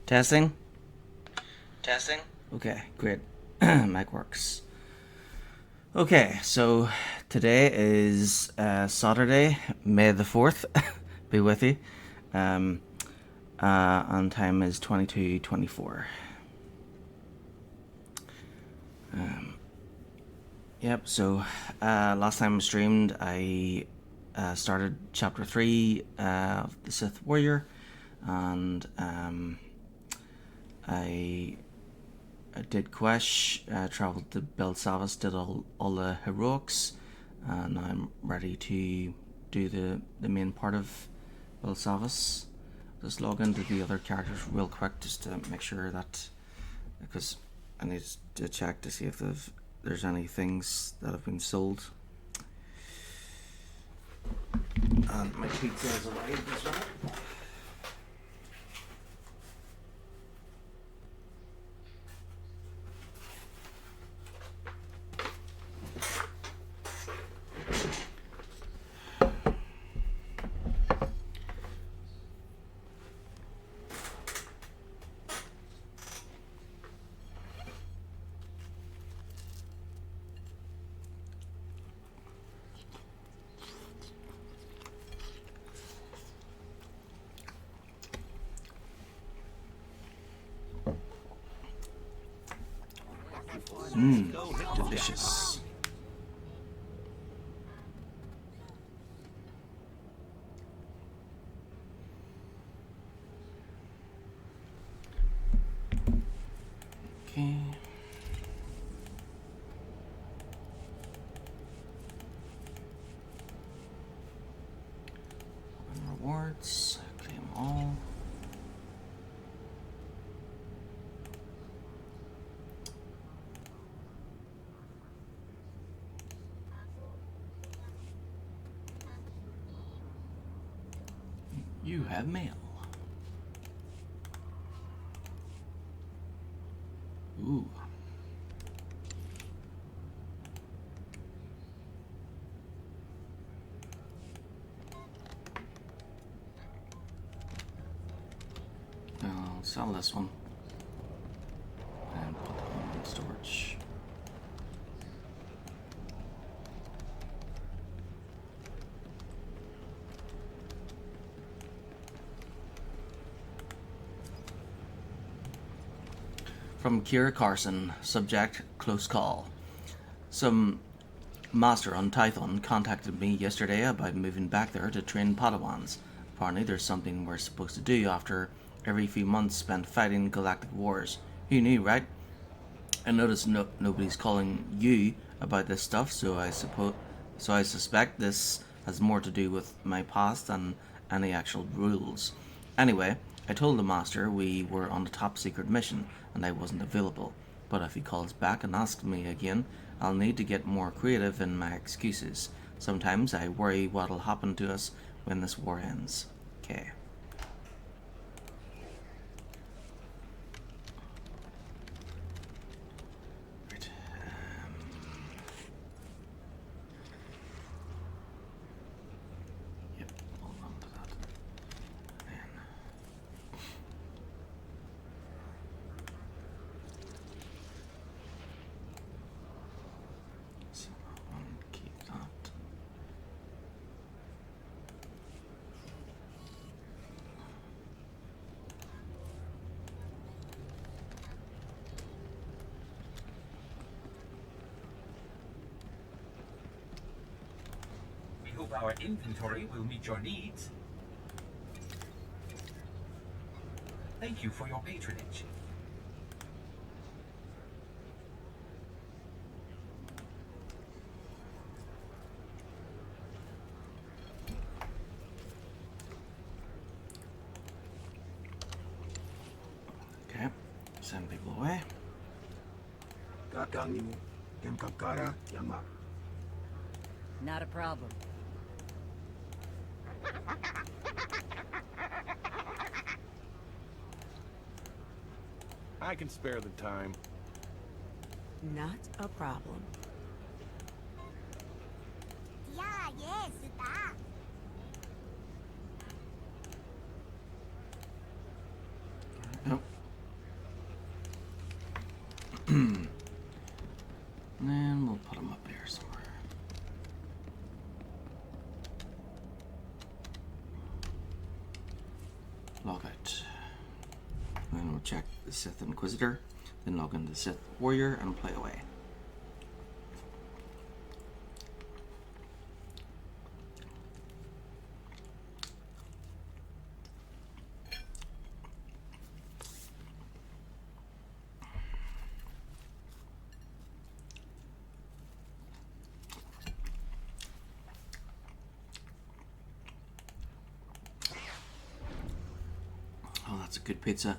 Testing? Testing? Okay, great. Mic works. Okay, so today is Saturday, May the 4th. Be with you. And time is 22:24. Yep, so last time I streamed, I started Chapter 3 of the Sith Warrior, and I did Quesh, travelled to Belsavis, did all the heroics, and now I'm ready to do the main part of Belsavis. Just log into the other characters real quick just to make sure that, because I need to check to see if there's any things that have been sold. And my pizza has arrived as well. Delicious. Okay. And rewards. Claim all. You have mail. Ooh. I'll sell this one and put that one in storage. From Kira Carson, subject, close call. Some master on Tython contacted me yesterday about moving back there to train Padawans. Apparently there's something we're supposed to do after every few months spent fighting galactic wars. Who knew, right? I noticed nobody's calling you about this stuff, so I suspect this has more to do with my past than any actual rules. Anyway, I told the master we were on a top secret mission and I wasn't available. But if he calls back and asks me again, I'll need to get more creative in my excuses. Sometimes I worry what'll happen to us when this war ends. Okay. Right. Yep, hold on to that. Then. So keep that. We hope our inventory will meet your needs. Thank you for your patronage. Okay, send people away. Not a problem. I can spare the time. Not a problem. Yeah, yes, that. Oh, And then we'll put him up here somewhere. Log out. Then we'll check the Sith Inquisitor. Then log into the Sith Warrior and play away. Oh, that's a good pizza.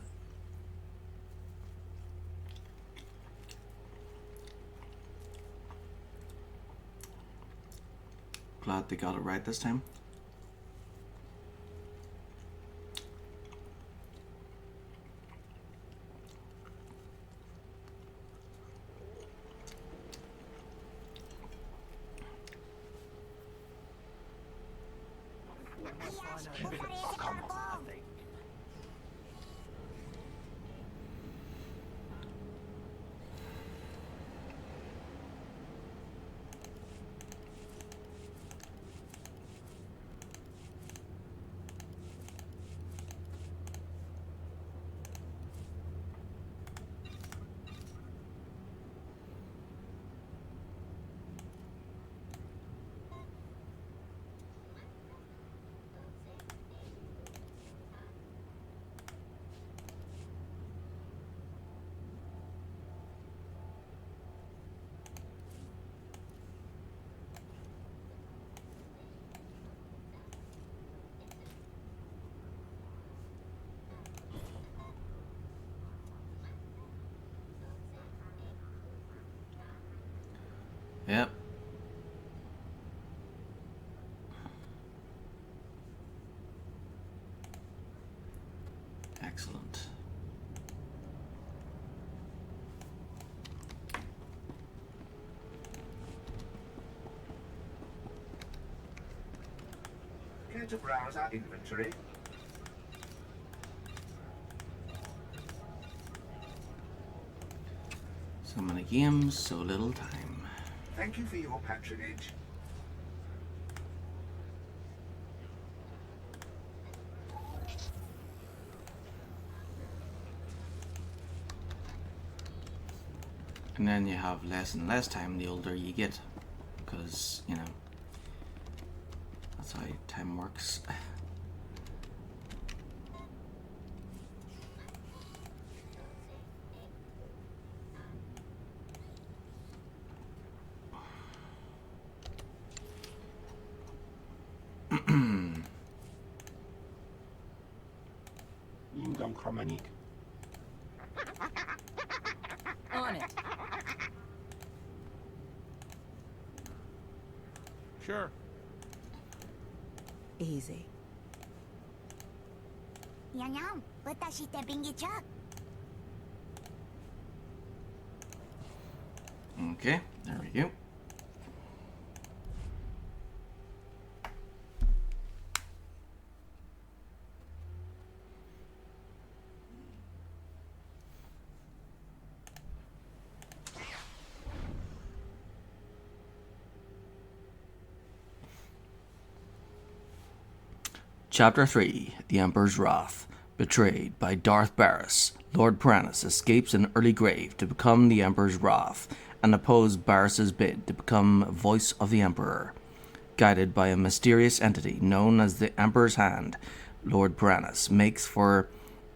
Glad they got it right this time. Yep. Excellent. Care to browse our inventory? So many games, so little time. Thank you for your patronage. And then you have less and less time the older you get. Because, you know, that's how time works. On it. Sure. Easy. にゃにゃん、私ってビンギチャ。 Okay, there we go. Chapter 3, The Emperor's Wrath. Betrayed by Darth Barris, Lord Piranus escapes an early grave to become the Emperor's Wrath and oppose Barris's bid to become voice of the Emperor. Guided by a mysterious entity known as the Emperor's Hand, Lord Piranus makes for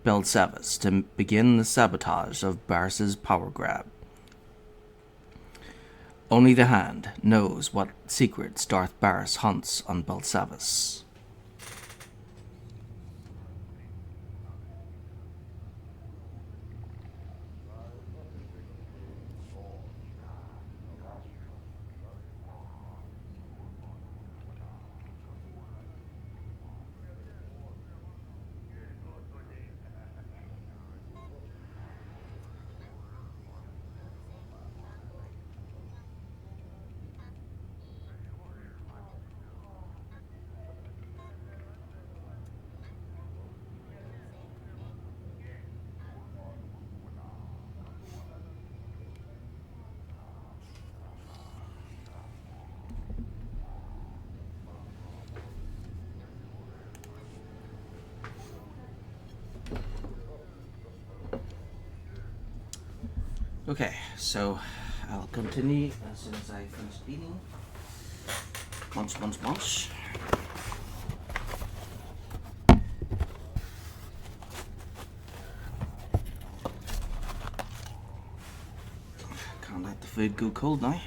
Belsavis to begin the sabotage of Barris's power grab. Only the Hand knows what secrets Darth Barris hunts on Belsavis. Okay, so I'll continue as soon as I finish eating. Munch. Can't let the food go cold now.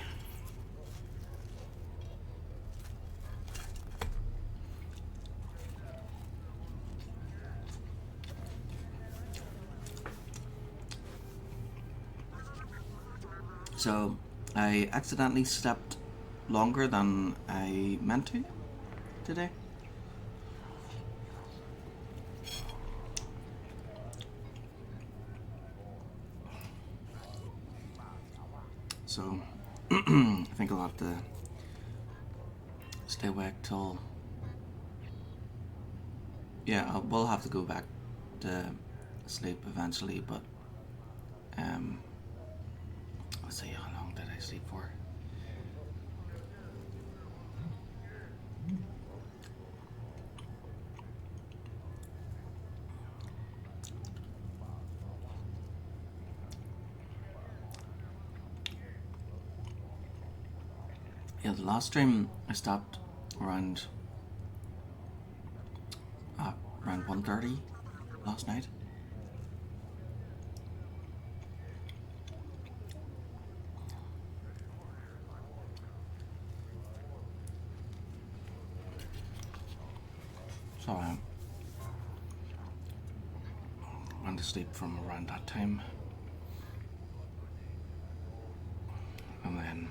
So, I accidentally slept longer than I meant to today. So, I think I'll have to stay awake till... Yeah, we'll have to go back to sleep eventually, but... let's see, how long did I sleep for? Yeah, the last stream I stopped around 1:30 last night. So I went to sleep from around that time, and then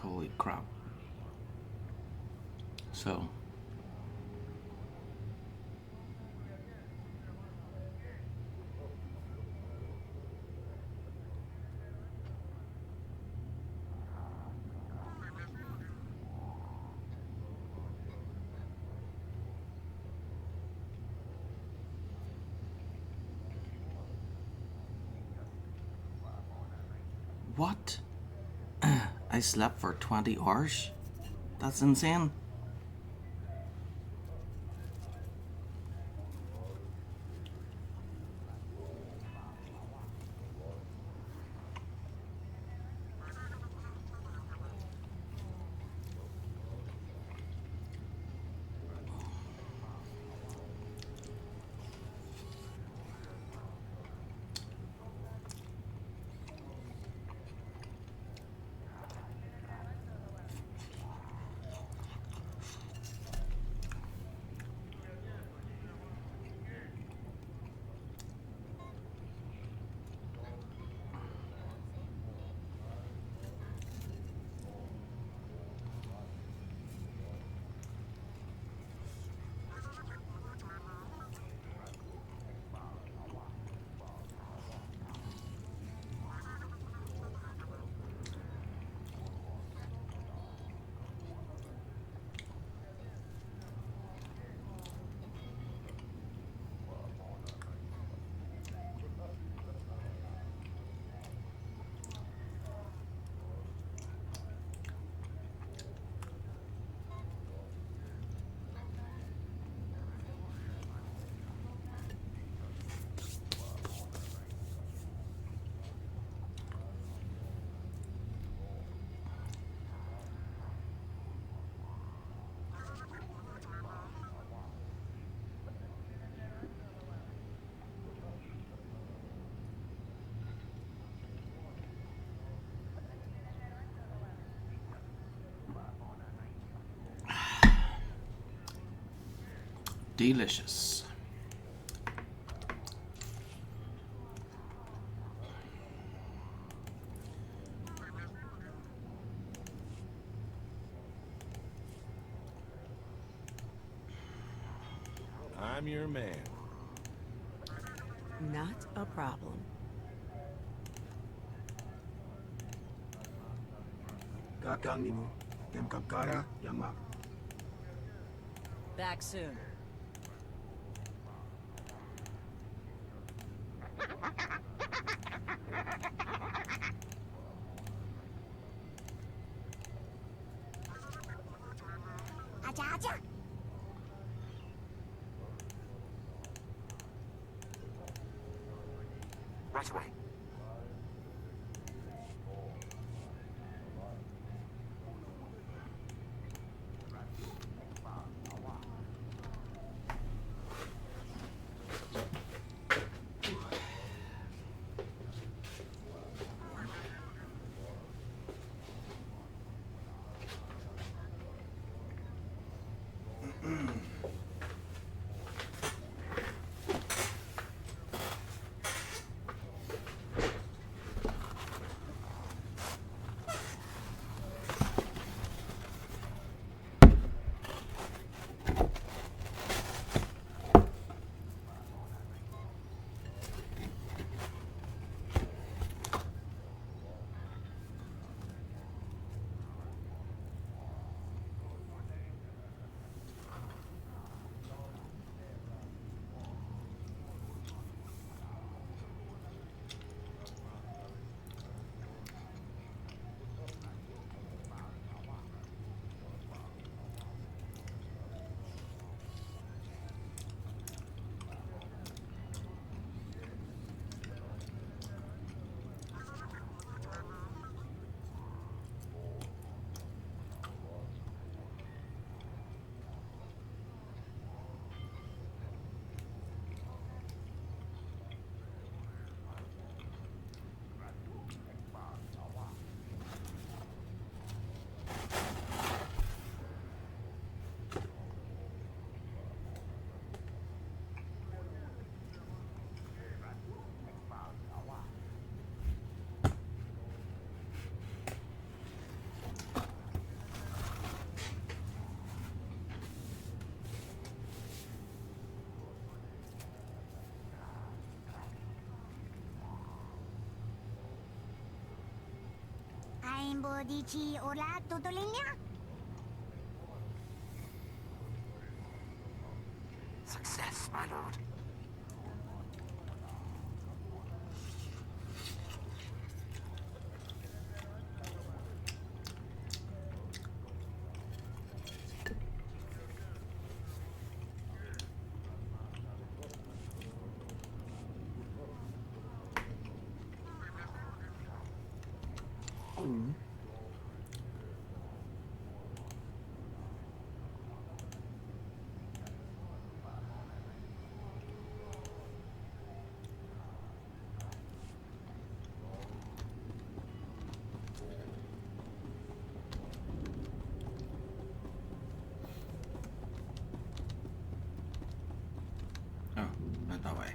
holy crap. So what? I slept for 20 hours? That's insane. Delicious. I'm your man. Not a problem. Kakang imo, kem kakara yamak. Back soon. 아자 아자. Right away. Rainbow dici ora tutulingnya. Success, my lord. Oh, not that way.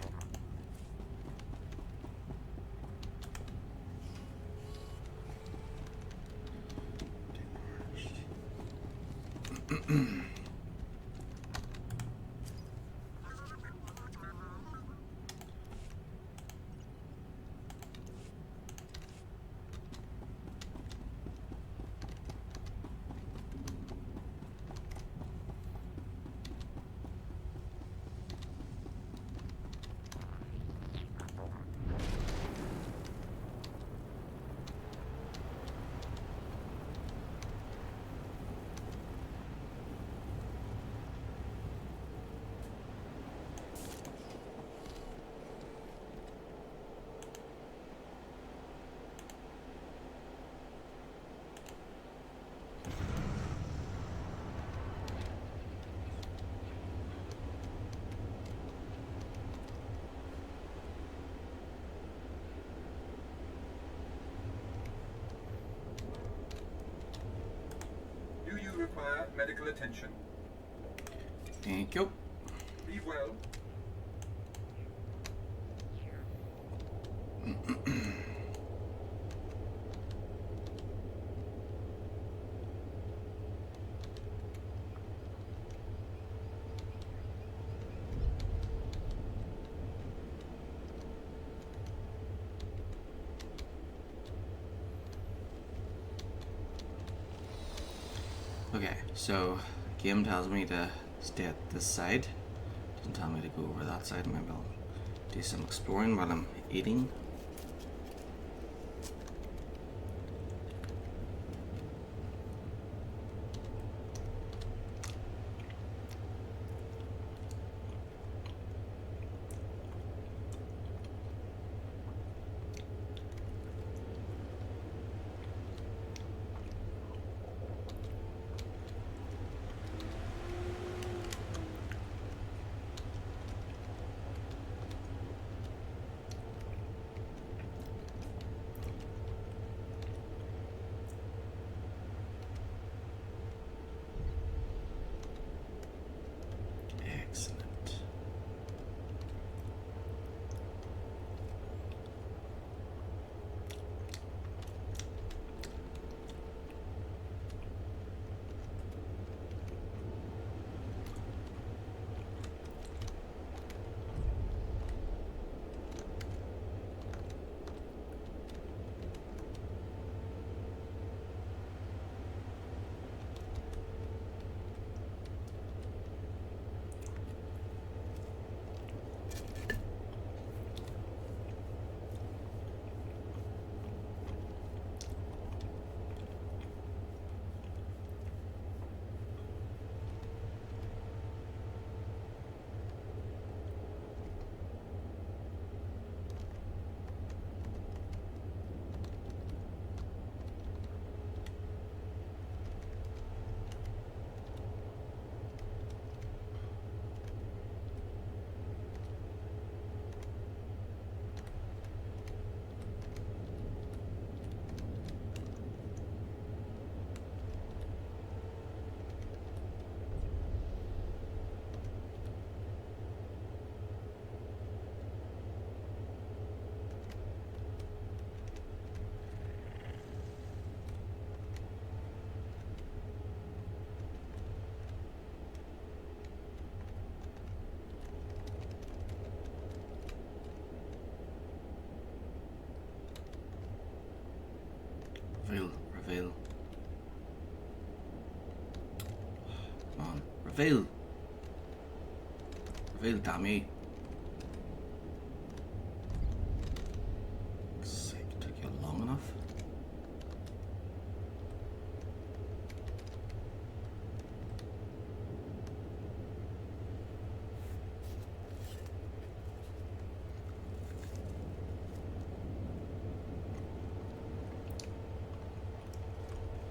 Do you require medical attention? Thank you. Be well. Okay, so game tells me to stay at this side. Doesn't tell me to go over that side. Maybe I'll do some exploring while I'm eating. Reveal, reveal. Come on, reveal. Reveal, damn sake, took you long enough.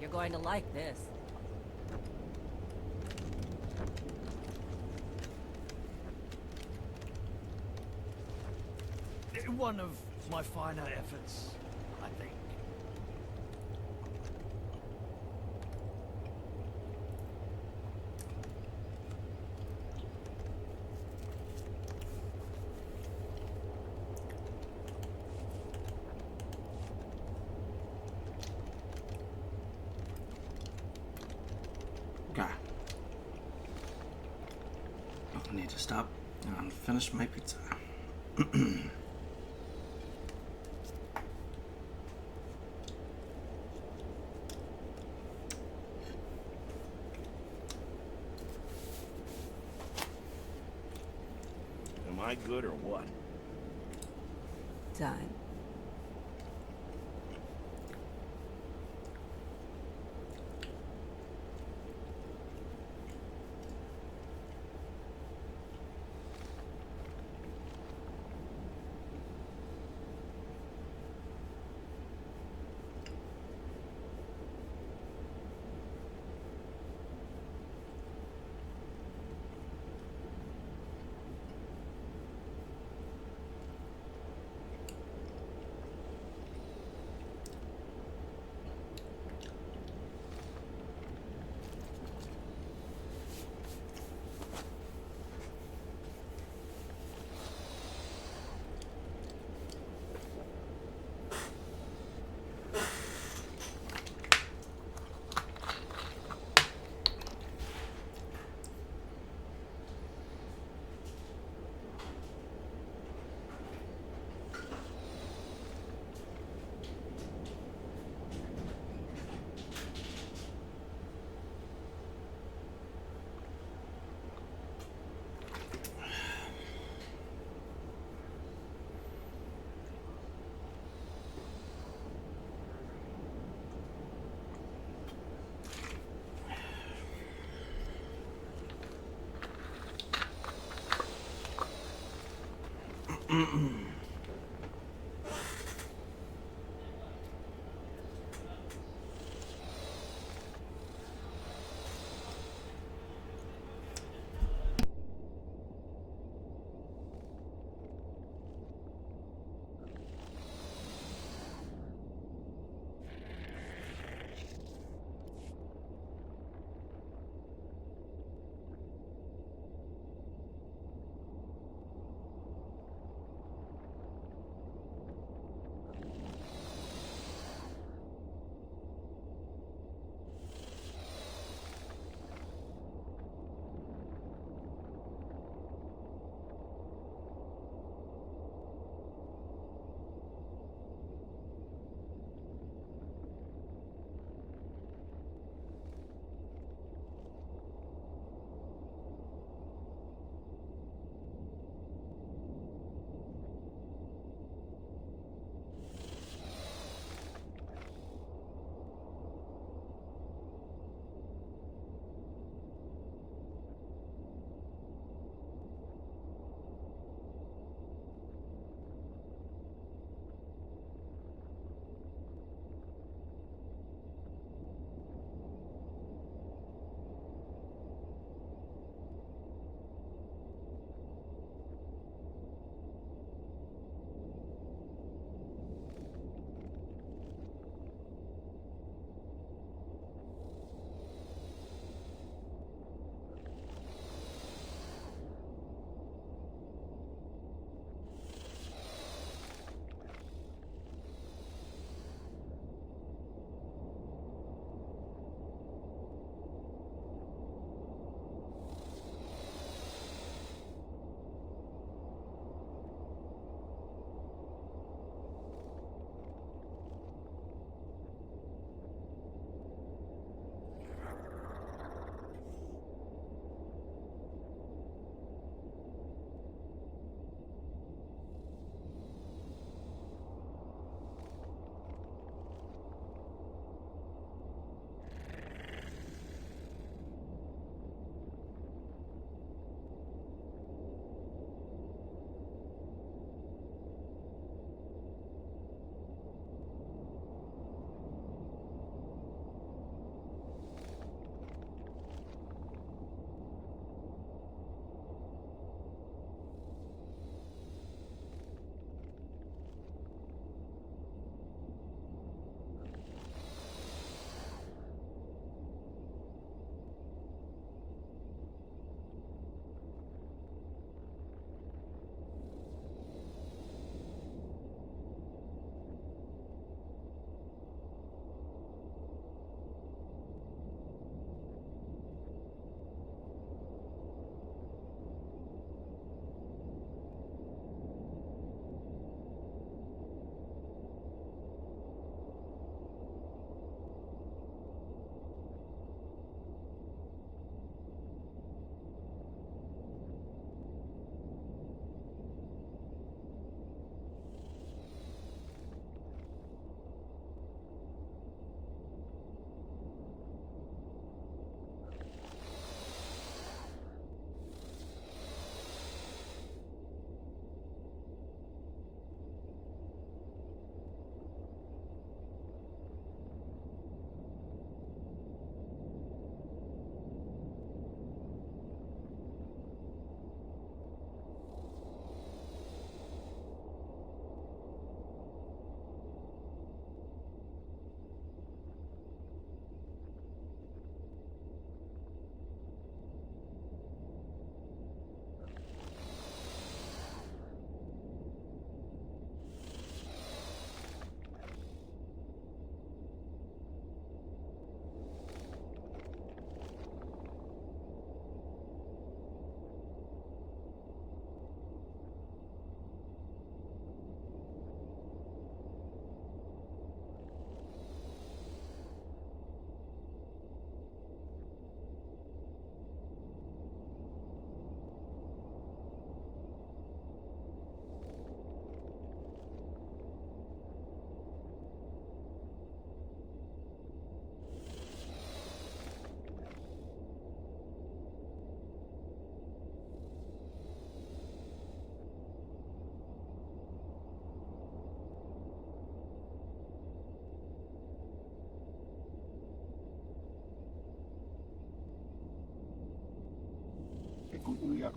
You're going to like this. One of my finer efforts, I think. Okay. I need to stop and finish my pizza. Am I good or what? Time.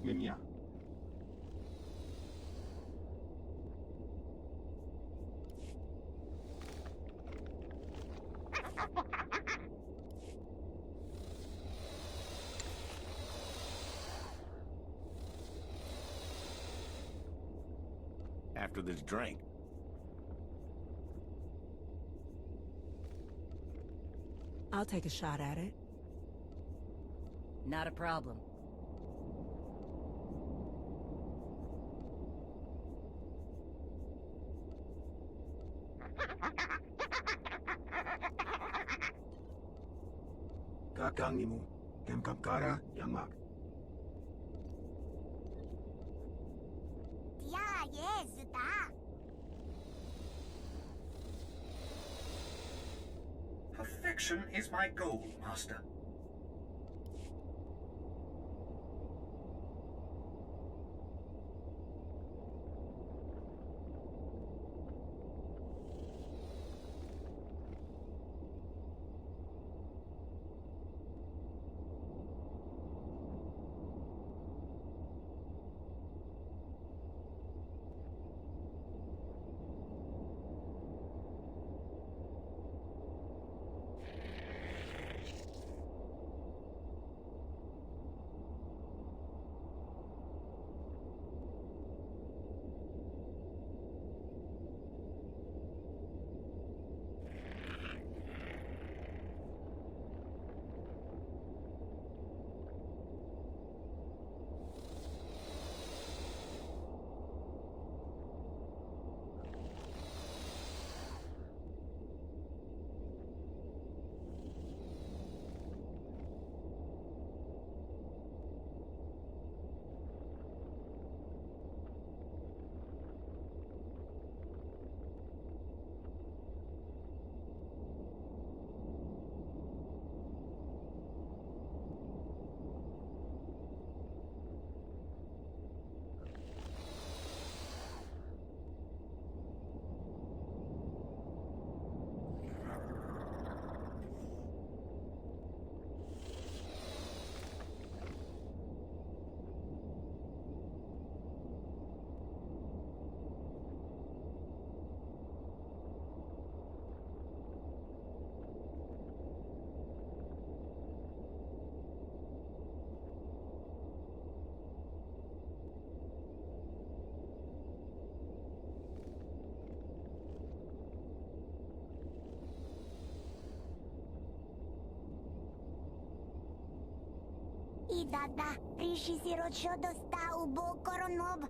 Linya. After this drink. I'll take a shot at it. Not a problem. Kakangnimu. Temkapkara yamak. Yeah, yes, da. Perfection is my goal, Master. Idada, rishi si ročo dosta ubo koronob.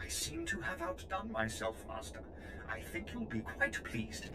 I seem to have outdone myself, Master. I think you'll be quite pleased.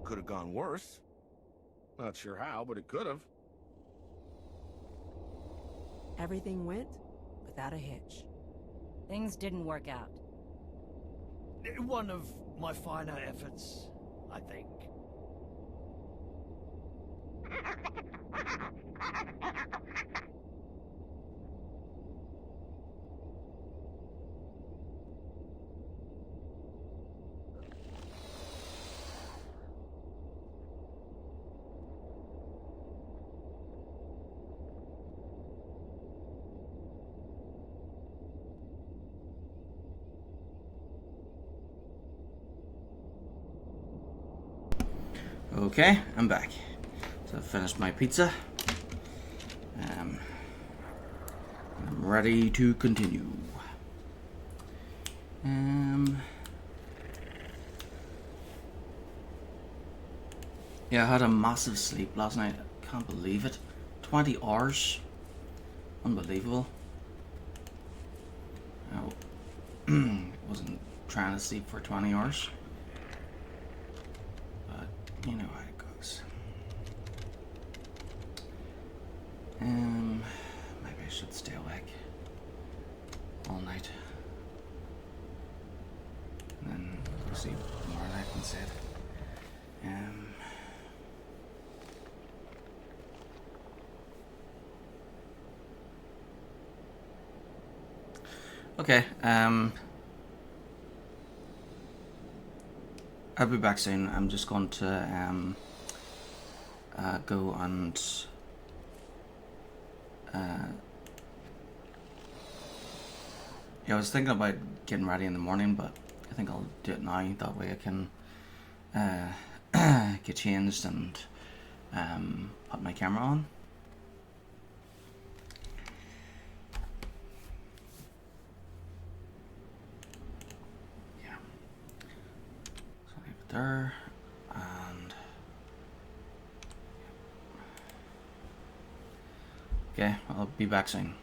Could have gone worse. Not sure how, but it could have. Everything went without a hitch. Things didn't work out. One of my finer efforts, I think. Okay, I'm back. So I finished my pizza. ready to continue. Yeah, I had a massive sleep last night. Can't believe it. 20 hours. Unbelievable. I wasn't trying to sleep for 20 hours. But you know how it goes. Maybe I should stay awake all night. And then go sleep tomorrow night instead. Okay, I'll be back soon. I'm just going to go and yeah, I was thinking about getting ready in the morning, but I think I'll do it now. That way I can get changed and put my camera on. Yeah. So leave it there, and okay, I'll be back soon.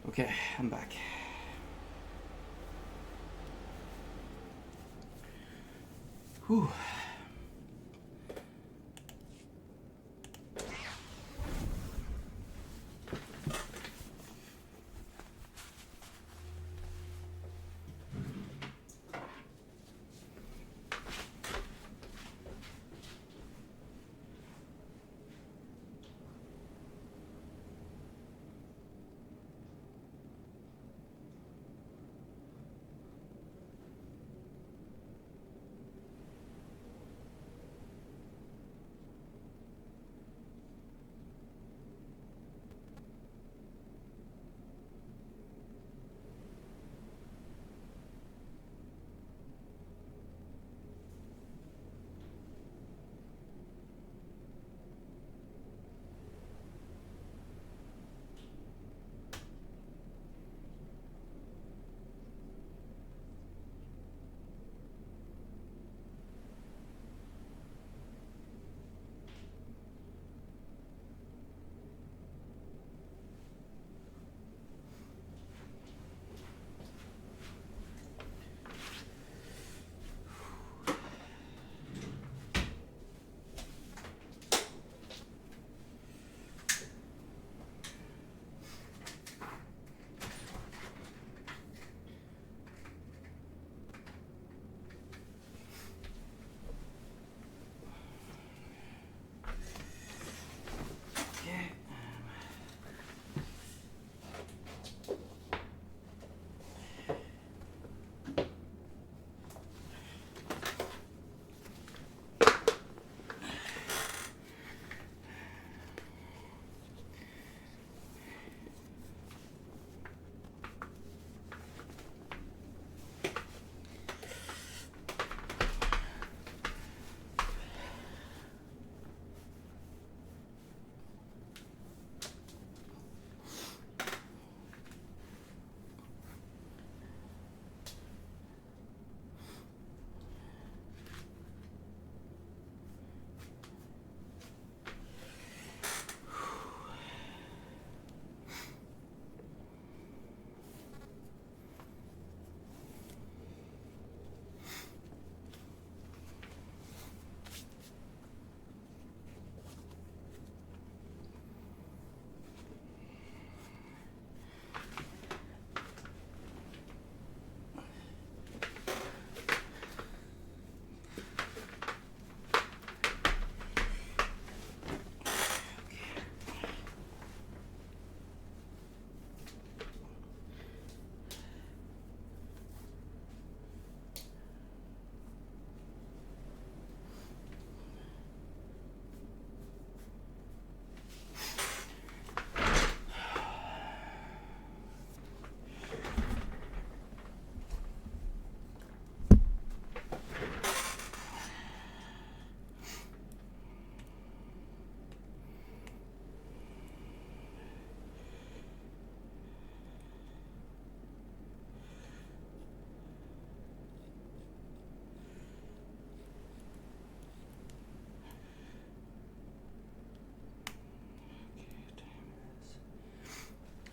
Okay, I'm back. Whew.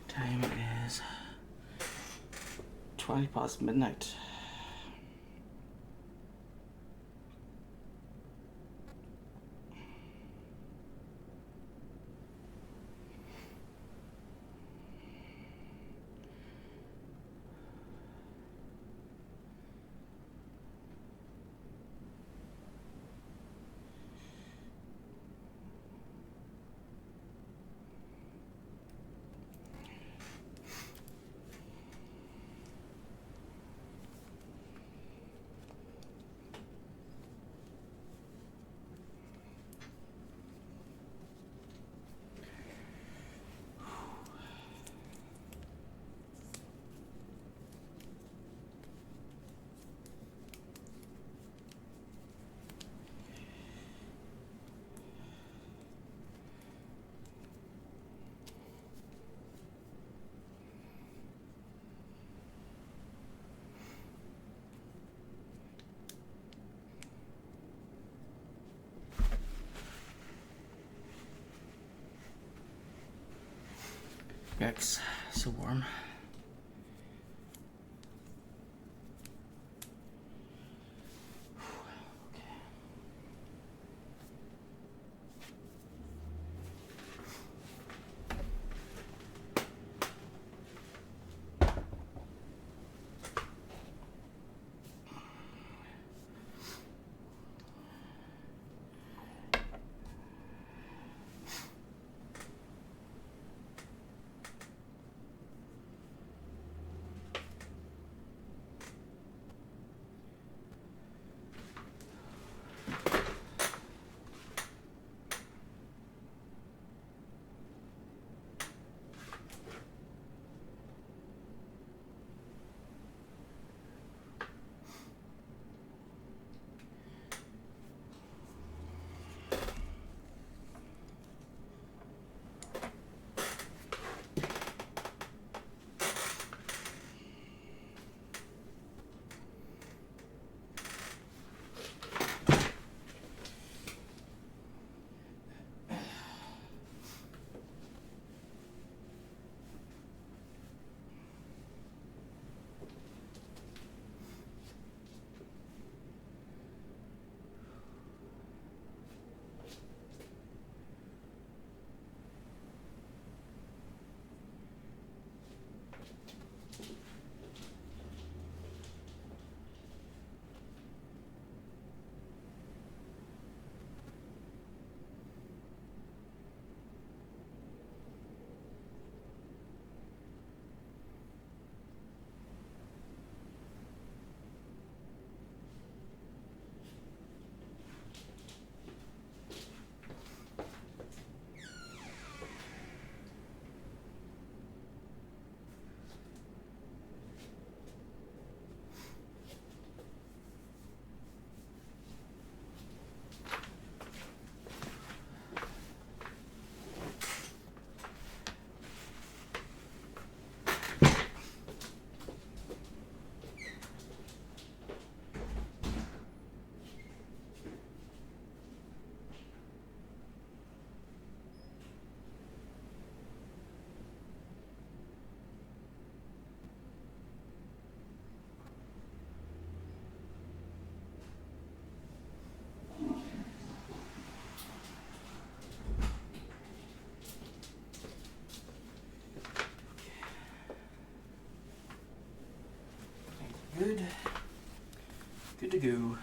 Time is 20 past midnight. X. So warm. Good. Good to go.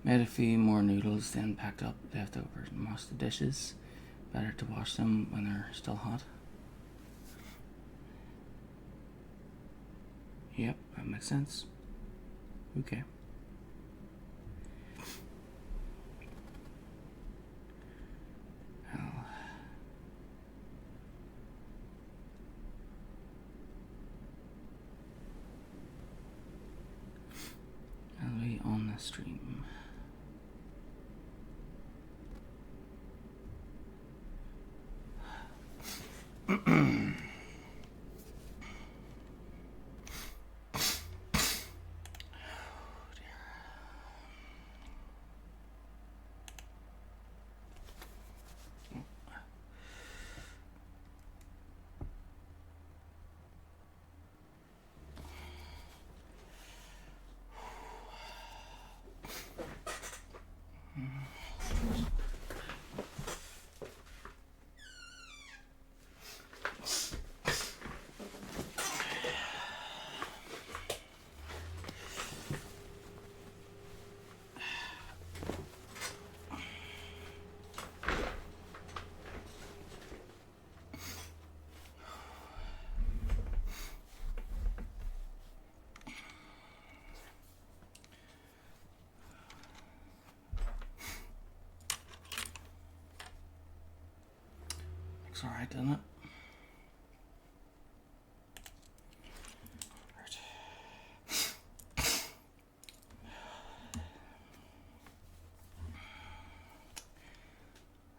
Made a few more noodles, then packed up leftovers and washed the dishes. Better to wash them when they're still hot. Yep, that makes sense. Okay. I'll be on the stream. looks alright, doesn't it?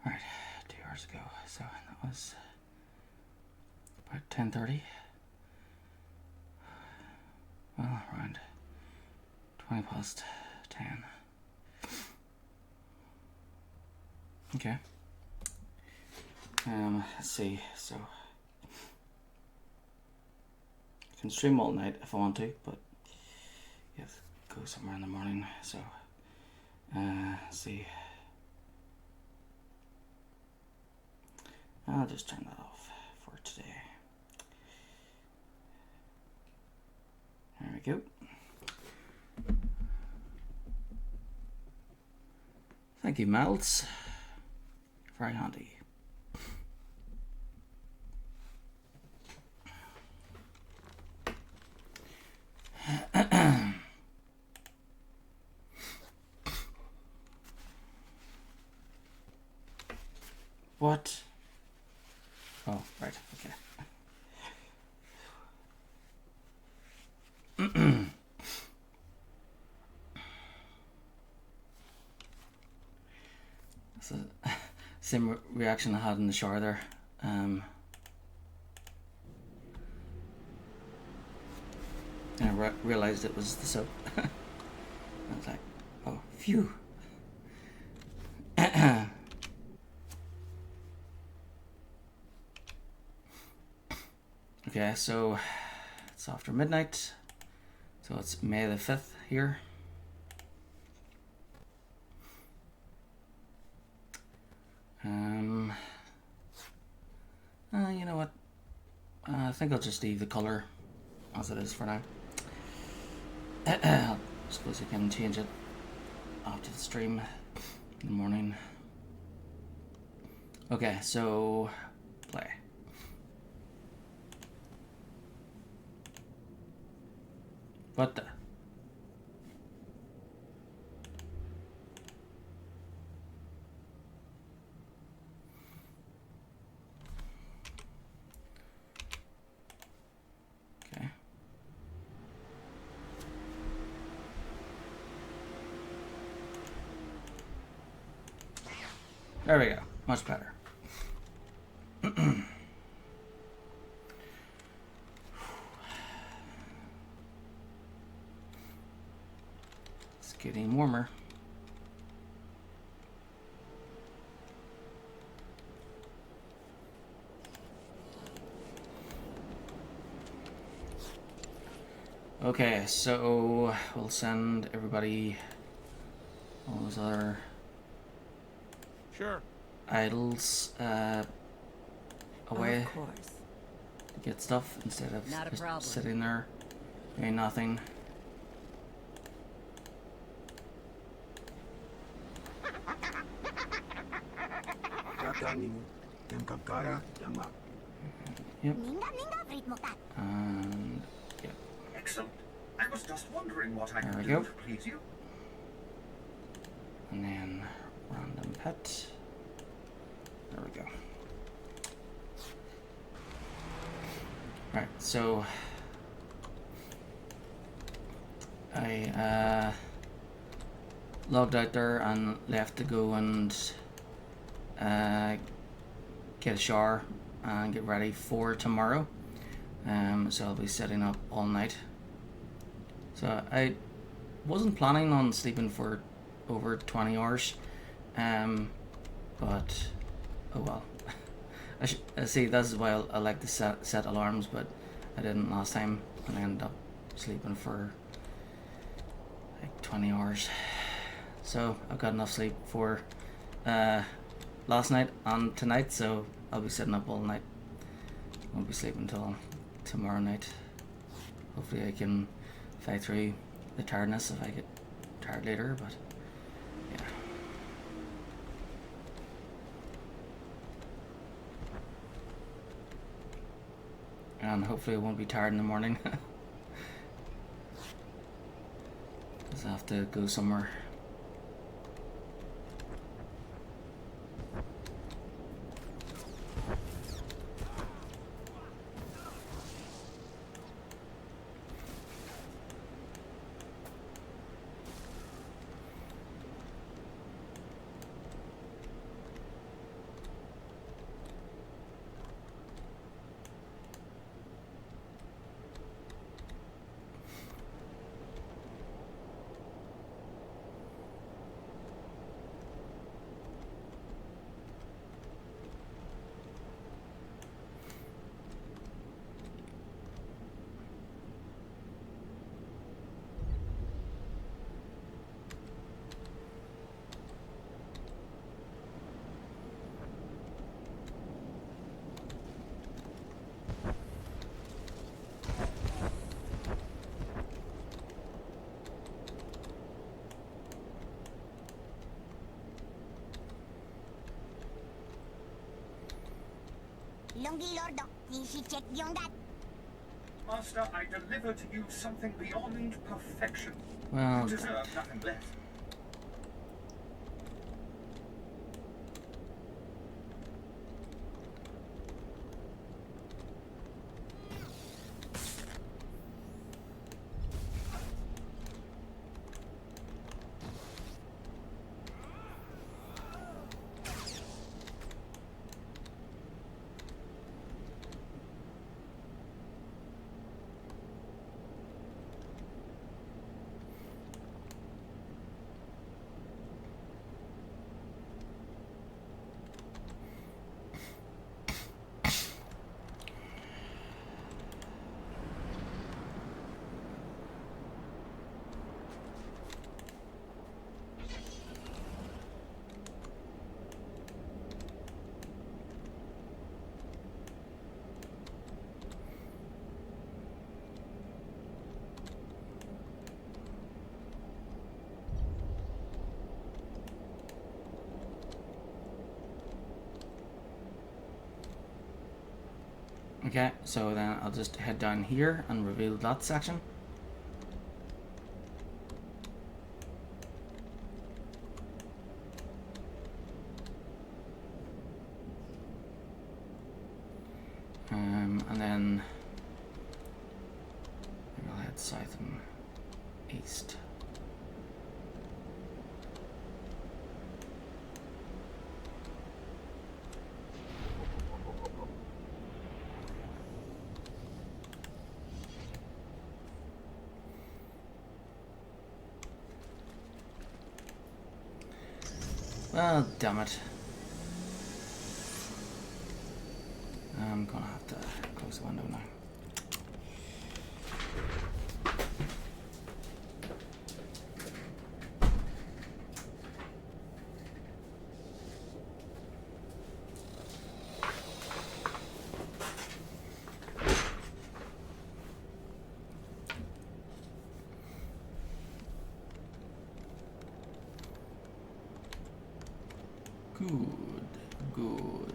Alright, 2 hours ago. So that was about 10:30. Well, around 20 past 10. Okay. Let's see. So I can stream all night if I want to, but you have to go somewhere in the morning. So let's see. I'll just turn that off for today. There we go. Thank you, Melts. Very handy. What? Oh, right, okay. So, same reaction I had in the shower there. And I realized it was the soap. I was like, oh, phew. Okay, so it's after midnight. So it's May the 5th here. You know what? I think I'll just leave the color as it is for now. I suppose I can change it after the stream in the morning. Okay, so play. What the? Okay. There we go. Much better. It's getting warmer. Okay, so we'll send everybody all those other Sure. idols away Of course. to get stuff instead of Not a just problem. sitting there doing nothing. Yep. And yep. Excellent. I was just wondering what I There could we do go. to please you. And then random pet. There we go. Right, so I logged out there and left to go and get a shower and get ready for tomorrow. So I'll be setting up all night. So I wasn't planning on sleeping for over 20 hours, but oh well. I see, that's why I like to set alarms, but I didn't last time and I ended up sleeping for like 20 hours. So I've got enough sleep for last night and tonight, so I'll be sitting up all night. Won't be sleeping until tomorrow night. Hopefully I can fight through the tiredness if I get tired later, but yeah. And hopefully I won't be tired in the morning. Because I have to go somewhere. Lungi Lordo, she check that. Master, I deliver to you something beyond perfection. Well, You deserve nothing less. Okay, so then I'll just head down here and reveal that section. And then maybe I'll head south and east. Well, damn it. I'm gonna have to close the window now. Good.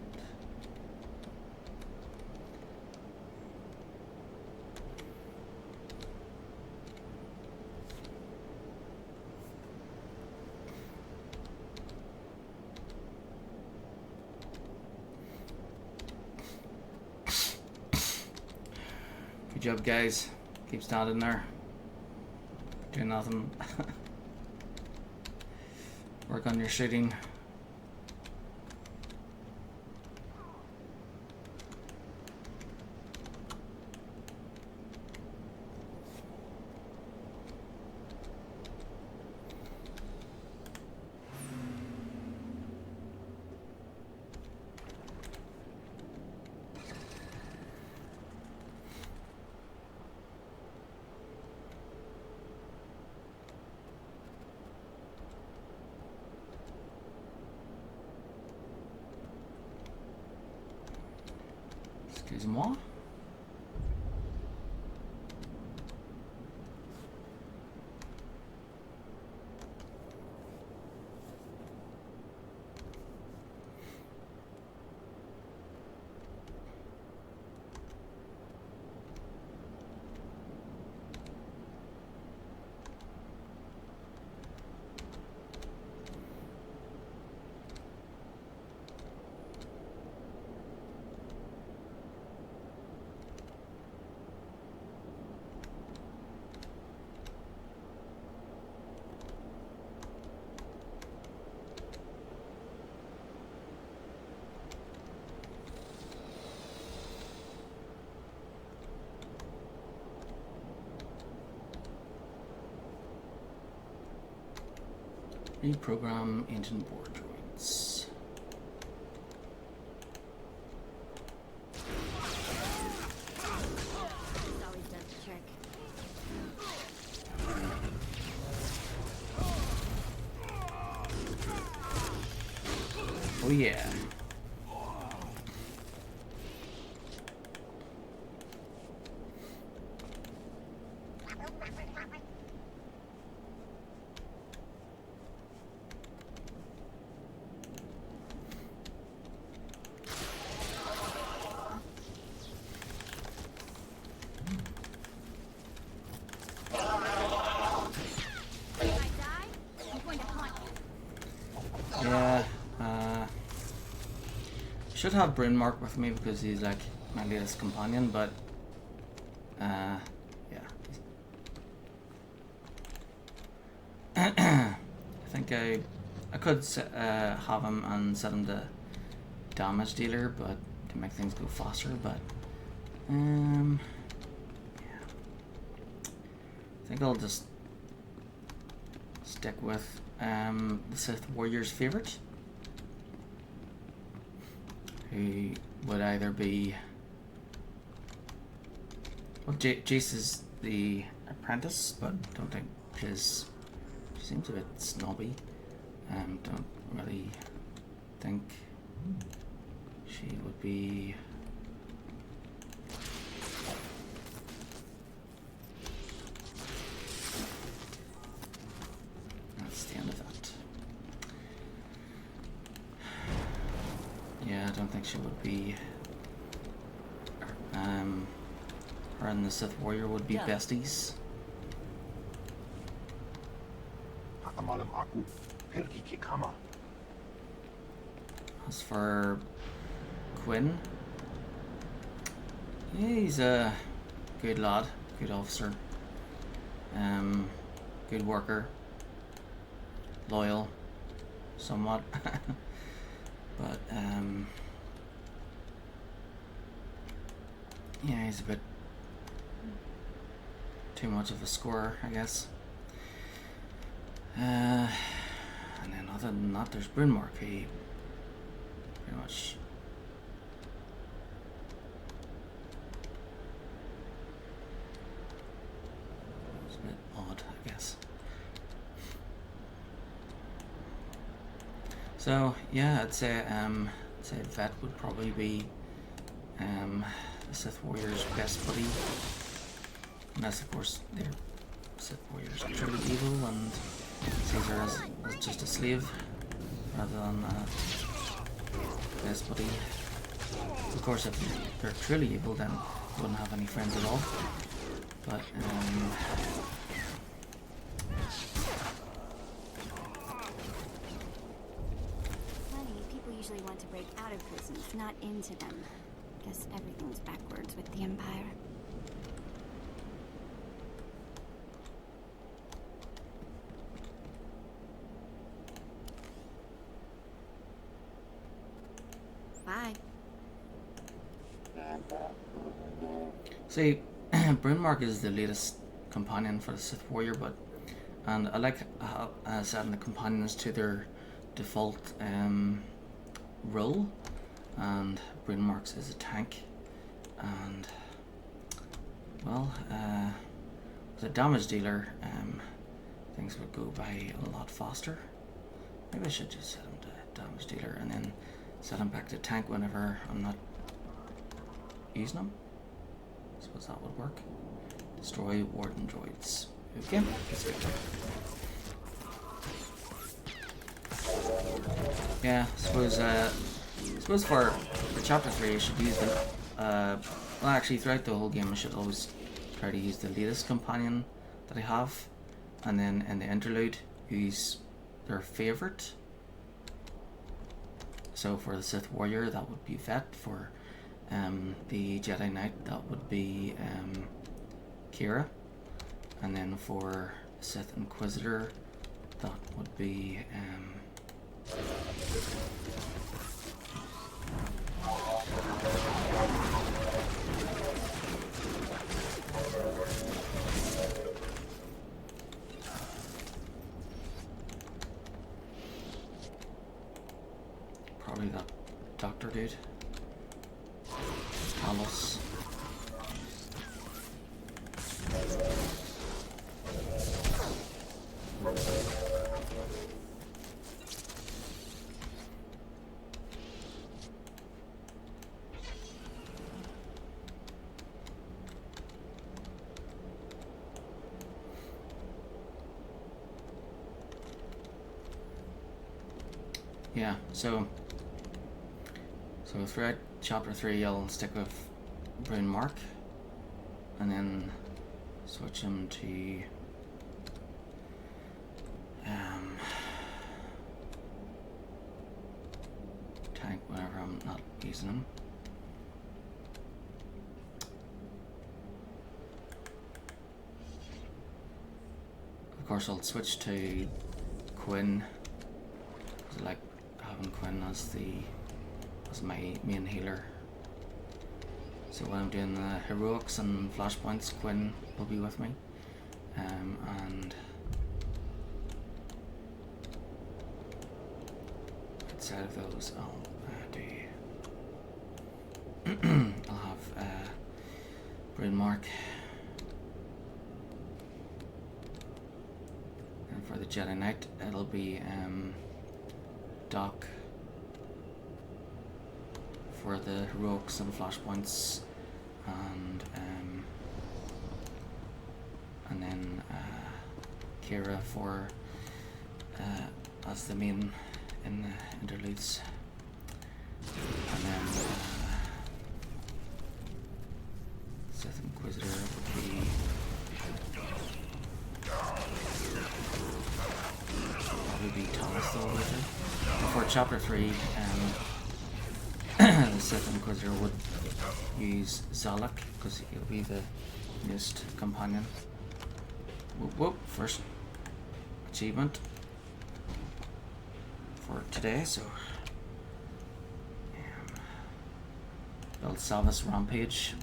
Good job, guys. Keep standing there. Doing nothing. Work on your shooting. Excusez-moi. Reprogram engine board droids. Always does the trick. Oh yeah. should have Brunmark with me because he's like my latest companion, but yeah. I think I could have him and set him to damage dealer, but to make things go faster. But yeah, I think I'll just stick with the Sith Warrior's favorite, who would either be, well, Jace is the apprentice, but don't think his, she seems a bit snobby. Don't really think she would be. That's the end of that. Yeah, I don't think she would be. Her and the Sith Warrior would be besties. Pakamalam aku, pergi ke kamar. As for Quinn, yeah, he's a good lad, good officer, good worker, loyal, somewhat, but yeah, he's a bit too much of a scorer, I guess. And then other than that, there's Brunmark, who pretty much it's a bit odd, I guess. So yeah, I'd say Vet would probably be the Sith Warrior's best buddy, unless of course they're Sith Warriors are truly evil and Caesar is just a slave rather than best buddy. Of course, if they're truly evil, then they wouldn't have any friends at all. But Funny, people usually want to break out of prisons, not into them. Guess everything's backwards with the Empire. Bye. see, Brunmark is the latest companion for the Sith Warrior, and I like setting the companions to their default role, and Brunmark's is a tank, and well, as a damage dealer, things would go by a lot faster. Maybe I should just set him to damage dealer and then set him back to tank whenever I'm not using him. I suppose that would work. Destroy warden droids. Okay, let's get that. Yeah, I suppose for chapter 3 I should use the well, actually throughout the whole game I should always try to use the latest companion that I have, and then in the interlude use their favorite. So for the Sith Warrior that would be Vet, for the Jedi Knight that would be Kira, and then for Sith Inquisitor that would be probably that doctor dude, Talos. Yeah, so throughout chapter 3 I'll stick with Brunmark and then switch him to tank whenever I'm not using them. Of course, I'll switch to Quinn. I like having Quinn as my main healer. So when I'm doing the heroics and flashpoints, Quinn will be with me. And outside of those, I'll have Brain Mark. And for the Jedi Knight, it'll be Doc. For the heroics and flashpoints, and then Kira for as the main in the interludes, and then Sith Inquisitor would be Thomas though with it. For chapter 3, the Sith Inquisitor would use Zalak because he'll be the newest companion. Whoop, first achievement for today, so build Salvus Rampage.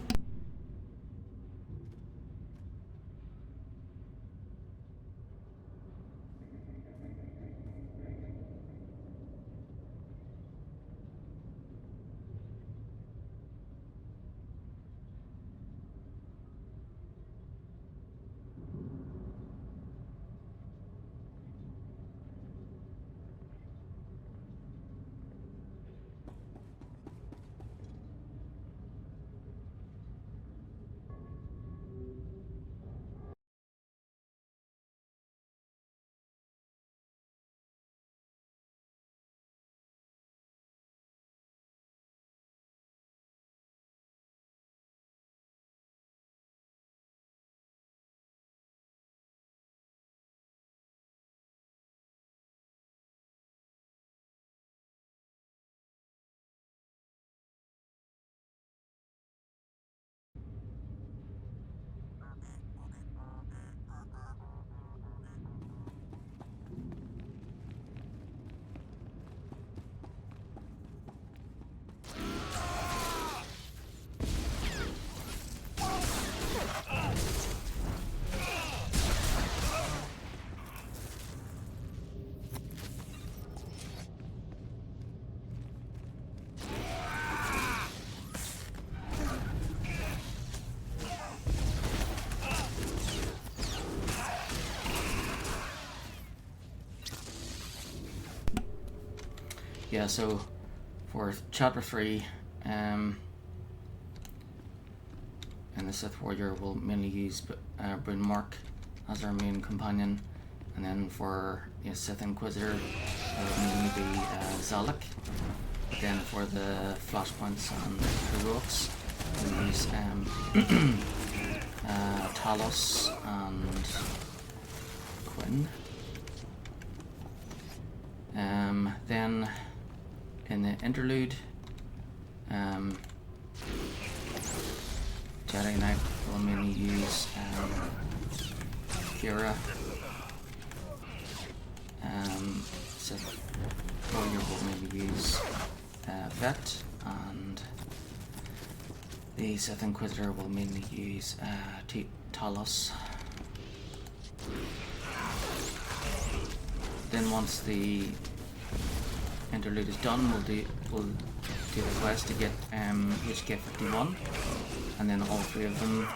Yeah, so for chapter 3, and the Sith Warrior will mainly use Bryn Mark as our main companion, and then for the Sith Inquisitor, it will mainly be Zalak. But then for the flashpoints and heroics, we'll use Talos and Quinn. Then in the interlude, Jedi Knight will mainly use Kira. Sith Warrior will mainly use Vet, and the Sith Inquisitor will mainly use Talos. Then once the interlude is done, we'll do the quest to get HK 51, and then all three of them,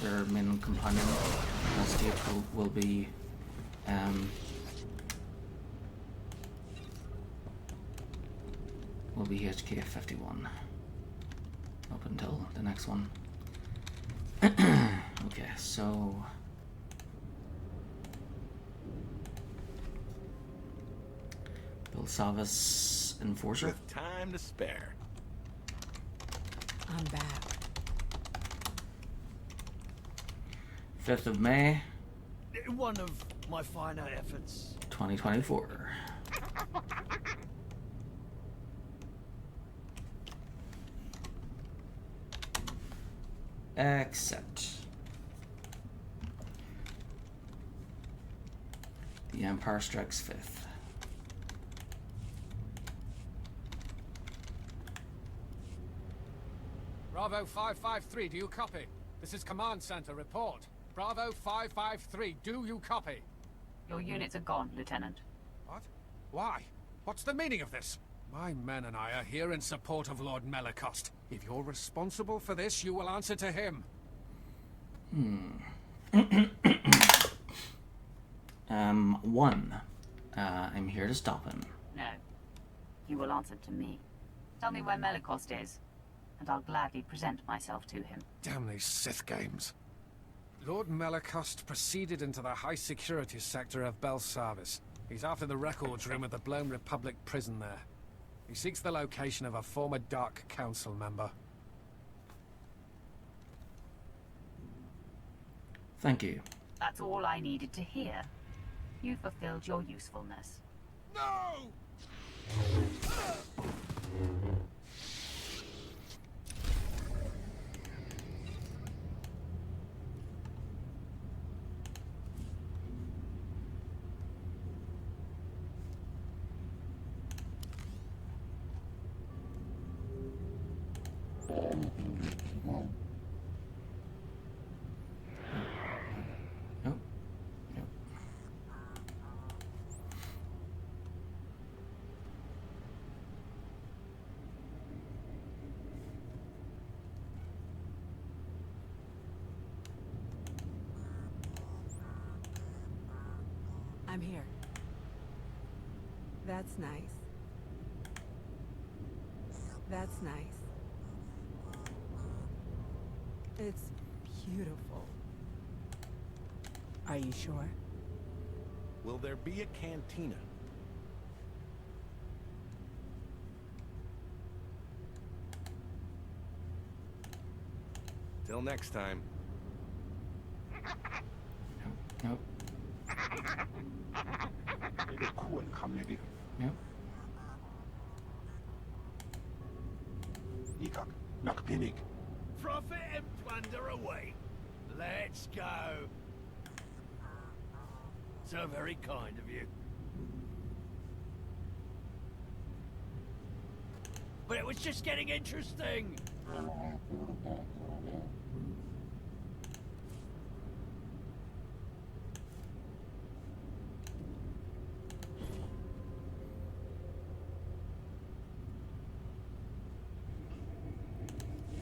their main companion at that stage will be HK 51 up until the next one. Okay, so build Salvus Enforcer. With time to spare. I'm back. 5th of May, One of my finer efforts. 2024. Accept. The Empire strikes fifth. Bravo 553, do you copy? This is Command Center, report. Bravo 553, do you copy? Your units are gone, Lieutenant. What? Why? What's the meaning of this? My men and I are here in support of Lord Melicost. If you're responsible for this, you will answer to him. One. I'm here to stop him. No. You will answer to me. Tell me where Melicost is, and I'll gladly present myself to him. Damn these Sith games. Lord Melicost proceeded into the high-security sector of Belsavis. He's after the records room at the Blown Republic prison there. He seeks the location of a former Dark Council member. Thank you. That's all I needed to hear. You fulfilled your usefulness. No! Nope. Nope. I'm here. That's nice. That's nice. It's beautiful. Are you sure? Will there be a cantina? Till next time. Nope. Nope. Profit and plunder away. Let's go. So very kind of you. But it was just getting interesting.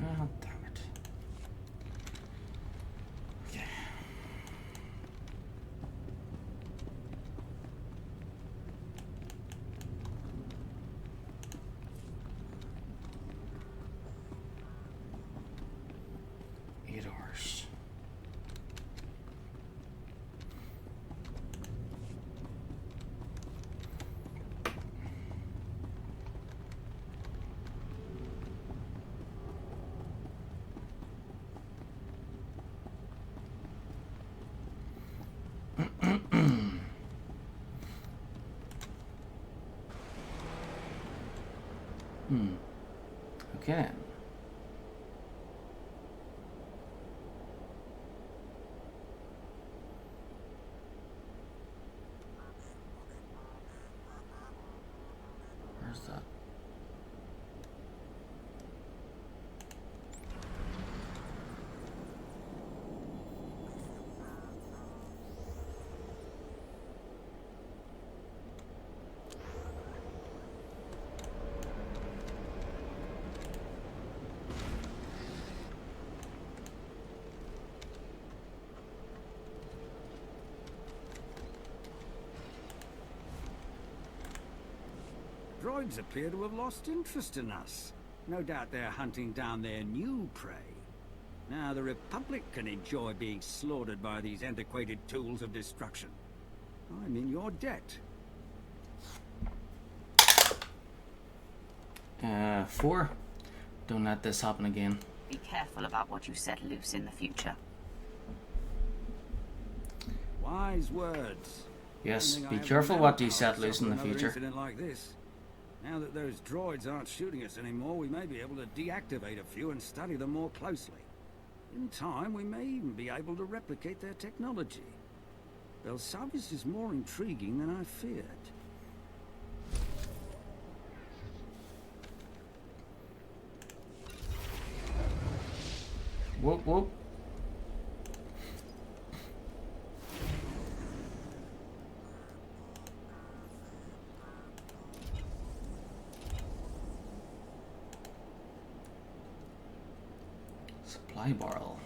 Oh, damn it. Okay. Eight hours. Okay. Where's that? Droids appear to have lost interest in us. No doubt they're hunting down their new prey. Now the Republic can enjoy being slaughtered by these antiquated tools of destruction. I'm in your debt. 4. Don't let this happen again. Be careful about what you set loose in the future. Wise words. Yes, Only be I have careful the what you manpower set to loose in suffer the another future. Incident like this. Now that those droids aren't shooting us anymore, we may be able to deactivate a few and study them more closely. In time, we may even be able to replicate their technology. Belsavis is more intriguing than I feared. Whoop whoop. Supply barrel.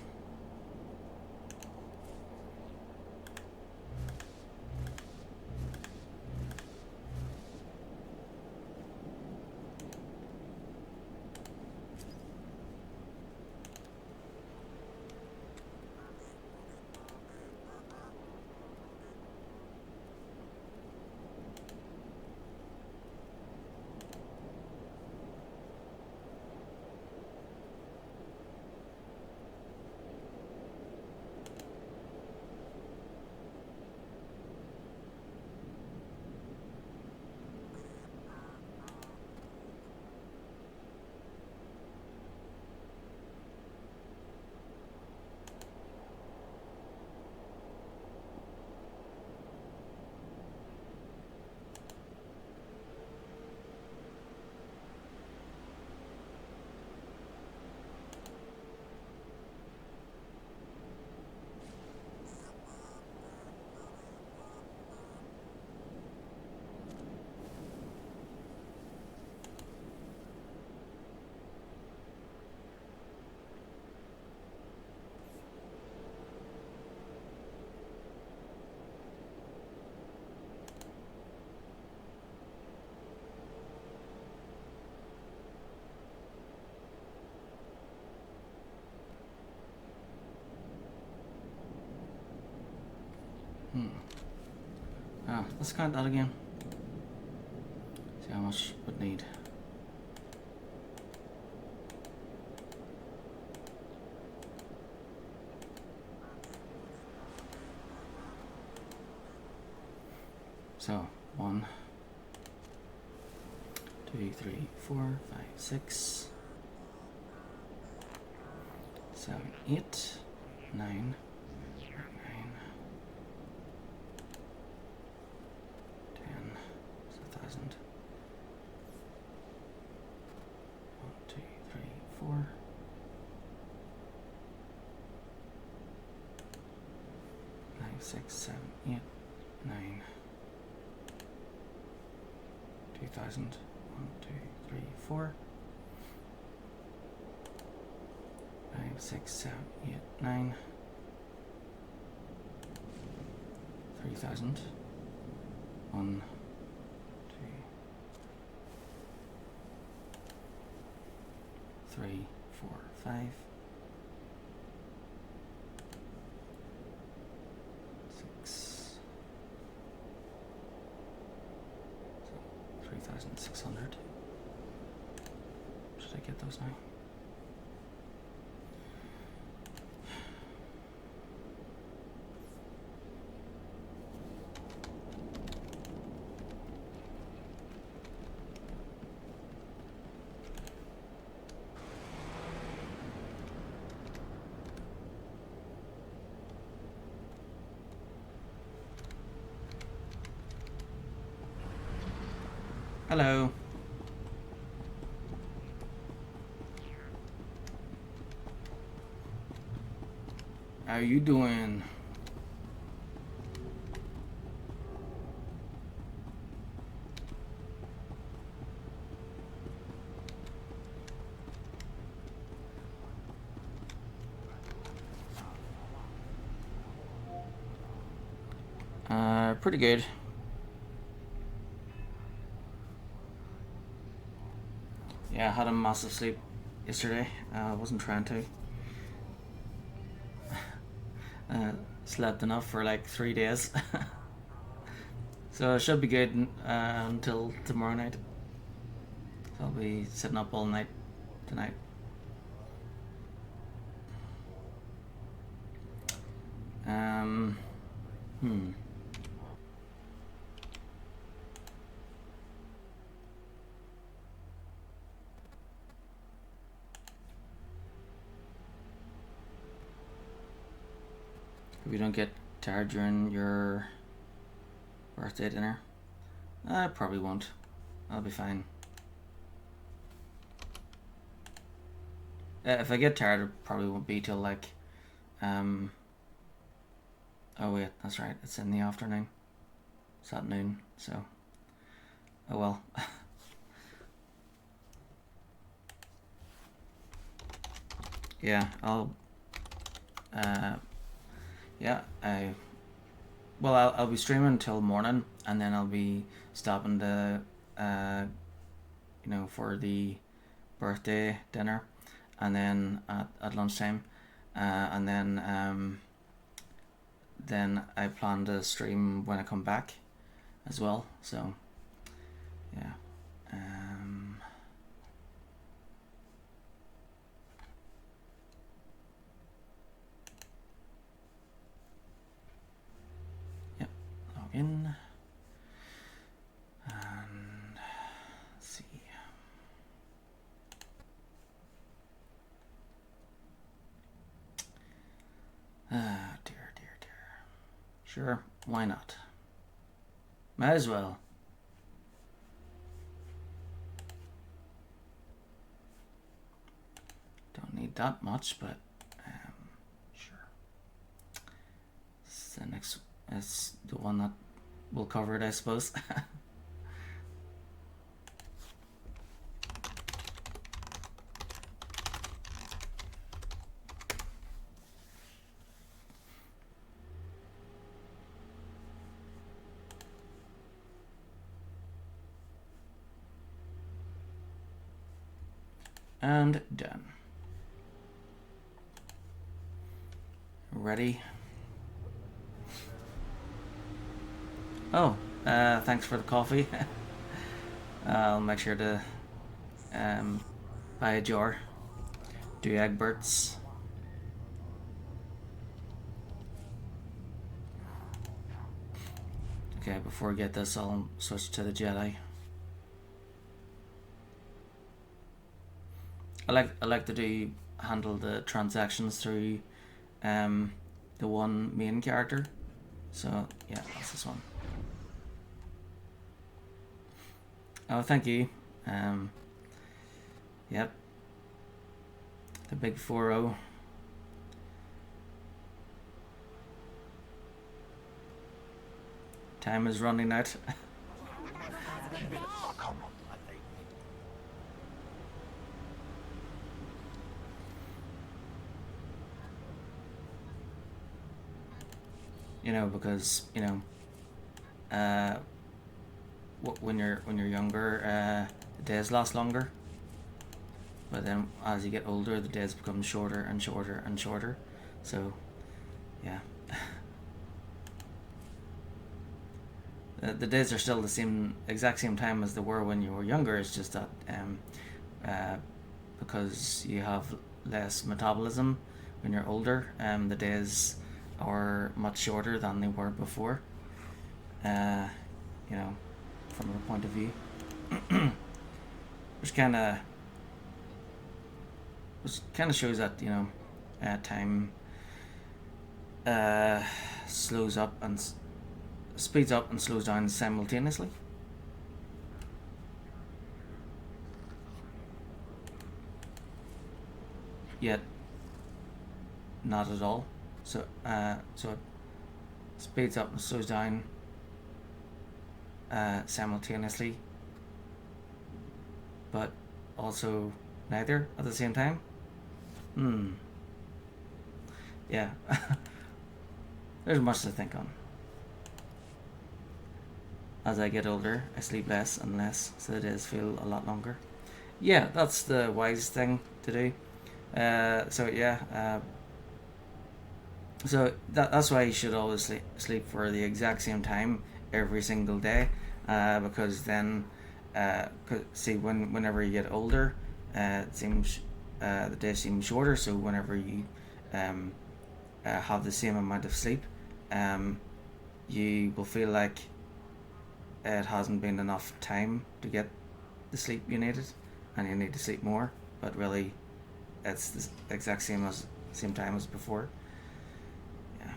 Let's count that again. See how much would need. So 1, 2, 3, 4, 5, 6, 7, 8, 9. 6, 7, 8, 9, 2,000. 1, 2, 3, 4, 5, 6, 7, 8, 9, 3,000. 1, 2, 3, 4, 5. 3,600. Should I get those now? Hello. How you doing? Pretty good. Yeah, I had a massive sleep yesterday. I wasn't trying to. Slept enough for like 3 days. So it should be good until tomorrow night. So I'll be sitting up all night tonight. If you don't get tired during your birthday dinner, I probably won't. I'll be fine. If I get tired, it probably won't be till like, oh wait, that's right, it's in the afternoon. It's at noon, so, oh well. Yeah, I'll be streaming until morning, and then I'll be stopping to, for the birthday dinner, and then at lunchtime, and then I plan to stream when I come back as well. So yeah. Yep, log in. And let's see. Dear. Sure, why not? Might as well. Don't need that much, but sure. It's the one that will cover it, I suppose. And done. Ready? Oh, thanks for the coffee. I'll make sure to buy a jar. Do Egberts. Okay, before I get this, I'll switch to the Jedi. I like to handle the transactions through the one main character. So yeah, that's this one. Oh, thank you. Yep. The big 4-0. Time is running out. Because when you're younger, the days last longer, but then as you get older, the days become shorter and shorter and shorter. So yeah. The days are still the exact same time as they were when you were younger. It's just that because you have less metabolism when you're older, the days are much shorter than they were before. From your point of view, which kind of shows that time slows up and speeds up and slows down simultaneously. Yet not at all. So it speeds up and slows down simultaneously, but also neither at the same time. Yeah. There's much to think on. As I get older, I sleep less and less, so the days feel a lot longer. Yeah, that's the wise thing to do. So that's why you should always sleep for the exact same time every single day, because then, whenever you get older, it seems the day seems shorter. So whenever you have the same amount of sleep, you will feel like it hasn't been enough time to get the sleep you needed, and you need to sleep more. But really, it's the exact same time as before. Yeah.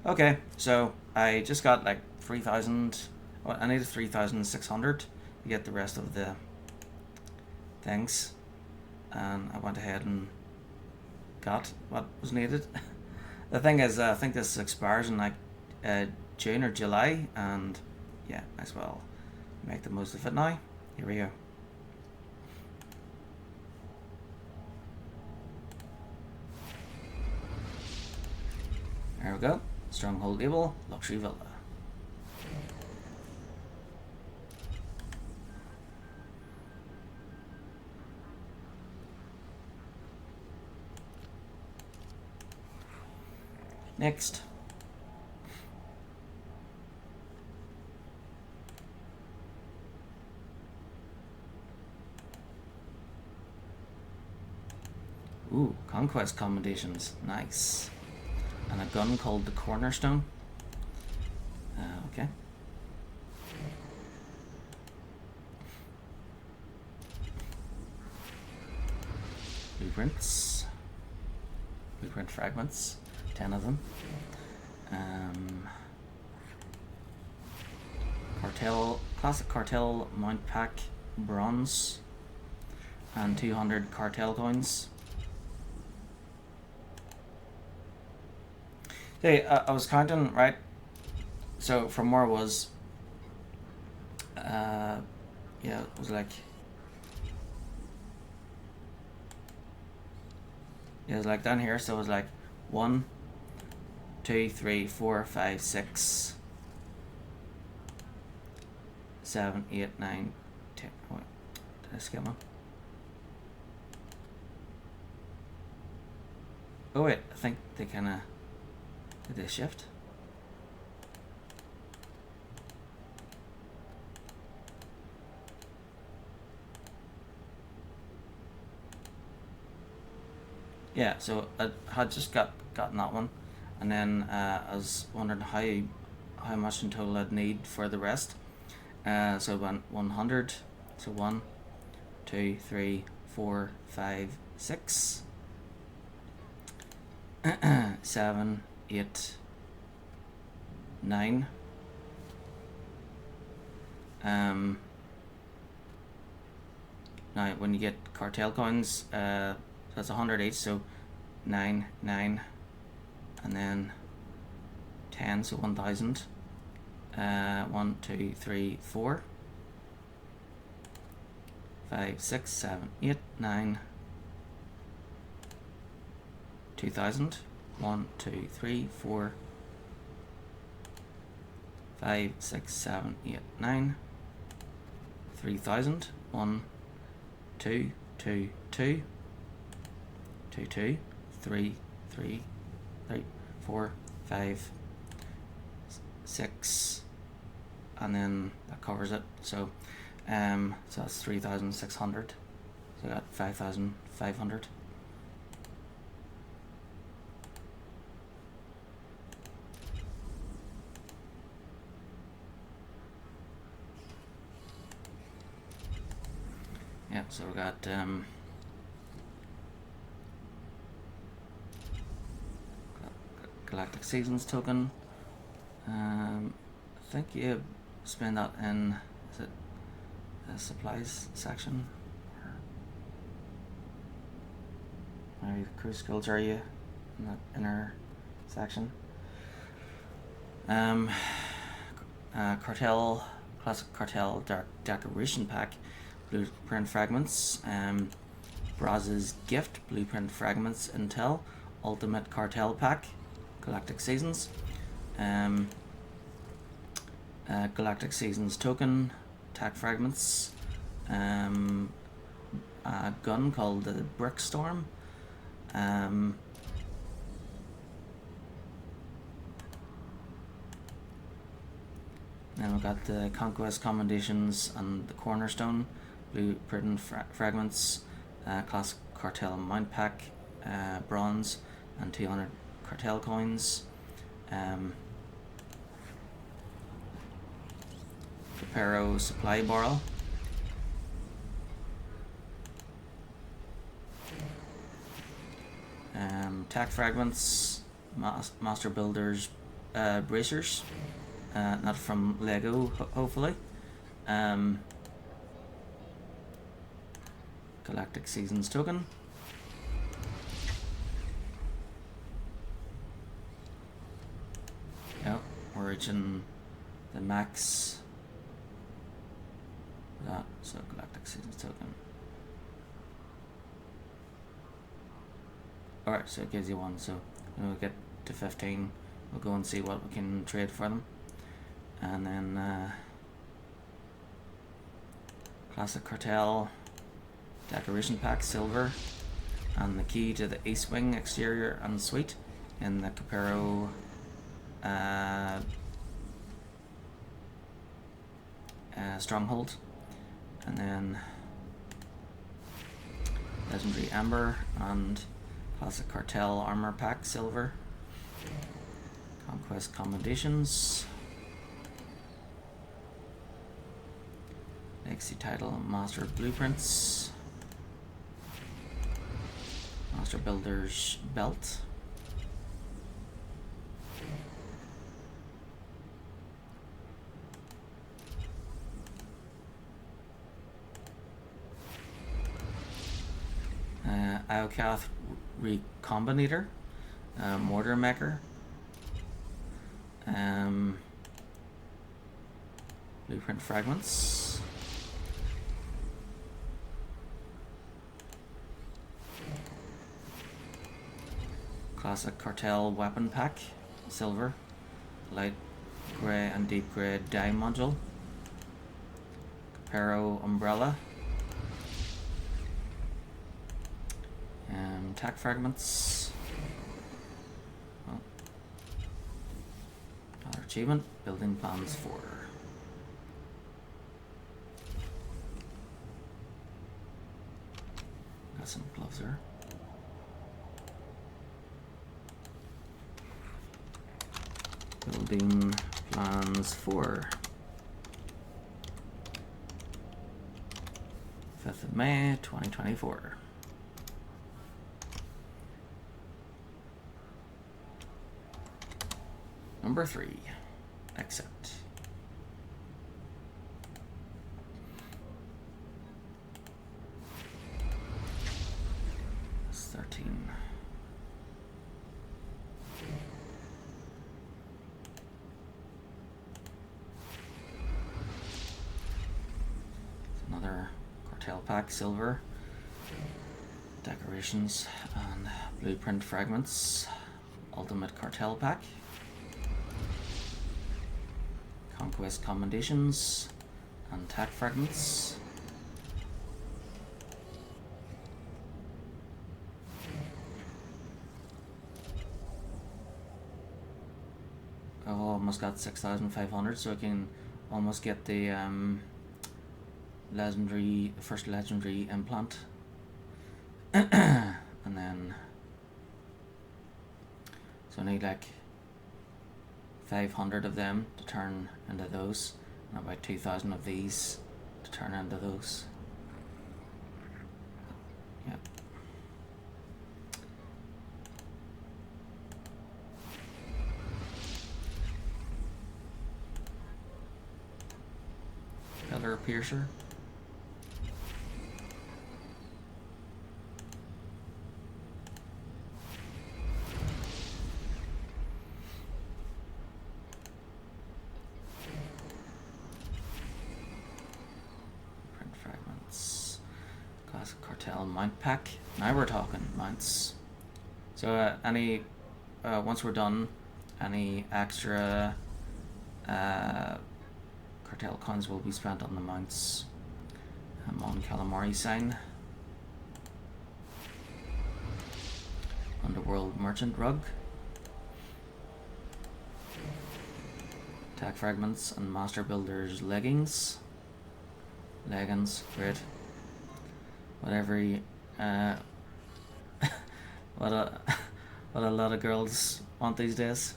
Okay, so I just got like 3,000. Well, I needed 3,600 to get the rest of the things, and I went ahead and got what was needed. The thing is, I think this expires in like June or July, and yeah, might as well make the most of it now. Here we go. There we go. Stronghold Able, Luxury Villa. Next. Ooh, conquest commendations. Nice. And a gun called the Cornerstone. Okay. Blueprints. Blueprint fragments. 10 of them. Cartel, classic cartel mount pack, bronze, and 200 cartel coins. Hey, I was counting, right? So from where I was, yeah, it was like, yeah, it was like down here. So it was like 1, 2, 3, 4, 5, 6, 7, 8, 9, 10. Oh, wait, did I skip one? Oh wait, I think they kind of did they shift? Yeah, so I had just gotten that one, and then I was wondering how much in total I'd need for the rest. So I went 100. So 1, 2, 3, 4, 5, 6, 7, 8, 9. Now when you get cartel coins, that's 100 each, so 9, 9, and then 10, so 1,000. 1, 2, 3, 4, 5, 6, 7, 8, 9, 2,000. 1, 2, 3, 4, 5, 6, 7, 8, 9, 3,000. 1, 2, 2, 2, 2, 2, 3, 3, 3, 4, 5, 6, and then that covers it. So so that's 3,600. So I got 5,500. Yeah, so we got Galactic Seasons token. I think you spend that in, is it the supplies section? Or the cruise skills area in that inner section. Cartel, classic cartel decoration pack, blueprint fragments. Braz's gift, blueprint fragments, intel, ultimate cartel pack, Galactic Seasons. Galactic Seasons token, tac fragments, a gun called the Brickstorm, then we've got the Conquest Commendations and the Cornerstone, blueprint fragments, classic cartel mount pack, bronze, and 200 cartel coins. Capero supply barrel. Tac fragments, master builders bracers, not from Lego, hopefully. Galactic Seasons token. Yep, we're reaching the max. That, so Galactic Seasons token. Alright, so it gives you one, so when we get to 15, we'll go and see what we can trade for them. And then Classic Cartel Decoration Pack, silver, and the key to the East Wing exterior and suite in the Capero Stronghold. And then Legendary Amber and Classic Cartel Armor Pack, silver. Conquest Commendations. Legacy Title, Master of Blueprints. Master Builder's Belt. Iocath Recombinator, Mortar Maker, Blueprint Fragments, Classic Cartel Weapon Pack, silver, light grey and deep grey dye module, Capero Umbrella, attack fragments. Well, another achievement, building plans 4. Got some gloves there. Building plans 4. 5th of May 2024. Number 3, accept. That's 13. Another cartel pack, silver. Decorations and blueprint fragments. Ultimate cartel pack. Conquest Commendations and Tack Fragments. I've almost got 6,500, so I can almost get the first legendary implant. And then so I need like 500 of them to turn into those, and about 2,000 of these to turn into those. Yep. Pillar Piercer. Cartel mount pack. Now we're talking mounts. So once we're done, any extra cartel coins will be spent on the mounts. Mon Calamari sign. Underworld Merchant rug. Attack fragments and Master Builder's leggings. Great. Whatever what a lot of girls want these days.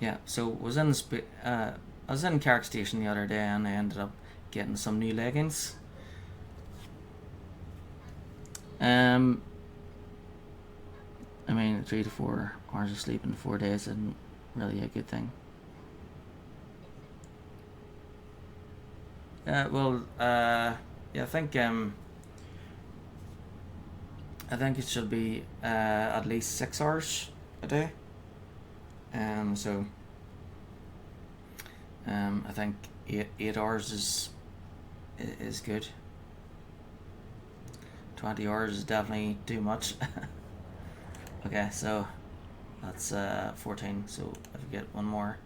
Yeah, so was in I was in Carrick Station the other day and I ended up getting some new leggings. I mean, 3 to 4 hours of sleep in 4 days isn't really a good thing. Yeah, I think it should be at least 6 hours a day. So I think 8 hours is good. 20 hours is definitely too much. Okay, so that's 14. So if I get one more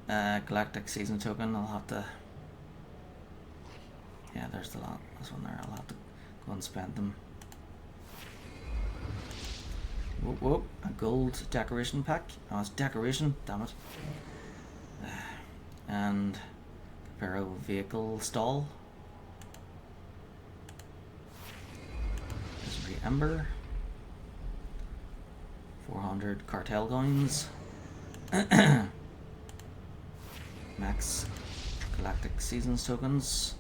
galactic season token, I'll have to. Yeah, there's the last one there. I'll have to go and spend them. Whoop whoop! A gold decoration pack. Oh, it's decoration. Damn it. And Capero vehicle stall. Legendary Ember. 400 cartel coins. Max galactic seasons tokens.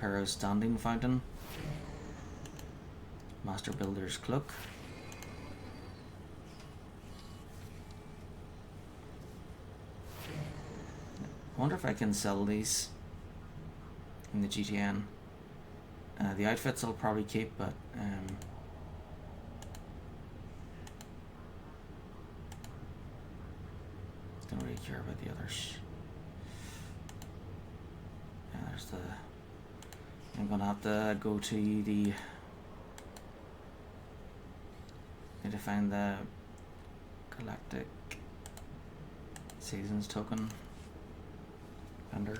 Capero's standing fountain. Master Builder's cloak. I wonder if I can sell these in the GTN. The outfits I'll probably keep, but don't really care about the others. Yeah, there's the. I'm gonna have to go to the. Need to find the galactic seasons token vendor.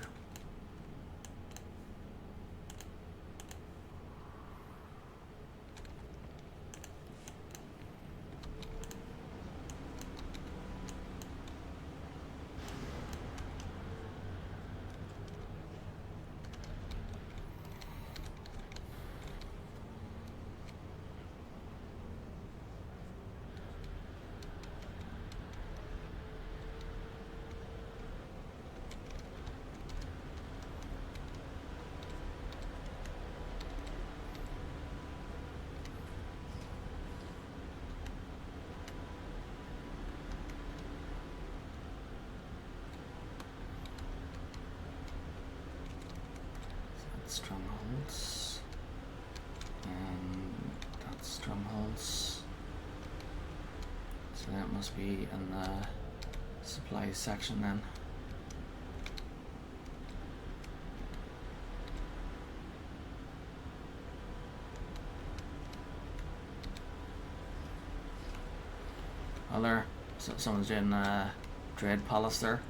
Strongholds, and that's strongholds, so that must be in the supplies section then. Oh, there, so someone's doing Dread Palace there.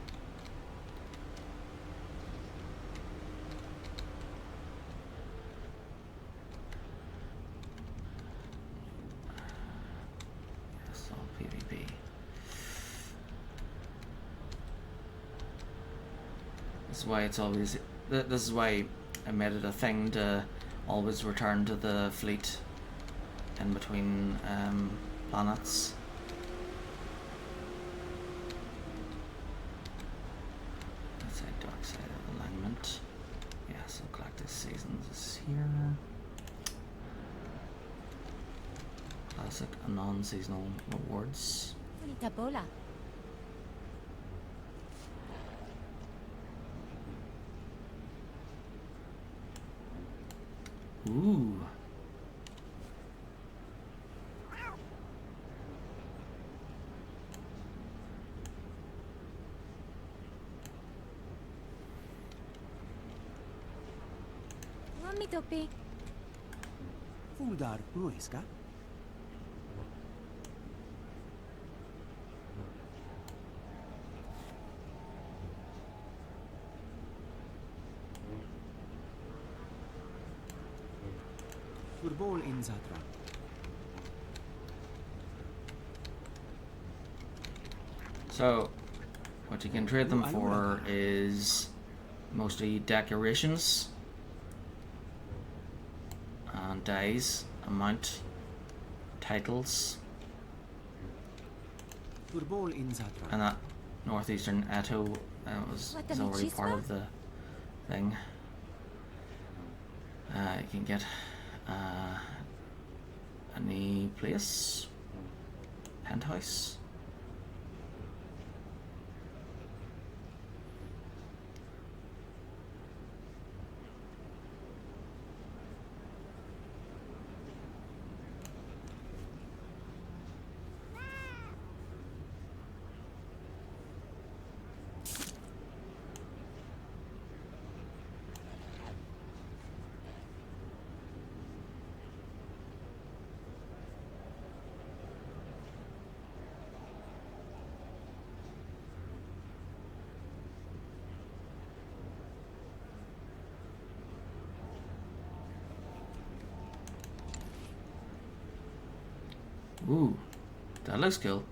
This is why it's always. This is why I made it a thing to always return to the fleet in between planets. Let's say dark side of alignment. Yeah, so Galactic Seasons is here. Classic and non-seasonal rewards. Ooh. Mami topi. Fuldar Prueska? Furbol in Zatra. So, what you can trade them for is mostly decorations and dies, amount, titles, Furbol in Zatra. and northeastern Eto was already part of the thing. You can get any place, penthouse. Ooh, that looks cool.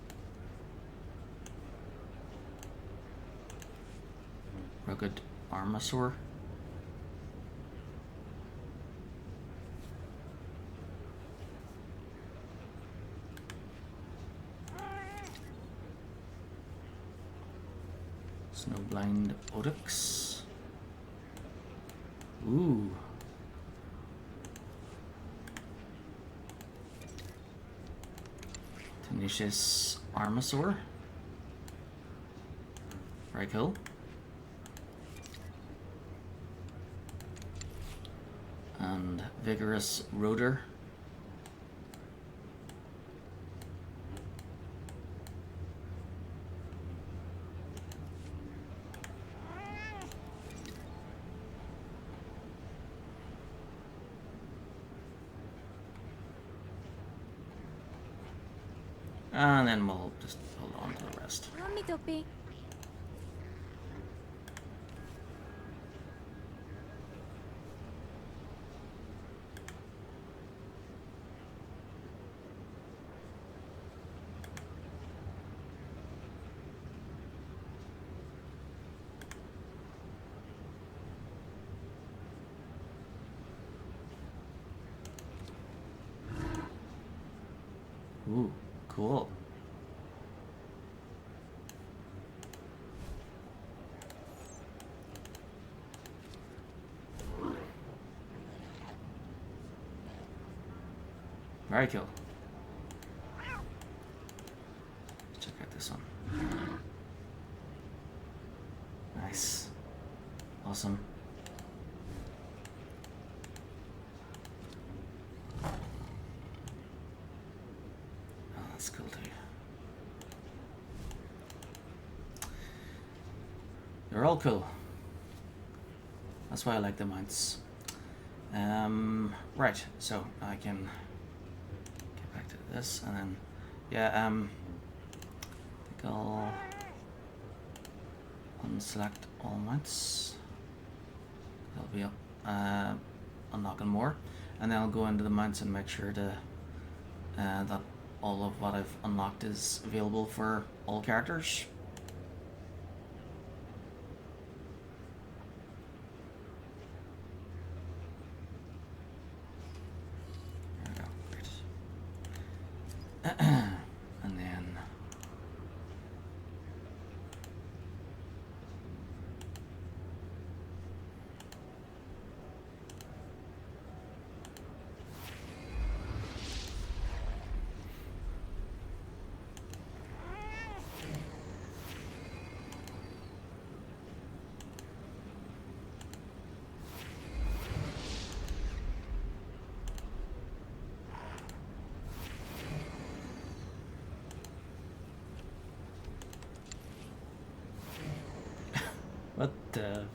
Rugged Armasaur. Snowblind Oryx. Ooh. Tenacious Armasaur. Very cool. And Vigorous Rotor. And then we'll just hold on to the rest. Ooh, cool. Very cool. Let's check out this one. Nice. Awesome. Oh, that's cool too. They're all cool. That's why I like the mounts. Right, so I can get back to this and then, yeah, I think I'll unselect all mounts. That'll be unlocking more, and then I'll go into the mounts and make sure to that all of what I've unlocked is available for all characters. And then what the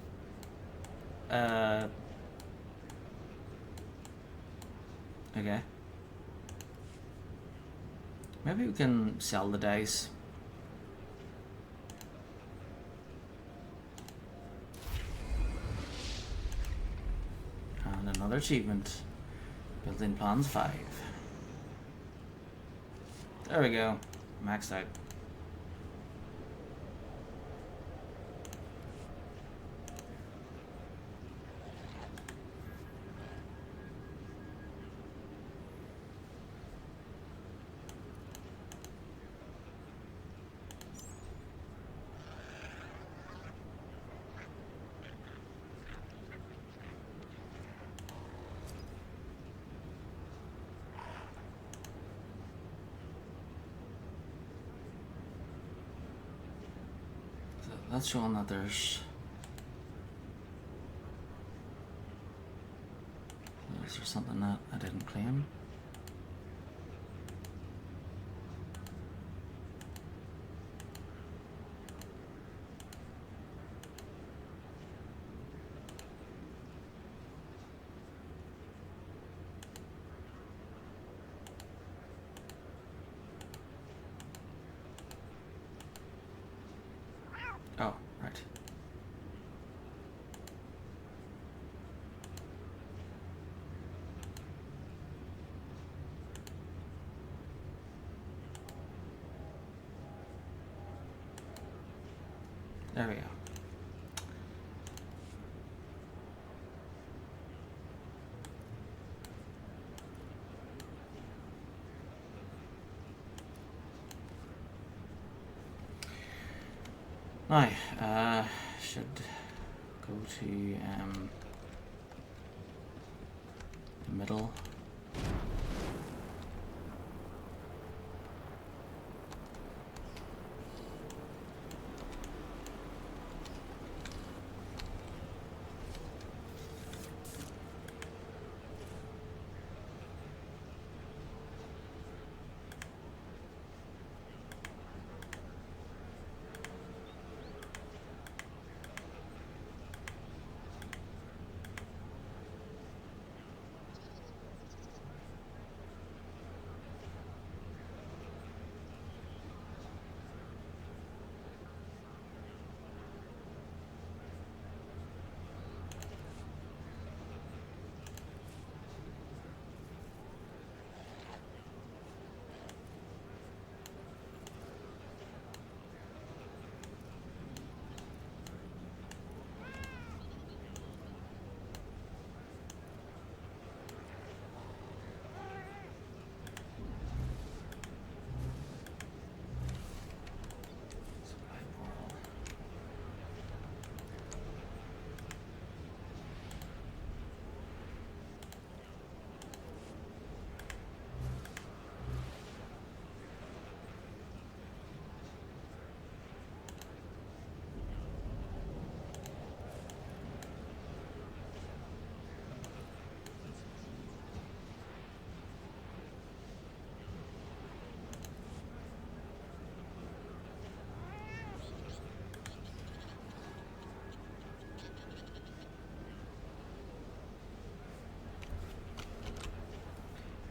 okay. Maybe we can sell the dice. And another achievement. Built-in plans 5. There we go. Maxed out. That's showing that there's... Is there something that I didn't claim? Oh, right. There we go. Now, should go to the middle.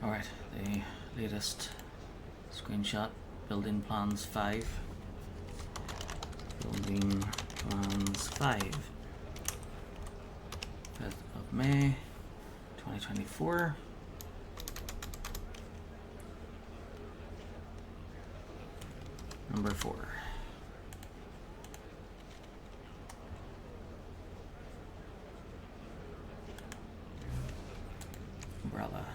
Alright, the latest screenshot, building plans 5. Building plans 5. 5th of May 2024. Number 4. Umbrella.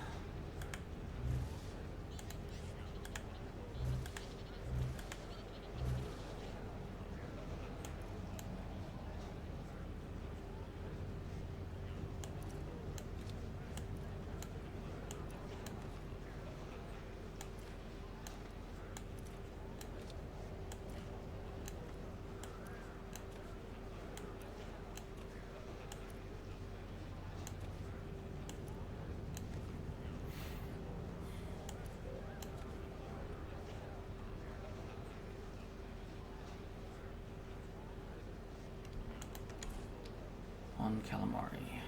On calamari.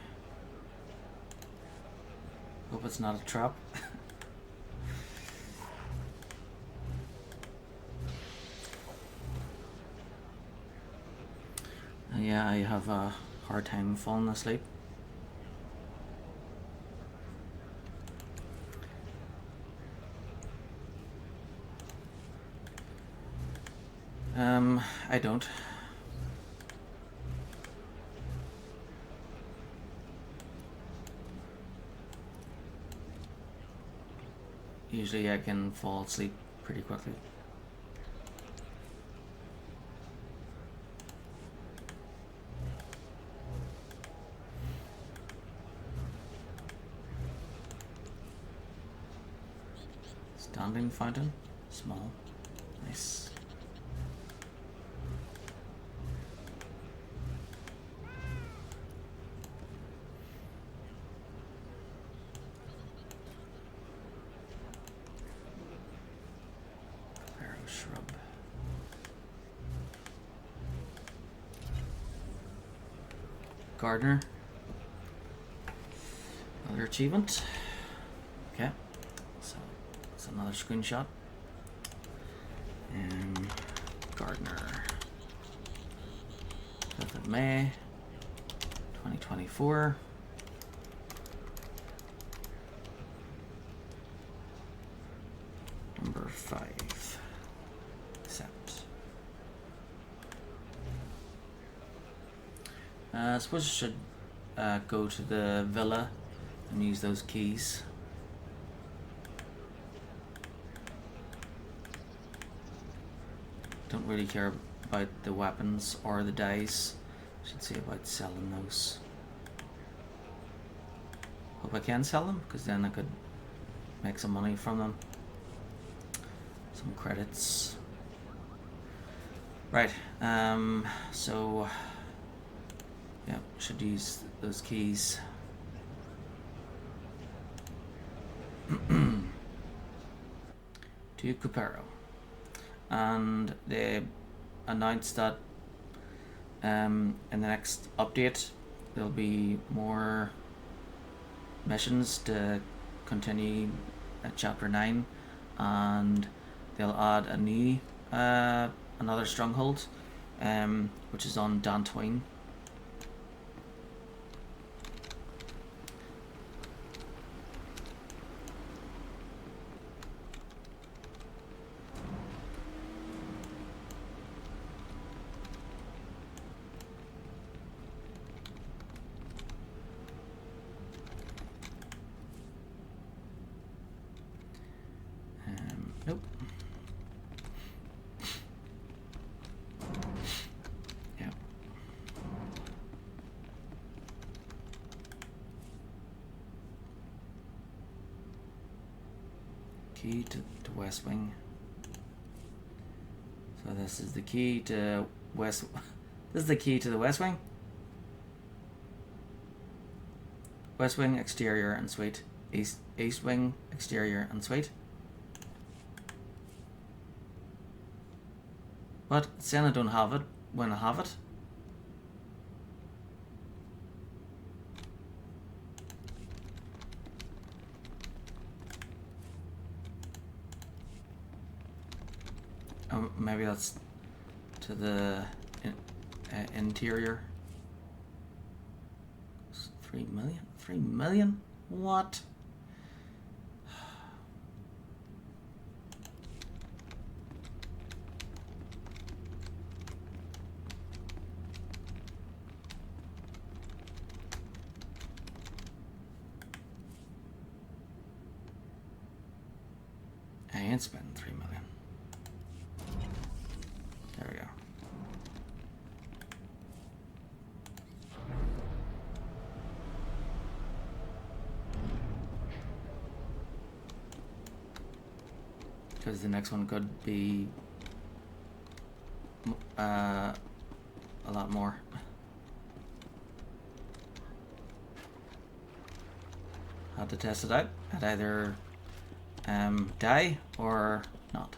Hope it's not a trap. Yeah, I have a hard time falling asleep. I don't. Usually I can fall asleep pretty quickly. Standing fountain, small, nice. Gardener. Another achievement. Okay, so that's another screenshot. And Gardener. 5th of May, 2024. Number 5. Accept. I suppose I should go to the villa and use those keys. Don't really care about the weapons or the dice. Should see about selling those. Hope I can sell them, because then I could make some money from them. Some credits. Right, so yeah, should use those keys. To Cupero. And they announced that in the next update there'll be more missions to continue at chapter 9, and they'll add a new another stronghold, which is on Dantooine. Nope. Yeah. Key to West Wing. So this is the key to West. This is the key to the West Wing. West Wing exterior and suite. East Wing exterior and suite. But it's saying I don't have it when I have it. Maybe that's to the interior. 3 million? 3 million? What? I ain't spending 3 million. There we go. Because the next one could be a lot more. Had to test it out. I'd either die or not.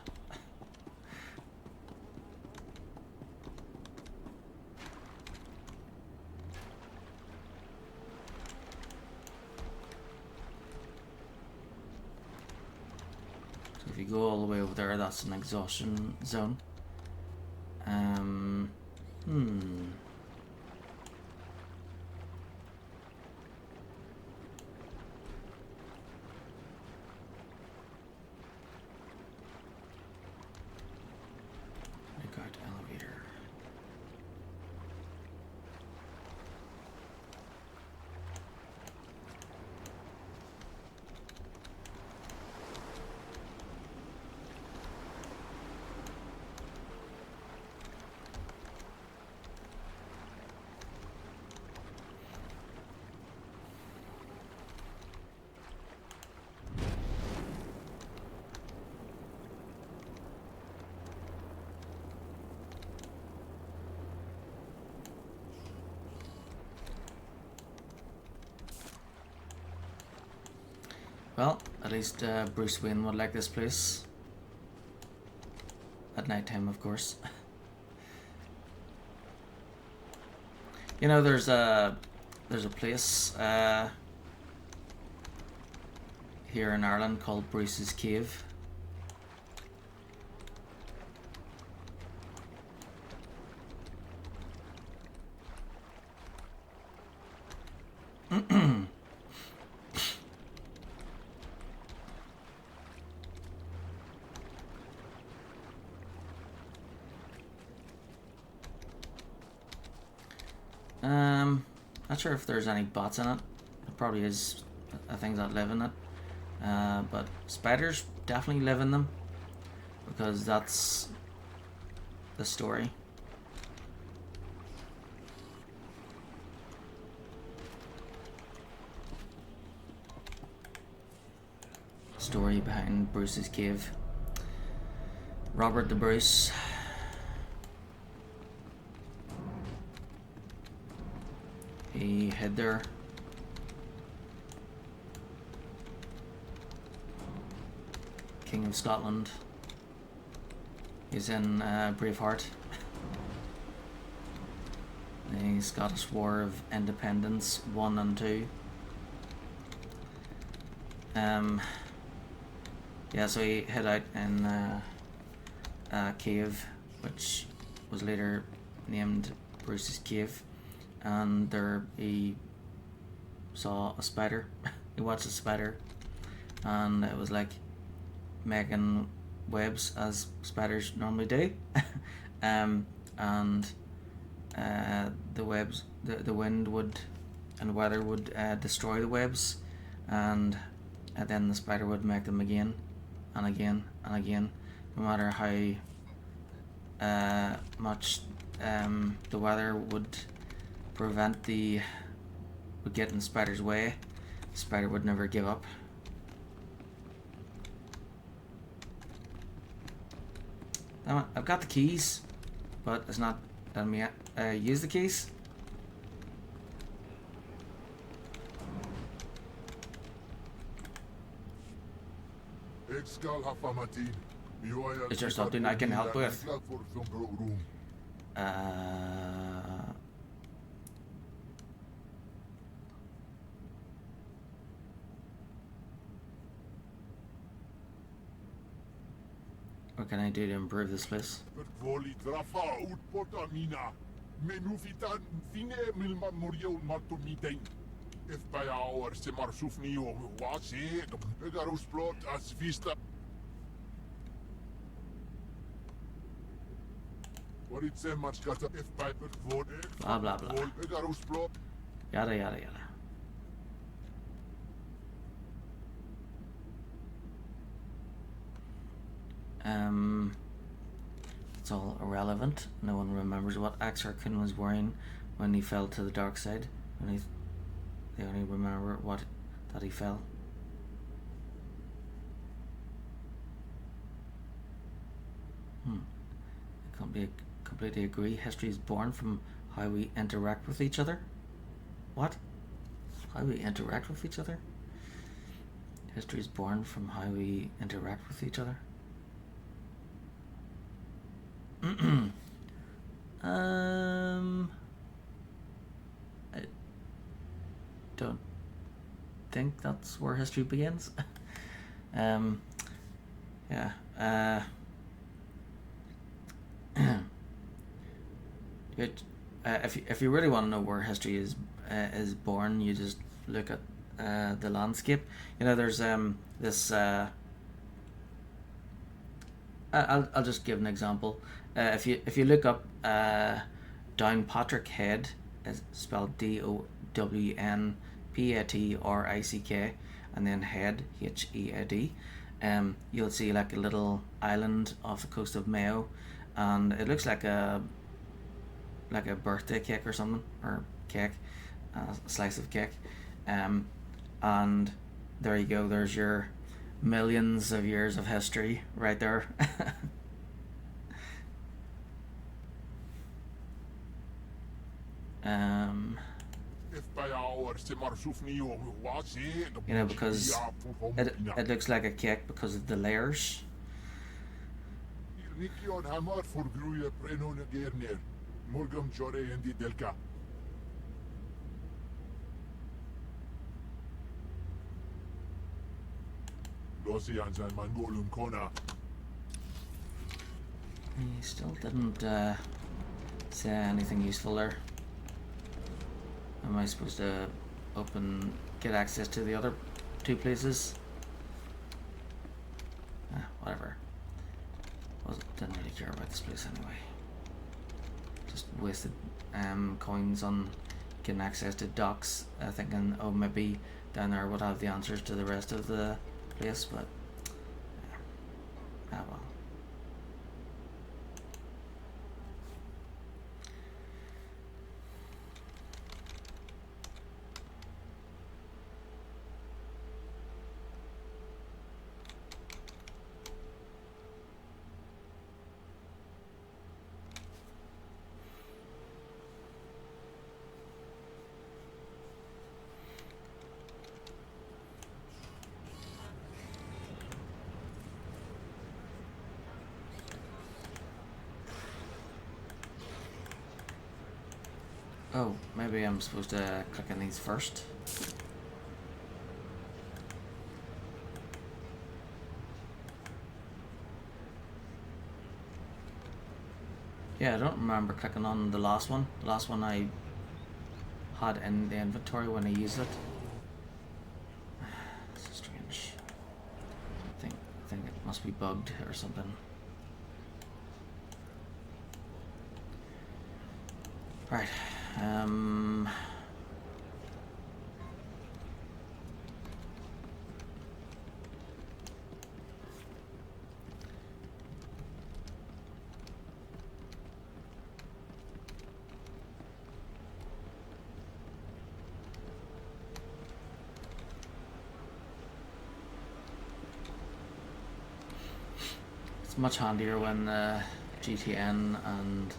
So if you go all the way over there, that's an exhaustion zone. Elevator. Well, at least Bruce Wayne would like this place. At night time, of course. You know, there's a place here in Ireland called Bruce's Cave. Not sure if there's any bots in it. There probably is things that live in it. But spiders definitely live in them, because that's the story. Story behind Bruce's Cave. Robert the Bruce. He hid there. King of Scotland. He's in Braveheart. The Scottish War of Independence 1 and 2. Yeah, so he hid out in a cave, which was later named Bruce's Cave, and there he saw a spider. He watched a spider, and it was like making webs as spiders normally do. And the webs, the wind would and weather would destroy the webs, and then the spider would make them again and again and again, no matter how much the weather would get in the spider's way. The spider would never give up. Damn it, I've got the keys, but it's not letting me use the keys. Is there something I can help with? What can I do to improve this place? Blah blah blah. Yada yada yada. It's all irrelevant. No one remembers what Axarkin was wearing when he fell to the dark side. They only remember that he fell. I completely agree. History is born from how we interact with each other. What? How we interact with each other? History is born from how we interact with each other. I don't think that's where history begins. Yeah. If you really want to know where history is born, you just look at the landscape. You know, there's this. I'll just give an example. If you look up Downpatrick Head, is spelled DOWNPATRICK, and then Head HEAD. You'll see like a little island off the coast of Mayo, and it looks like a birthday cake or something, or cake, a slice of cake, and there you go. There's your millions of years of history right there. You know, because it looks like a cake because of the layers. He still didn't say anything useful there. Am I supposed to get access to the other two places? Whatever. Didn't really care about this place anyway. Just wasted coins on getting access to docks, thinking, oh, maybe down there would have the answers to the rest of the place, but well. Oh, maybe I'm supposed to click on these first. Yeah, I don't remember clicking on the last one. The last one I had in the inventory when I used it. This is strange. I think it must be bugged or something. Right. It's much handier when GTN and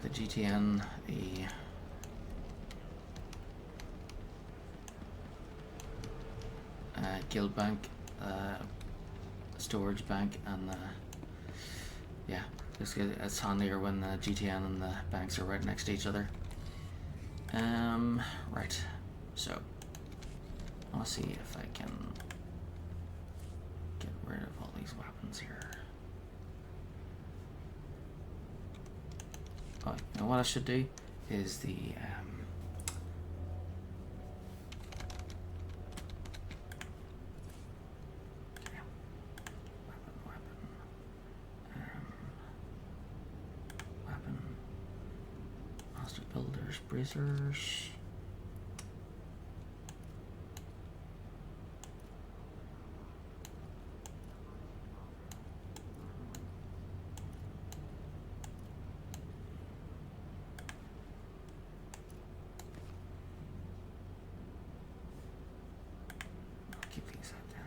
the GTN, the guild bank, storage bank, and yeah, it's handier when the GTN and the banks are right next to each other. Right, so I'll see if I can get rid of all these weapons here. Oh, you know what I should do is the weapon, master builders, bracers. Keep these up there.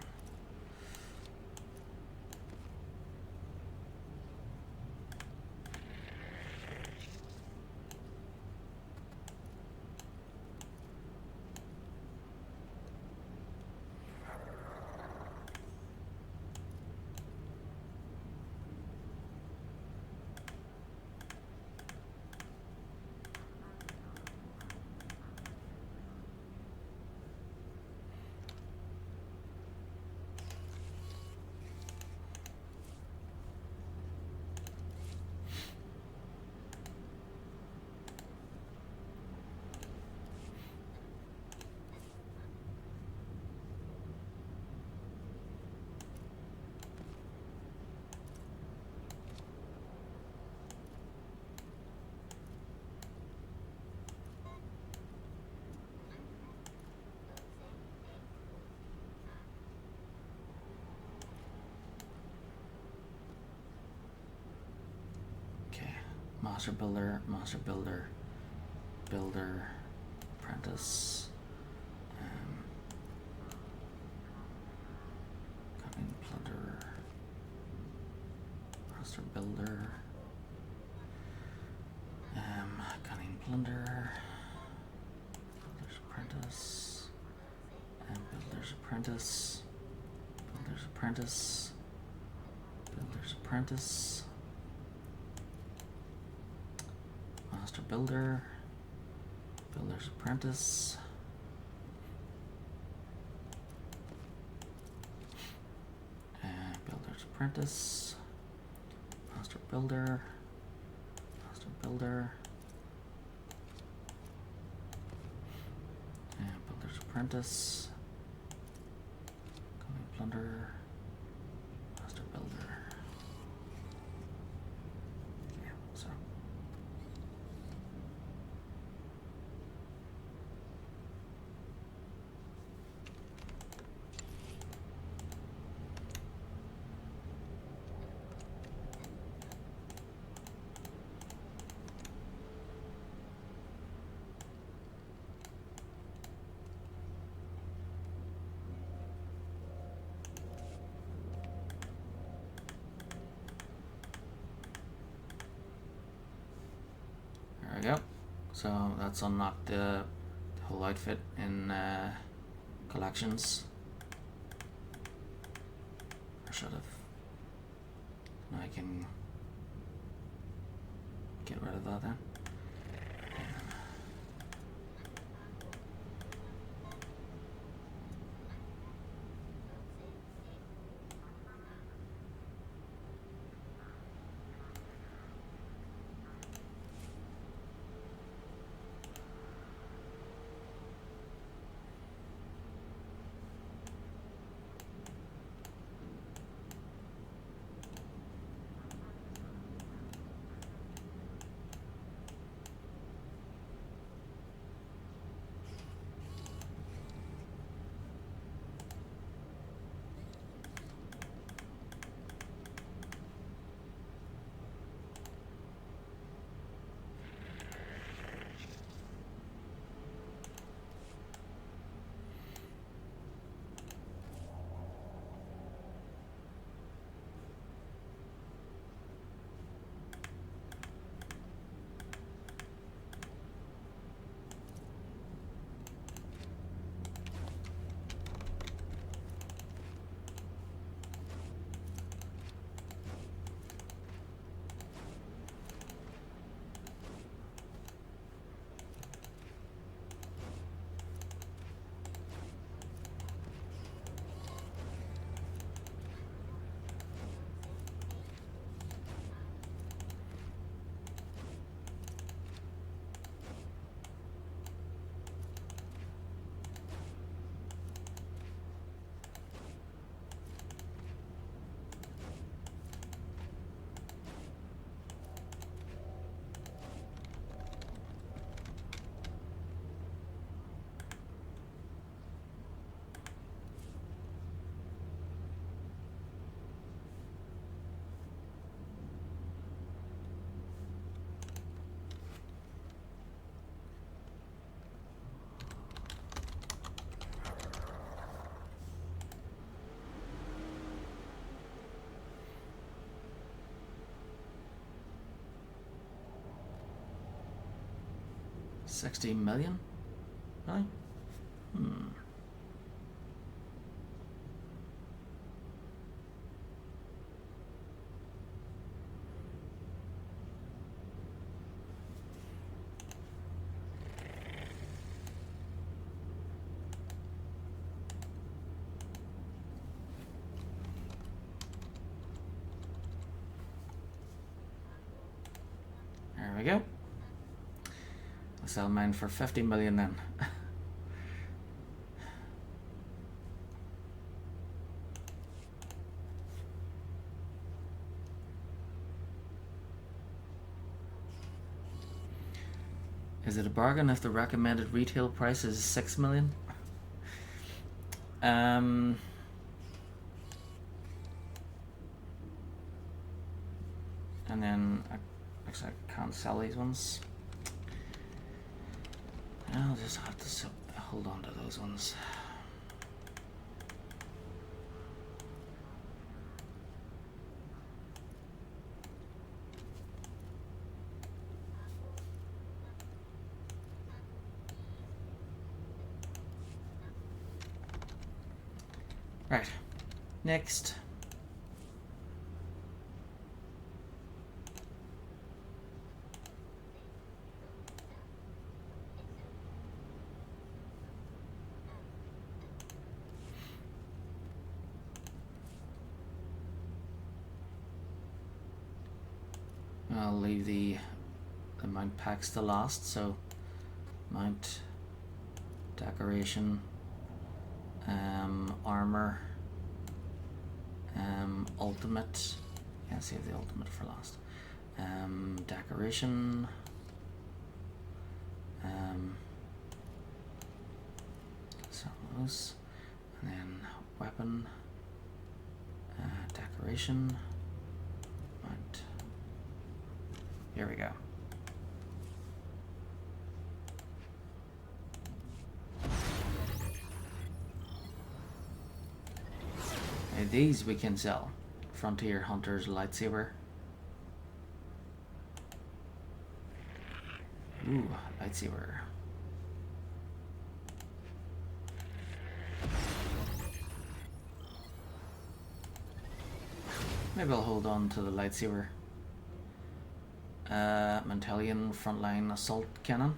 Master builder, builder, apprentice, cunning plunderer, master builder, cunning plunderer, builder's apprentice, and builder's apprentice, builder's apprentice, builder's apprentice. Master builder, builder's apprentice, apprentice. Master builder. Master builder. And builder's apprentice. Coming plunder. Master builder. Yeah, so. There we go. So that's unlocked the whole outfit in collections. Or should have. Now I can get rid of that then. $60 million? Really? There we go. I'll sell mine for 50 million then. Is it a bargain if the recommended retail price is 6 million? And then actually I can't sell these ones. I'll just have to hold on to those ones. Right, next. I'll leave the mount packs to last. So mount, decoration, armor, ultimate. Yeah, save the ultimate for last. Decoration. Some of those, and then weapon, decoration, mount. Here we go. Now these we can sell. Frontier Hunter's lightsaber. Ooh, lightsaber. Maybe I'll hold on to the lightsaber. Mentalian frontline assault cannon.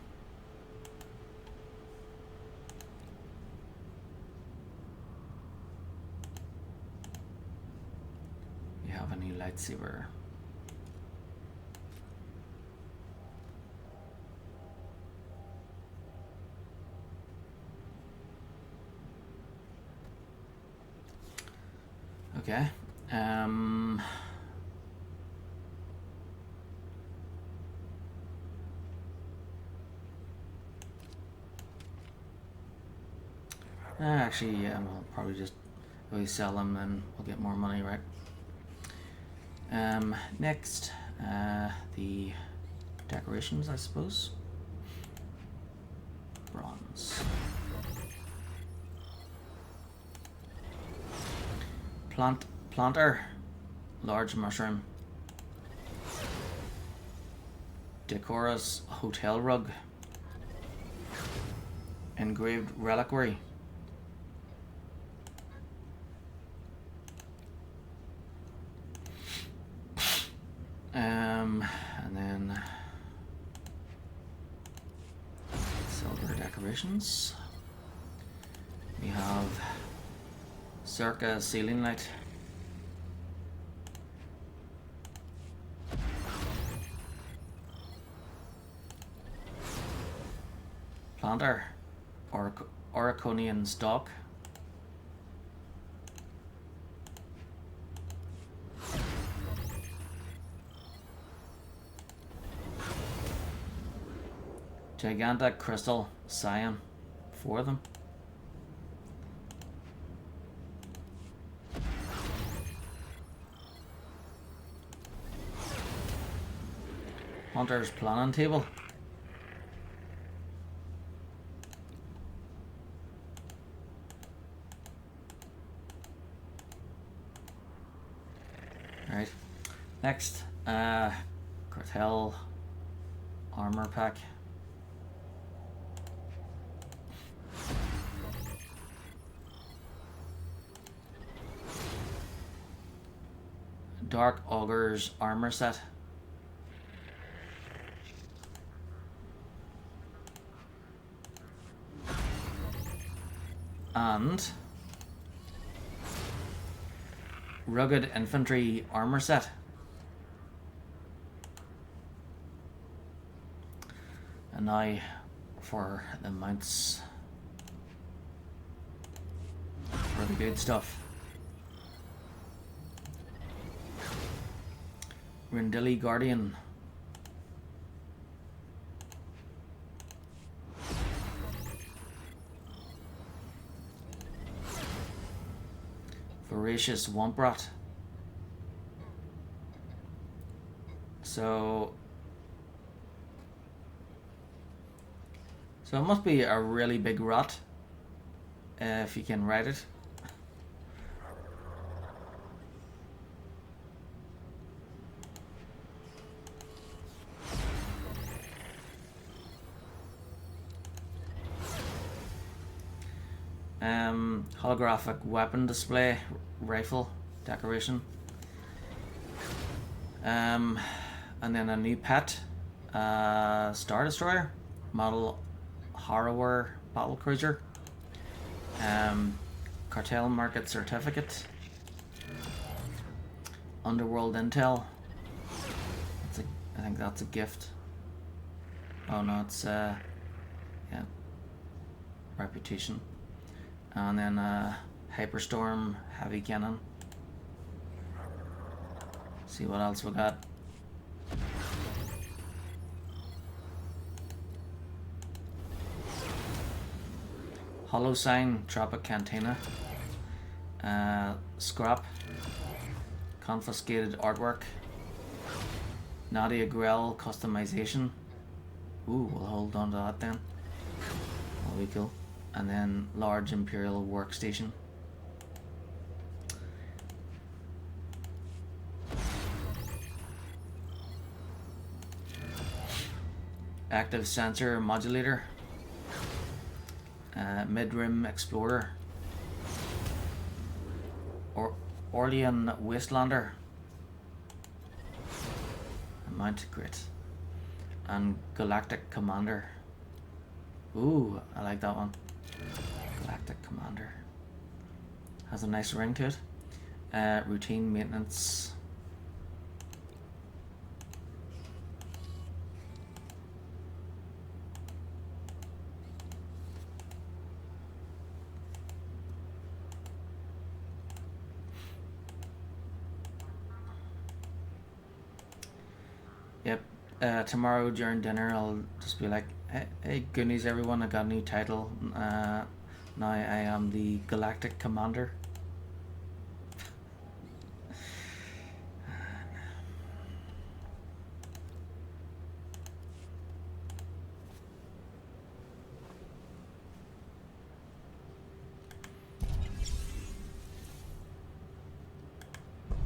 You have a new lightsaber. Okay. Actually, yeah, we'll probably just really sell them and we'll get more money, right? Next, the decorations, I suppose. Bronze. Planter, large mushroom. Decorous hotel rug. Engraved reliquary. And then silver decorations. We have circa ceiling light. Planter, Oriconian stalk. Gigantic crystal scion, 4 of them. Hunter's planning table. Right. Next, cartel armor pack. Dark Augur's armor set. And Rugged Infantry armor set. And now for the mounts. For the good stuff. Rendili Guardian. Voracious Womprat. So it must be a really big rat if you can ride it. Holographic weapon display, rifle decoration. And then a new pet, Star Destroyer, model Harrower battle cruiser. Cartel market certificate. Underworld intel. think that's a gift. Oh no, it's yeah, reputation. And then Hyperstorm, heavy cannon. See what else we got. Hollow Sign, Tropic Cantina. Scrap. Confiscated artwork. Nadia Grell customization. Ooh, we'll hold on to that then. That'll be cool. And then large Imperial workstation. Active sensor modulator. Mid-rim explorer. Orlean Wastelander. Mount Grit. And Galactic Commander. Ooh, I like that one. Galactic Commander. Has a nice ring to it. Routine maintenance. Yep. Tomorrow during dinner I'll just be like, hey goonies everyone, I got a new title. Now I am the Galactic Commander.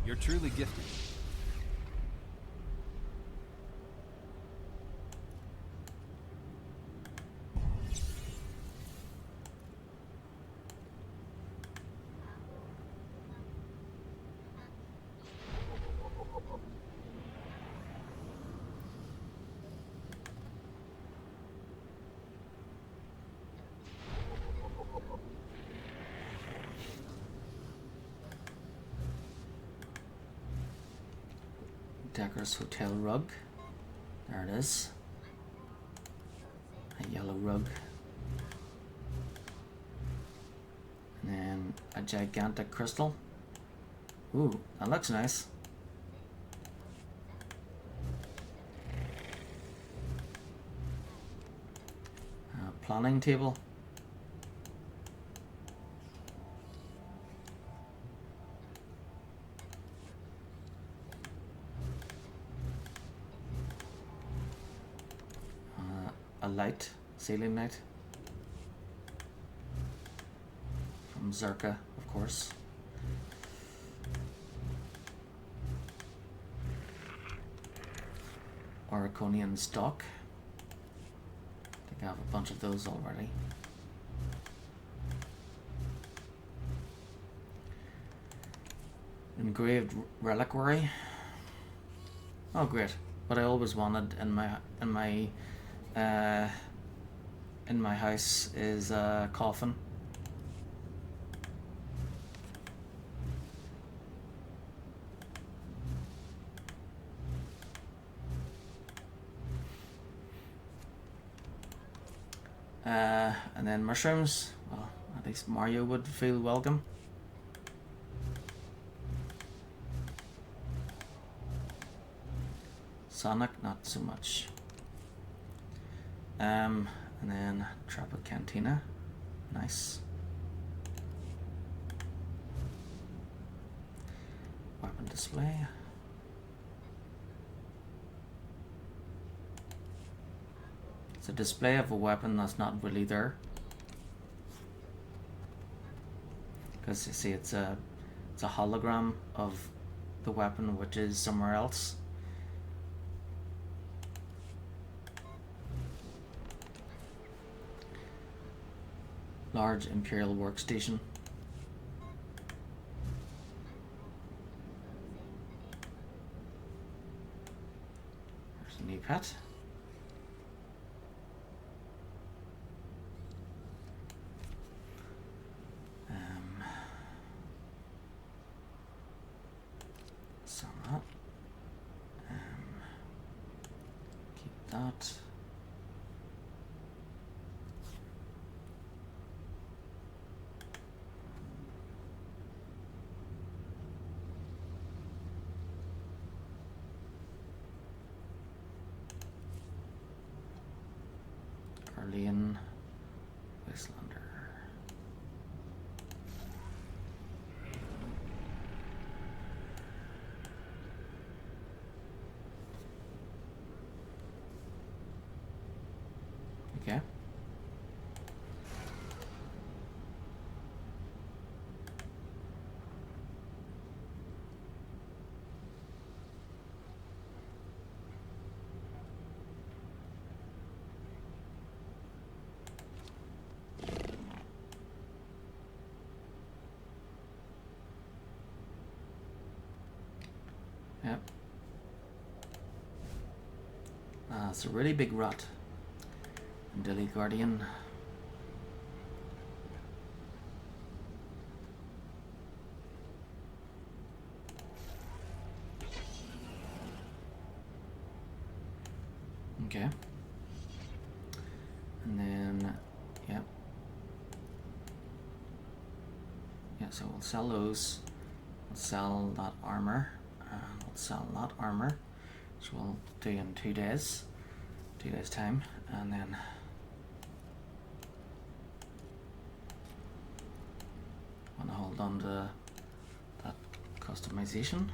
You're truly gifted. Decker's Hotel rug. There it is. A yellow rug. And then a gigantic crystal. Ooh, that looks nice. Planning table. A light, ceiling light. From Zerka, of course. Oriconian stock. I think I have a bunch of those already. Engraved reliquary. Oh great. What I always wanted in my house is a coffin. And then mushrooms. Well, at least Mario would feel welcome. Sonic, not so much. And then Tropic Cantina. Nice. Weapon display. It's a display of a weapon that's not really there. Because you see it's a hologram of the weapon which is somewhere else. Large Imperial workstation. There's a new pet. Sum up. that. Arlene Wastelander. Okay. Yep. It's a really big rut. Dilly Guardian. Okay. And then, yep. Yeah, so we'll sell those. We'll sell that armor. We'll sell that armor, which we'll do in 2 days. 2 days time. And then want to hold on to that customization.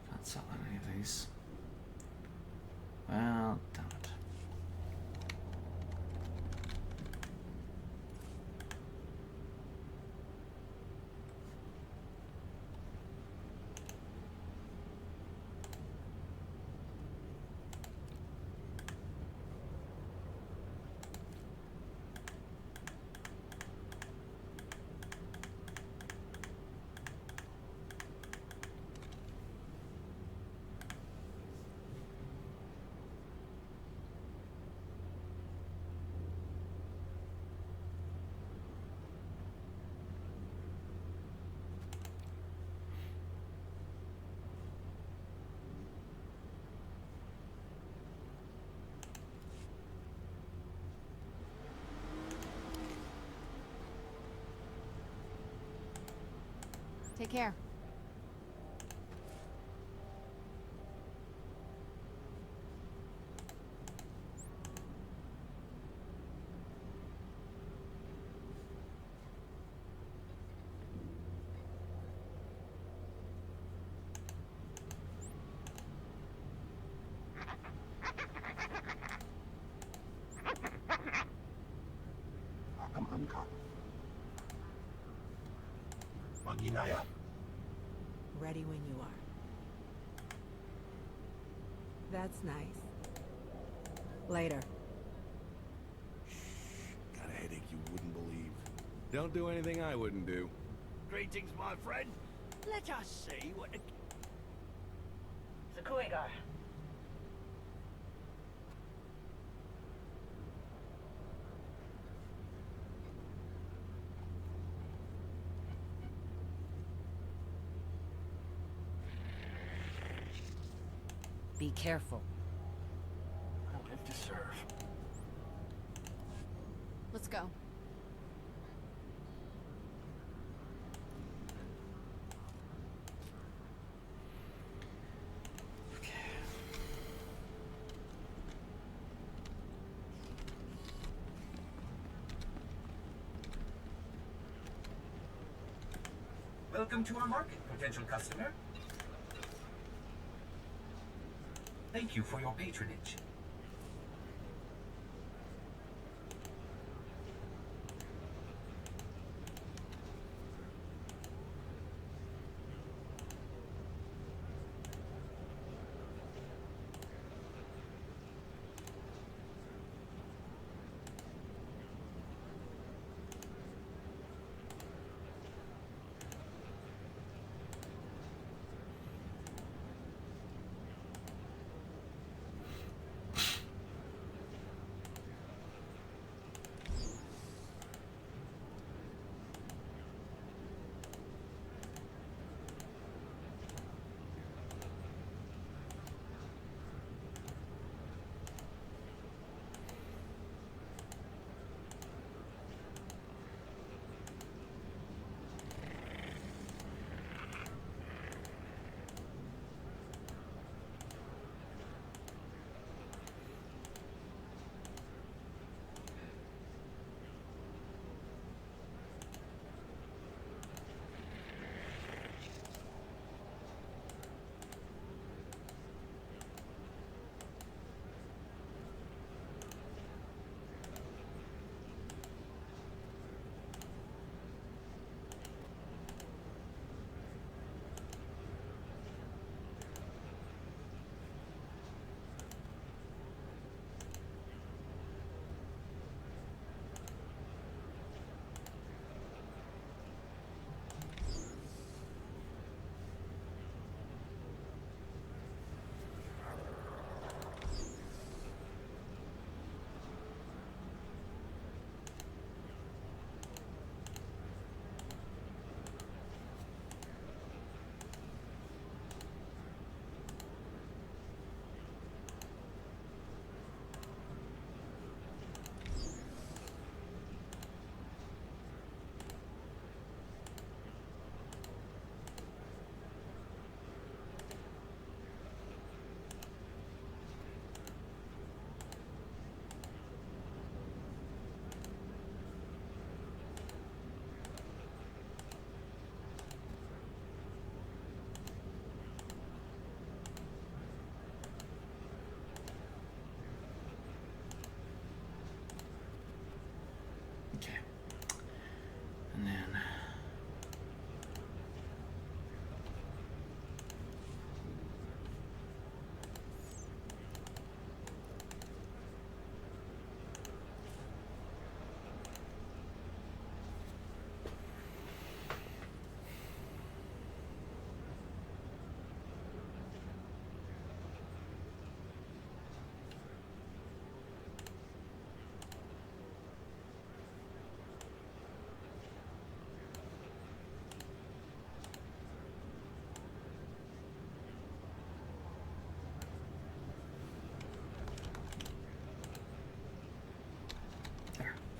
Can't sell any of these. Well, damn it. Take care. Ready when you are. That's nice. Later. Got a headache you wouldn't believe. Don't do anything I wouldn't do. Greetings, my friend. Let us see what the... Zakuigar. Be careful. I live to serve. Let's go. Welcome to our market, potential customer. Thank you for your patronage.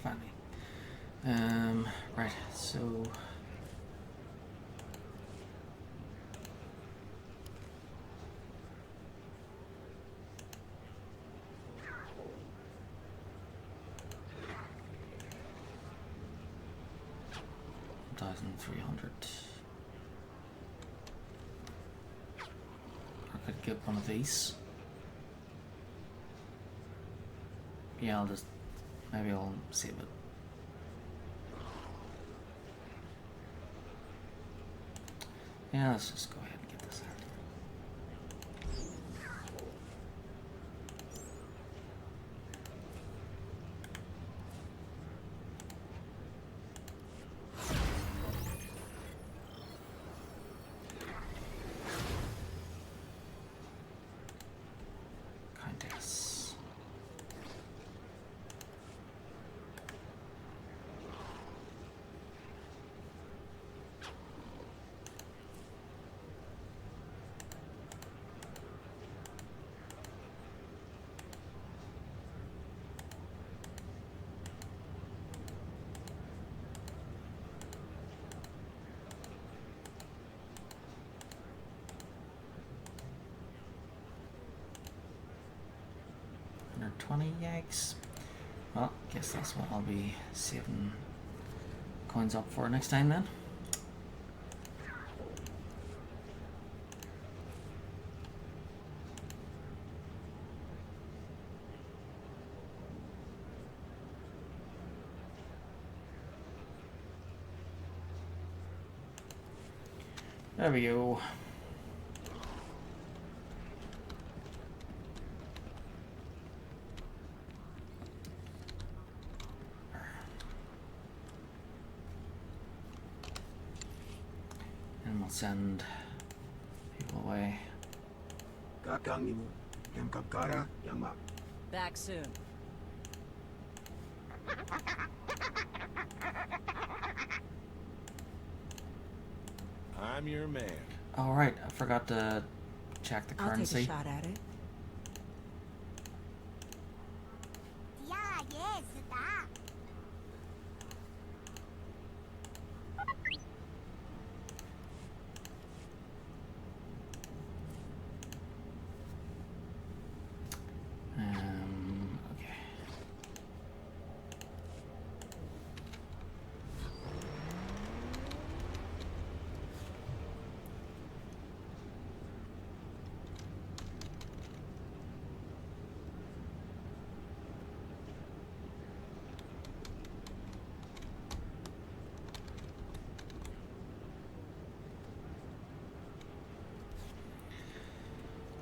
finally. Right, so... $1,300. I could get one of these. Yeah, maybe I'll save it. Yeah, let's just go ahead and get this out. Countess. Under 20, yikes. Well, guess that's what I'll be saving coins up for next time then. There we go. And we'll send people away. Back soon. I'm your man. Alright, I forgot to check the I'll take currency. a shot at it. Okay.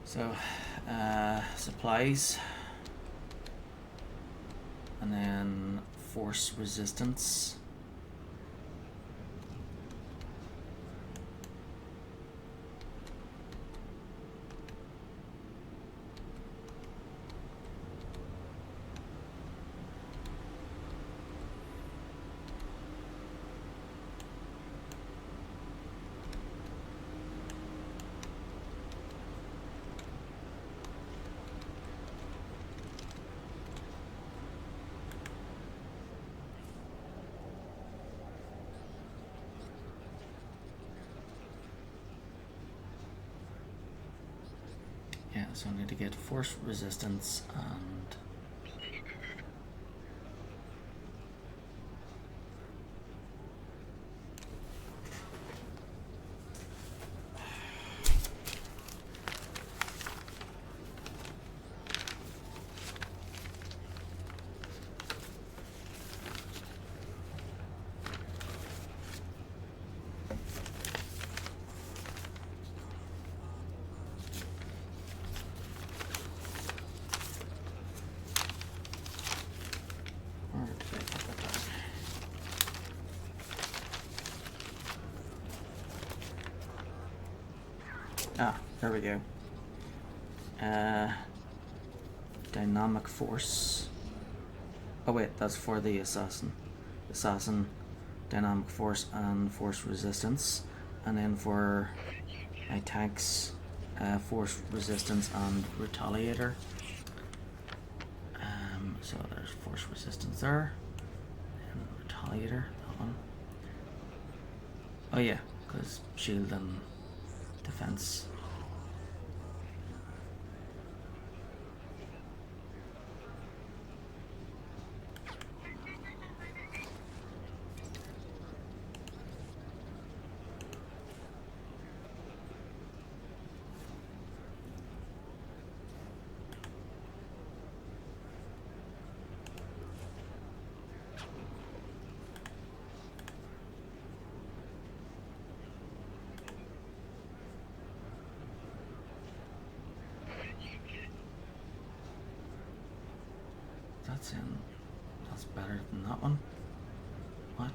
So, supplies, and then force resistance. Yeah, so I need to get force resistance and there we go. Dynamic force. Oh wait, that's for the assassin. Assassin, dynamic force and force resistance. And then for my tanks, force resistance and retaliator. So there's force resistance there. Retaliator, that one. Oh yeah, because shield and defense. That's better than that one. What?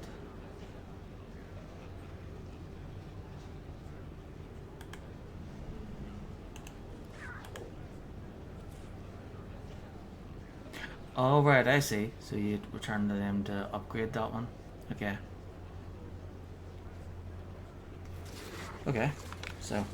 Oh right, I see. So you return to them to upgrade that one. Okay. Okay. So.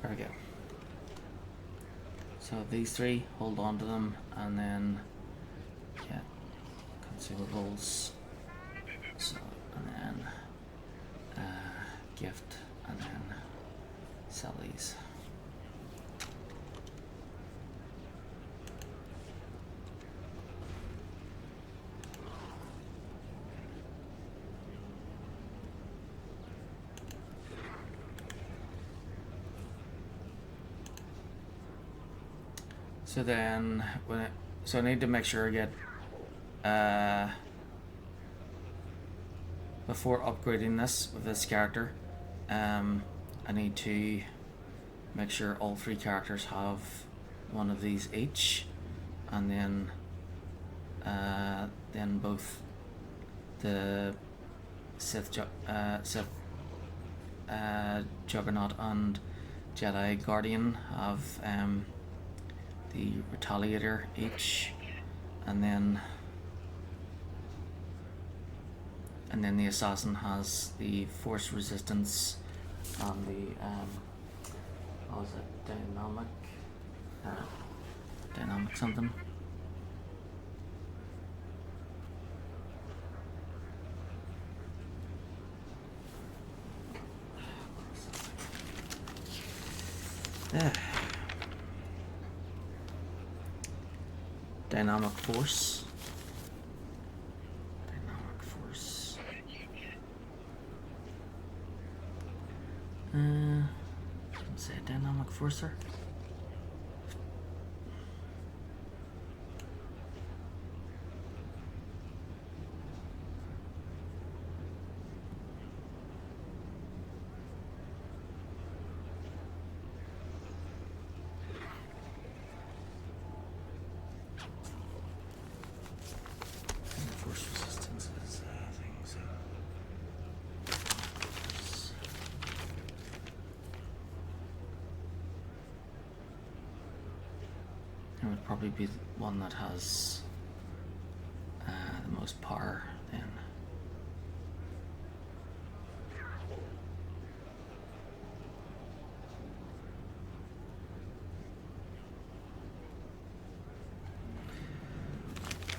There we go. So these three, hold on to them, and then yeah, consumables. So and then gift, and then sell these. So then, so I need to make sure I get, before upgrading this with this character, I need to make sure all three characters have one of these each, and then both the Sith Juggernaut and Jedi Guardian have the Retaliator each, and then the Assassin has the Force Resistance and the what was it, dynamic something. Yeah. Dynamic force. Dynamic force. Let's say dynamic forcer. Force resistance is things. It would probably be the one that has the most power then.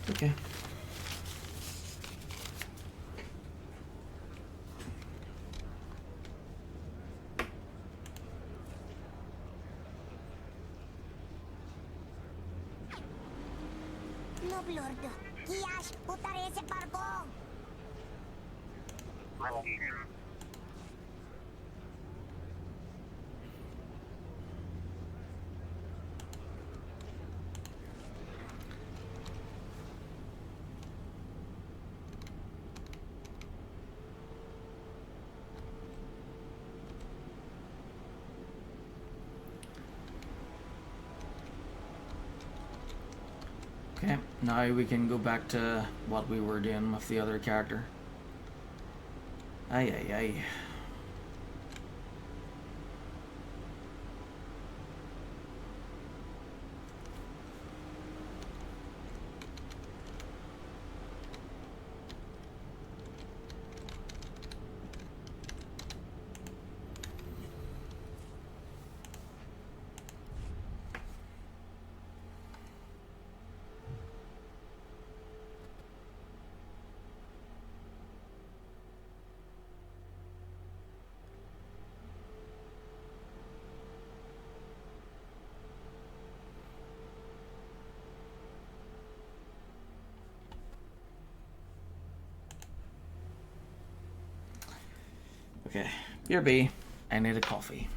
Okay. Noblord, Kiash, utarese parko. Okay, now we can go back to what we were doing with the other character. Ay, ay, ay. Okay, here B. I need a coffee.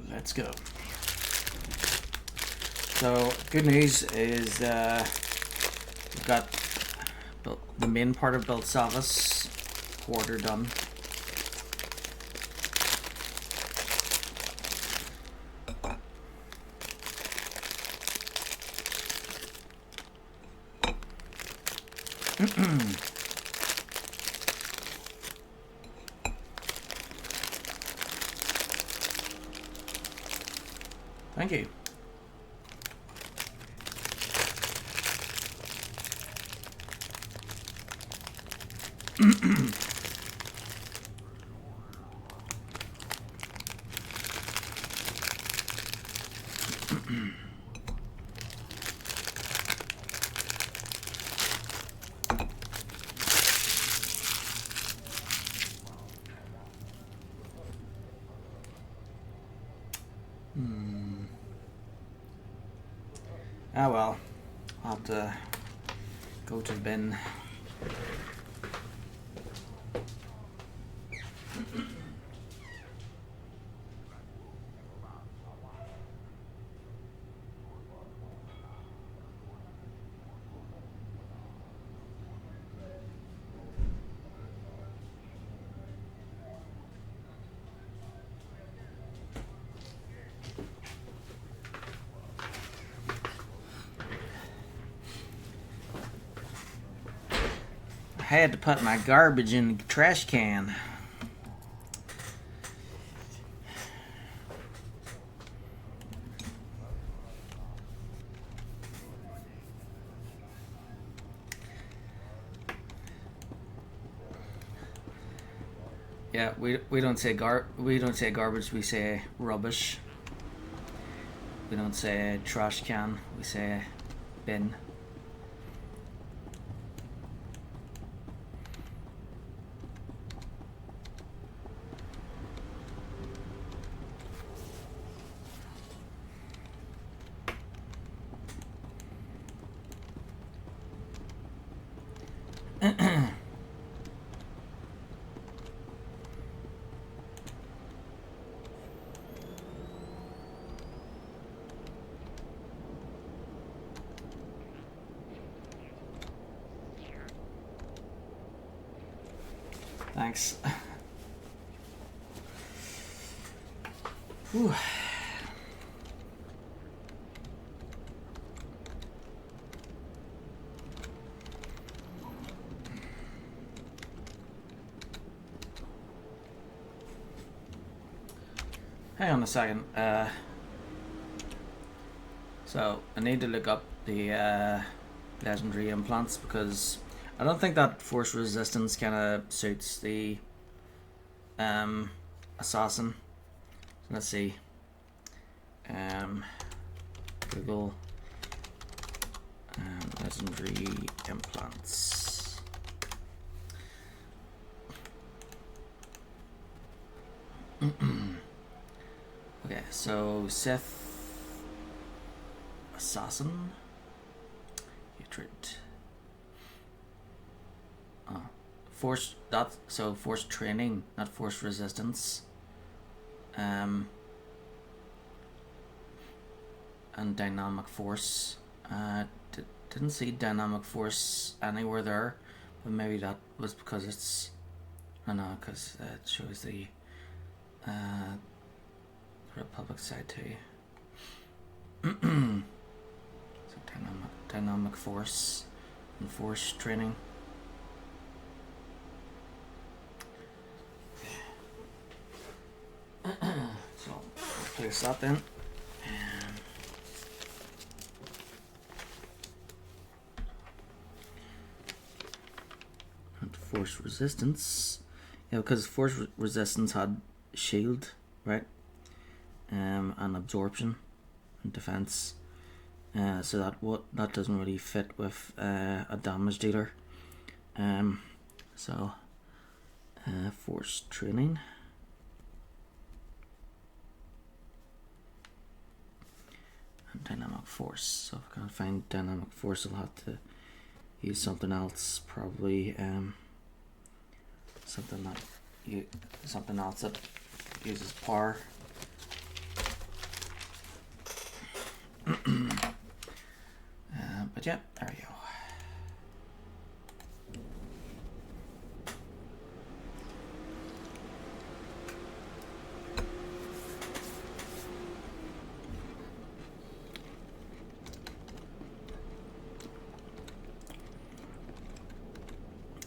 Let's go. So, good news is we've got the main part of Belsavis quarter done. Thank you. Ah well, I'll have to go to the bin. I had to put my garbage in the trash can. Yeah, we don't say garbage, we say rubbish. We don't say trash can, we say bin. Thanks. Whew. Hang on a second. So I need to look up the legendary implants because I don't think that force resistance kind of suits the assassin. So let's see. Google legendary implants. Okay, so Sith assassin hatred. Force force training, not force resistance. And dynamic force. Didn't see dynamic force anywhere there, but maybe that was because it's because it shows the Republic side too. So dynamic force and force training. So I'll place that then. And force resistance. Yeah, because force resistance had shield, right? And absorption and defense. So that doesn't really fit with a damage dealer. So force training. And dynamic force. So if I can't find dynamic force, I'll have to use something else. Probably something else that uses power. But yeah, there we go.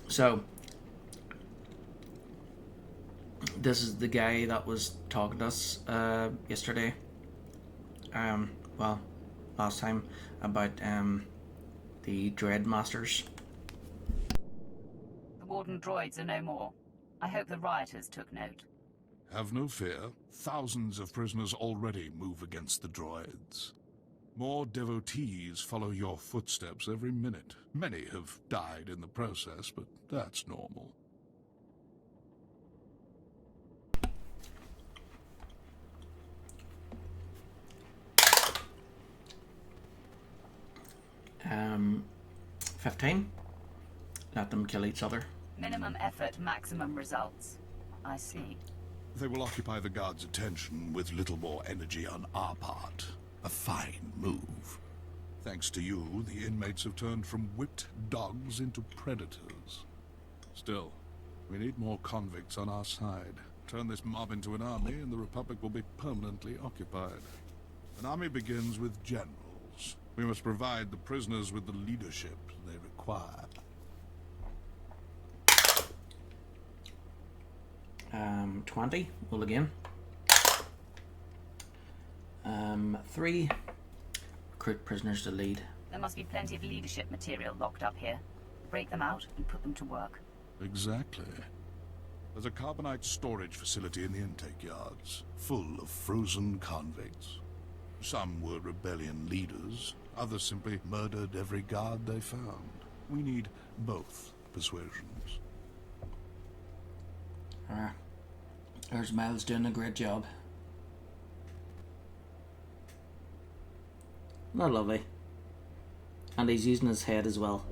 So, this is the guy that was talking to us yesterday. Well, last time about the Dread Masters. The Warden droids are no more. I hope the rioters took note. Have no fear. Thousands of prisoners already move against the droids. More devotees follow your footsteps every minute. Many have died in the process, but that's normal. Um, 15. Let them kill each other. Minimum effort, maximum results. I see. They will occupy the guards' attention with little more energy on our part. A fine move. Thanks to you, the inmates have turned from whipped dogs into predators. Still, we need more convicts on our side. Turn this mob into an army and the Republic will be permanently occupied. An army begins with generals. We must provide the prisoners with the leadership they require. 20. Roll again. 3. Recruit prisoners to lead. There must be plenty of leadership material locked up here. Break them out and put them to work. Exactly. There's a carbonite storage facility in the intake yards, full of frozen convicts. Some were rebellion leaders, others simply murdered every guard they found. We need both persuasions. There's Miles doing a great job. Not lovely. And he's using his head as well.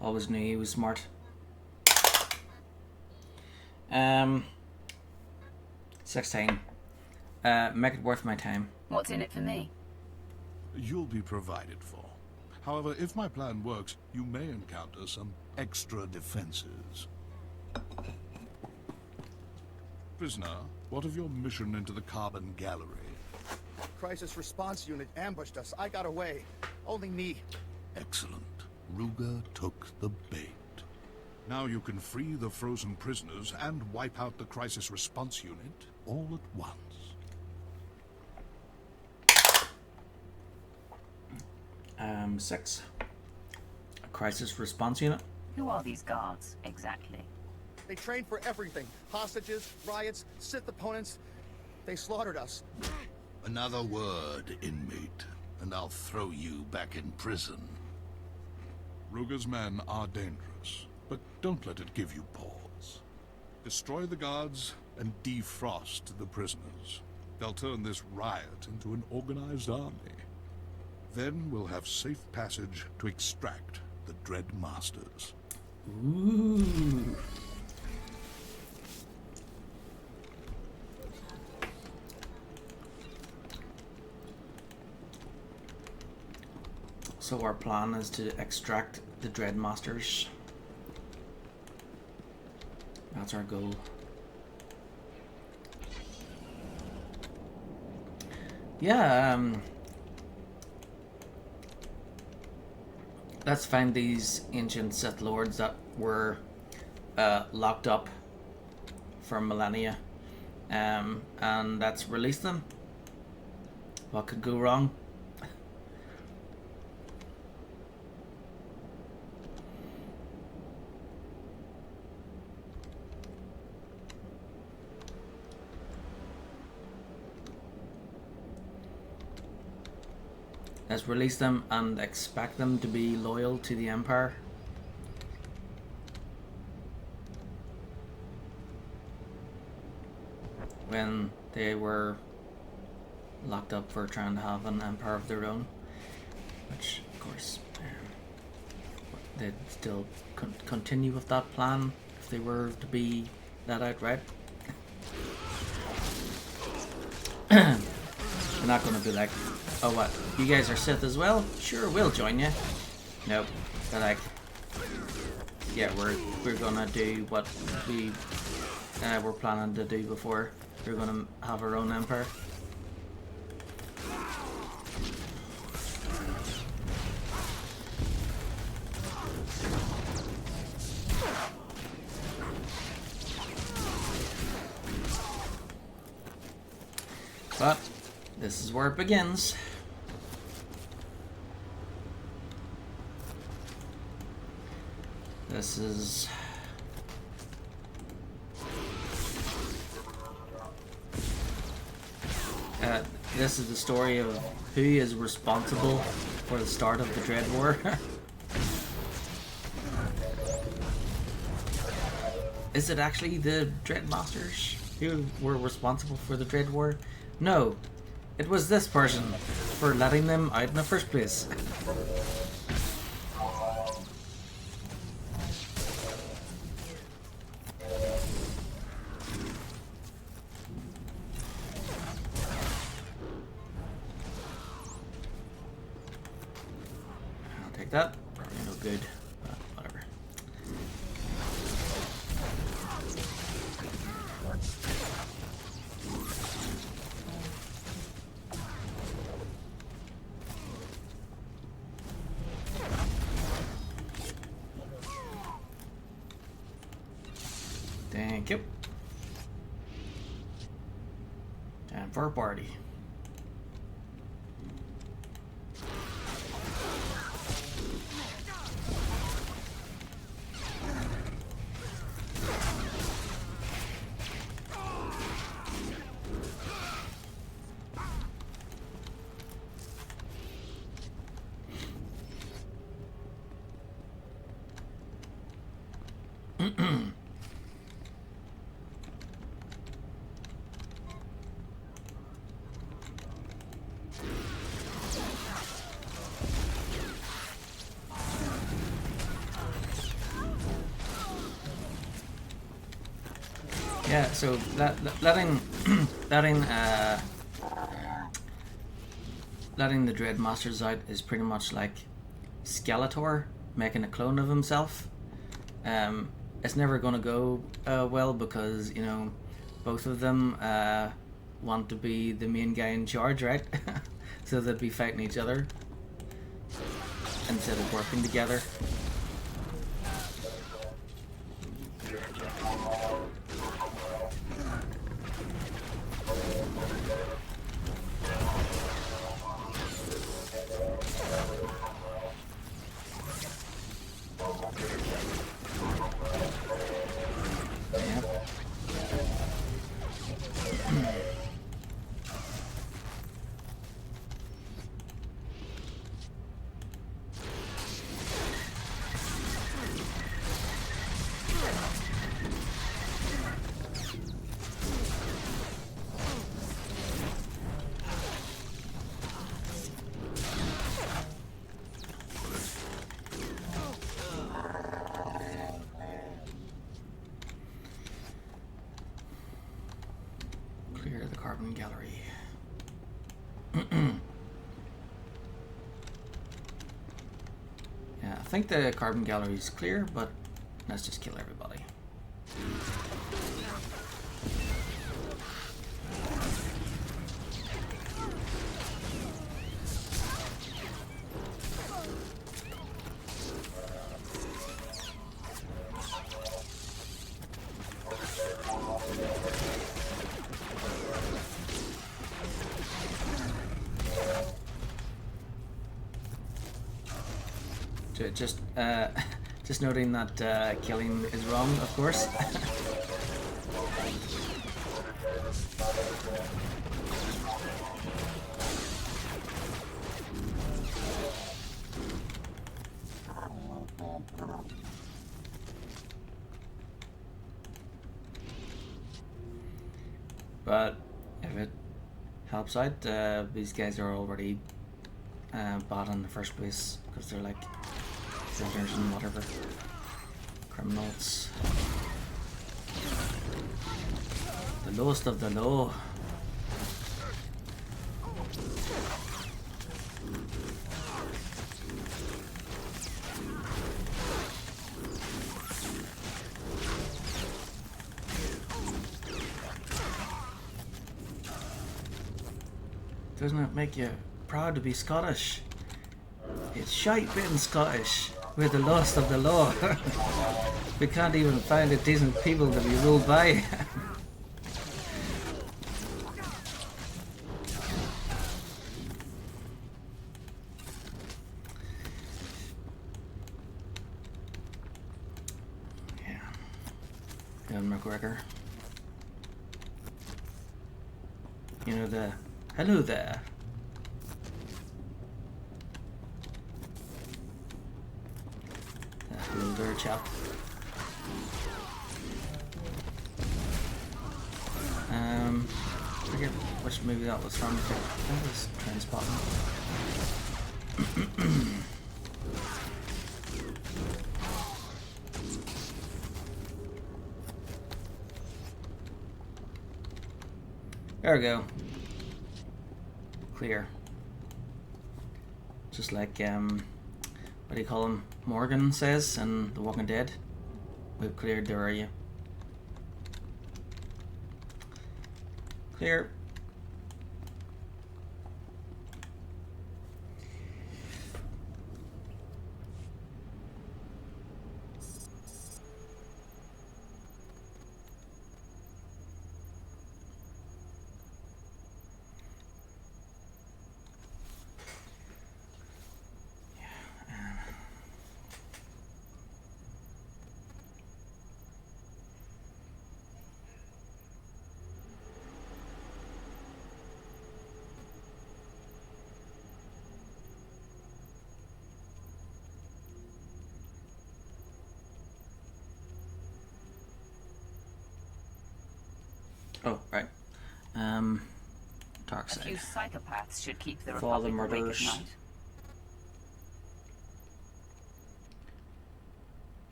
Always knew he was smart. 16. Make it worth my time. What's in it for me? You'll be provided for. However, if my plan works, you may encounter some extra defenses. Prisoner, what of your mission into the Carbon Gallery? Crisis response unit ambushed us. I got away. Only me. Excellent. Ruga took the bait. Now you can free the frozen prisoners and wipe out the crisis response unit all at once. Six. A crisis response unit. Who are these guards, exactly? They trained for everything. Hostages, riots, Sith opponents. They slaughtered us. Another word, inmate, and I'll throw you back in prison. Ruga's men are dangerous, but don't let it give you pause. Destroy the guards and defrost the prisoners. They'll turn this riot into an organized army. Then we'll have safe passage to extract the Dread Masters. Ooh. So our plan is to extract the Dread Masters. That's our goal. Yeah, let's find these ancient Sith Lords that were locked up for millennia, and let's release them. What could go wrong? Let's release them and expect them to be loyal to the Empire. When they were locked up for trying to have an empire of their own. which, of course, they'd still continue with that plan if they were to be let out, right? They're not going to be like, oh, what, you guys are Sith as well? Sure, we'll join you. Nope. They're like, yeah, we're gonna do what we were planning to do before. We're gonna have our own empire. But this is where it begins. This is this is the story of who is responsible for the start of the Dread War. Is it actually the Dread Masters who were responsible for the Dread War? No, it was this person for letting them out in the first place. That probably no good, but whatever. Thank you. Time for a party. Yeah, so letting the Dread Masters out is pretty much like Skeletor making a clone of himself. It's never going to go well because, you know, both of them want to be the main guy in charge, right? So they'd be fighting each other instead of working together. Clear the carbon gallery. Yeah, I think the carbon gallery is clear, but let's just kill everybody. Just noting that killing is wrong, of course. But if it helps out, these guys are already bad in the first place because they're like prisoners and whatever, criminals. The lowest of the low. Doesn't it make you proud to be Scottish? It's shite being Scottish. We're the lowest of the low. We can't even find a decent people to be ruled by. Yeah. And McGregor. You know the hello there. Hello there, chap. I forget which movie that was from. I think it was Trainspotting. There we go. Clear. Just like what do you call him? Morgan says in The Walking Dead. We've cleared the area. Clear. Oh, right. Dark A few side. psychopaths should keep the For the Republic awake at murders. night.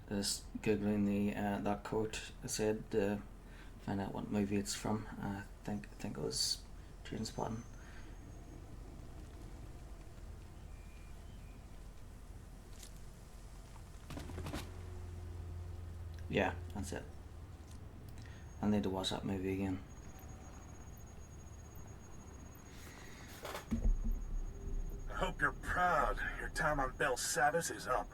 Just googling the that quote. I said find out what movie it's from. I think it was Trainspotting. Yeah, that's it. I need to watch that movie again. I hope you're proud. Your time on Bel Savis is up.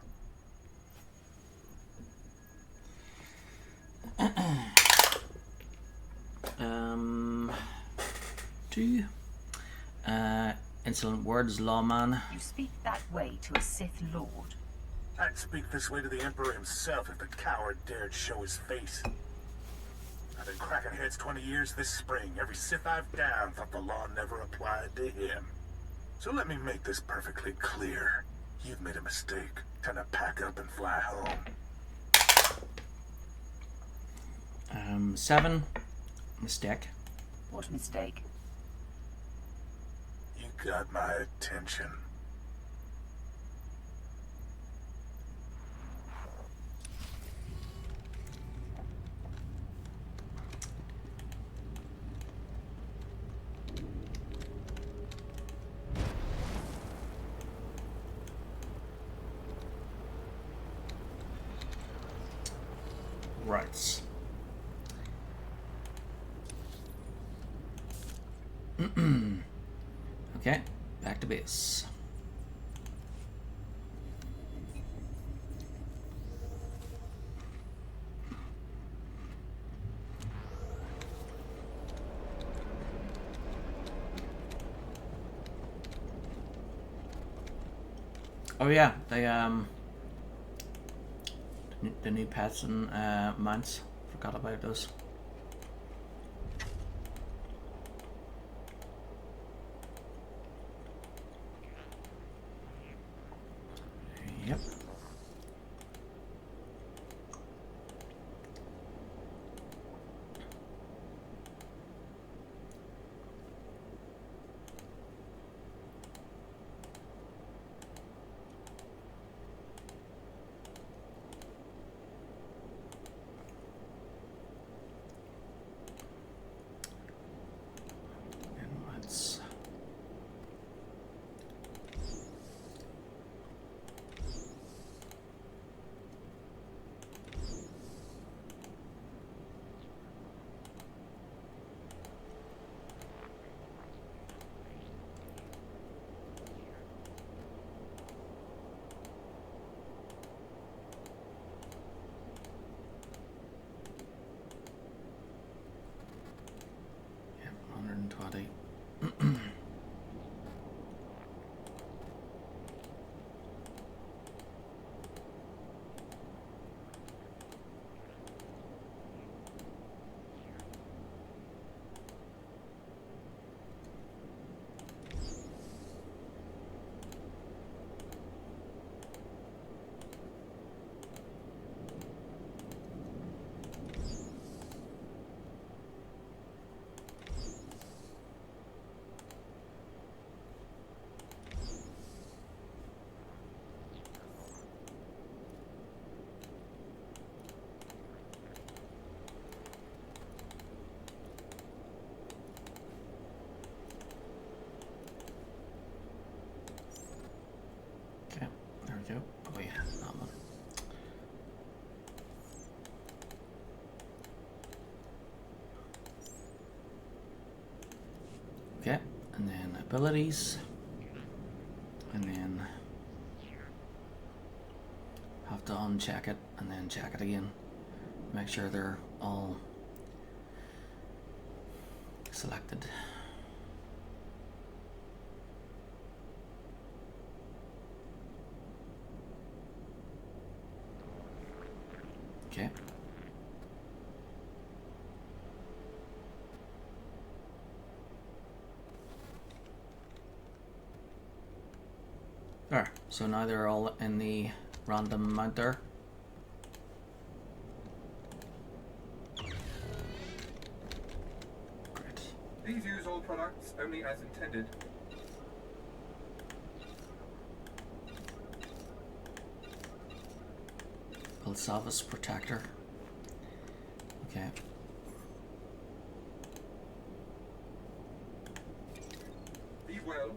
Two. Insolent words, lawman. You speak that way to a Sith Lord. I'd speak this way to the Emperor himself if the coward dared show his face. I've been cracking heads 20 years this spring. Every Sith I've downed thought the law never applied to him. So let me make this perfectly clear. You've made a mistake. Time to pack up and fly home. 7. Mistake. What mistake? You got my attention. Right. Okay, back to base. Oh yeah, they the new pets and mounts. Forgot about those. Yep. Okay, and then abilities, and then have to uncheck it and then check it again. Make sure they're all selected. Okay. There. So now they're all in the random amount there. Great. Please use all products only as intended. Belsavis Protector. Okay. Be well.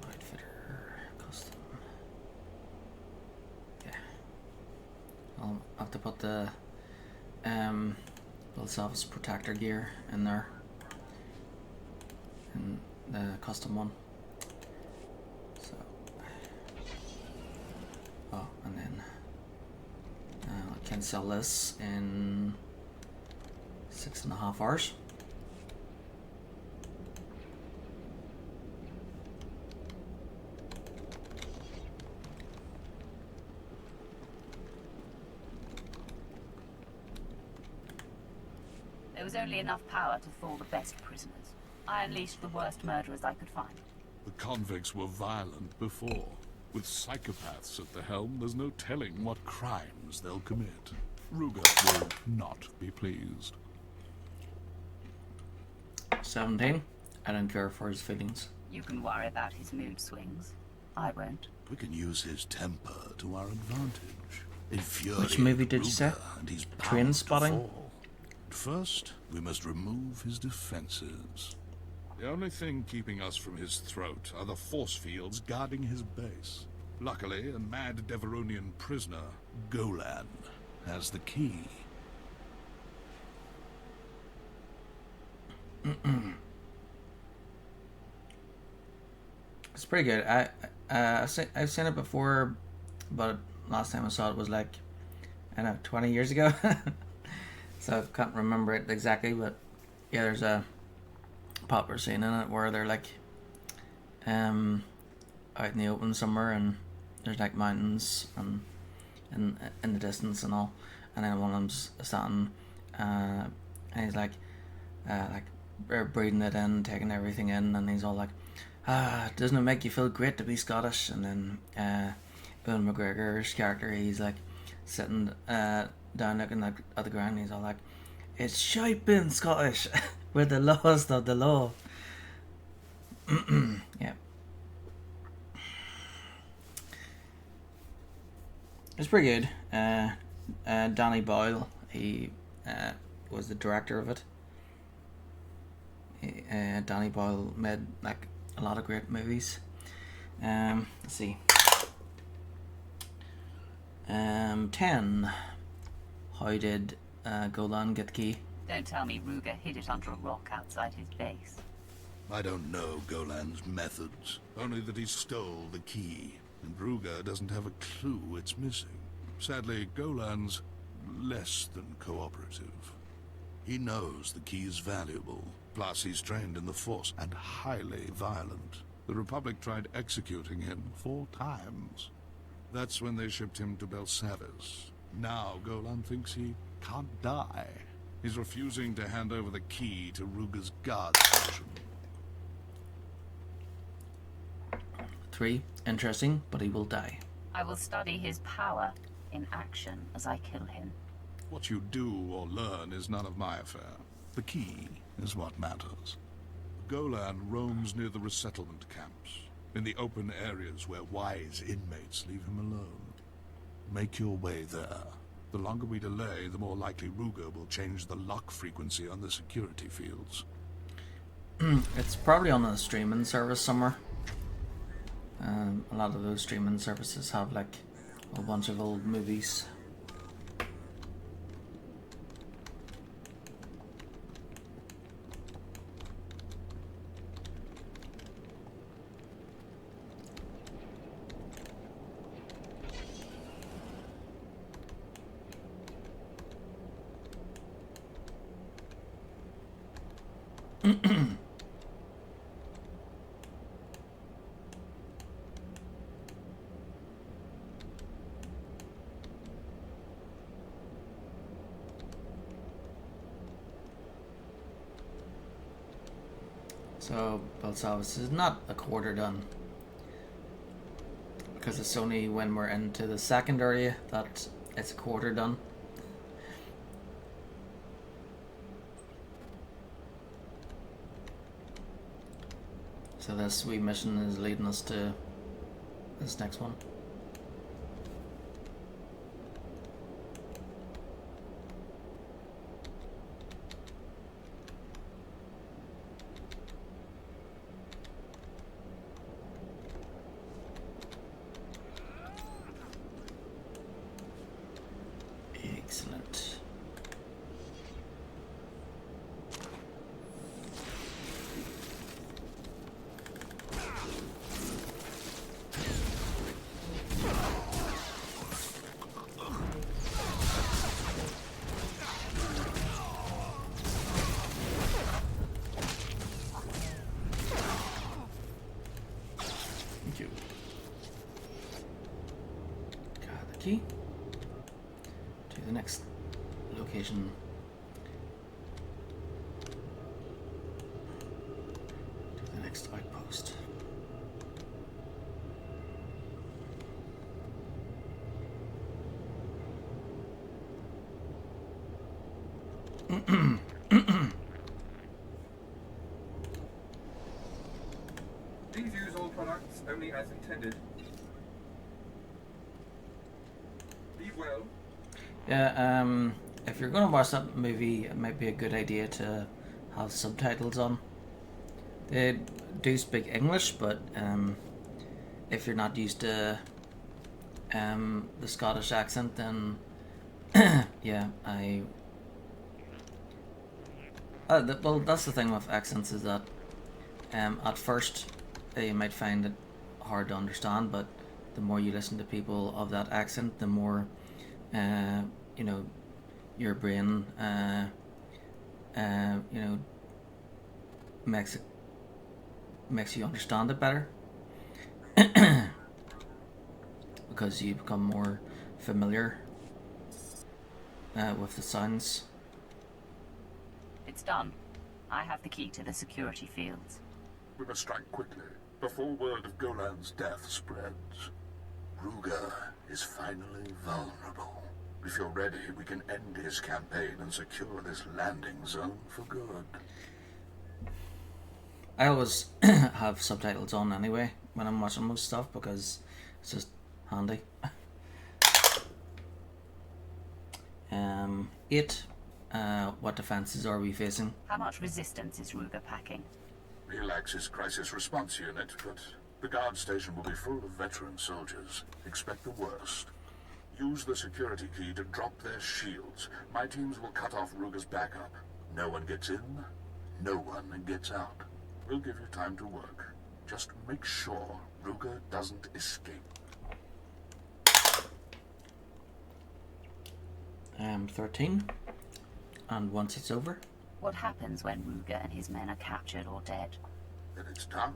Outfitter, custom. Okay. I'll have to put the Belsavis Protector gear in there. In the custom one. Oh, and then I can sell this in 6.5 hours. There was only enough power to fool the best prisoners. I unleashed the worst murderers I could find. The convicts were violent before. With psychopaths at the helm, there's no telling what crimes they'll commit. Ruger will not be pleased. 17. I don't care for his feelings. You can worry about his mood swings. I won't. We can use his temper to our advantage. Which movie did you say? Train Spotting? First, we must remove his defenses. The only thing keeping us from his throat are the force fields guarding his base. Luckily, a mad Deveronian prisoner, Golan, has the key. It's pretty good. I've seen it before, but last time I saw it was like, I don't know, 20 years ago. So I can't remember it exactly, but yeah, there's a popular scene in it where they're like out in the open somewhere, and there's like mountains and in the distance and all, and then one of them's standing and he's like breathing it in, taking everything in, and he's all like, doesn't it make you feel great to be Scottish? And then Ewan McGregor's character, he's like sitting down looking at the ground, and he's all like, it's shite being Scottish. We're the lowest of the low. Yeah. It's pretty good. Danny Boyle, he was the director of it. Danny Boyle made like a lot of great movies. Let's see. 10. How did Golan get the key? Don't tell me Ruger hid it under a rock outside his base. I don't know Golan's methods, only that he stole the key, and Ruger doesn't have a clue it's missing. Sadly, Golan's less than cooperative. He knows the key is valuable, plus he's trained in the Force and highly violent. The Republic tried executing him 4 times. That's when they shipped him to Belsavis. Now Golan thinks he can't die. He's refusing to hand over the key to Ruger's guard station. 3. Interesting, but he will die. I will study his power in action as I kill him. What you do or learn is none of my affair. The key is what matters. Golan roams near the resettlement camps, in the open areas where wise inmates leave him alone. Make your way there. The longer we delay, the more likely Ruger will change the lock frequency on the security fields. It's probably on a streaming service somewhere. A lot of those streaming services have like a bunch of old movies. So, Belsavis is not a quarter done. Because it's only when we're into the second area that it's a quarter done. So this wee mission is leading us to this next one. Excellent. Thank you. Got the key to the next location. To the next outpost. Please use all products only as intended. Be well. Yeah, if you're gonna watch that movie, it might be a good idea to have subtitles on. They do speak English, but if you're not used to the Scottish accent, then yeah, well, that's the thing with accents, is that at first you might find it hard to understand, but the more you listen to people of that accent, the more you know, your brain you know, makes you understand it better. Because you become more familiar with the sounds. It's done. I have the key to the security fields. We must strike quickly, before word of Golan's death spreads. Ruger is finally vulnerable. If you're ready, we can end his campaign and secure this landing zone for good. I always have subtitles on anyway when I'm watching most stuff, because it's just handy. 8. What defenses are we facing? How much resistance is Ruger packing? He lacks his crisis response unit, but the guard station will be full of veteran soldiers. Expect the worst. Use the security key to drop their shields. My teams will cut off Ruger's backup. No one gets in, no one gets out. We'll give you time to work. Just make sure Ruger doesn't escape. 13. And once it's over? What happens when Ruger and his men are captured or dead? Then it's done.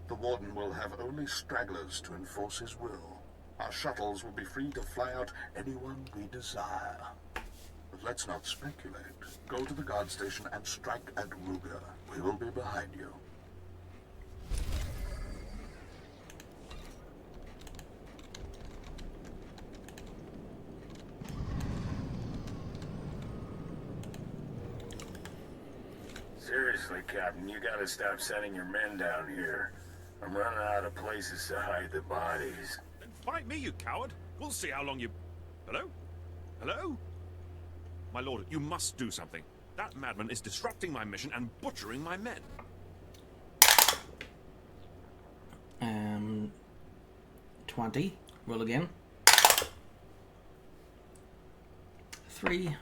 The Warden will have only stragglers to enforce his will. Our shuttles will be free to fly out anyone we desire. But let's not speculate. Go to the guard station and strike at Ruger. We will be behind you. Seriously, Captain, you gotta stop sending your men down here. I'm running out of places to hide the bodies. Then fight me, you coward. We'll see how long you... Hello? Hello? My lord, you must do something. That madman is disrupting my mission and butchering my men. 20. Roll again. 3.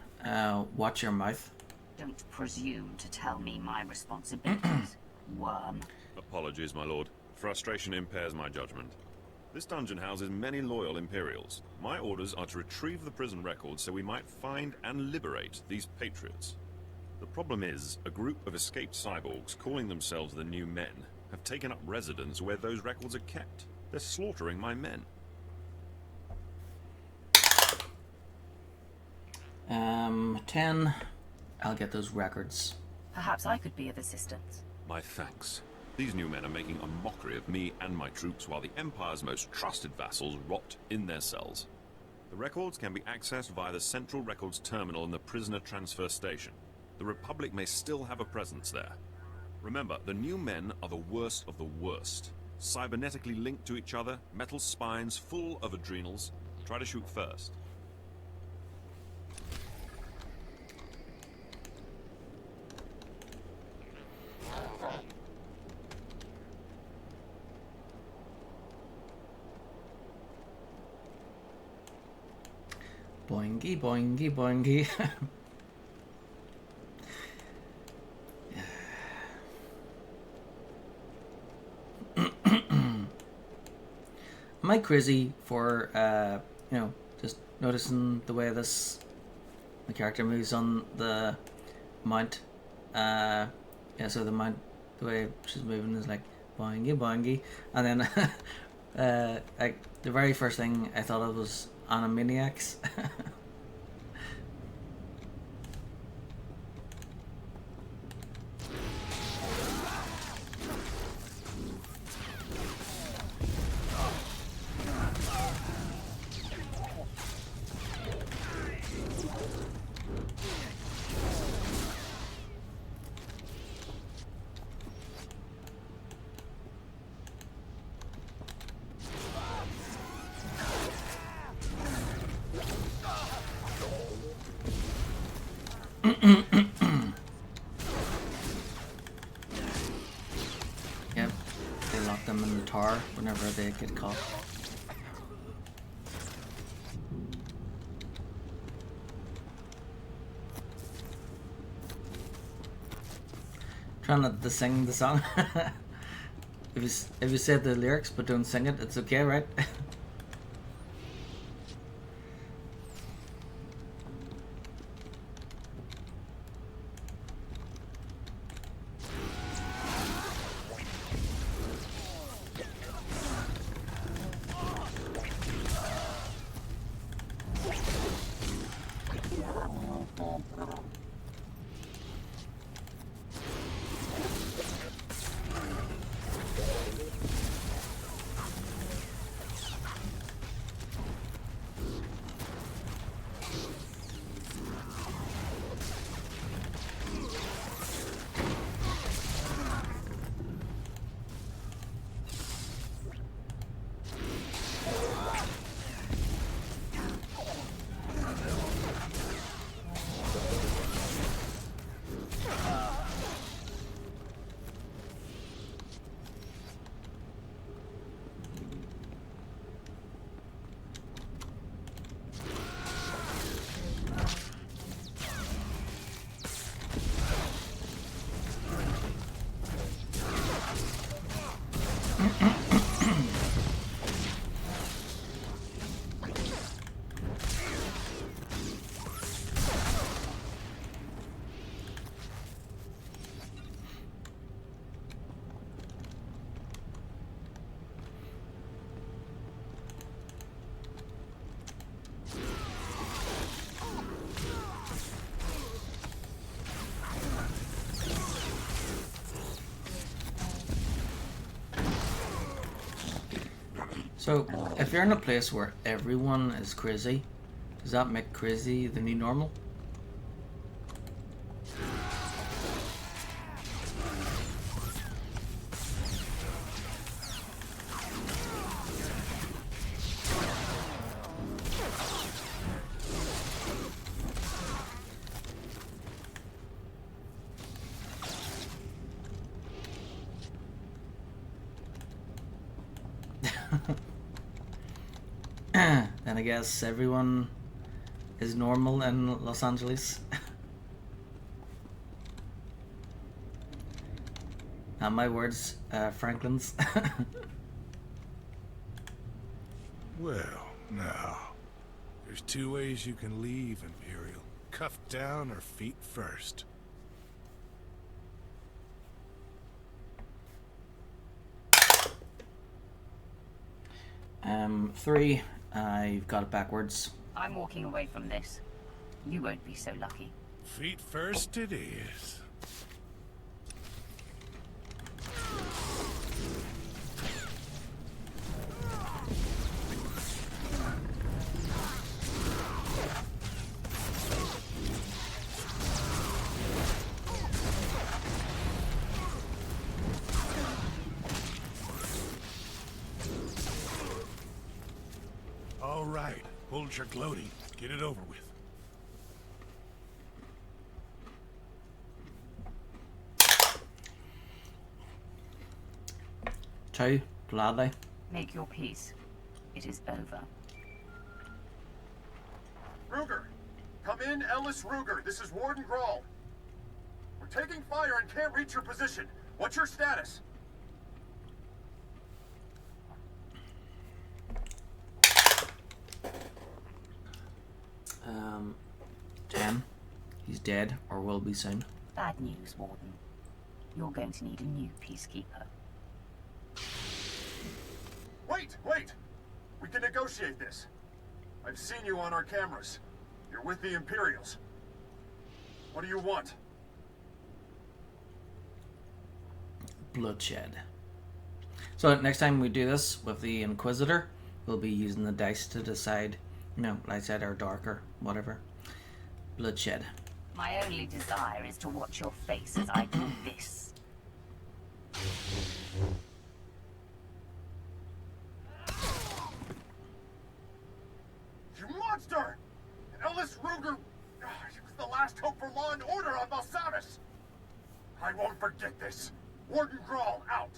Watch your mouth. Don't presume to tell me my responsibilities, worm. Apologies, my lord. Frustration impairs my judgment. This dungeon houses many loyal Imperials. My orders are to retrieve the prison records so we might find and liberate these patriots. The problem is, a group of escaped cyborgs calling themselves the New Men have taken up residence where those records are kept. They're slaughtering my men. 10. I'll get those records. Perhaps I could be of assistance. My thanks. These new men are making a mockery of me and my troops while the Empire's most trusted vassals rot in their cells. The records can be accessed via the Central Records Terminal in the prisoner transfer station. The Republic may still have a presence there. Remember, the new men are the worst of the worst. Cybernetically linked to each other, metal spines full of adrenals. Try to shoot first. Boingy, boingy, boingy. Am I crazy for, you know, just noticing the way the character moves on the mount? Yeah, so the mount, the way she's moving is like boingy, boingy. And then, like, the very first thing I thought of was Animaniacs. Yep, they lock them in the tower whenever they get caught. Trying not to sing the song. If you say the lyrics but don't sing it, it's okay, right? So, if you're in a place where everyone is crazy, does that make crazy the new normal? Then I guess everyone is normal in Los Angeles. Not my words, Franklin's. Well, now, there's two ways you can leave, Imperial. Cuffed down or feet first. 3. I've got it backwards. I'm walking away from this. You won't be so lucky. Feet first it is. All right, hold your gloating. Get it over with. Two, gladly. Make your peace. It is over. Ruger! Come in, Ellis Ruger. This is Warden Grawl. We're taking fire and can't reach your position. What's your status? Dan, he's dead or will be soon. Bad news, Warden. You're going to need a new peacekeeper. Wait! We can negotiate this. I've seen you on our cameras. You're with the Imperials. What do you want? Bloodshed. So next time we do this with the Inquisitor, we'll be using the dice to decide, you know, light side or dark or whatever. Bloodshed. My only desire is to watch your face as I do this. You monster! Ellis Ruger! He was the last hope for law and order on Balsavis! I won't forget this. Warden Grawl, out!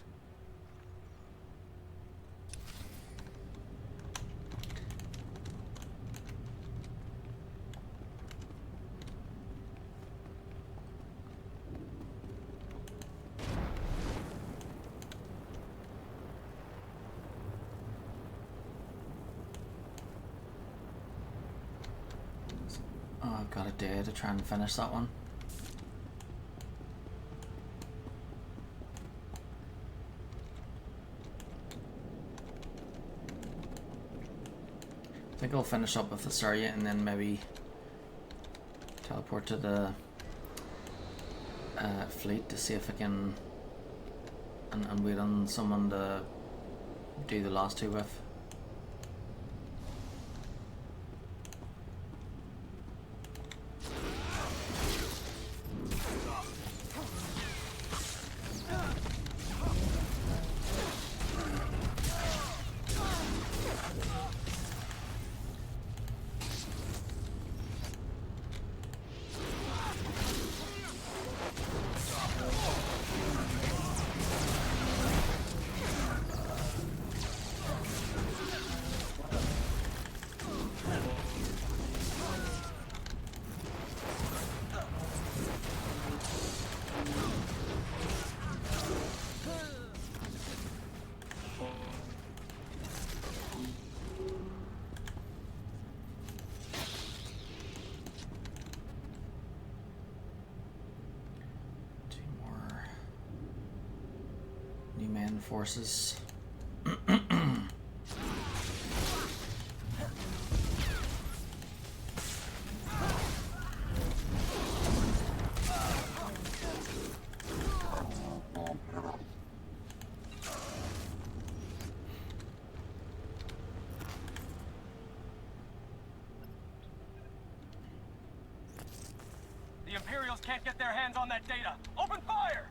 Oh, I've got a day to try and finish that one. I think I'll finish up with the Surya and then maybe teleport to the fleet to see if I can and wait on someone to do the last two with. Forces. The Imperials can't get their hands on that data. Open fire!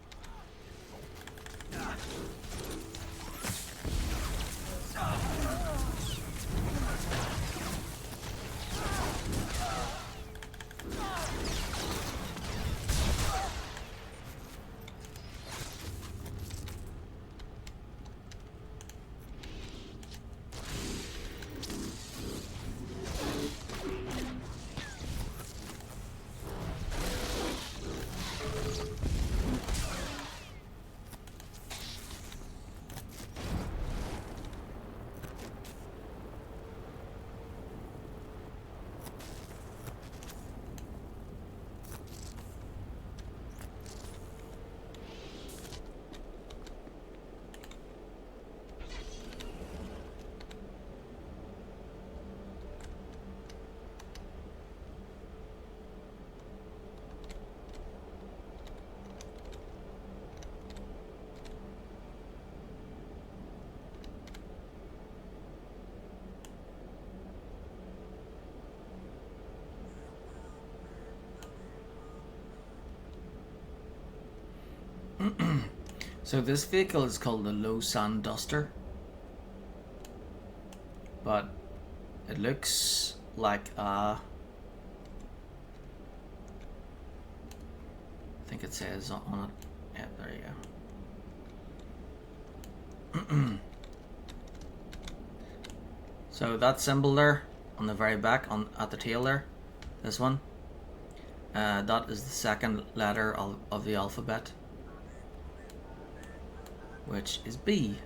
So this vehicle is called the Low Sand Duster, but it looks like a, I think it says on it. Yeah, there you go. So that symbol there on the very back, at the tail there, this one, that is the second letter of the alphabet, which is B,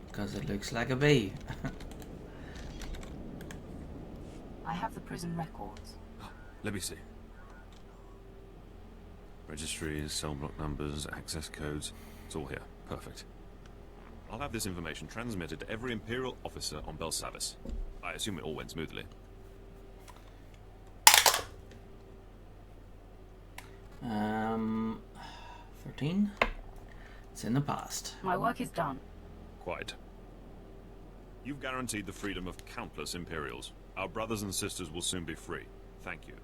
because it looks like a B. I have the prison records. Let me see. Registries, cell block numbers, access codes. It's all here. Perfect. I'll have this information transmitted to every Imperial officer on Belsavis. I assume it all went smoothly. 13. It's in the past. My work is done. Quite. You've guaranteed the freedom of countless Imperials. Our brothers and sisters will soon be free. Thank you.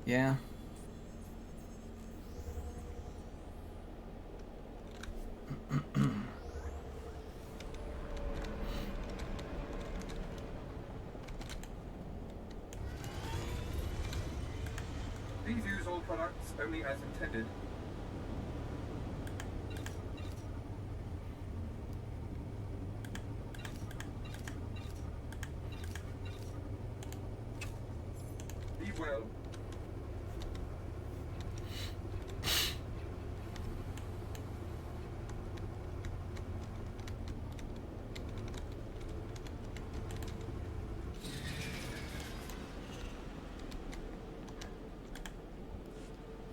Yeah. Please use all products only as intended. Be well.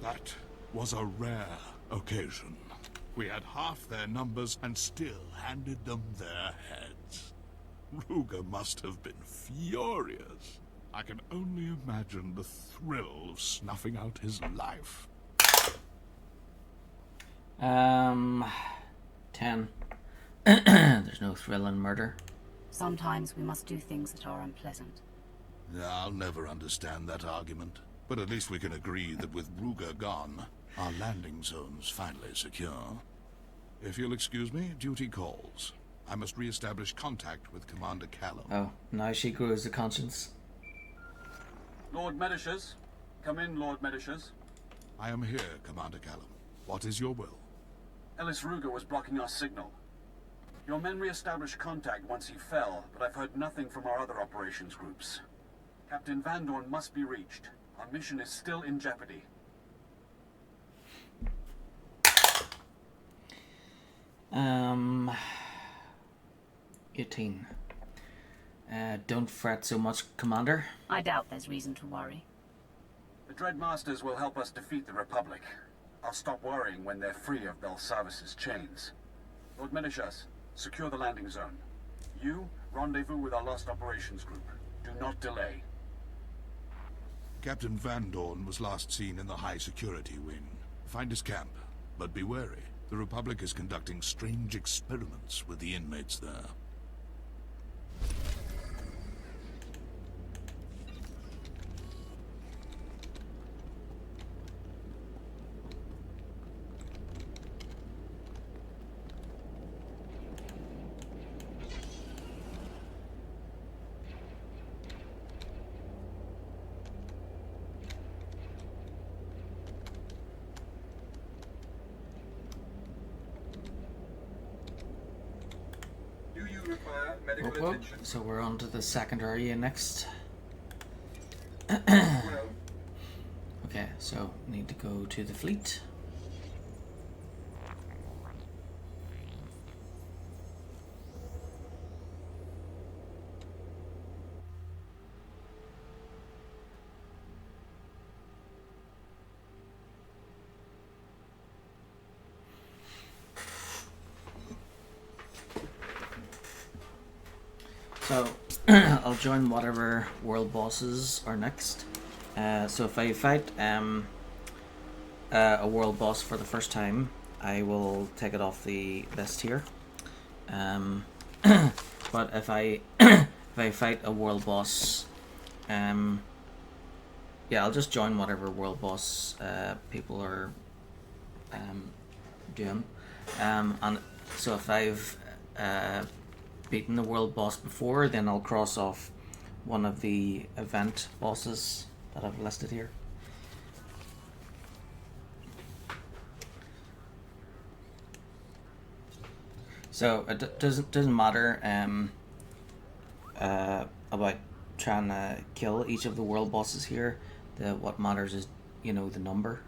That was a rare occasion. We had half their numbers and still handed them their heads. Ruger must have been furious. I can only imagine the thrill of snuffing out his life. 10. There's no thrill in murder. Sometimes we must do things that are unpleasant. I'll never understand that argument. But at least we can agree that with Ruger gone, our landing zone's finally secure. If you'll excuse me, duty calls. I must re-establish contact with Commander Callum. Oh, now she grows the conscience. Lord Medishers. Come in, Lord Medishers. I am here, Commander Callum. What is your will? Ellis Ruger was blocking our signal. Your men re-established contact once he fell, but I've heard nothing from our other operations groups. Captain Van Dorn must be reached. Our mission is still in jeopardy. Um, 18. Don't fret so much, Commander. I doubt there's reason to worry. The Dreadmasters will help us defeat the Republic. I'll stop worrying when they're free of Belsavis' chains. Lord Medishas, secure the landing zone. You, rendezvous with our lost operations group. Do not delay. Captain Van Dorn was last seen in the high security wing. Find his camp, but be wary. The Republic is conducting strange experiments with the inmates there. Whoop. So we're on to the second area next. Okay, so need to go to the fleet. So I'll join whatever world bosses are next. So if I fight a world boss for the first time, I will take it off the list here. But if I if I fight a world boss, yeah, I'll just join whatever world boss people are doing. And so if I've beaten the world boss before, then I'll cross off one of the event bosses that I've listed here. So it doesn't matter about trying to kill each of the world bosses here. What matters is, you know, the number.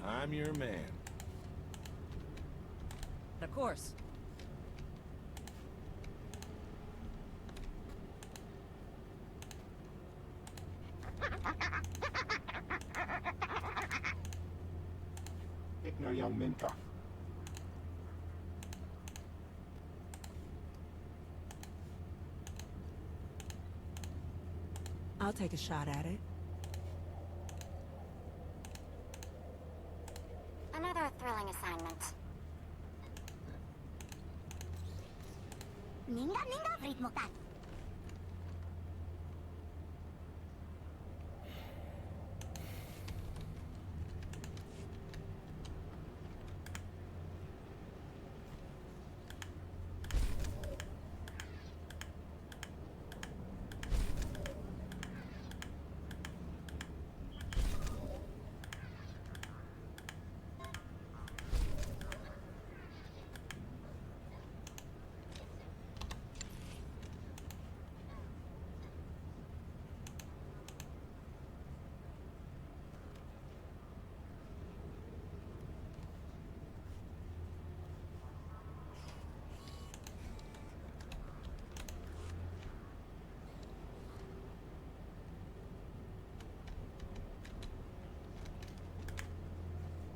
I'm your man. Of course. Take no young mentor. I'll take a shot at it. Another thrilling assignment. Ninga ritmo ka.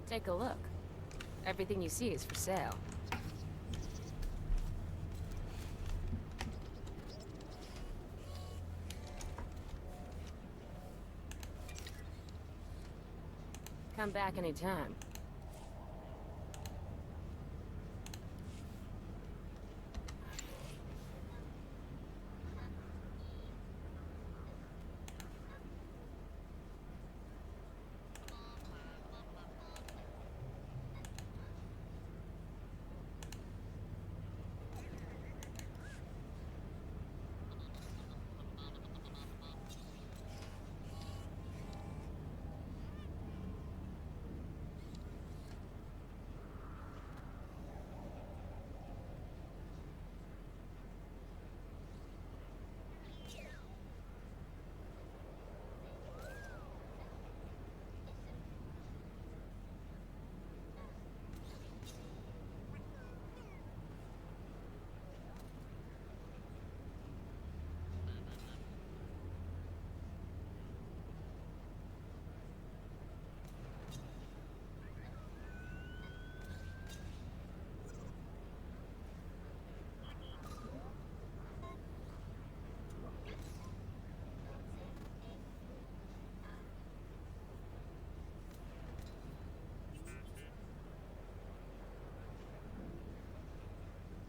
Take a look. Everything you see is for sale. Come back anytime.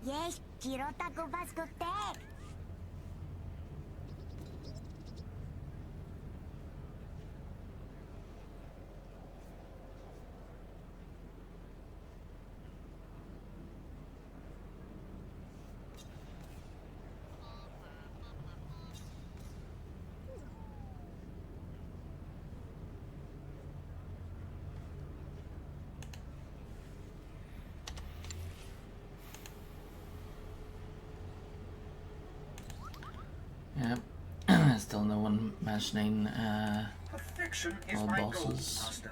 Yes, Kirota Bascotek. Yep. Still no one mentioning Perfection is all my goal, bosses. Master.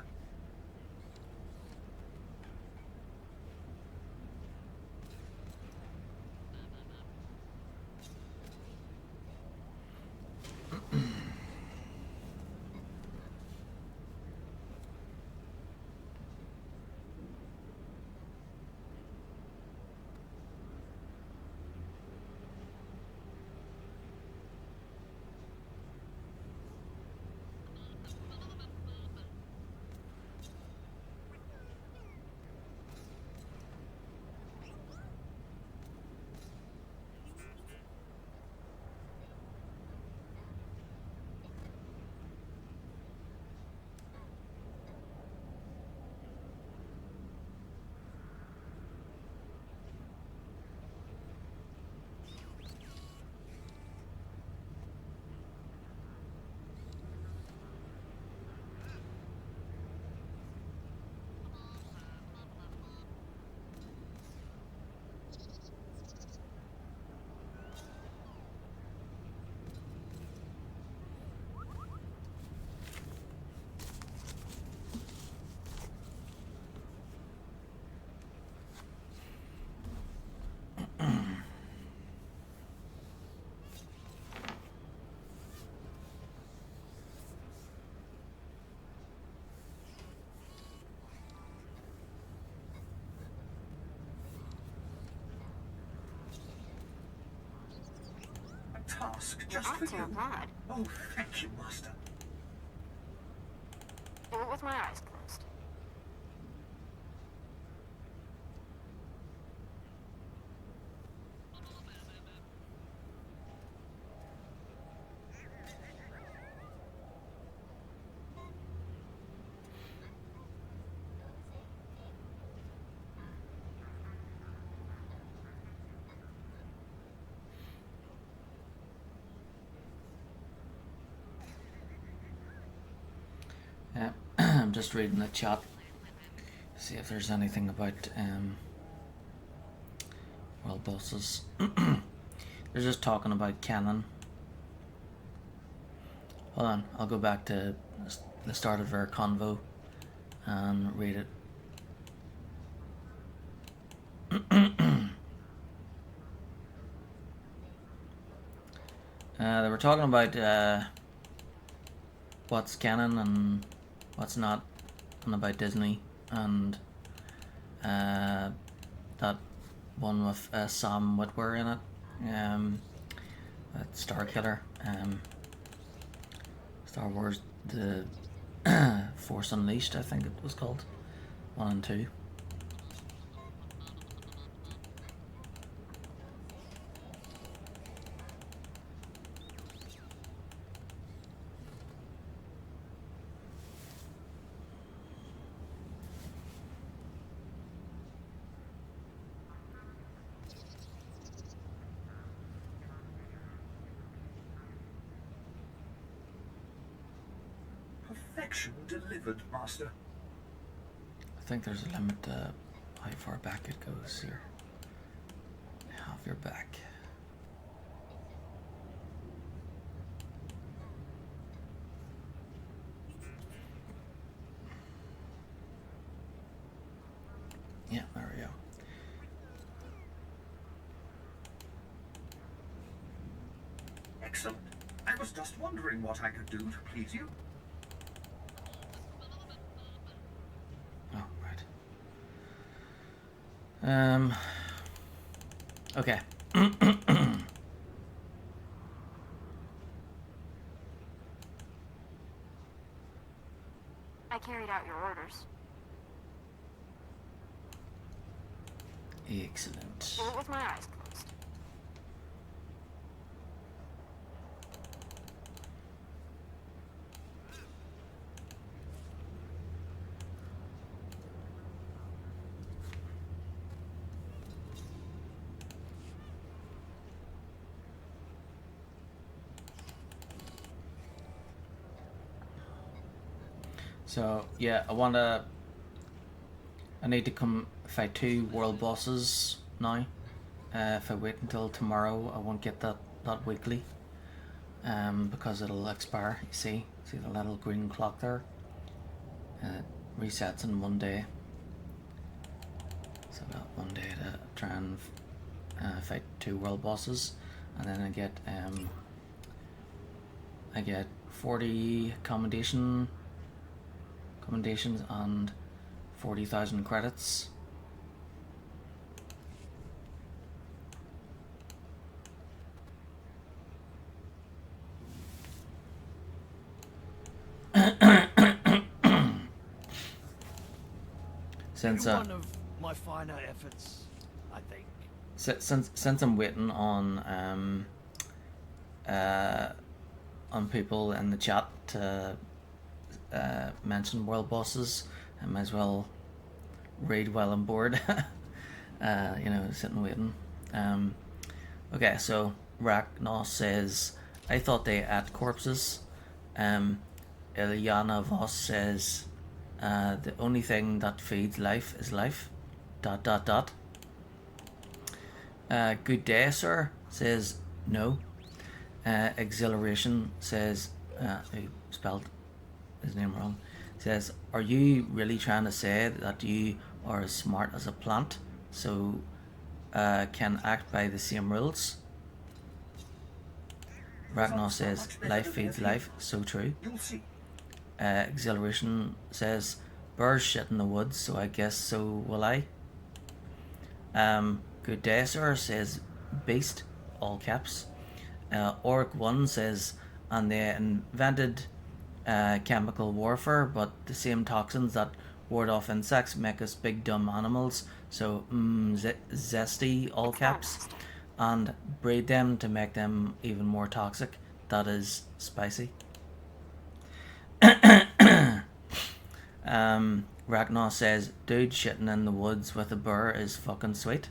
Task just for you. Bad. Oh, thank you, Master. Do it with my eyes closed. Yeah, I'm just reading the chat. See if there's anything about world bosses. They're just talking about canon. Hold on, I'll go back to the start of our convo and read it. They were talking about what's canon and what's not, and about Disney, and that one with Sam Witwer in it, that Star Killer, Star Wars The Force Unleashed, I think it was called, 1 and 2. Perfection delivered, Master. I think there's a limit to how far back it goes here. Half your back. Yeah, there we go. Excellent. I was just wondering what I could do to please you. Oh, right. Okay. I carried out your orders. Excellent. With my eyes closed. So yeah, I need to come fight 2 world bosses now. If I wait until tomorrow, I won't get that weekly. Because it'll expire. You see the little green clock there. It resets in 1 day. So I've got 1 day to try and fight 2 world bosses, and then I get 40 commendations and 40,000 credits. Since one of my finer efforts, I think. Since I'm waiting on people in the chat to mention world bosses, I might as well read while I'm bored. Sitting waiting. Okay, so Ragnar says, I thought they ate corpses. Ilyana Voss says, the only thing that feeds life is life. ... Good day, sir, says no. Exhilaration says, he spelled his name wrong, says, are you really trying to say that you are as smart as a plant, so can act by the same rules? Ragnar says, life feeds life, so true. Exhilaration says, birds shit in the woods, so I guess so will I. Good day, sir, says beast, all caps. Orc 1 says, and they invented chemical warfare, but the same toxins that ward off insects make us big dumb animals, so zesty, all caps, and breed them to make them even more toxic, that is spicy. Ragnar says, dude shitting in the woods with a burr is fucking sweet.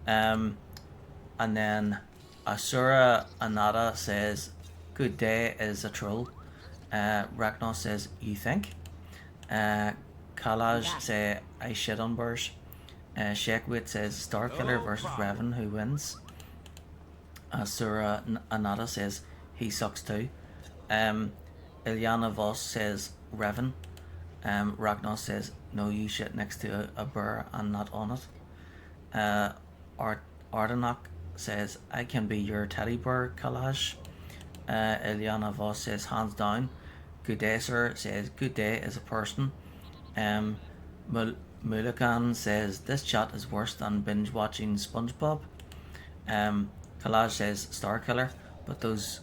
And then Asura Anada says, good day is a troll. Ragnar says, you think? Kalaj say, I shit on burrs. Shakewit says, Starkiller versus Revan, who wins? Asura Anada says, he sucks too. Ilyana Voss says, Revan. Ragnar says, no, you shit next to a burr and not on it. Ardenok says, I can be your teddy bear, Kalaj. Ilyana Voss says, hands down. Good day, sir, says, good day is a person. Mulakan says, this chat is worse than binge watching SpongeBob. Kalaj says, Starkiller, but those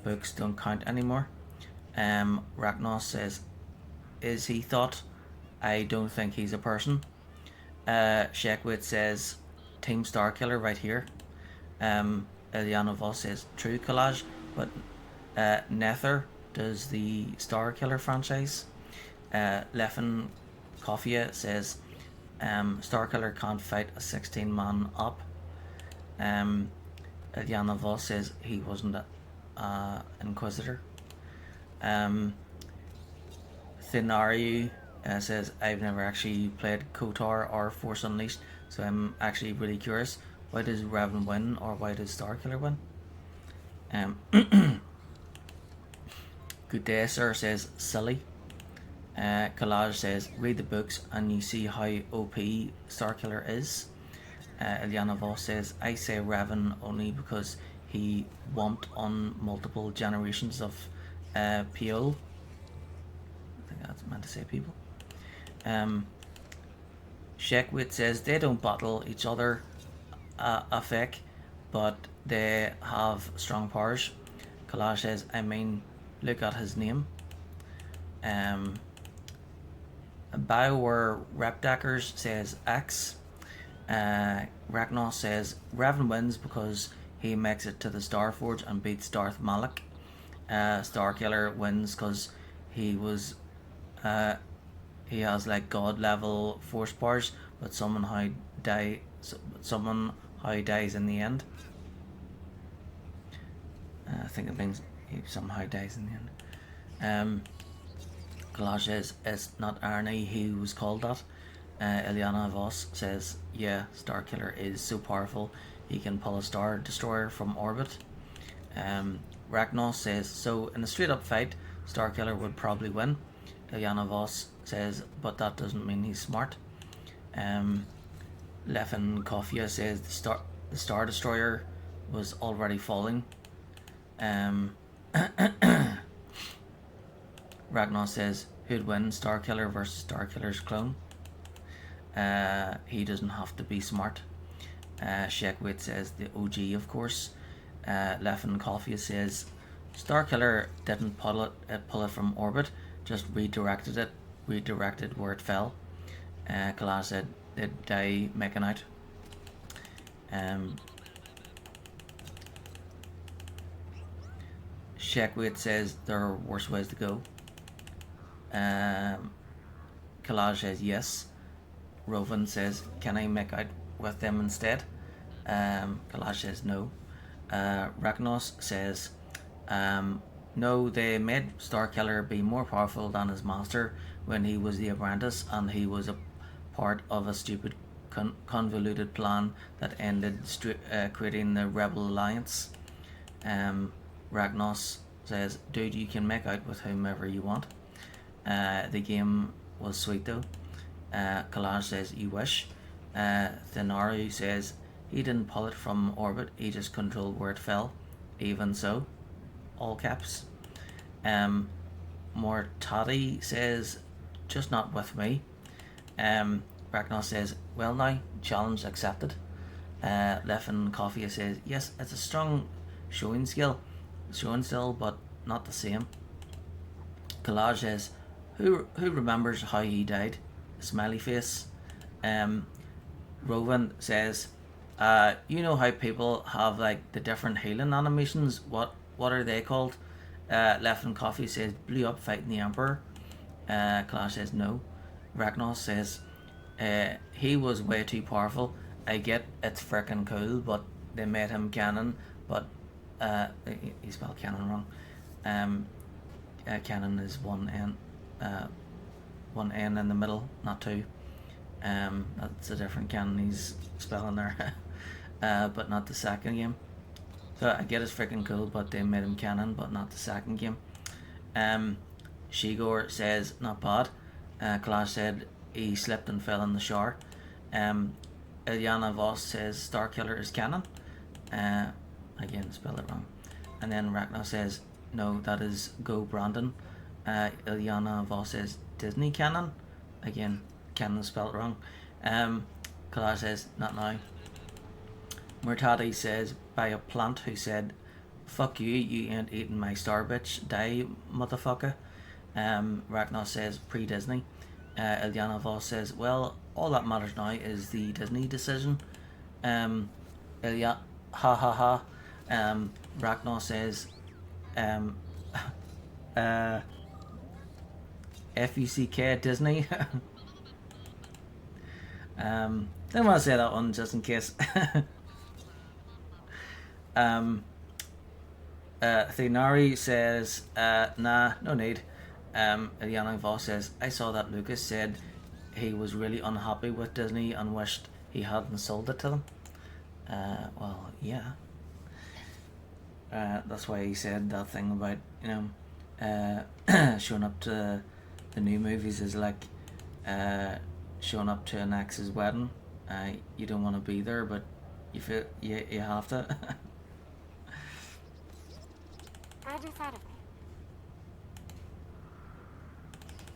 books don't count anymore. Ragnar says, is he thought? I don't think he's a person. Shackwit says, Team Starkiller right here. Ilyana Voss says, true, Kalaj, but Nether does the Starkiller franchise. Leffen Coffia says, Starkiller can't fight a 16-man up. Ilyana Voss says he wasn't an Inquisitor. Thinariu says, I've never actually played KOTOR or Force Unleashed, so I'm actually really curious. Why does Revan win, or why does Starkiller win? Good day, sir, says silly. Kalaj says, read the books and you see how OP Starkiller is. Ilyana Voss says, I say Revan only because he whomped on multiple generations of PO. I think that's meant to say people. Sheckwit says, they don't battle each other a fake, but they have strong powers. Kalaj says, I mean, look at his name. BioWare Repdeckers says X. Ragnar says Revan wins because he makes it to the Starforge and beats Darth Malak. Starkiller wins because he has like god level force powers, but somehow dies in the end. I think it means he somehow dies in the end. Kalash says it's not irony he was called that. Ilyana Voss says, yeah, Starkiller is so powerful he can pull a Star Destroyer from orbit. Ragnar says, so in a straight up fight, Starkiller would probably win. Ilyana Voss says, but that doesn't mean he's smart. Lefin Kofia says the Star Destroyer was already falling. Ragnar says, who'd win, Starkiller versus Starkiller's clone? He doesn't have to be smart. Shekwit says the OG, of course. Lefin Kofia says Starkiller didn't pull it from orbit, just redirected where it fell. Kalash said they'd die making out. Shekwit says there are worse ways to go. Kalash says yes. Rovan says, can I make out with them instead? Kalash says no. Ragnos says, no, they made Starkiller be more powerful than his master when he was the apprentice, and he was a part of a stupid convoluted plan that ended creating the Rebel Alliance. Ragnos says, dude, you can make out with whomever you want. The game was sweet though. Kalash says, you wish. Thenaru says, he didn't pull it from orbit, he just controlled where it fell. Even so. All caps. Mortati says, just not with me. Ragnar says, well now, challenge accepted. Lefin Kofia says, yes, it's a strong showing still, but not the same. Kalash says, who remembers how he died? Smiley face. Rowan says, you know how people have like the different healing animations? What are they called? Lefin Coffee says, blew up fighting the Emperor. Kalash says no. Ragnar says, he was way too powerful. I get it's freaking cool, but they made him canon. But he spelled canon wrong. Canon is one N in the middle, not two. That's a different canon he's spelling there. But not the second game. So I get it's freaking cool, but they made him canon, but not the second game. Shigor says, not bad. Kalash said he slipped and fell in the shower. Ilyana Voss says Starkiller is canon. Again, spelled it wrong. And then Ragnar says, no, that is Go Brandon. Ilyana Voss says Disney canon. Again, canon spelled wrong. Kalash says, not now. Murtadi says, by a plant who said, fuck you, you ain't eating my star bitch, die motherfucker. Ragnar says, pre-Disney. Ilyana Voss says, well, all that matters now is the Disney decision. Ha ha ha. Ragnar says, F-U-C-K Disney. Didn't want to say that one just in case. Thenari says, nah, no need. Ilyana Voss says, I saw that Lucas said he was really unhappy with Disney and wished he hadn't sold it to them. Well, yeah. That's why he said that thing about, showing up to the new movies is like showing up to an ex's wedding. You don't want to be there, but you feel you have to. Glad you thought of me.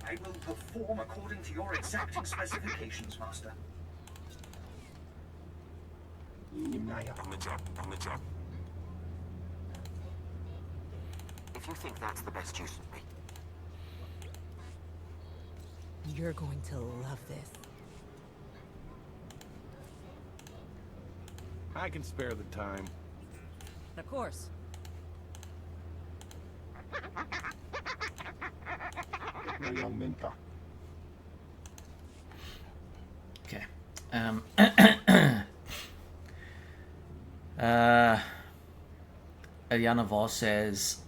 I will perform according to your exacting specifications, Master. On the job, on the job. If you think that's the best use of me. You're going to love this. I can spare the time. Of course. Okay. Eliana Voss says,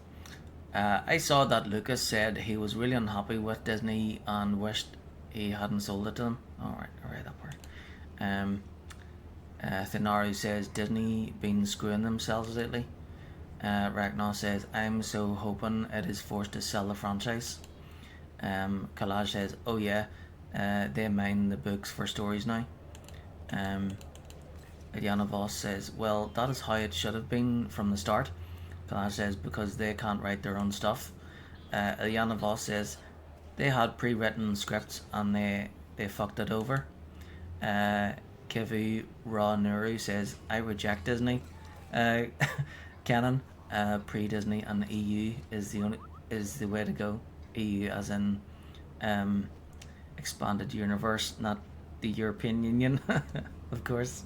I saw that Lucas said he was really unhappy with Disney and wished he hadn't sold it to them. Alright, that part. Thinaru says, Disney been screwing themselves lately. Ragnar says, I'm so hoping it is forced to sell the franchise. Kalaj says, oh yeah, they mine the books for stories now. Eliana Voss says, well, that is how it should have been from the start. Kalaj says, because they can't write their own stuff. Eliana Voss says, they had pre-written scripts and they fucked it over. Kivu Ra Nuru says, I reject Disney. Canon, pre-Disney and the EU is the way to go. EU as in expanded universe, not the European Union, of course.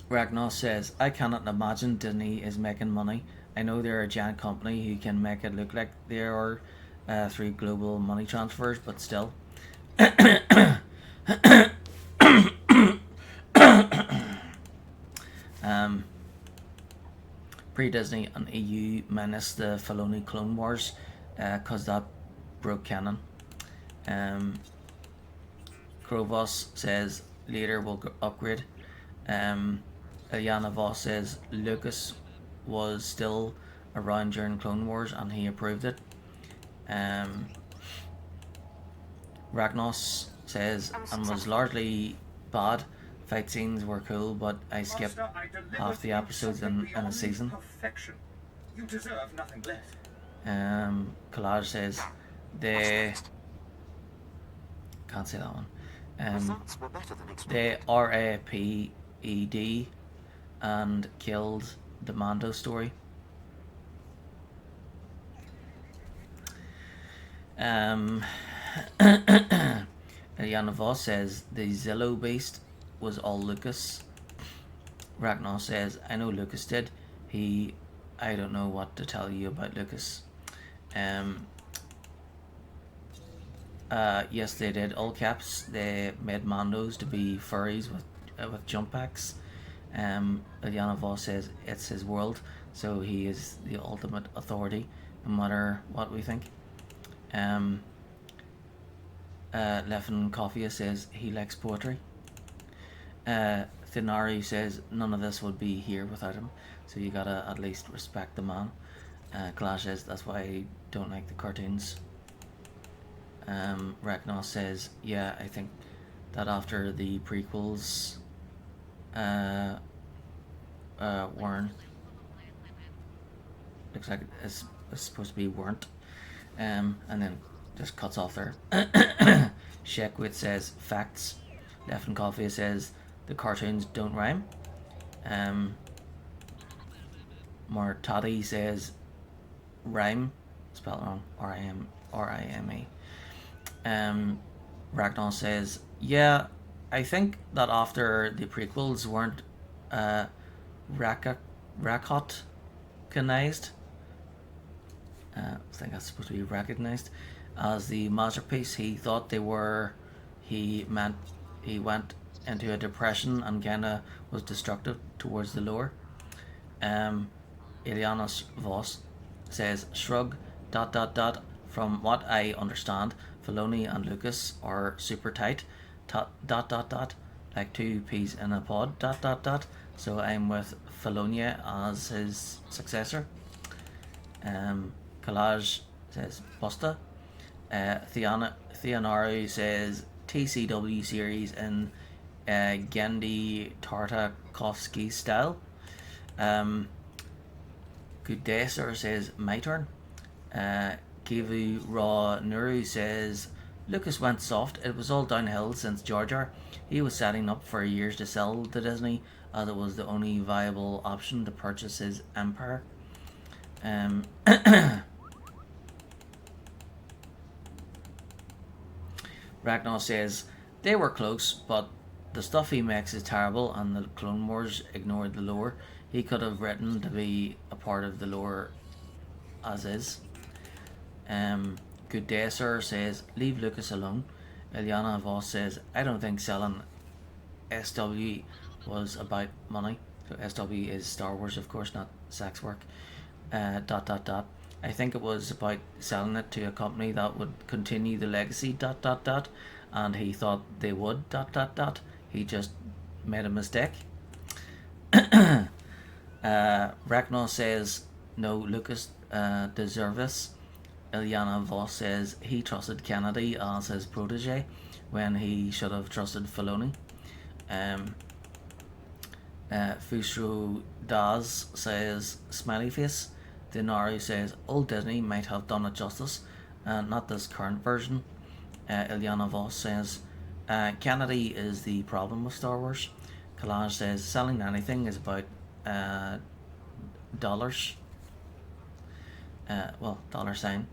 Ragnar says, I cannot imagine Disney is making money. I know they're a giant company who can make it look like they are through global money transfers, but still. Pre-Disney and EU minus the Filoni Clone Wars, cause that broke canon. Krovos says later we'll upgrade. Eliana Voss says Lucas was still around during Clone Wars and he approved it. Ragnos says, and was largely bad. Fight scenes were cool, but I skipped half the episodes in a season. Perfection. You deserve nothing less. Collage says they can't say that one. They RAPED and killed the Mando story. Eliana Voss says the Zillow beast was all Lucas. Ragnar says, I know Lucas did. I don't know what to tell you about Lucas. Yes, they did. All caps. They made Mandos to be furries with jump packs. Eliana Voss says it's his world, so he is the ultimate authority, no matter what we think. Leffen Coffee says he likes poetry. Thinari says none of this would be here without him, so you gotta at least respect the man. Clash says that's why I don't like the cartoons. Ragnar says, yeah, I think that after the prequels weren't, looks like it's supposed to be weren't, and then just cuts off there. Shekwit says facts. Leffen Coffee says the cartoons don't rhyme. Mortati says rhyme, spelled wrong, R-I-M-E. Ragnar says, yeah, I think that after the prequels weren't recognized, I think that's supposed to be recognized as the masterpiece he thought they were, he went into a depression and kinda was destructive towards the lore. Eliana Voss says, shrug, ... From what I understand, Filoni and Lucas are super tight, ... like two peas in a pod, ... So I'm with Filoni as his successor. Collage says Busta. Theonaru says TCW series in Genndy Tartakovsky style. Goodesser says my turn. Kivu Ra Nuru says Lucas went soft. It was all downhill since Jar Jar. He was setting up for years to sell to Disney as it was the only viable option to purchase his empire. Ragnar says, they were close, but the stuff he makes is terrible and the Clone Wars ignored the lore. He could have written to be a part of the lore as is. Good Day Sir says, leave Lucas alone. Ilyana Voss says, I don't think selling SW was about money. So SW is Star Wars, of course, not sex work. ... I think it was about selling it to a company that would continue the legacy ... and he thought they would ... He just made a mistake. Ragnar says, no, Lucas deserves this. Ilyana Voss says he trusted Kennedy as his protege when he should have trusted Filoni. Fusro Daz says smiley face. Denaru says old Disney might have done it justice, not this current version. Ilyana Voss says Kennedy is the problem with Star Wars. Collage says selling anything is about dollars. Well, $sign.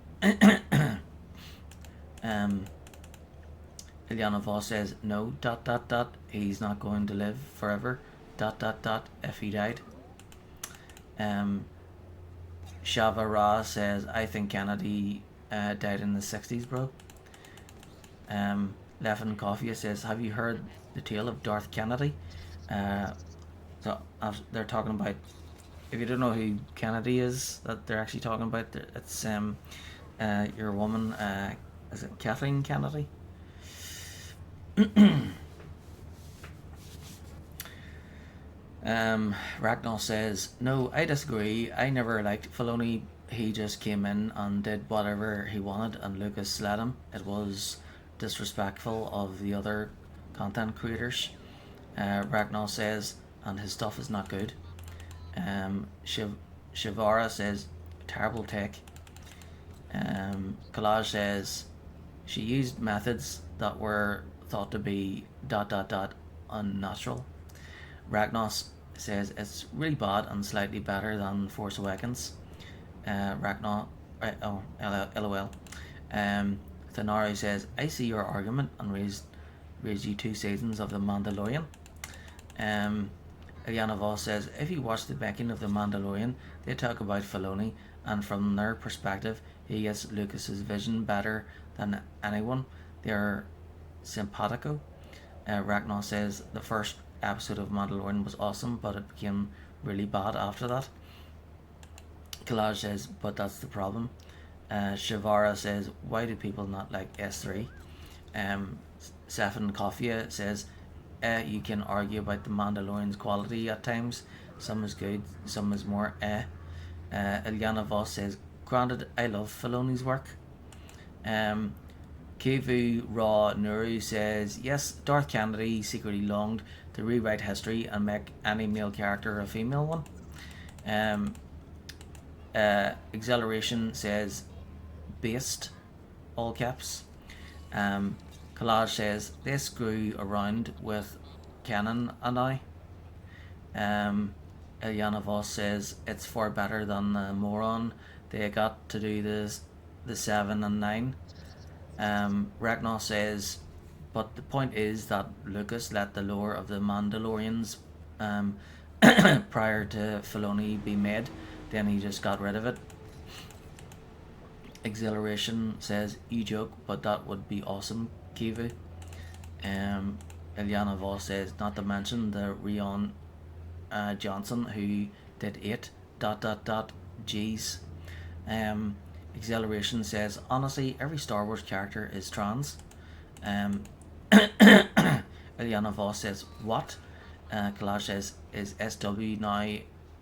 Ilyana Voss says no ... He's not going to live forever ... if he died. Shava Ra says I think Kennedy died in the 60s, bro. Leffin Coffee says, have you heard the tale of Darth Kennedy? So they're talking about, if you don't know who Kennedy is, that they're actually talking about, it's your woman, is it Kathleen Kennedy? Ragnar says, no, I disagree. I never liked Filoni. He just came in and did whatever he wanted and Lucas let him. It was disrespectful of the other content creators. Ragnar says, and his stuff is not good. Shivara says, terrible take. Collage says, she used methods that were thought to be ... unnatural. Ragnos says it's really bad and slightly better than Force Awakens. Ragnar, LOL. Thanari says, I see your argument and raised you 2 seasons of The Mandalorian. Ilyana Voss says, if you watch the making of The Mandalorian, they talk about Filoni, and from their perspective, he gets Lucas's vision better than anyone. They're simpatico. Ragnar says, the first episode of Mandalorian was awesome, but it became really bad after that. Collage says, but that's the problem. Shivara says, why do people not like S3? Sefin Kofia says, you can argue about the Mandalorian's quality at times. Some is good, some is more Ilyana Voss says, granted, I love Filoni's work. Kivu Raw Nuru says, yes, Darth Kennedy secretly longed to rewrite history and make any male character a female one. Exhilaration says, based, all caps. Collage says, they screw around with canon and I. Ilyana Voss says, it's far better than the moron they got to do the 7 and 9. Ragnar says, but the point is that Lucas let the lore of the Mandalorians prior to Filoni be made, then he just got rid of it. Exhilaration says, you joke, but that would be awesome, Kivu. Ilyana Voss says, not to mention the Rion Johnson who did 8 ... G's. Exhilaration says, honestly, every Star Wars character is trans. Ilyana Voss says, what? Collage says, is SW now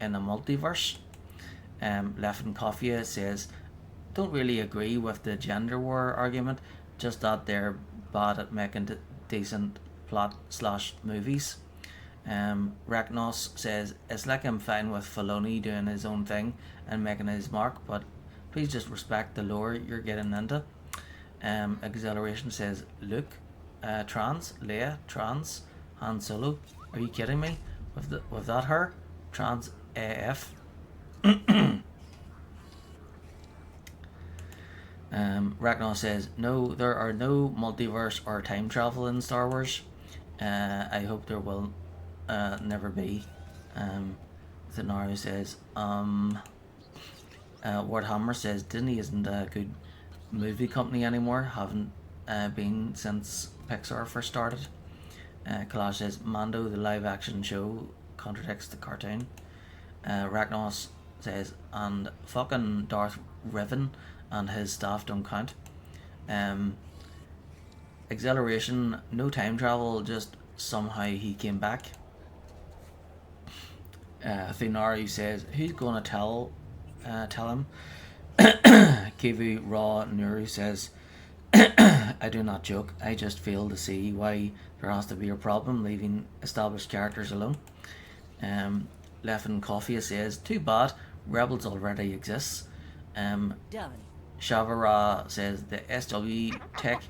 in a multiverse? Leffin Coffia says, don't really agree with the gender war argument, just that they're bad at making decent plot / movies. Ragnos says, it's like I'm fine with Filoni doing his own thing and making his mark, but please just respect the lore you're getting into. Exhilaration says, Luke, trans, Leia, trans, Han Solo. Are you kidding me? With that her? Trans AF. Ragnar says, no, there are no multiverse or time travel in Star Wars. I hope there will never be. Thenari says, Warhammer says Disney isn't a good movie company anymore, haven't been since Pixar first started. Kalash says, Mando, the live action show, contradicts the cartoon. Ragnar says, and fucking Darth Revan and his staff don't count. Acceleration, no time travel, just somehow he came back. Thunaru says, who's gonna tell him? Kivu Raw Nuru says, I do not joke, I just fail to see why there has to be a problem leaving established characters alone. Leffen Coffee says, too bad, Rebels already exists. Done. Shavara says the SW Tech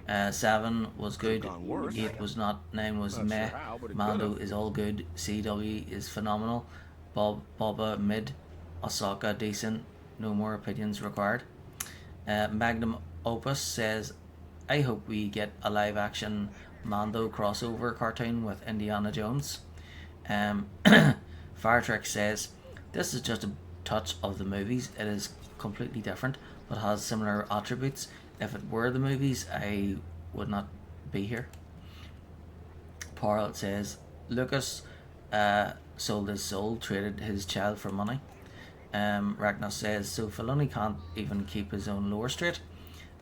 7 was good, 8 was not, 9 was meh, Mando is all good, CW is phenomenal, Boba mid, Ahsoka decent, no more opinions required. Magnum Opus says, I hope we get a live action Mando crossover cartoon with Indiana Jones. Firetrick says, this is just a touch of the movies, it is completely different but has similar attributes. If it were the movies, I would not be here. Parrot says, Lucas sold his soul, traded his child for money. Ragnar says, so Filoni can't even keep his own lore straight.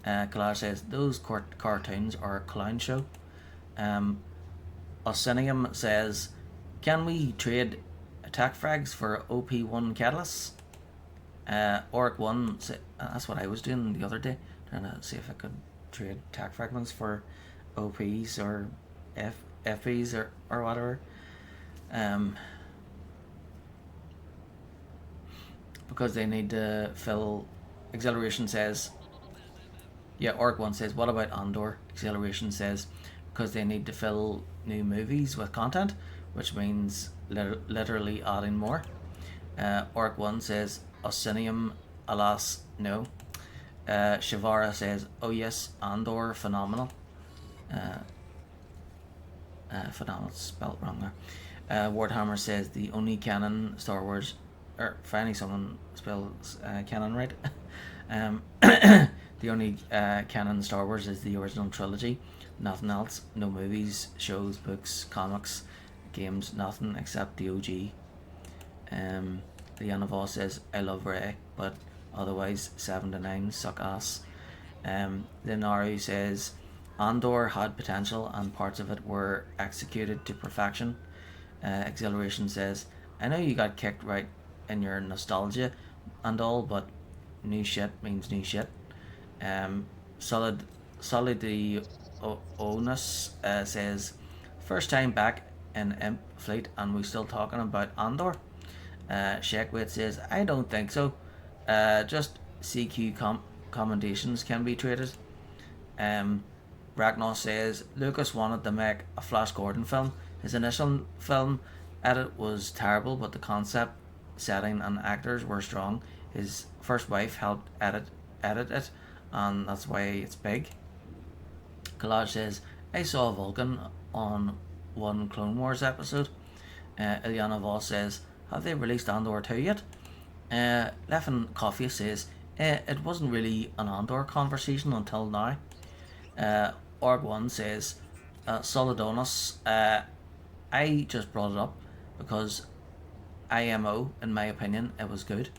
Kalar says, those cartoons are a clown show. Osinium says, can we trade attack frags for OP1 catalysts? Oric 1, that's what I was doing the other day, trying to see if I could trade attack fragments for OPs or FPs or whatever. Because they need to fill. Acceleration says, yeah, Oric 1 says, what about Andor? Acceleration says, because they need to fill new movies with content, which means literally adding more. Oric 1 says, Osinium, alas, no. Shavara says, oh yes, Andor, phenomenal. Phenomenal, spelled wrong there. Wardhammer says, the only canon Star Wars, finally someone spells canon right. The only canon Star Wars is the original trilogy, nothing else, no movies, shows, books, comics, games, nothing except the OG. Liana Voss says, I love Rey, but otherwise 7 to 9 suck ass. Naru says, Andor had potential and parts of it were executed to perfection. Acceleration says, I know you got kicked right in your nostalgia and all, but new shit means new shit. Solid Onus says, first time back in Imp Fleet and we still talking about Andor. Shackwit says, I don't think so. Just CQ commendations can be traded. Ragnar says, Lucas wanted to make a Flash Gordon film. His initial film edit was terrible, but the concept, setting and actors were strong. His first wife helped edit it, and that's why it's big. Collage says, I saw Vulcan on one Clone Wars episode. Ilyana Voss says, have they released Andor 2 yet? Leffen Coffee says, it wasn't really an Andor conversation until now. Org 1 says, Solidonis, I just brought it up because IMO, in my opinion, it was good.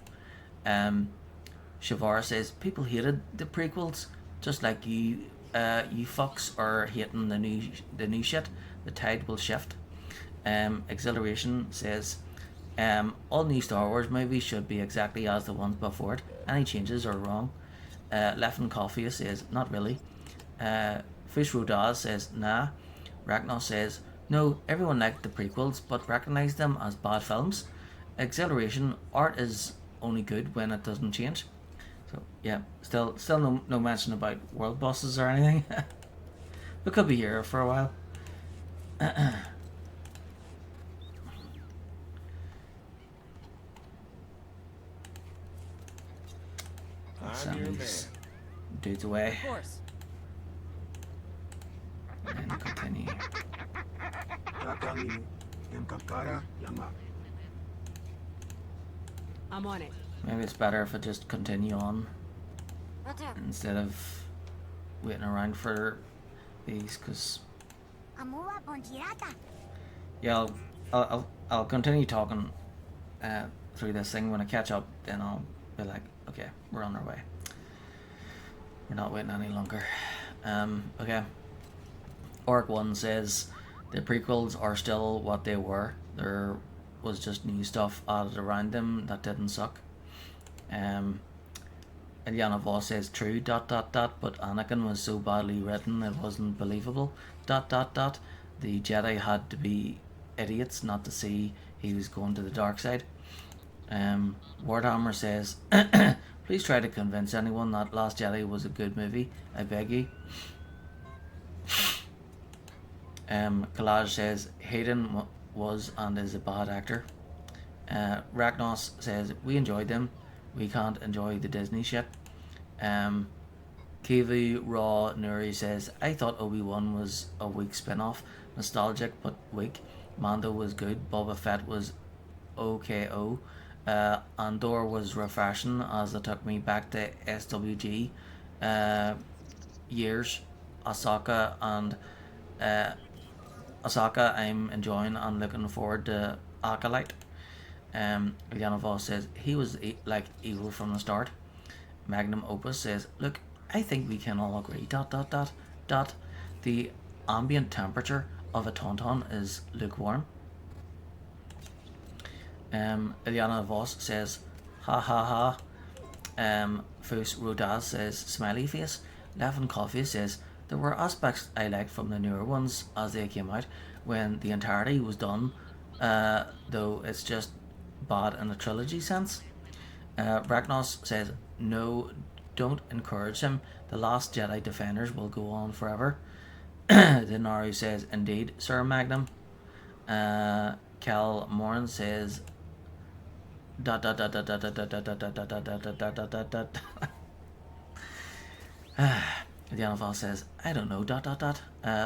Shavara says, people hated the prequels, just like you fucks are hating the new shit. The tide will shift. Acceleration says, all new Star Wars movies should be exactly as the ones before it. Any changes are wrong. Leffen Coffee says, not really. Fish Rodaz says, nah. Ragnar says, no, everyone liked the prequels, but recognise them as bad films. Acceleration, art is only good when it doesn't change. So, yeah, still no mention about world bosses or anything. We could be here for a while. dudes away. Of course. And continue. I'm on it. Maybe it's better if I just continue on instead of waiting around for these, because yeah, I'll continue talking through this thing. When I catch up, then I'll be like, okay, we're on our way. We're not waiting any longer. Okay. Orc 1 says the prequels are still what they were. There was just new stuff added around them that didn't suck. Eliana Voss says true ... but Anakin was so badly written it wasn't believable ... The Jedi had to be idiots not to see he was going to the dark side. Wardhammer says please try to convince anyone that Last Jedi was a good movie, I beg you. Collage says Hayden was and is a bad actor. Ragnos says we enjoyed them, we can't enjoy the Disney shit. Kivu Raw Nuri says I thought Obi-Wan was a weak spin-off, nostalgic but weak. Mando was good, Boba Fett was OKO. Andor was refreshing as it took me back to SWG years. Ahsoka I'm enjoying and looking forward to Acolyte. Eliana Voss says he was like evil from the start. Magnum Opus says look, I think we can all agree ... The ambient temperature of a tauntaun is lukewarm. Eliana Voss says ha ha ha. Fus Rodaz says smiley face. Levin Coffee says there were aspects I liked from the newer ones as they came out when the entirety was done, though it's just bad in a trilogy sense. Ragnos says no, don't encourage him. The Last Jedi Defenders will go on forever. Denaru says indeed, Sir Magnum. Cal Moran says ... Diana Voss says I don't know ...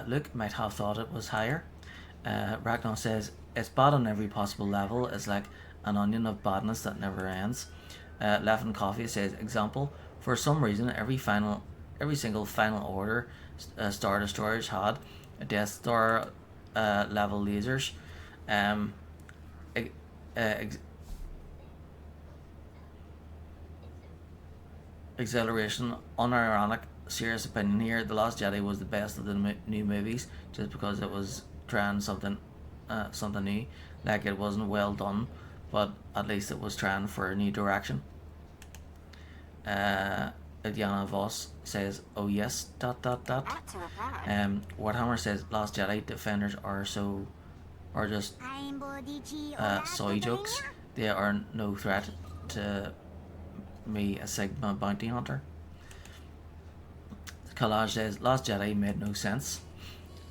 Luke might have thought it was higher. Ragnar says it's bad on every possible level. It's like an onion of badness that never ends. Levin Coffee says example, for some reason every single Final Order Star Destroyers had a Death Star level lasers. Acceleration, unironic, serious opinion here. The Last Jedi was the best of the new movies just because it was trying something new. Like it wasn't well done, but at least it was trying for a new direction. Diana Voss says oh yes ... Warhammer says Last Jedi Defenders are just soy jokes. They are no threat to me, a Sigma bounty hunter. Collage says Last Jedi made no sense.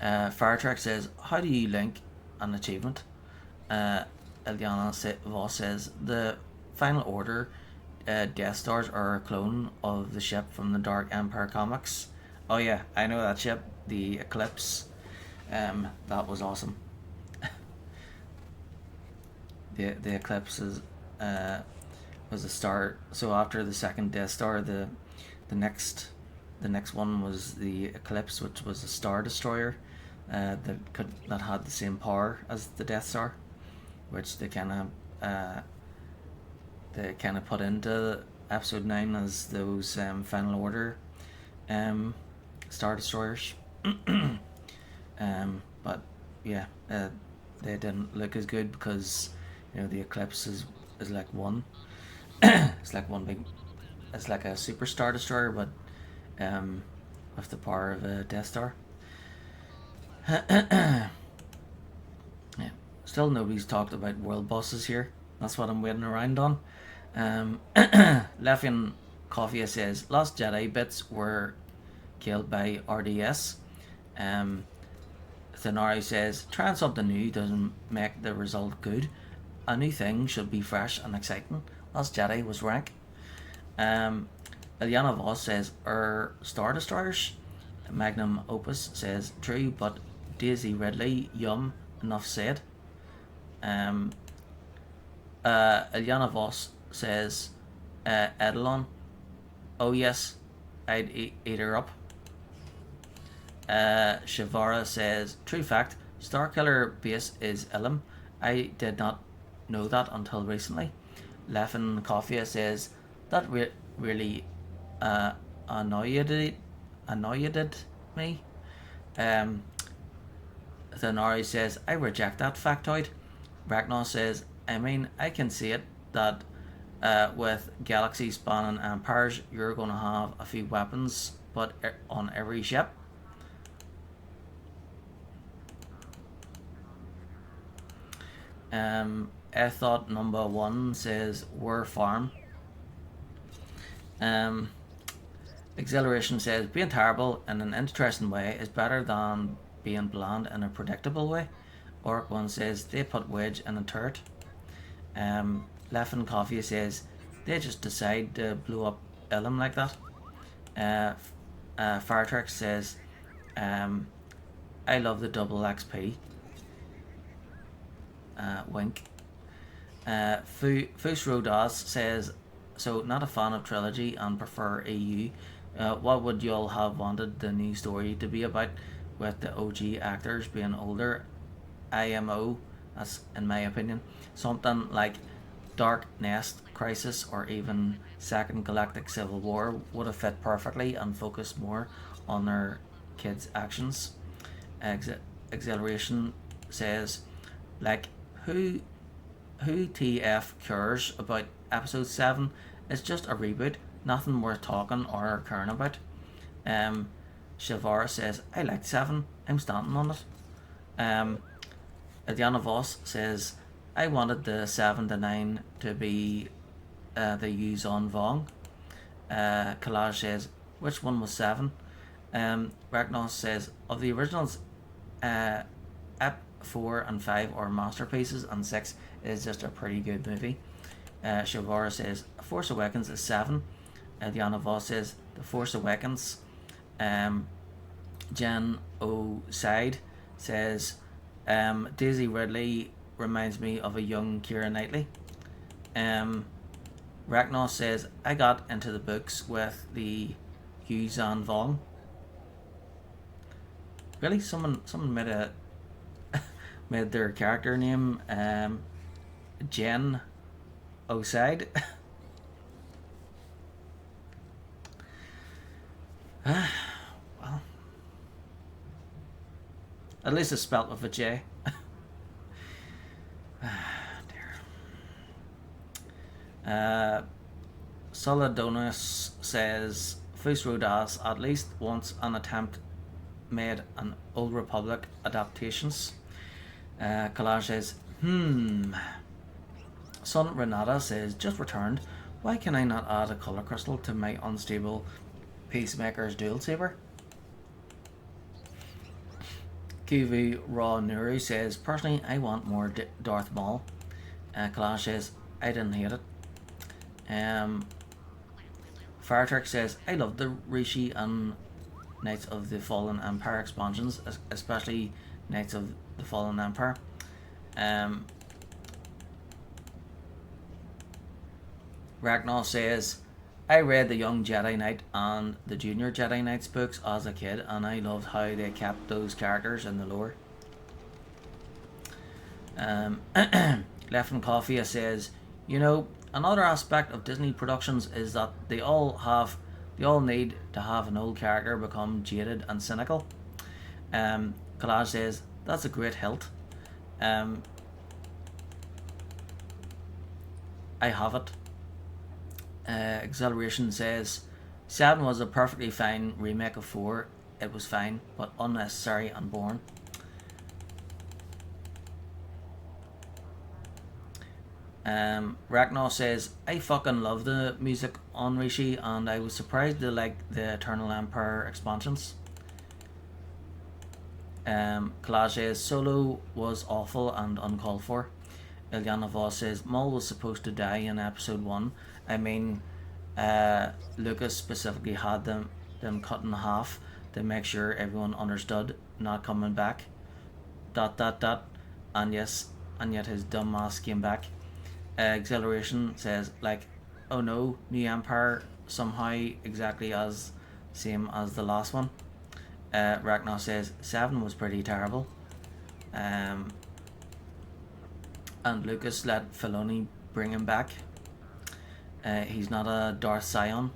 Firetrack says how do you link an achievement? Eliana Voss says the Final Order Death Stars are a clone of the ship from the Dark Empire comics. Oh yeah, I know that ship, the Eclipse. That was awesome. The Eclipse is was a star. So after the second Death Star, the next one was the Eclipse, which was a Star Destroyer that had the same power as the Death Star, which they kind of put into Episode 9 as those Final Order Star Destroyers. But yeah, they didn't look as good because the Eclipse is like one. It's like one big. It's like a Super Star Destroyer, but with the power of a Death Star. Yeah. Still nobody's talked about world bosses here. That's what I'm waiting around on. Lefian Coffee says Last Jedi bits were killed by RDS. Thenari says trying something new doesn't make the result good. A new thing should be fresh and exciting. Last Jedi was rank. Ilyana Voss says, Star Destroyers? Magnum Opus says, true, but Daisy Ridley, yum, enough said. Ilyana Voss says, Edelon, oh yes, I'd eat her up. Shavara says, true fact, Starkiller base is Ilum. I did not know that until recently. Leffin Coffia says, that really annoyed me. Thanari says, I reject that factoid. Ragnar says, I mean, I can see it that with galaxy spanning empires, you're going to have a few weapons, but on every ship. Ethot number 1 says, War Farm. Exhilaration says, being terrible in an interesting way is better than being bland in a predictable way. Orc 1 says, they put Wedge in a turret. Leffin Coffee says, they just decide to blow up Ilum like that. Firetrix says, I love the double XP. Wink. Fus Rodas says, so not a fan of trilogy and prefer EU. What would y'all have wanted the new story to be about, with the OG actors being older? IMO, that's in my opinion. Something like Dark Nest Crisis or even Second Galactic Civil War would have fit perfectly and focused more on their kids' actions. Exhilaration says, like, who TF cares about episode 7? It's just a reboot, nothing worth talking or caring about. Shavara says, I liked 7, I'm standing on it. Diana Voss says, I wanted the 7 to 9 to be the Yuzon Vong. Collage says, which one was 7? Ragnos says, of the originals, Ep 4 and 5 are masterpieces, and 6 is just a pretty good movie. Shavara says, Force Awakens is 7. Diana Voss says, The Force Awakens. Jen O'Side says, Daisy Ridley reminds me of a young Keira Knightley. Ragnar says, I got into the books with the Yuzan Vong. Really? Someone made a made their character name Jen O'Side. Well, at least it's spelt with a J. Solidonis says, Fus Rodas at least wants an attempt made an Old Republic adaptations. Collage says, Son Renata says, just returned. Why can I not add a colour crystal to my unstable Peacemaker's dual saber? QV Raw Nuri says, personally, I want more Darth Maul. Collage says, I didn't hate it. Firetrix says, I love the Rishi and Knights of the Fallen Empire expansions, especially Knights of the Fallen Empire. Ragnar says, I read the Young Jedi Knight and the Junior Jedi Knights books as a kid, and I loved how they kept those characters in the lore. Leffin Coffee says, you know, another aspect of Disney productions is that they all need to have an old character become jaded and cynical. Collage says, that's a great hilt. I have it. Exhilaration says, 7 was a perfectly fine remake of 4. It was fine, but unnecessary and boring. Ragnar says, I fucking love the music on Rishi, and I was surprised they liked the Eternal Empire expansions. Collage says, Solo was awful and uncalled for. Ilyana Voss says, Maul was supposed to die in episode 1. I mean, Lucas specifically had them cut in half to make sure everyone understood not coming back. ... And yes, and yet his dumb ass came back. Acceleration says, like, oh no, New Empire somehow exactly as same as the last one. Ragnar says 7 was pretty terrible. And Lucas let Filoni bring him back. He's not a Darth Scion.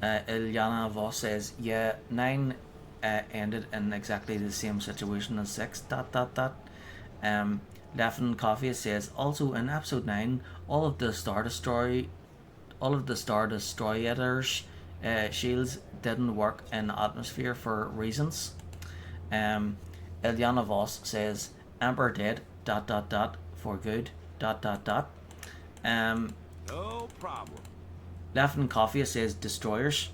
Ilyana Voss says, yeah, 9 ended in exactly the same situation as 6. ... Leffin Coffee says, also in episode 9, all of the Star Destroyers shields didn't work in the atmosphere for reasons. Ilyana Voss says, Emperor dead ... for good ... No problem. Leffin Coffee says destroyers.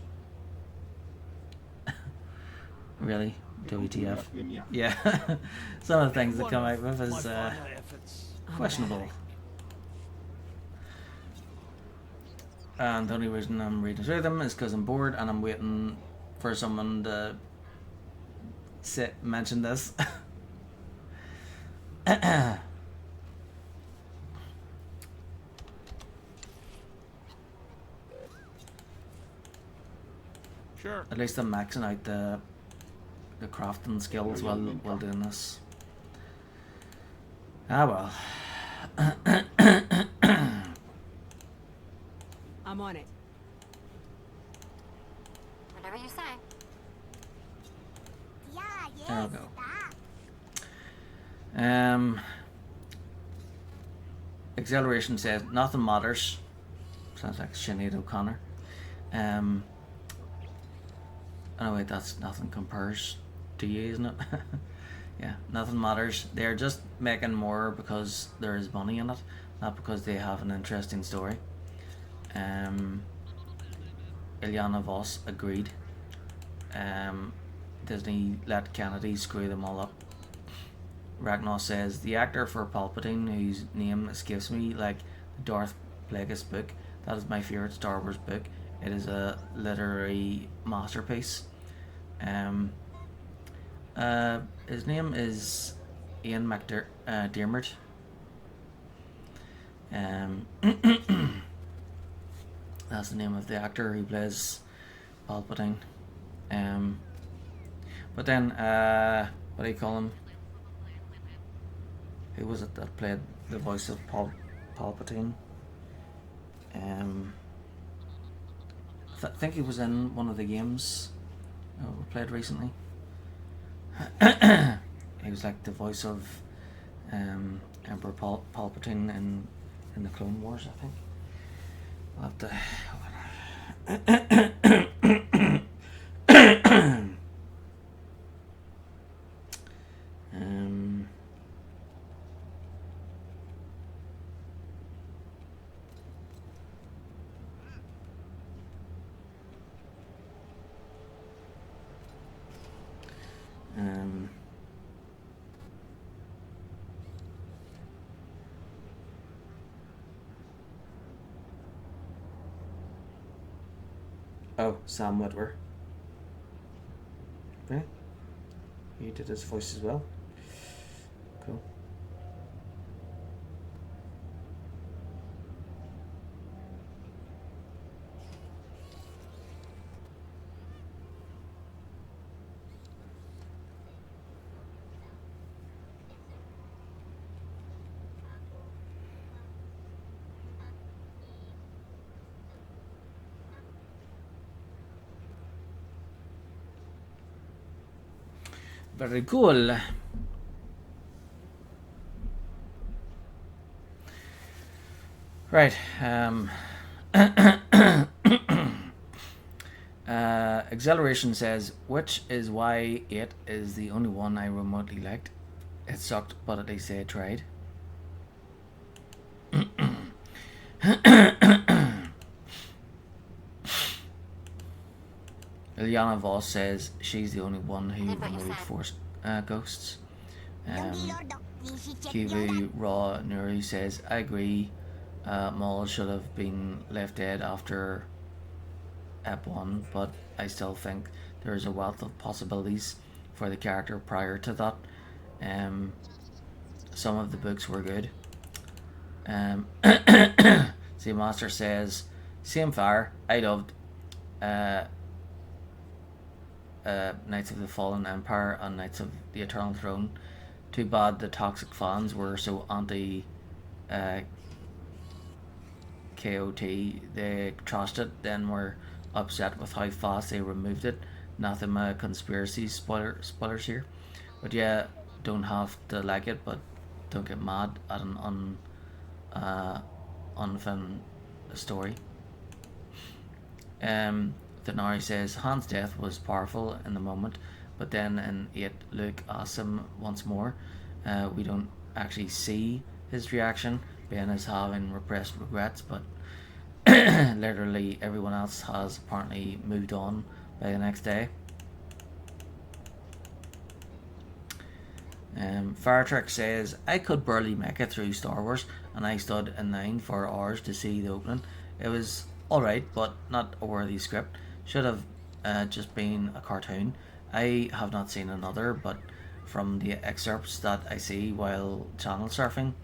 Really? WTF? Yeah. Some of the things that come out with is questionable. And the only reason I'm reading through them is because I'm bored and I'm waiting for someone to mention this. Sure. At least I'm maxing out the crafting skills while doing this. Ah well. I'm on it. Whatever you say. There we go. Acceleration says nothing matters. Sounds like Sinead O'Connor. Oh wait, that's nothing compares to you, isn't it? Yeah, nothing matters. They're just making more because there is money in it, not because they have an interesting story. Ilyana Voss agreed. Disney let Kennedy screw them all up. Ragnar says, the actor for Palpatine, whose name escapes me, like the Darth Plagueis book, that is my favourite Star Wars book. It is a literary masterpiece. His name is Ian McDiarmid. That's the name of the actor who plays Palpatine. But then, what do you call him? Who was it that played the voice of Palpatine? I think he was in one of the games we played recently. He was like the voice of Emperor Palpatine in the Clone Wars, I think. I'll have to... Oh, Sam Witwer. Okay. He did his voice as well. Cool. Very cool. Right. Acceleration says, which is why 8 is the only one I remotely liked. It sucked, but at least I tried. Ilyana Voss says she's the only one who removed Force ghosts. Kivu Raw Nuri says, I agree, Maul should have been left dead after Ep 1, but I still think there's a wealth of possibilities for the character prior to that. Some of the books were good. See, Master says, same fire. I loved Knights of the Fallen Empire and Knights of the Eternal Throne. Too bad the toxic fans were so anti KOT. They trashed it, then were upset with how fast they removed it. Nothing conspiracy spoilers here. But yeah, don't have to like it, but don't get mad at an unfun story. Denari says Han's death was powerful in the moment, but then in 8 Luke asks him once more. We don't actually see his reaction. Ben is having repressed regrets, but literally everyone else has apparently moved on by the next day. Firetrick says, I could barely make it through Star Wars, and I stood in line for hours to see the opening. It was alright, but not a worthy script. Should have just been a cartoon. I have not seen another, but from the excerpts that I see while channel surfing, ...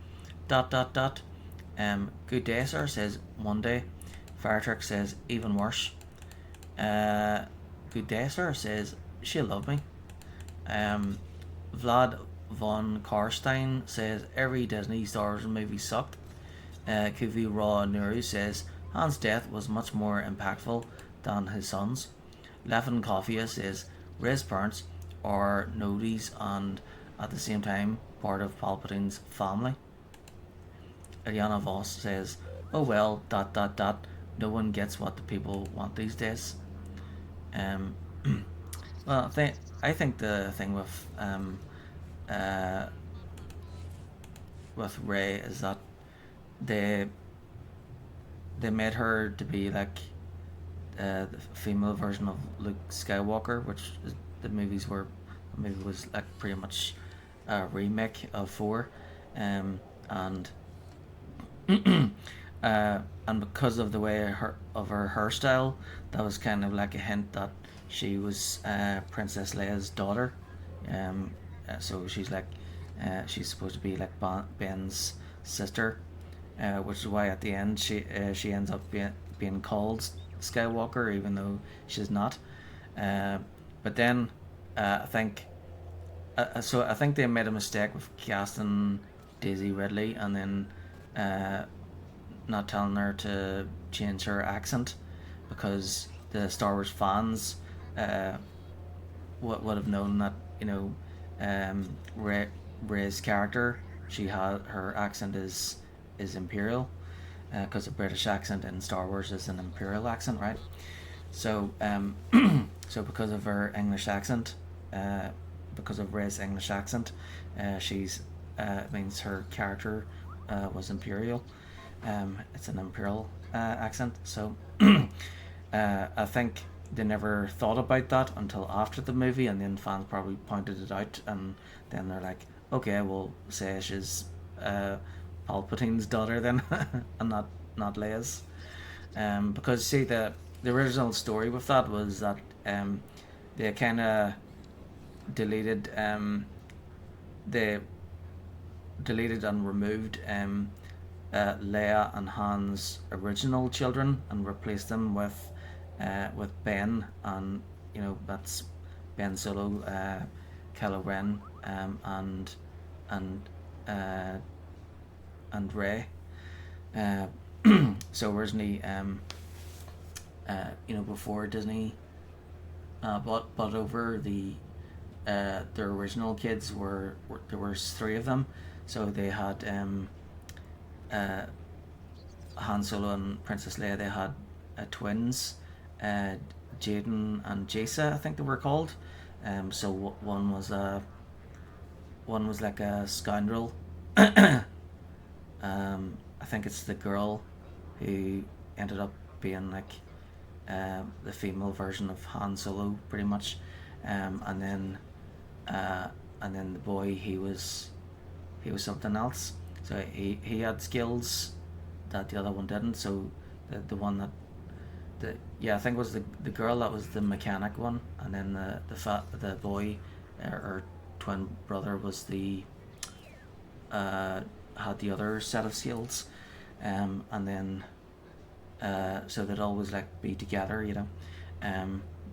Good day, sir, says Monday. Firetrick says, even worse. Good day, sir, says, she'll love me. Vlad von Karstein says, every Disney Star Wars movie sucked. Kuvi Raw Nuru says, Han's death was much more impactful than his son's. Levin Coffee says, Rey's parents are nodies and at the same time part of Palpatine's family. Eliana Voss says, oh well, ... No one gets what the people want these days. Well, I think the thing with Rey is that they made her to be like the female version of Luke Skywalker, which is, the movie was like pretty much a remake of 4, and and because of the way her hairstyle, that was kind of like a hint that she was Princess Leia's daughter. So she's like she's supposed to be like Ben's sister, which is why at the end she ends up being called Skywalker, even though she's not. But then I think they made a mistake with casting Daisy Ridley and then not telling her to change her accent, because the Star Wars fans would have known that, you know, Rey's character, her accent is Imperial, because a British accent in Star Wars is an Imperial accent, right? So so because of her English accent, because of Rey's English accent, she's means her character was Imperial. It's an Imperial accent. So I think they never thought about that until after the movie, and then fans probably pointed it out, and then they're like, okay, we'll say she's Palpatine's daughter then, and not Leia's. Because see, the original story with that was that they kind of deleted and removed Leia and Han's original children and replaced them with Ben, and you know, that's Ben Solo, Kylo Ren, and Rey. So originally, you know, before Disney bought over their original kids there were 3 of them. So they had Han Solo and Princess Leia. They had twins, Jaden and Jace, I think they were called. So one was like a scoundrel. I think it's the girl who ended up being like the female version of Han Solo, pretty much. And then the boy, he was something else. So he had skills that the other one didn't. So the one I think it was the girl that was the mechanic one, and then the boy, or twin brother, was the had the other set of skills, and then so they'd always like be together,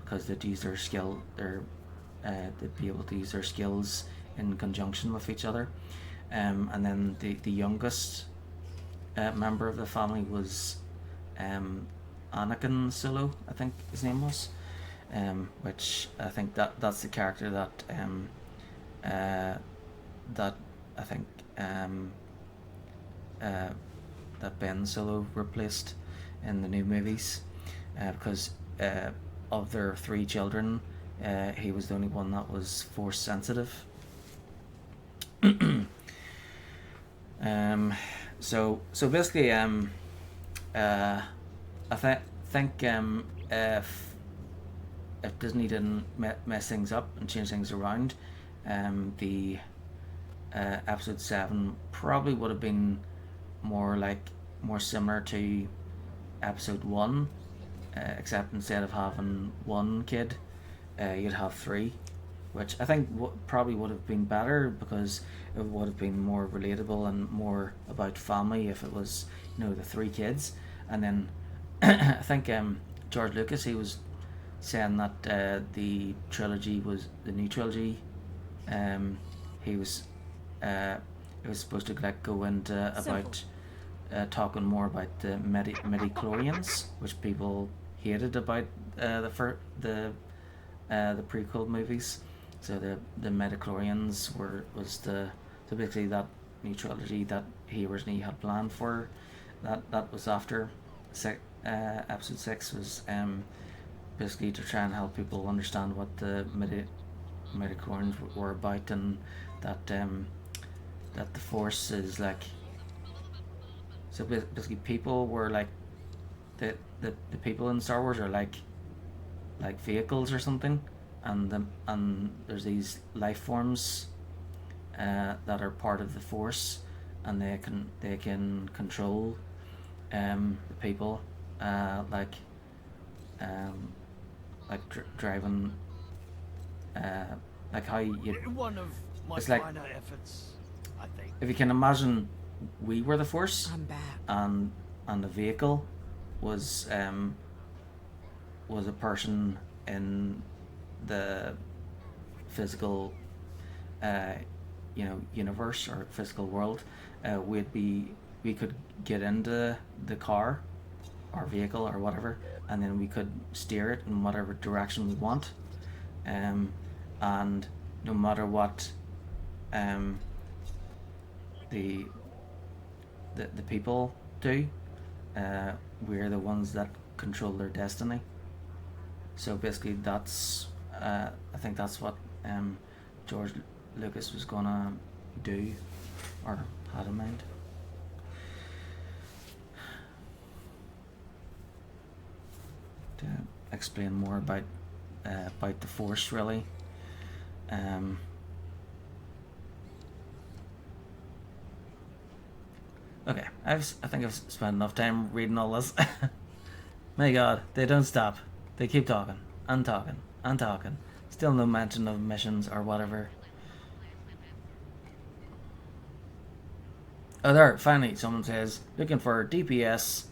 because they'd use their skill, they'd be able to use their skills in conjunction with each other, and then the youngest member of the family was Anakin Solo, I think his name was, which I think that's the character that that I think that Ben Solo replaced in the new movies, because of their 3 children, he was the only one that was force sensitive. So basically, I think if Disney didn't mess things up and change things around, the episode 7 probably would have been more similar to episode 1, except instead of having 1 kid, you'd have 3, which I think probably would have been better, because it would have been more relatable and more about family if it was, the 3 kids. And then I think George Lucas, he was saying that the new trilogy, he was it was supposed to go into about talking more about the midi-chlorians, which people hated about the prequel movies. So the midi-chlorians so basically that new trilogy that he originally had planned for, that was after episode 6, was basically to try and help people understand what the midi-chlorians were about, and that the Force is like. So basically, people were like the people in Star Wars are like vehicles or something, and there's these life forms that are part of the Force, and they can control the people, driving, like how you. One of my it's like, finer efforts, I think. If you can imagine, we were the Force. I'm back. And the vehicle was a person in the physical universe or physical world. We could get into the car or vehicle or whatever, and then we could steer it in whatever direction we want, and no matter what the people do, we're the ones that control their destiny. So basically, that's I think that's what George Lucas was gonna do, or had in mind. To explain more about the Force, really. Okay, I think I've spent enough time reading all this. My God, they don't stop. They keep talking and talking and talking. Still no mention of missions or whatever. Oh, there, finally, someone says, looking for DPS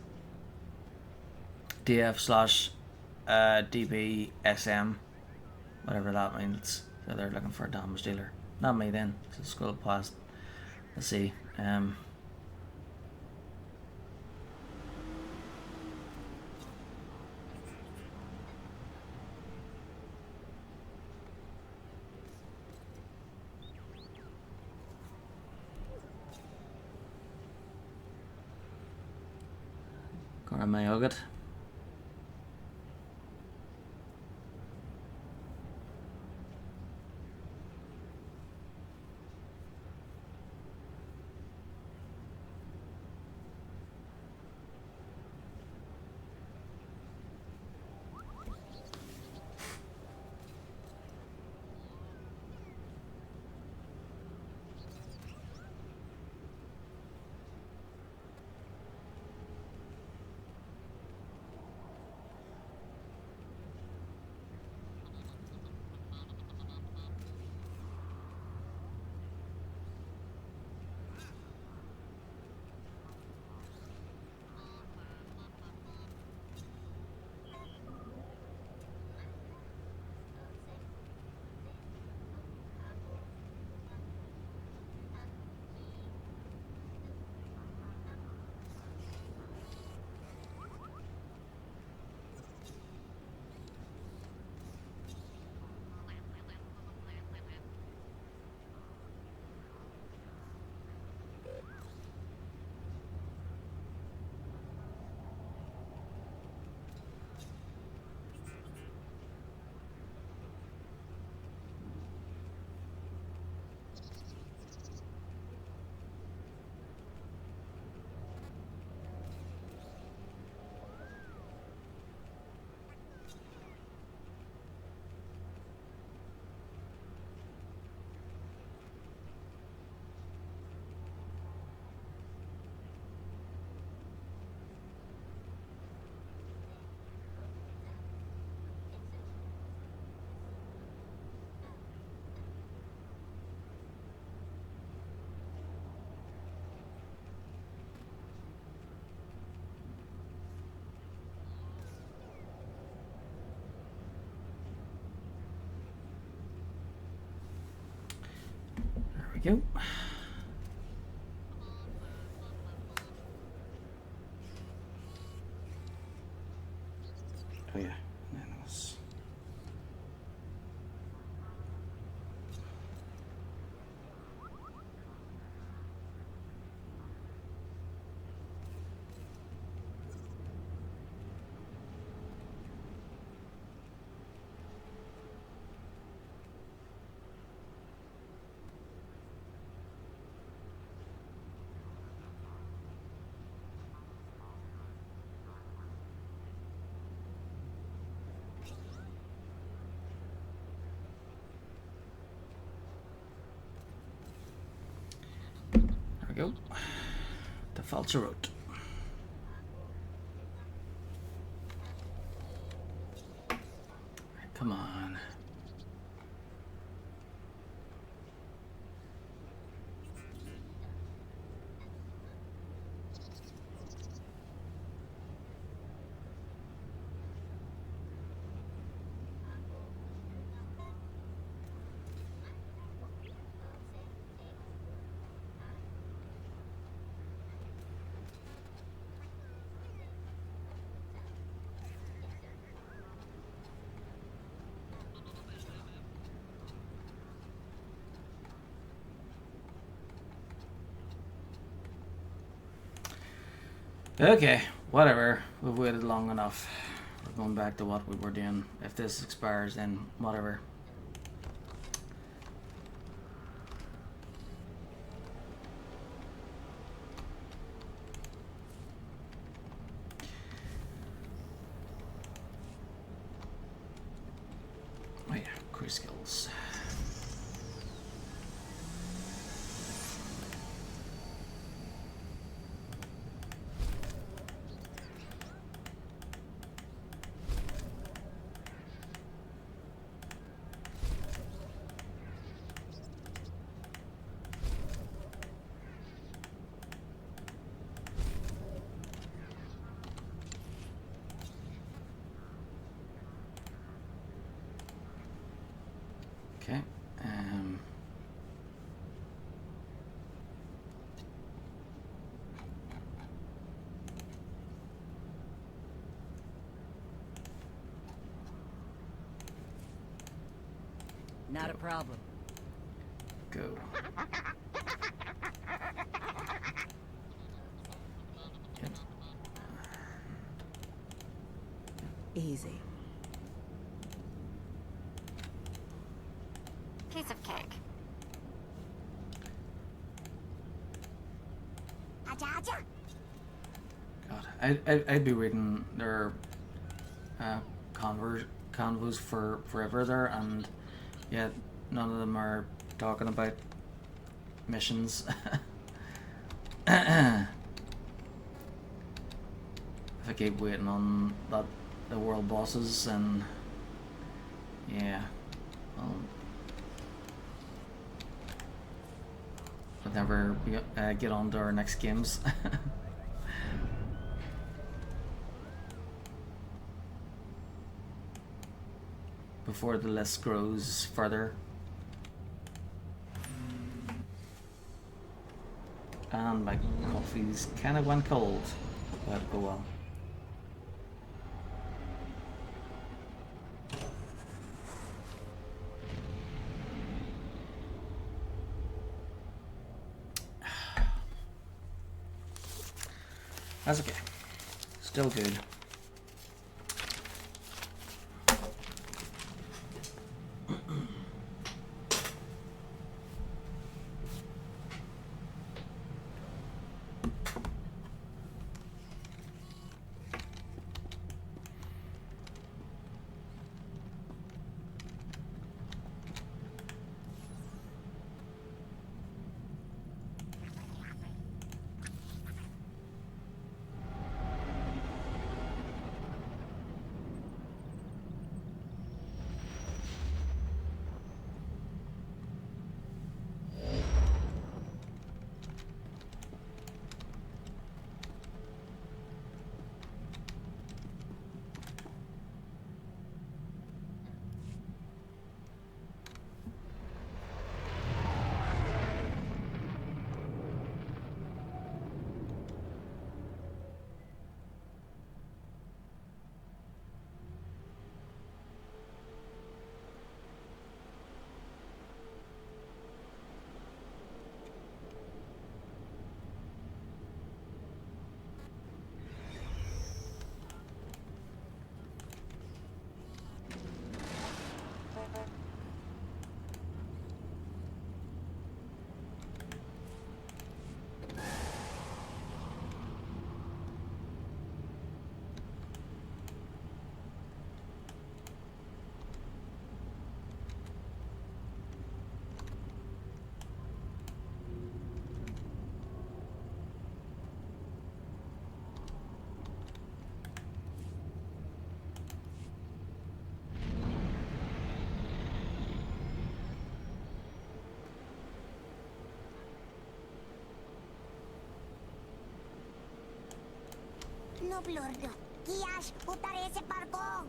DF / DBSM, whatever that means. So they're looking for a damage dealer. Not me then. So scroll past. Let's see. My yogurt. we go. Oh yeah, and then it was... There we go. The Falcher Road. Come on. Okay, whatever. We've waited long enough. We're going back to what we were doing. If this expires, then whatever. Oh yeah, crew skills. Okay. Not a problem. Go. Yep. Easy. Piece of cake. God, I'd be reading their convos for forever there, and yet none of them are talking about missions. If I keep waiting on the world bosses, and yeah, well, I'll never get on to our next games. Before the list grows further. And my coffee's kind of went cold, but oh well. That's okay. Still good. no blurdo. Kiash, utare ese parko.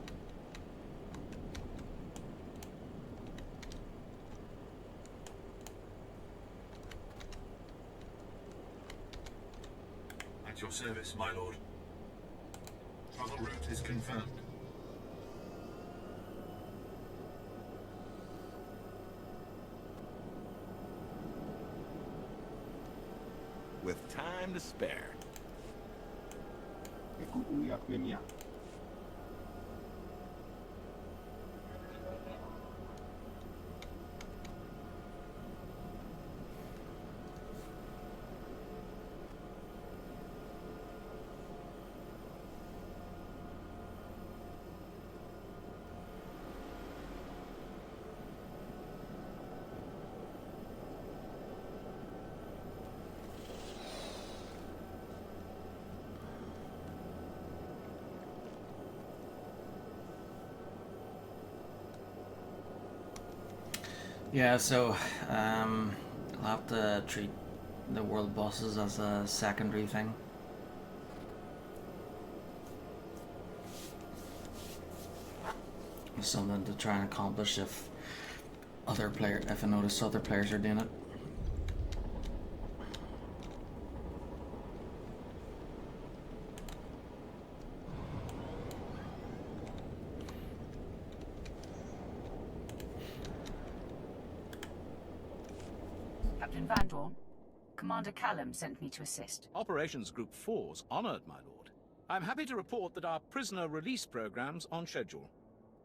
At your service, my lord. Travel route is confirmed. With time to spare. Yeah, so I'll have to treat the world bosses as a secondary thing. Something to try and accomplish if I notice other players are doing it. Captain Van Dorn, Commander Callum sent me to assist. Operations Group 4's honored, my lord. I'm happy to report that our prisoner release program's on schedule.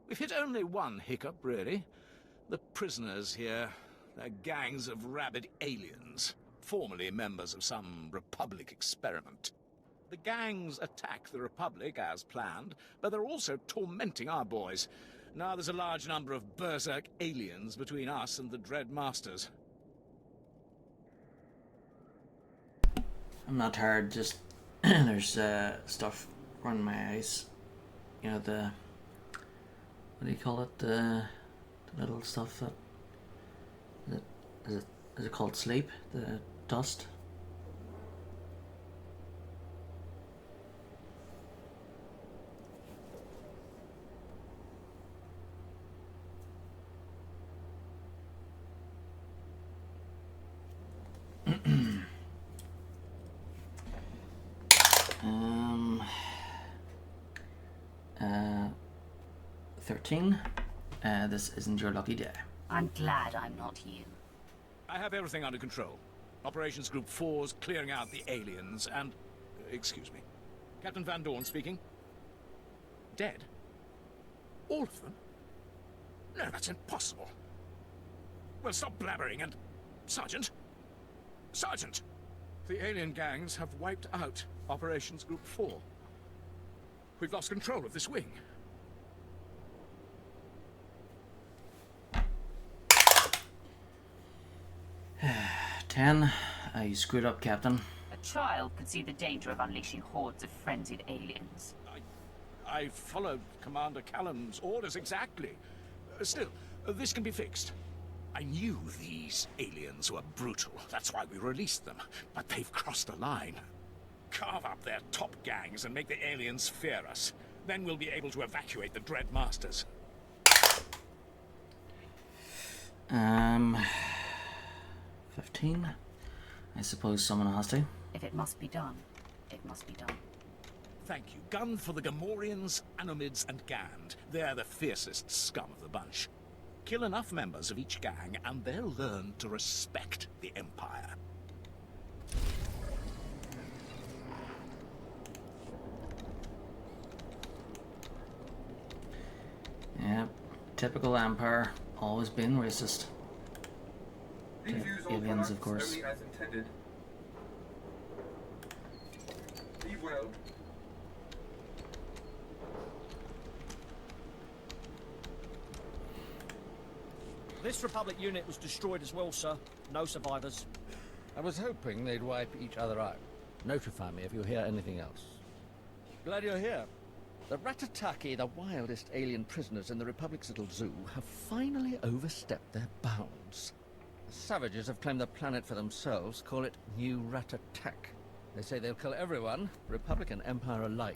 We've hit only one hiccup, really. The prisoners here, they're gangs of rabid aliens, formerly members of some Republic experiment. The gangs attack the Republic as planned, but they're also tormenting our boys. Now there's a large number of berserk aliens between us and the Dread Masters. I'm not tired, just there's stuff around my eyes. You know, the, what do you call it? The little stuff that, is it called sleep? The dust? Um, 13. This isn't your lucky day. I'm glad I'm not you. I have everything under control. Operations Group 4's clearing out the aliens and... excuse me. Captain Van Dorn speaking. Dead? All of them? No, that's impossible. Well, stop blabbering and... Sergeant? Sergeant! The alien gangs have wiped out Operations Group 4. We've lost control of this wing. Ten. You screwed up, Captain. A child could see the danger of unleashing hordes of frenzied aliens. I followed Commander Callum's orders exactly. Still, this can be fixed. I knew these aliens were brutal. That's why we released them. But they've crossed a line. Carve up their top gangs and make the aliens fear us. Then we'll be able to evacuate the Dread Masters. 15. I suppose someone has to. If it must be done, it must be done. Thank you. Gun for the Gamorreans, Anomids, and Gand. They're the fiercest scum of the bunch. Kill enough members of each gang, and they'll learn to respect the Empire. Yeah, typical Empire. Always been racist. Defuse all Aliens, of products course. only as intended. Leave well. This Republic unit was destroyed as well, sir. No survivors. I was hoping they'd wipe each other out. Notify me if you hear anything else. Glad you're here. The Ratataki, the wildest alien prisoners in the Republic's little zoo, have finally overstepped their bounds. The savages have claimed the planet for themselves, call it New Ratatak. They say they'll kill everyone, Republic and Empire alike.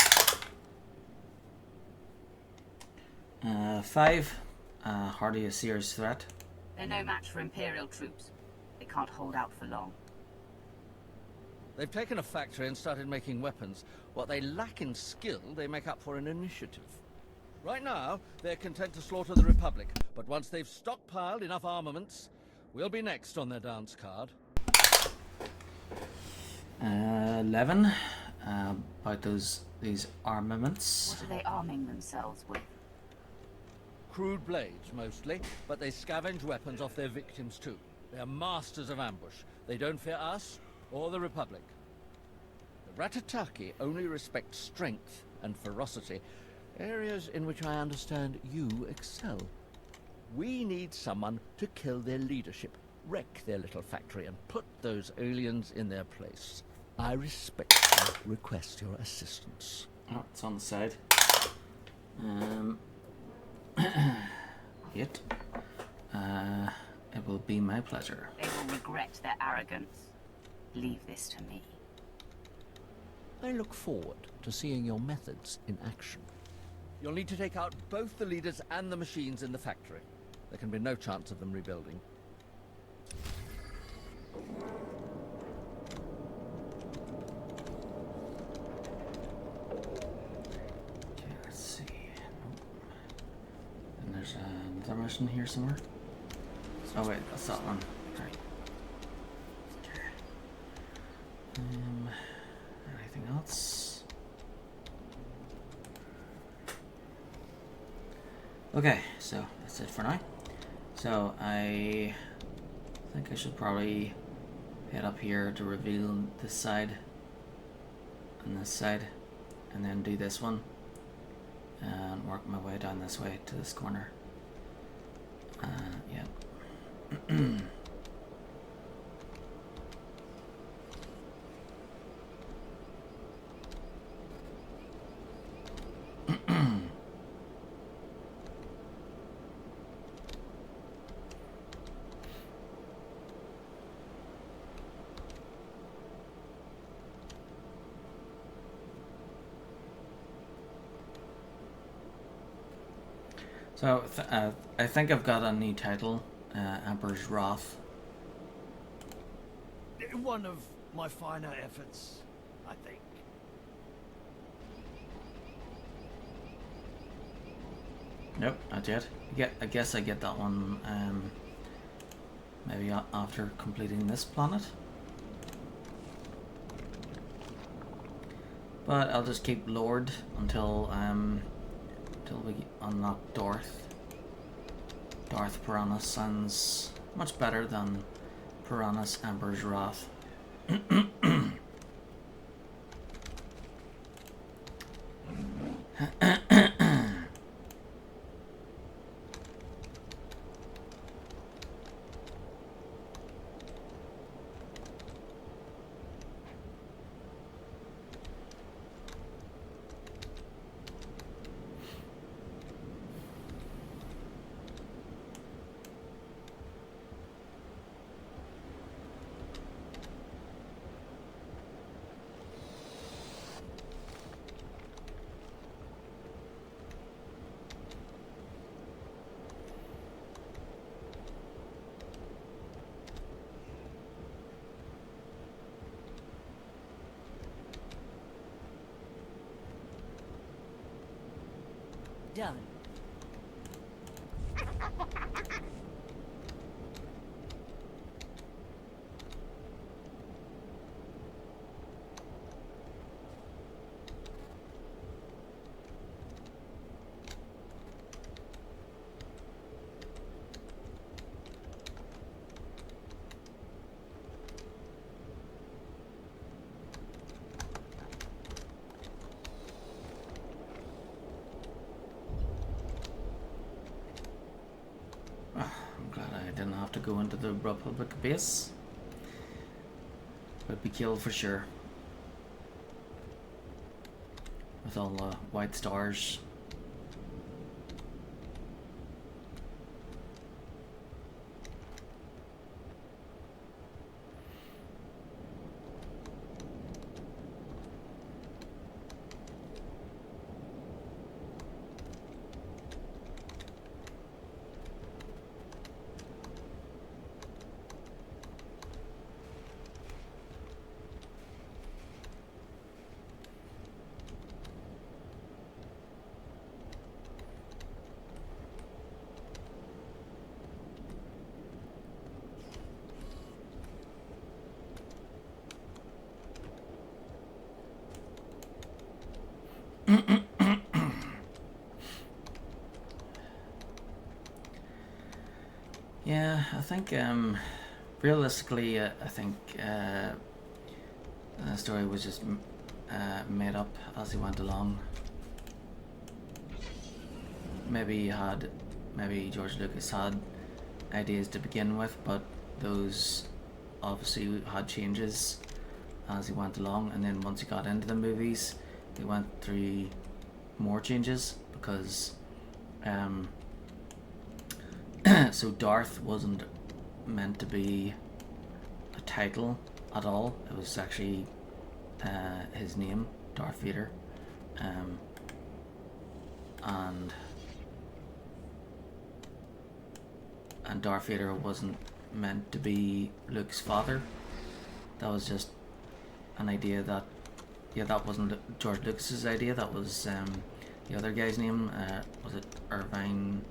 5. Hardly a serious threat. They're no match for Imperial troops. They can't hold out for long. They've taken a factory and started making weapons. What they lack in skill, they make up for in initiative. Right now, they're content to slaughter the Republic, but once they've stockpiled enough armaments, we'll be next on their dance card. 11. About these armaments. What are they arming themselves with? Crude blades, mostly, but they scavenge weapons off their victims too. They're masters of ambush. They don't fear us or the Republic. The Ratataki only respect strength and ferocity, areas in which I understand you excel. We need someone to kill their leadership, wreck their little factory, and put those aliens in their place. I respectfully request your assistance. Oh, it's on the side. 8. It will be my pleasure. They will regret their arrogance. Leave this to me. I look forward to seeing your methods in action. You'll need to take out both the leaders and the machines in the factory. There can be no chance of them rebuilding. Okay, let's see. And there's another mission here somewhere. Oh wait, that's that one. Right. Okay. Anything else? Okay, so that's it for now. So I think I should probably head up here to reveal this side and this side, and then do this one and work my way down this way to this corner. Yeah. So, I think I've got a new title, Emperor's Wrath. One of my finer efforts, I think. Nope, not yet. I guess I get that one maybe after completing this planet. But I'll just keep Lord until we unlock Darth. Darth Piranha sounds much better than Piranha's Emperor's Wrath. Done. To go into the Republic base. Would be killed for sure. With all the white stars. Yeah, I think realistically, I think the story was just made up as he went along. Maybe George Lucas had ideas to begin with, but those obviously had changes as he went along, and then once he got into the movies, he went through more changes because so Darth wasn't meant to be a title at all. It was actually his name, Darth Vader, and Darth Vader wasn't meant to be Luke's father. That was just an idea that, yeah, that wasn't George Lucas's idea. That was the other guy's name. Was it Irvine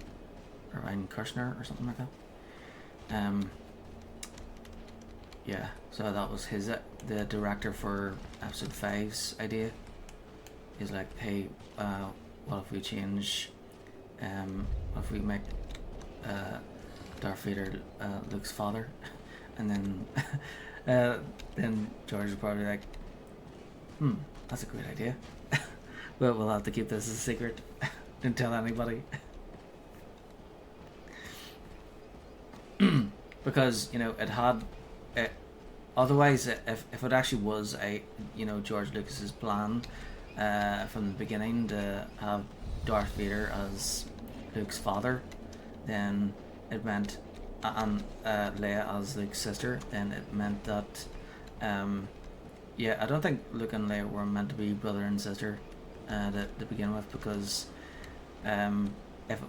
Kirshner or something like that? Yeah, so that was the director for episode 5's idea. He's like, hey, what if we change, what if we make Darth Vader Luke's father? And then then George was probably like, that's a great idea. But we'll have to keep this a secret. Don't tell anybody. Because, you know, it had otherwise, if it actually was George Lucas's plan from the beginning to have Darth Vader as Luke's father, then it meant and Leia as Luke's sister, then it meant that I don't think Luke and Leia were meant to be brother and sister to begin with, because if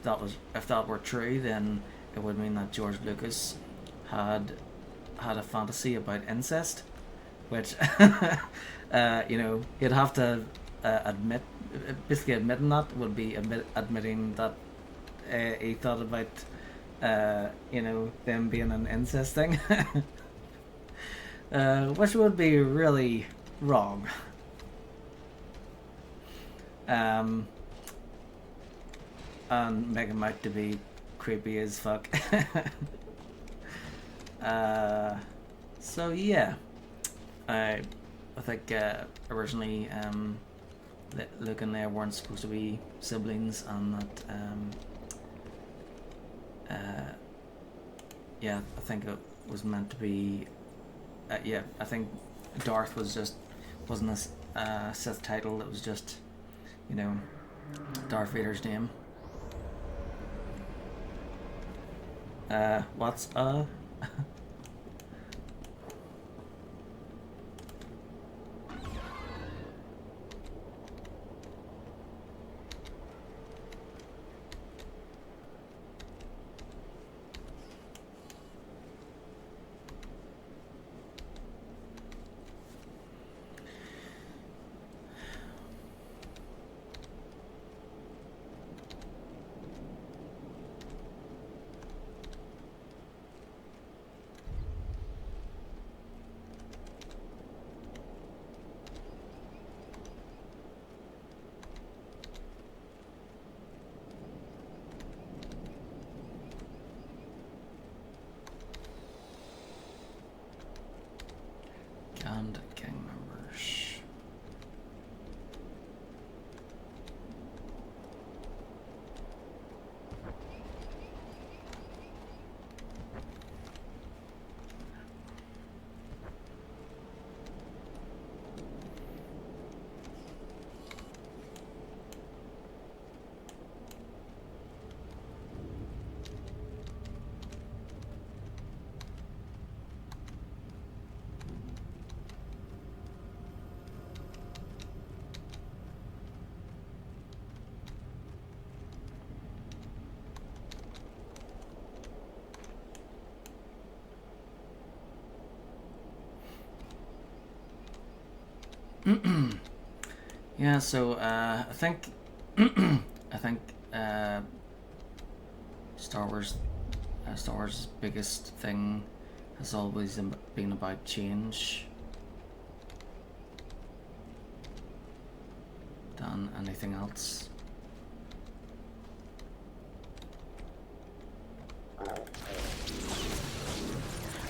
that were true, then it would mean that George Lucas had a fantasy about incest, which he'd have to admitting that would be admitting that he thought about them being an incest thing, which would be really wrong. And make him out to be creepy as fuck. So yeah, I think originally Luke and Leia weren't supposed to be siblings, and that I think it was meant to be. I think Darth wasn't a Sith title. It was just, Darth Vader's name. What's and gang members? Yeah, so I think Star Wars' biggest thing has always been about change than anything else.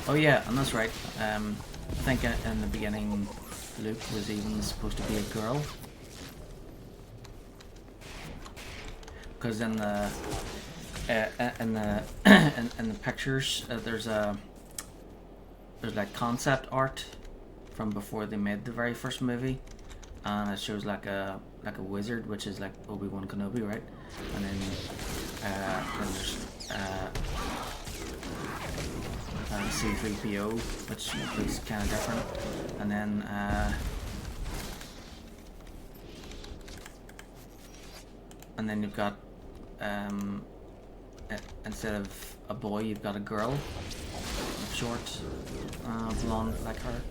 Oh yeah, and that's right. I think in the beginning, Luke was even supposed to be a girl, because in the in the pictures there's like concept art from before they made the very first movie, and it shows like a wizard, which is like Obi-Wan Kenobi, right? And then there's C-3PO, which is kind of different, and then you've got instead of a boy, you've got a girl, short, blonde like her.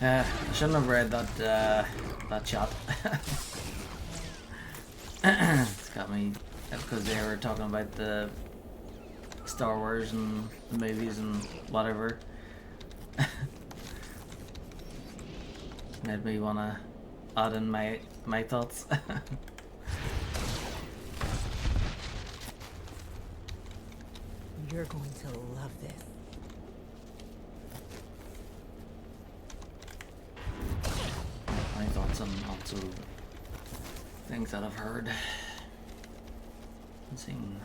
I shouldn't have read that chat. It's got me, because they were talking about the Star Wars and the movies and whatever. Made me wanna add in my thoughts. You're going to love this. My thoughts on also things that I've heard and seen.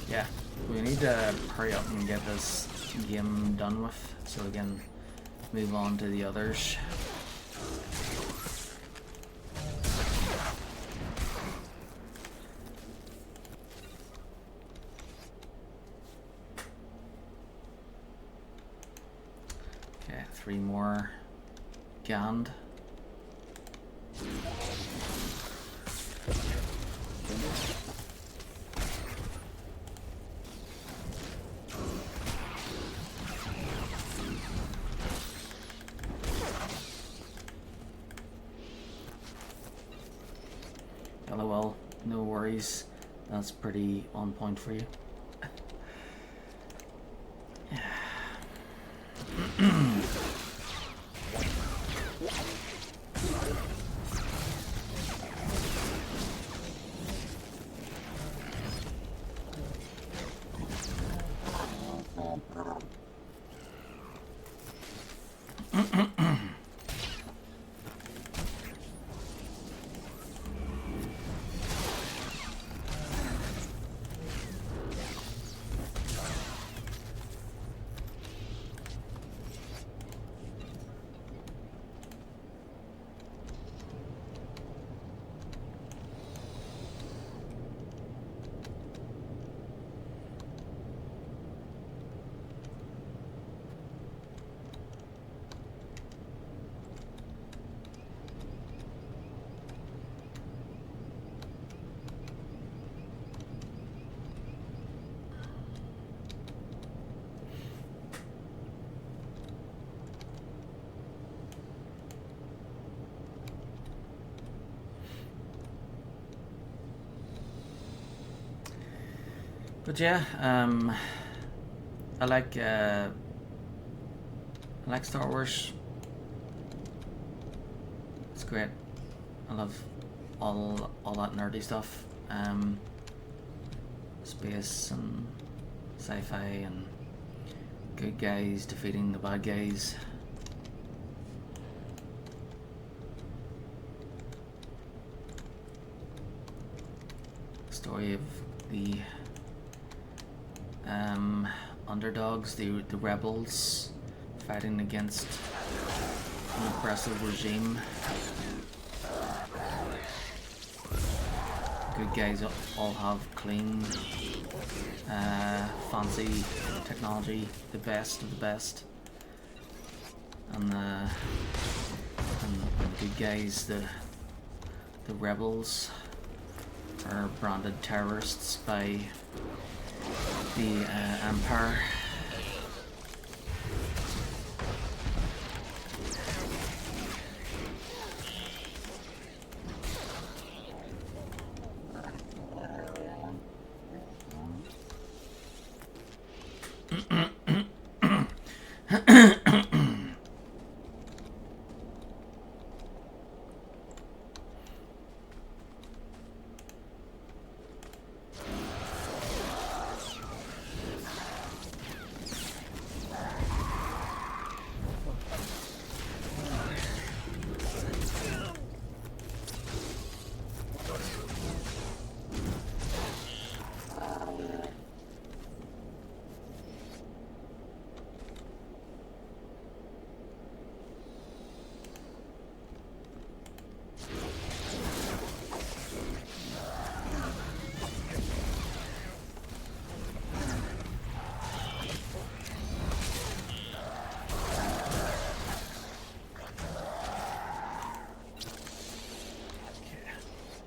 Yeah, we need to hurry up and get this game done with so we can move on to the others. Okay, 3 more Gand. LOL, no worries. That's pretty on point for you. But yeah, I like Star Wars. It's great. I love all that nerdy stuff. Space and sci-fi and good guys defeating the bad guys. Story of the underdogs, the rebels fighting against an oppressive regime. Good guys all have clean, fancy technology, the best of the best, and the good guys, the rebels, are branded terrorists by the Empire.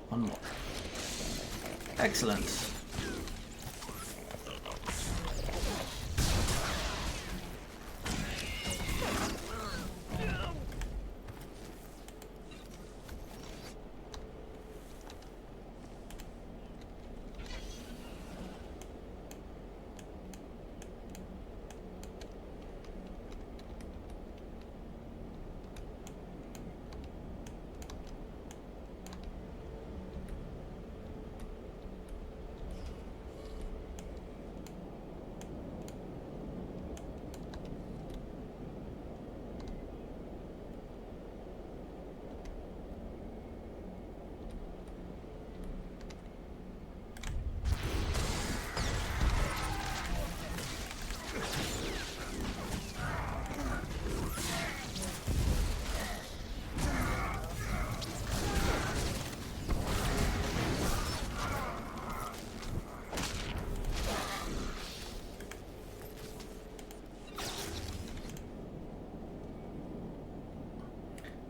One more. Excellent.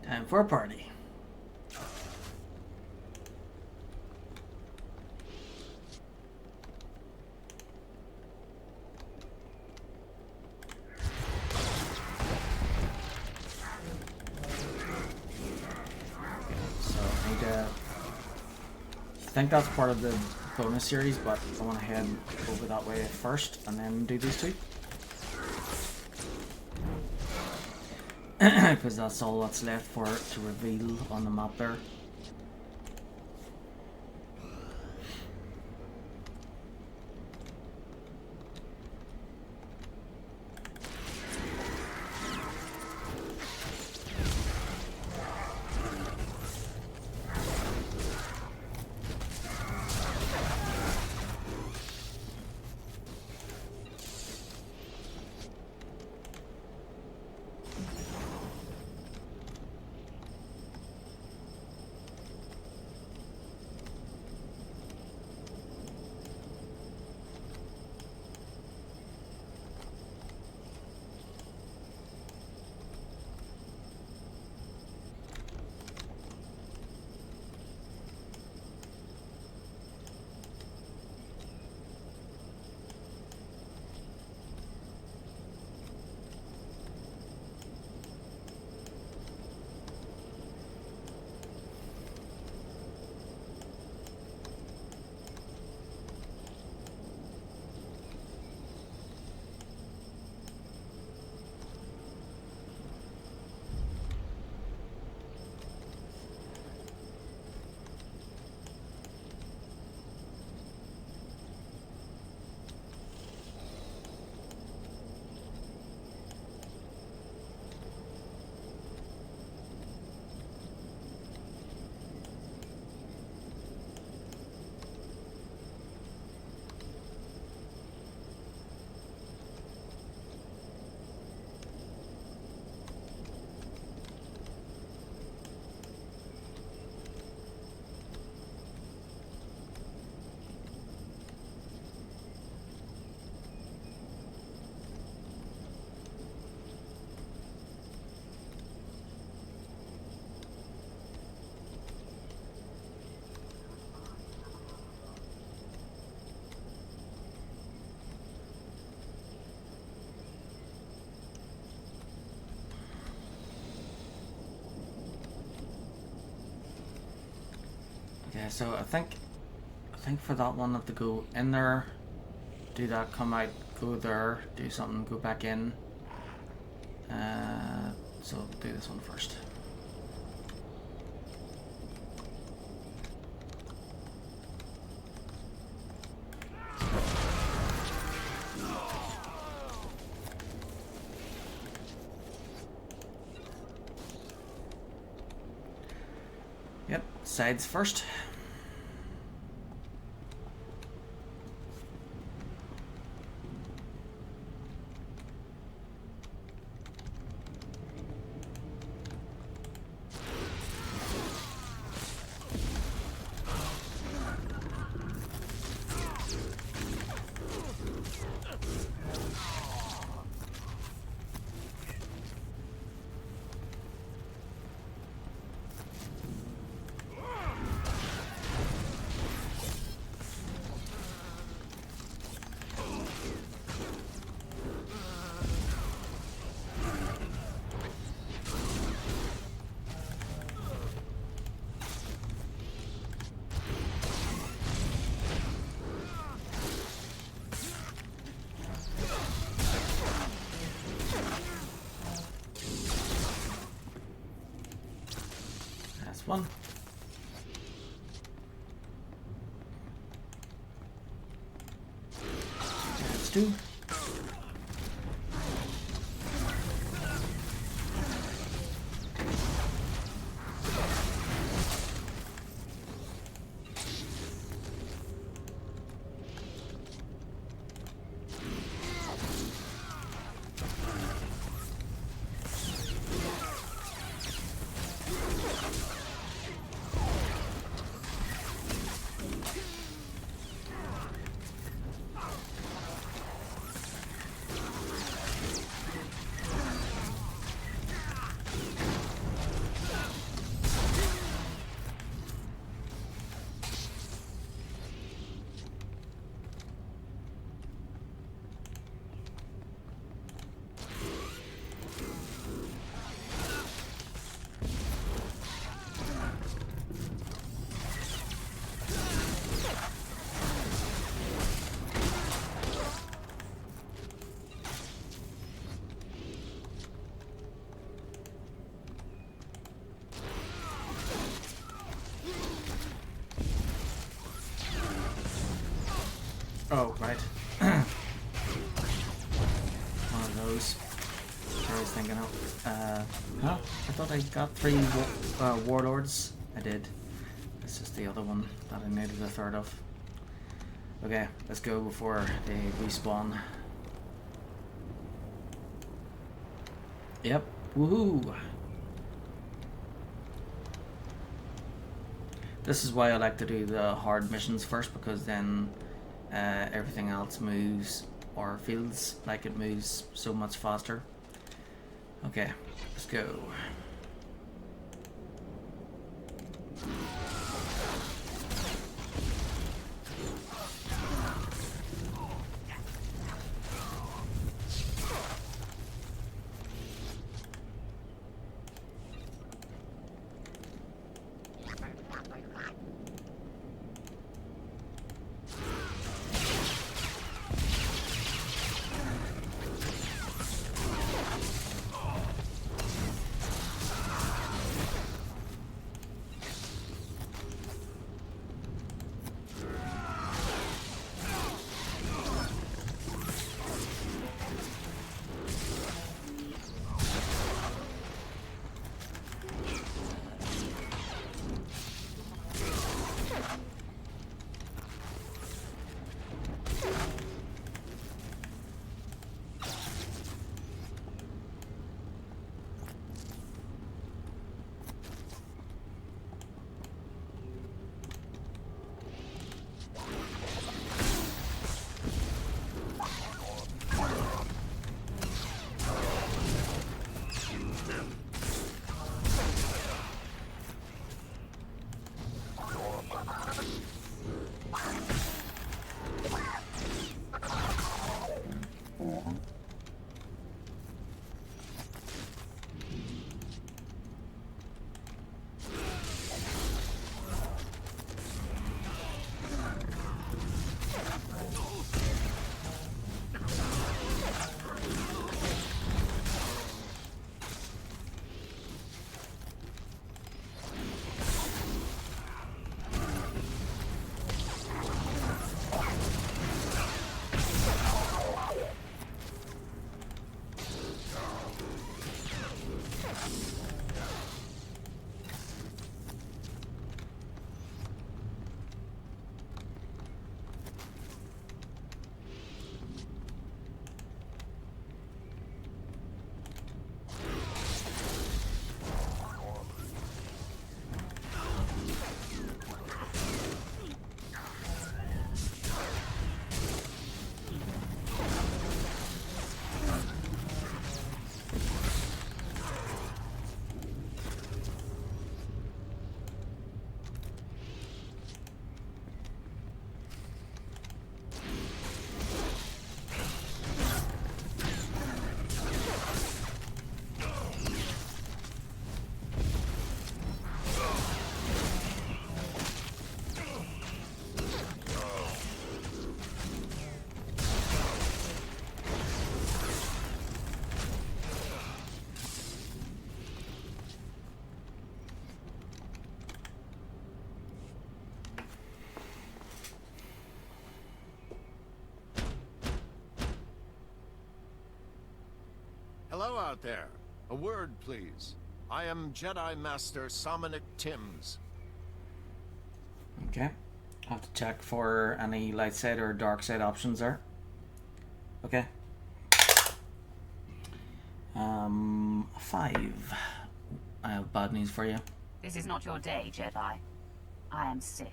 Time for a party. So I need to... I think that's part of the bonus series, but I want to head over that way first and then do these two. Because that's all that's left for it to reveal on the map there. Okay, so I think for that one I have to go in there, do that, come out, go there, do something, go back in. So do this one first. Yep, sides first. One. That's two. Oh, right. One of those. I was thinking of. No, I thought I got 3 warlords. I did. It's just the other one that I needed a third of. Okay, let's go before they respawn. Yep. Woohoo! This is why I like to do the hard missions first, because then everything else moves or feels like it moves so much faster. Okay, let's go. Hello out there. A word, please. I am Jedi Master Somonic Timms. Okay. I'll have to check for any light side or dark side options there. Okay. 5. I have bad news for you. This is not your day, Jedi. I am Sith,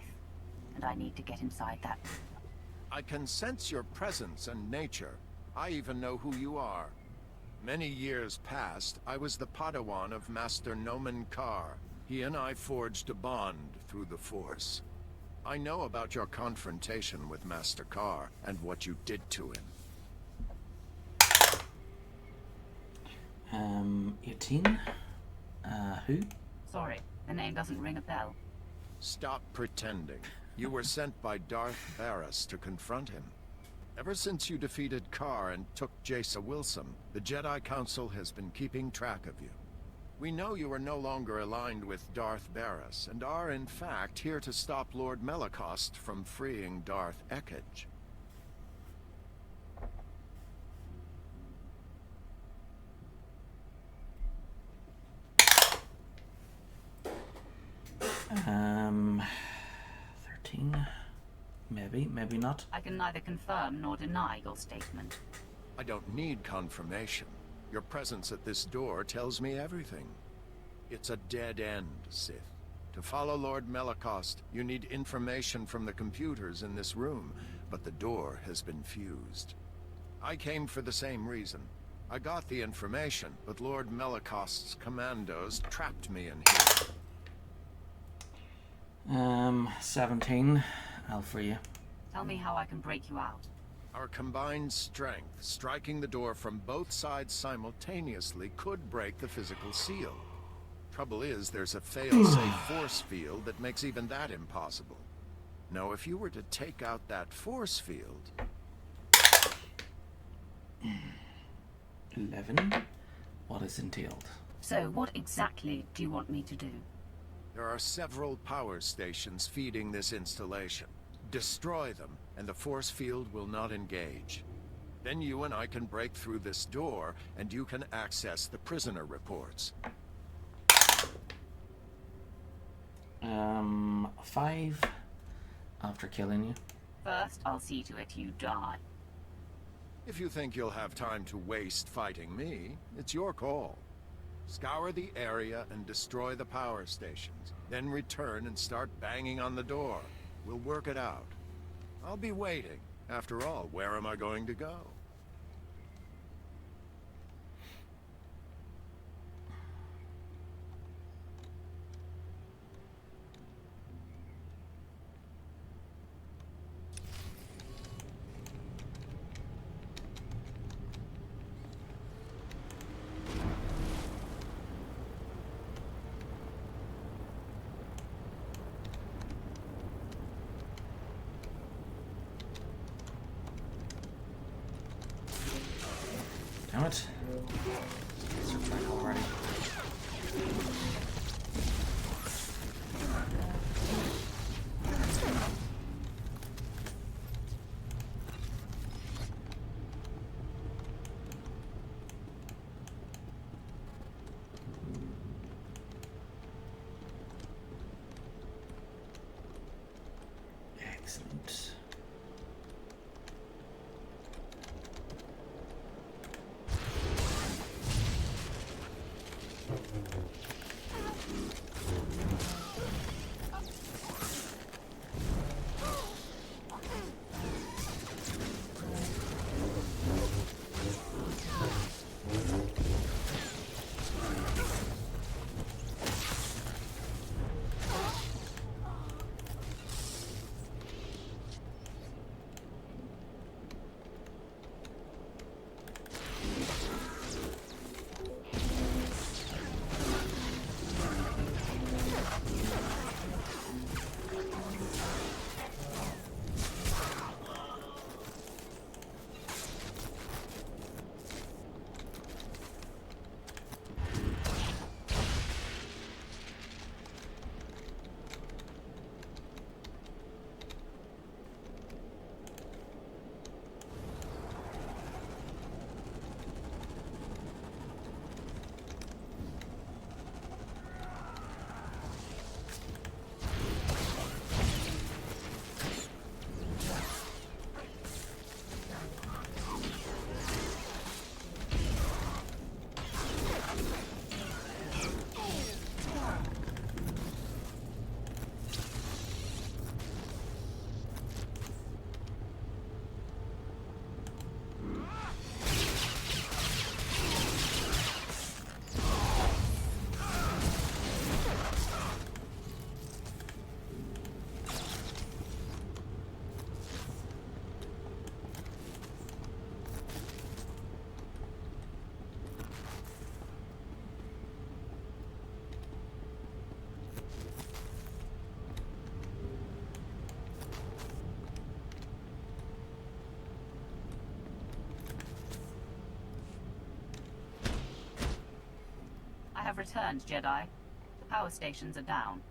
and I need to get inside that. I can sense your presence and nature. I even know who you are. Many years past, I was the Padawan of Master Nomen Karr. He and I forged a bond through the Force. I know about your confrontation with Master Karr and what you did to him. 18. Who? Sorry, the name doesn't ring a bell. Stop pretending. You were sent by Darth Barris to confront him. Ever since you defeated Karr and took Jace Wilson, the Jedi Council has been keeping track of you. We know you are no longer aligned with Darth Barris, and are in fact here to stop Lord Melicost from freeing Darth Ekage. Um, 13. Maybe, maybe not. I can neither confirm nor deny your statement. I don't need confirmation. Your presence at this door tells me everything. It's a dead end, Sith. To follow Lord Melicost, you need information from the computers in this room, but the door has been fused. I came for the same reason. I got the information, but Lord Melicost's commandos trapped me in here. 17. I'll free you. Tell me how I can break you out. Our combined strength, striking the door from both sides simultaneously, could break the physical seal. Trouble is, there's a fail-safe force field that makes even that impossible. Now, if you were to take out that force field... 11. What is entailed? So, what exactly do you want me to do? There are several power stations feeding this installation. Destroy them, and the force field will not engage. Then you and I can break through this door, and you can access the prisoner reports. 5. After killing you. First, I'll see to it you die. If you think you'll have time to waste fighting me, it's your call. Scour the area and destroy the power stations. Then return and start banging on the door. We'll work it out. I'll be waiting. After all, where am I going to go? Damn it. It's back already. Excellent. have returned, Jedi. The power stations are down.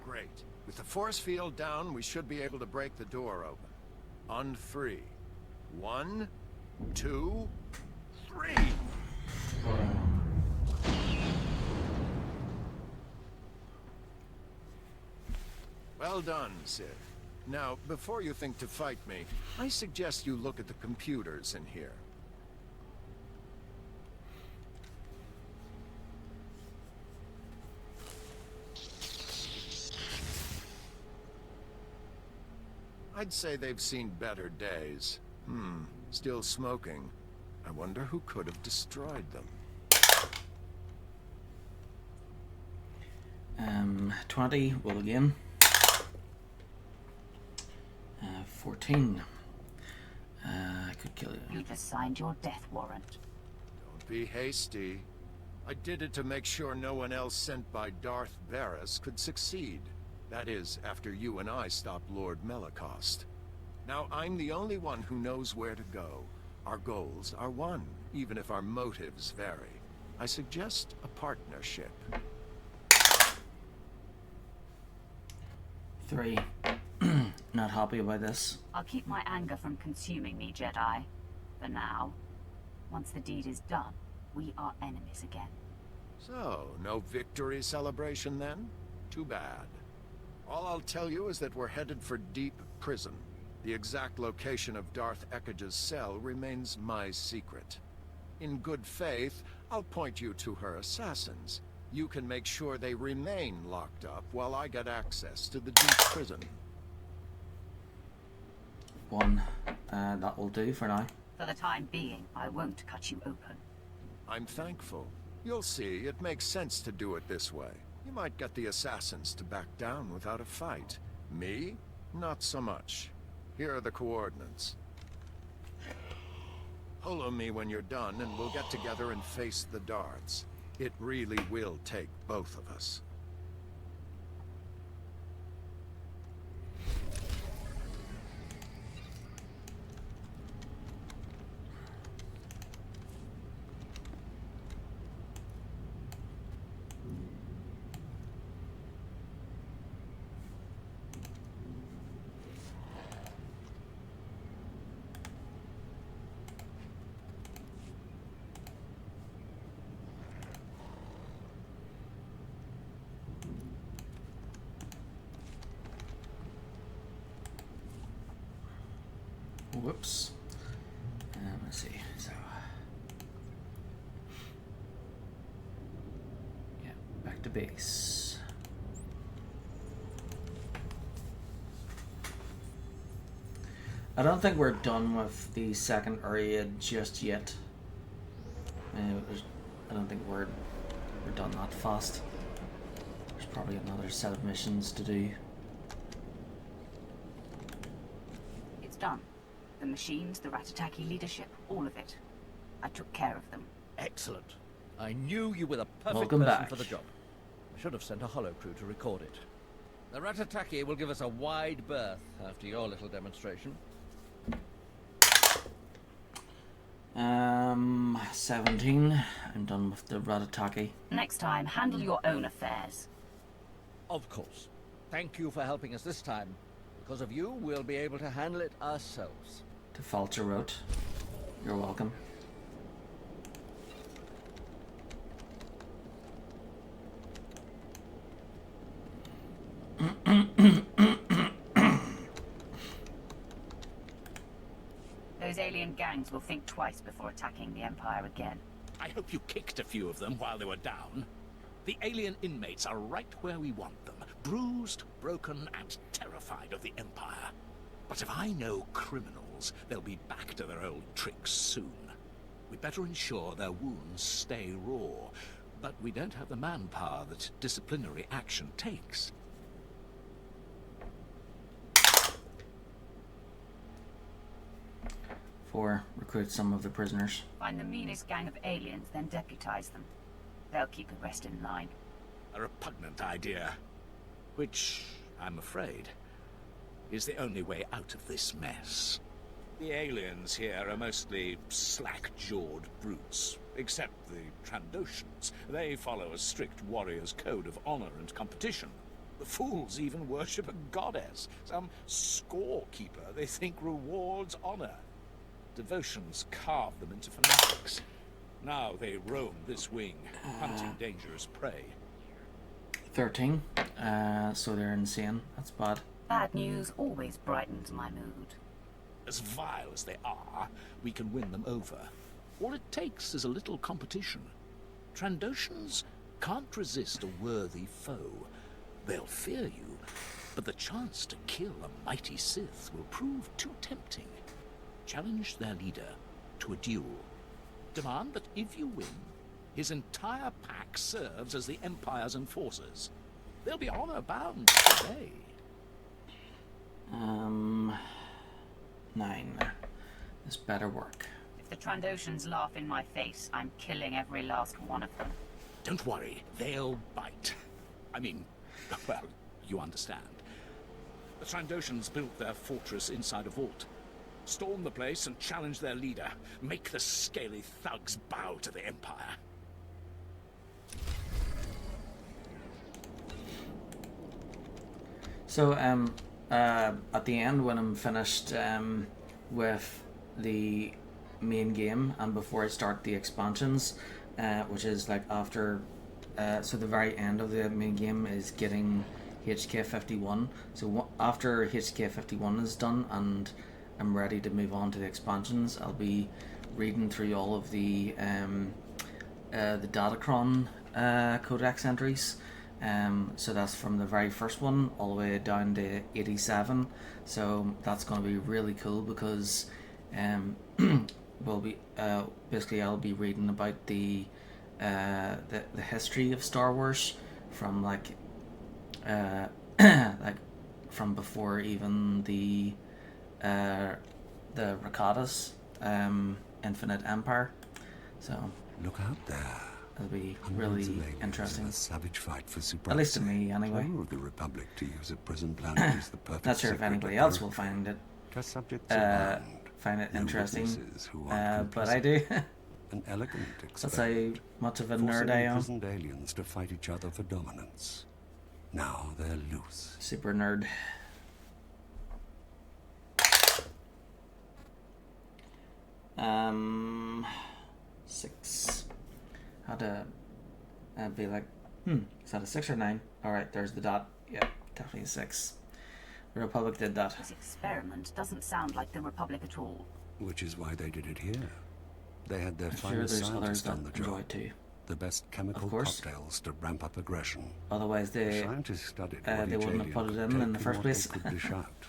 Great. With the force field down, we should be able to break the door open. On 3. 1, 2, 3! Well done, Sith. Now, before you think to fight me, I suggest you look at the computers in here. I'd say they've seen better days. Still smoking. I wonder who could have destroyed them. 20, roll again. 14. I could kill you. You just signed your death warrant. Don't be hasty. I did it to make sure no one else sent by Darth Varys could succeed. That is, after you and I stopped Lord Melicost. Now I'm the only one who knows where to go. Our goals are one, even if our motives vary. I suggest a partnership. 3. Not happy about this. I'll keep my anger from consuming me, Jedi. For now. Once the deed is done, we are enemies again. So, no victory celebration then? Too bad. All I'll tell you is that we're headed for Deep Prison. The exact location of Darth Ekage's cell remains my secret. In good faith, I'll point you to her assassins. You can make sure they remain locked up while I get access to the Deep Prison. 1. That will do for now. For the time being, I won't cut you open. I'm thankful. You'll see, it makes sense to do it this way. You might get the assassins to back down without a fight. Me? Not so much. Here are the coordinates. Holo me when you're done, and we'll get together and face the darts. It really will take both of us. Whoops. Let's see. So, yeah, back to base. I don't think we're done with the second area just yet. I don't think we're done that fast. There's probably another set of missions to do. It's done. The machines, the Ratataki leadership, all of it. I took care of them. Excellent. I knew you were the perfect Welcome person back. for the job. I should have sent a holo crew to record it. The Ratataki will give us a wide berth after your little demonstration. 17. I'm done with the Ratataki. Next time, handle your own affairs. Of course. Thank you for helping us this time. Because of you, we'll be able to handle it ourselves. To Falter wrote. You're welcome. Those alien gangs will think twice before attacking the Empire again. I hope you kicked a few of them while they were down. The alien inmates are right where we want them. Bruised, broken, and terrified of the Empire. But if I know criminals, they'll be back to their old tricks soon. We'd better ensure their wounds stay raw. But we don't have the manpower that disciplinary action takes. For recruit some of the prisoners. Find the meanest gang of aliens, then deputize them. They'll keep the rest in line. A repugnant idea. Which, I'm afraid, is the only way out of this mess. The aliens here are mostly slack-jawed brutes, except the Trandoshans. They follow a strict warrior's code of honor and competition. The fools even worship a goddess, some scorekeeper they think rewards honor. Devotions carve them into fanatics. Now they roam this wing, hunting dangerous prey. 13. So they're insane. That's bad. Bad news always brightens my mood. As vile as they are, we can win them over. All it takes is a little competition. Trandoshans can't resist a worthy foe. They'll fear you, but the chance to kill a mighty Sith will prove too tempting. Challenge their leader to a duel. Demand that if you win, his entire pack serves as the Empire's enforcers. They'll be honor-bound today. 9. This better work. If the Trandoshans laugh in my face, I'm killing every last one of them. Don't worry, they'll bite. I mean, well, you understand. The Trandoshans built their fortress inside a vault. Storm the place and challenge their leader. Make the scaly thugs bow to the Empire. So, at the end, when I'm finished with the main game and before I start the expansions, which is like after, so the very end of the main game is getting HK 51. So after HK 51 is done and I'm ready to move on to the expansions, I'll be reading through all of the Datacron codex entries. So that's from the very first one all the way down to 87. So that's going to be really cool because we'll be basically I'll be reading about the history of Star Wars from like from before even the Rakadas Infinite Empire. So look out there. It'll be really interesting. A savage fight for at least to me, anyway. Of the Republic to use a prison planet is the perfect. Not sure if anybody else will find it interesting, but I do. An elegant That's how much of a nerd I am. Imprisoned aliens to fight each other for dominance. Now they're loose. Super nerd. Um, 6. Had to be like, is that a 6 or 9? Alright, there's the dot. Yeah, definitely a 6. The Republic did that. This experiment doesn't sound like the Republic at all. Which is why they did it here. They had their I'm sure finest there's others scientists that on the enjoy job. it too. The best chemical cocktails to ramp up aggression. Otherwise The scientists studied what they each wouldn't have put it alien in could the take first and what place. they could dish out.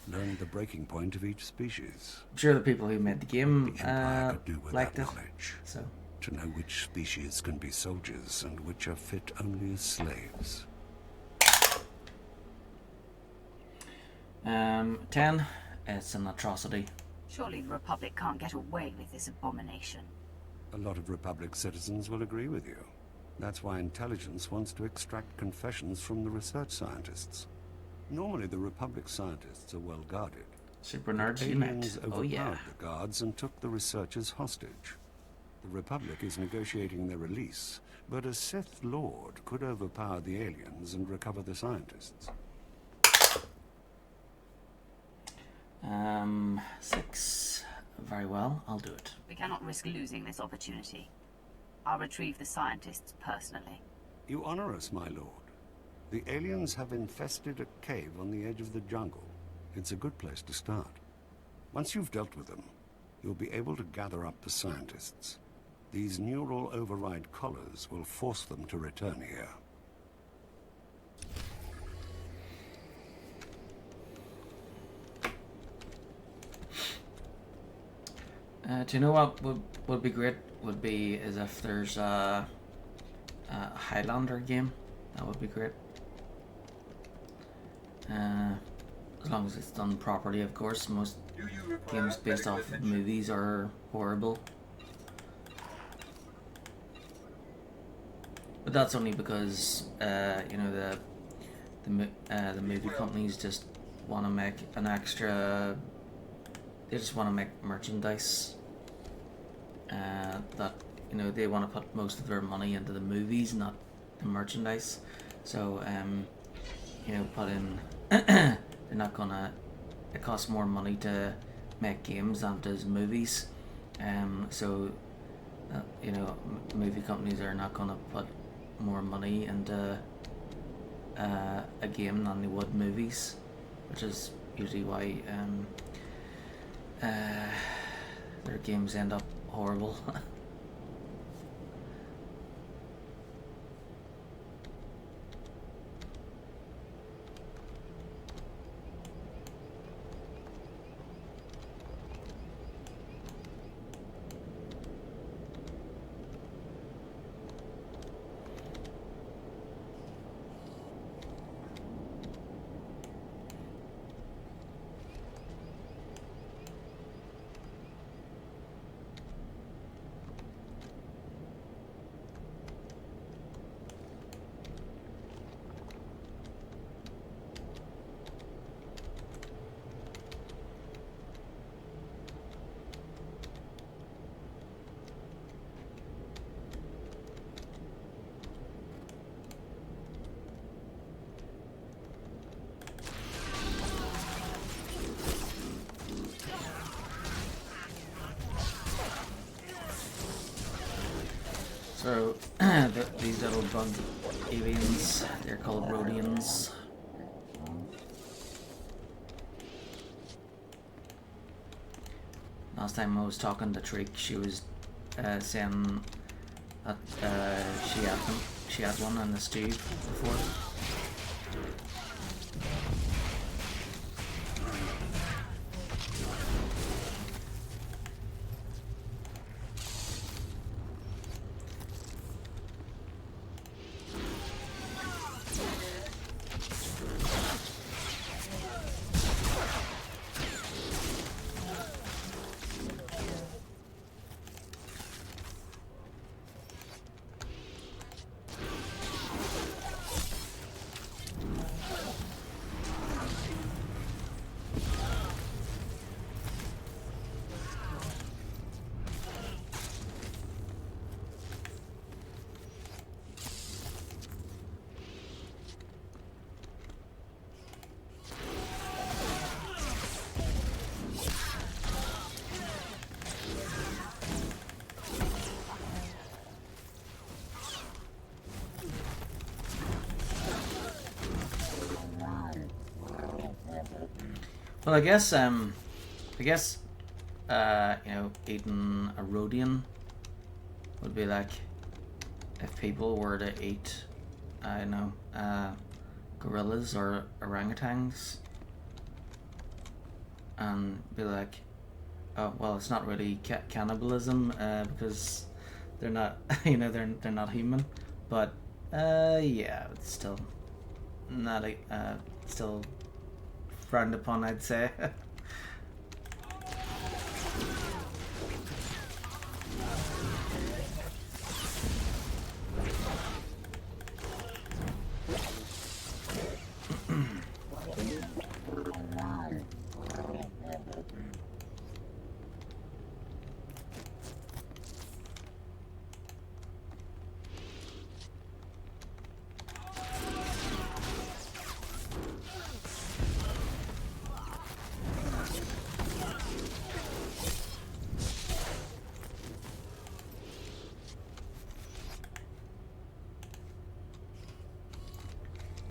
Learned the breaking point of each species. I'm sure the people who made the game The Empire could do with liked that it. knowledge. So to know which species can be soldiers and which are fit only as slaves. 10. It's an atrocity. Surely the Republic can't get away with this abomination. A lot of Republic citizens will agree with you. That's why intelligence wants to extract confessions from the research scientists. Normally the Republic scientists are well guarded. Super nerds But unite. aliens Oh overpowered yeah. the guards and took the researchers hostage. The Republic is negotiating their release, but a Sith Lord could overpower the aliens and recover the scientists. 6. Very well, I'll do it. We cannot risk losing this opportunity. I'll retrieve the scientists personally. You honor us, my lord. The aliens have infested a cave on the edge of the jungle. It's a good place to start. Once you've dealt with them, you'll be able to gather up the scientists. These neural override collars will force them to return here. Do you know what would be great? Would be is if there's a Highlander game. That would be great. As long as it's done properly, of course. Most games based off of movies are horrible. But that's only because you know the movie companies just want to make an extra they just want to make merchandise. That, you know, they want to put most of their money into the movies, not the merchandise. So you know, put in they're not gonna. It costs more money to make games than it does movies. So you know, movie companies are not gonna put more money into a game than they would movies, which is usually why their games end up horrible. So, these little bug aliens, they're called Rhodians. Last time I was talking to Trick, she was saying that she had one in the stew before. Well, I guess, you know, eating a Rhodian would be like if people were to eat, I don't know, gorillas or orangutans, and be like, oh, well, it's not really cannibalism because they're not, you know, they're not human, but yeah, it's still not still frowned upon, I'd say.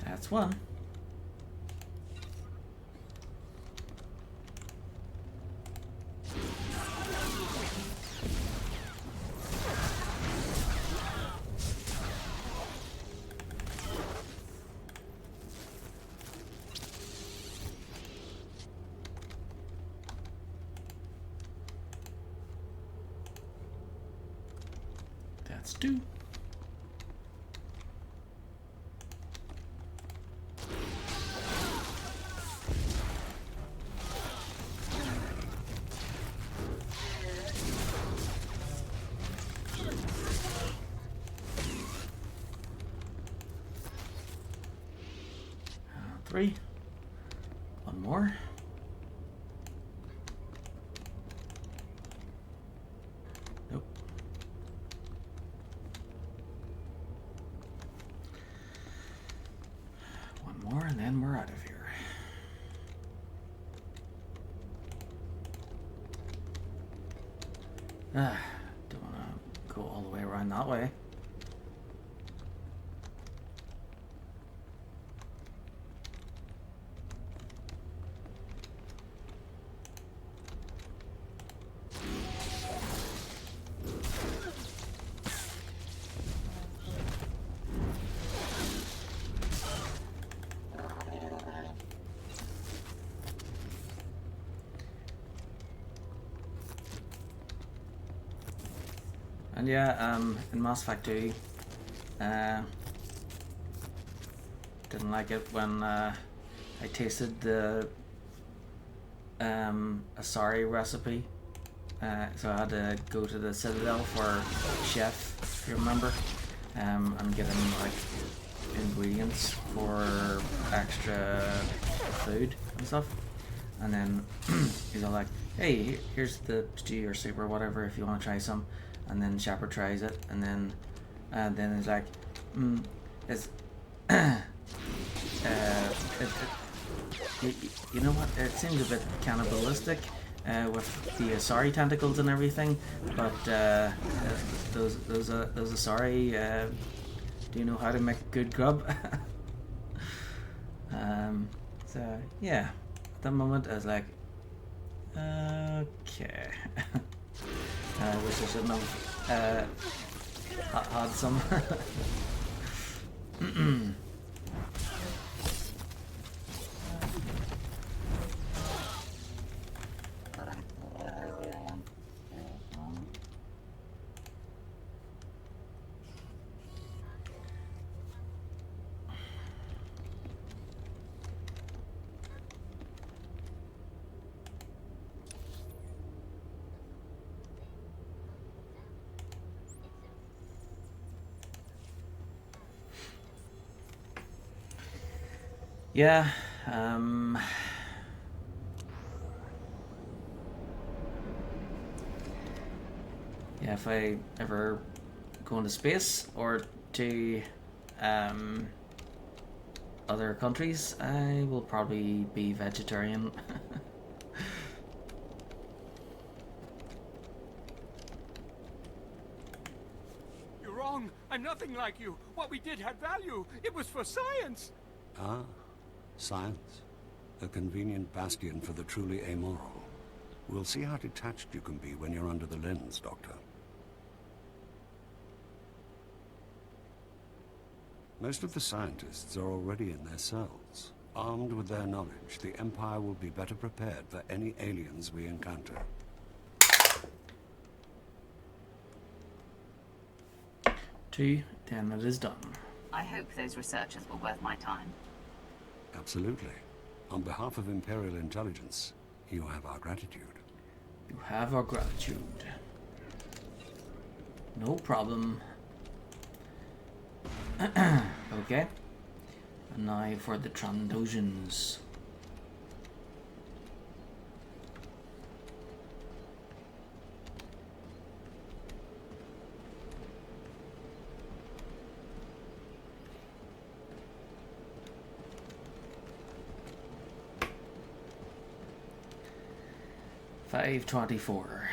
That's one. That's two. Three. One more. And we're out of here. Don't want to go all the way around that way. And yeah, in Mass Effect 2, didn't like it when I tasted the Asari recipe. So I had to go to the Citadel for chef, if you remember, and get him like ingredients for extra food and stuff. And then he's all like, "Hey, here's the stew or soup or whatever if you want to try some." And then Shepard tries it, and then he's like, "It's you know what? It seems a bit cannibalistic with the Asari tentacles and everything, but those Asari, do you know how to make good grub?" So yeah, at that moment I was like, okay. I wish I shouldn't have had some. Yeah, yeah, if I ever go into space or to other countries, I will probably be vegetarian. You're wrong. I'm nothing like you. What we did had value. It was for science. Ah, science. A convenient bastion for the truly amoral. We'll see how detached you can be when you're under the lens, Doctor. Most of the scientists are already in their cells. Armed with their knowledge, the Empire will be better prepared for any aliens we encounter. Then it is done. I hope those researchers were worth my time. Absolutely. On behalf of Imperial Intelligence, you have our gratitude. You have our gratitude. No problem. Okay. And now for the Trandosians. $524.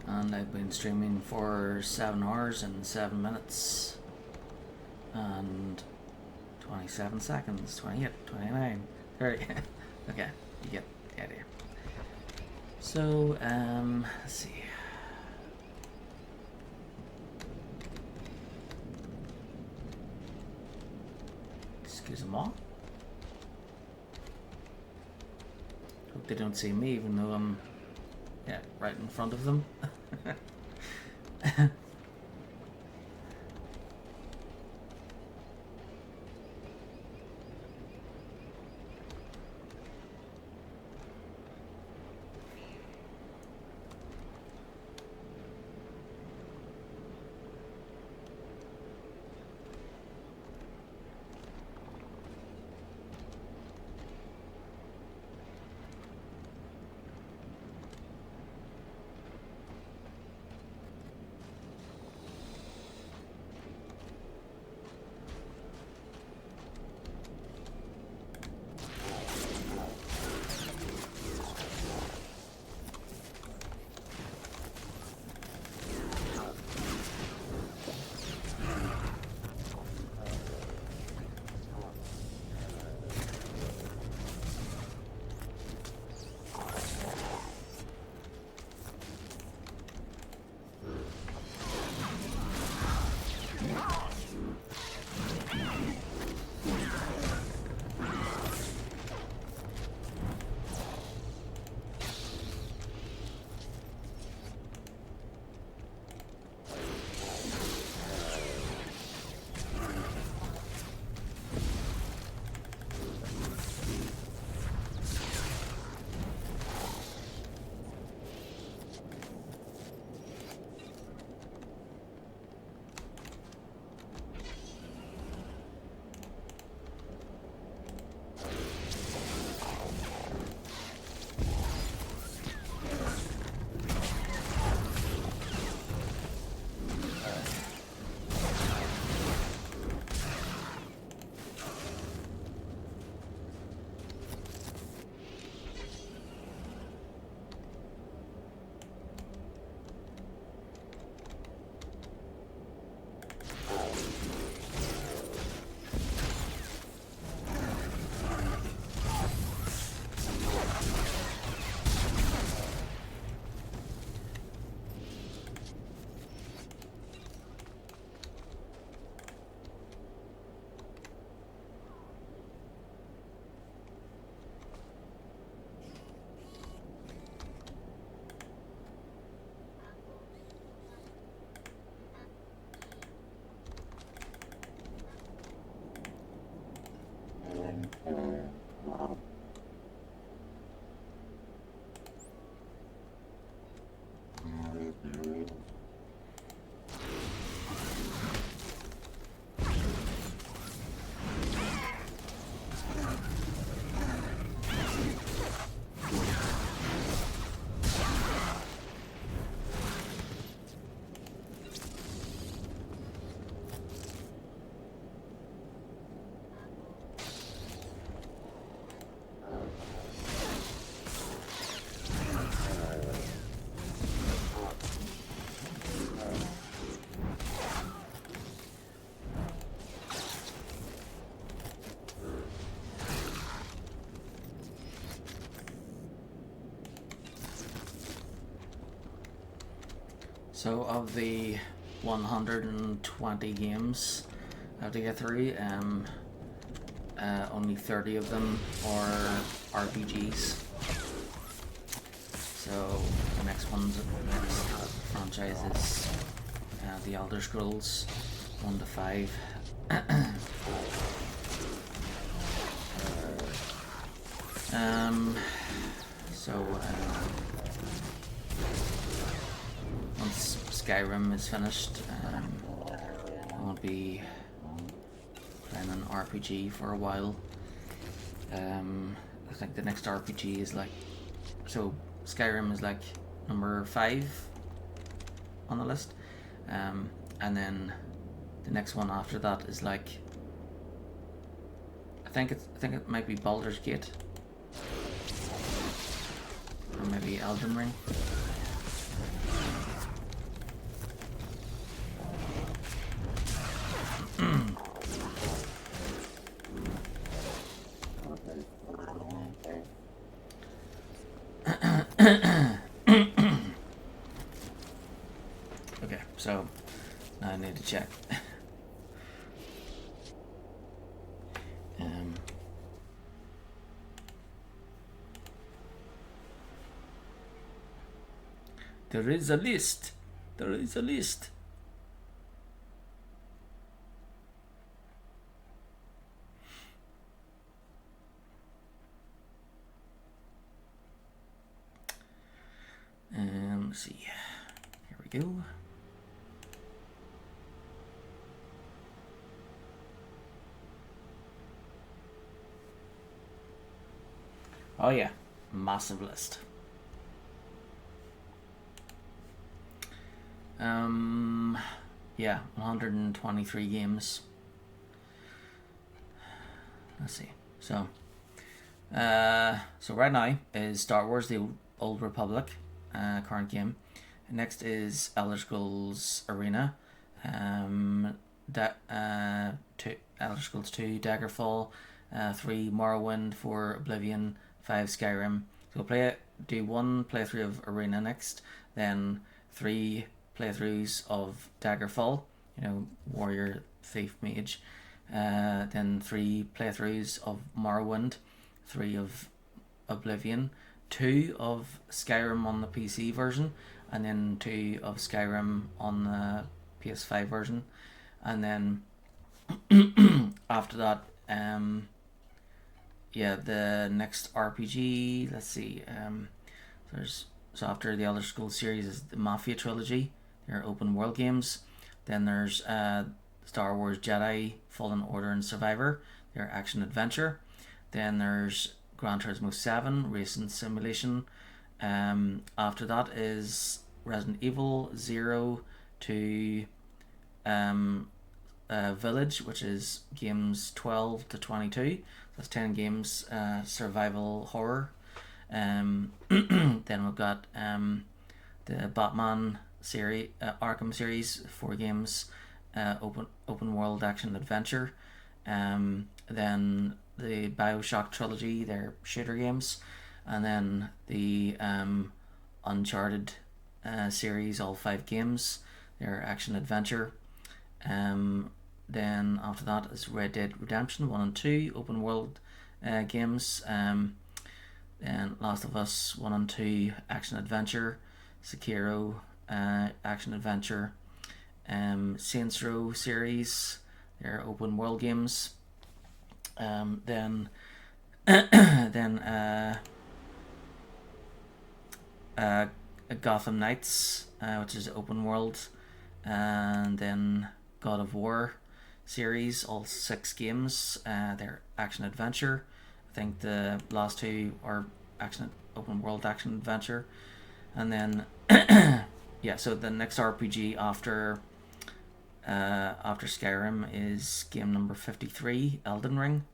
And I've been streaming for 7 hours and 7 minutes and 27 seconds, 28, 29, 30. Okay, you get the idea. So, let's see. Excuse them all. Hope they don't see me even though I'm, yeah, right in front of them. So of the 120 games I have to get through, only 30 of them are RPGs. So the next franchise is the Elder Scrolls 1 to 5. Once Skyrim is finished, I won't be playing an RPG for a while. I think the next RPG is like, so Skyrim is like number 5 on the list, and then the next one after that is like, I think it might be Baldur's Gate, or maybe Elden Ring. Okay, so now I need to check. There is a list. There is a list. Let's see. Here we go. Oh yeah, massive list. Yeah, 123 games. Let's see. So right now is Star Wars: The Old Republic, current game. Next is Elder Scrolls Arena, 2, Elder Scrolls 2, Daggerfall, 3 Morrowind, 4 Oblivion, 5 Skyrim. So we'll do 1 playthrough of Arena next, then 3 playthroughs of Daggerfall, warrior, thief, mage, then 3 playthroughs of Morrowind, 3 of Oblivion, 2 of Skyrim on the PC version, and then 2 of Skyrim on the PS5 version, and then after that, the next RPG, let's see, so after the Elder Scrolls series is the Mafia trilogy. They're open world games. Then there's Star Wars Jedi, Fallen Order, and Survivor. They're action adventure. Then there's Gran Turismo 7, racing simulation. After that is Resident Evil 0 to Village, which is games 12 to 22. That's 10 games, survival horror. Then we've got the Batman series, Arkham series, 4 games, open world action adventure. Then the BioShock trilogy, they're shooter games, and then the Uncharted series, all 5 games, they're action adventure. Then after that is Red Dead Redemption 1 and 2, open world games. Then Last of Us 1 and 2, action adventure. Sekiro, action adventure. Saints Row series, they're open world games. Then Gotham Knights, which is open world, and then God of War series, all 6 games, they're action adventure. I think the last 2 are open world action adventure. And then so the next RPG after Skyrim is game number 53, Elden Ring.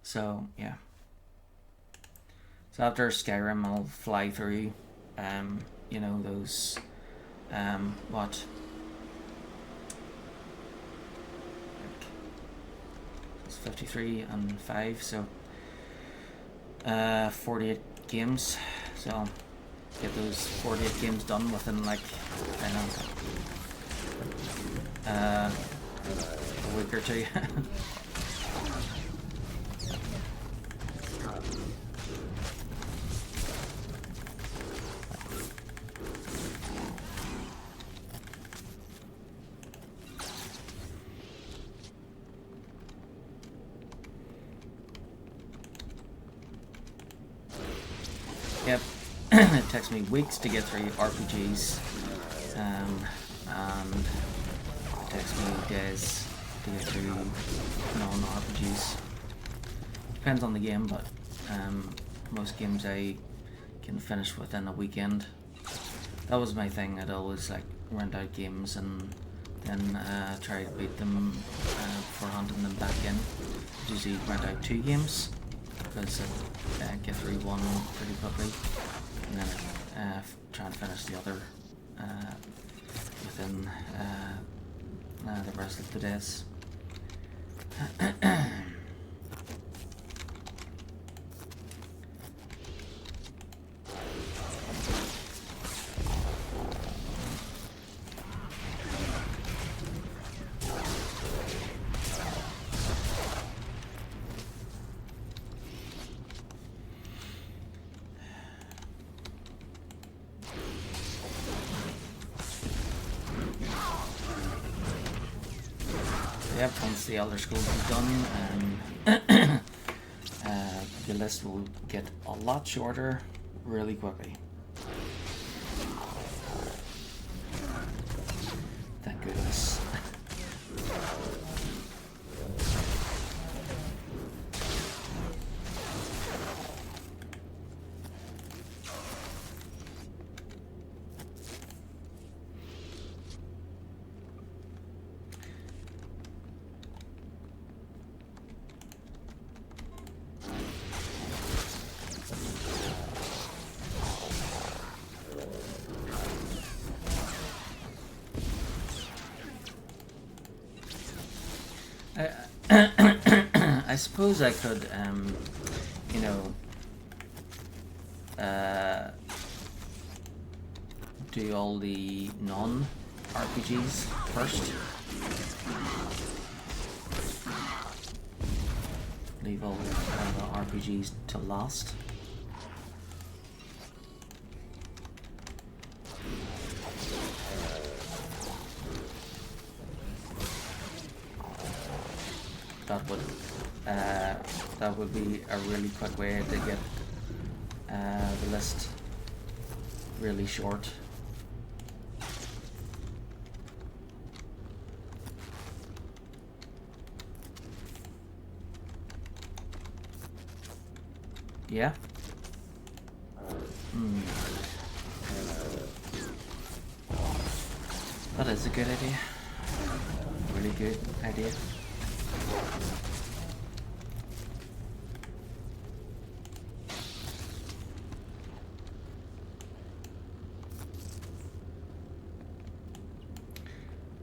So yeah, so after Skyrim I'll fly through those it's 53 and 5, so 48 games. So get those 48 games done within like, I don't know, a week or two. Yep, it takes me weeks to get through RPGs, and it takes me days to get through non-RPGs. Depends on the game, but most games I can finish within a weekend. That was my thing. I'd always like rent out games and then try to beat them before hunting them back in. Usually rent out 2 games, because I get through one pretty quickly, and then try and finish the other within the rest of the days. Yep, once the Elder Scrolls is done, the list will get a lot shorter really quickly. Thank goodness. I suppose I could, you know, do all the non-RPGs first. Leave all the RPGs to last. That would be a really quick way to get the list really short. Yeah. That is a good idea. Really good idea.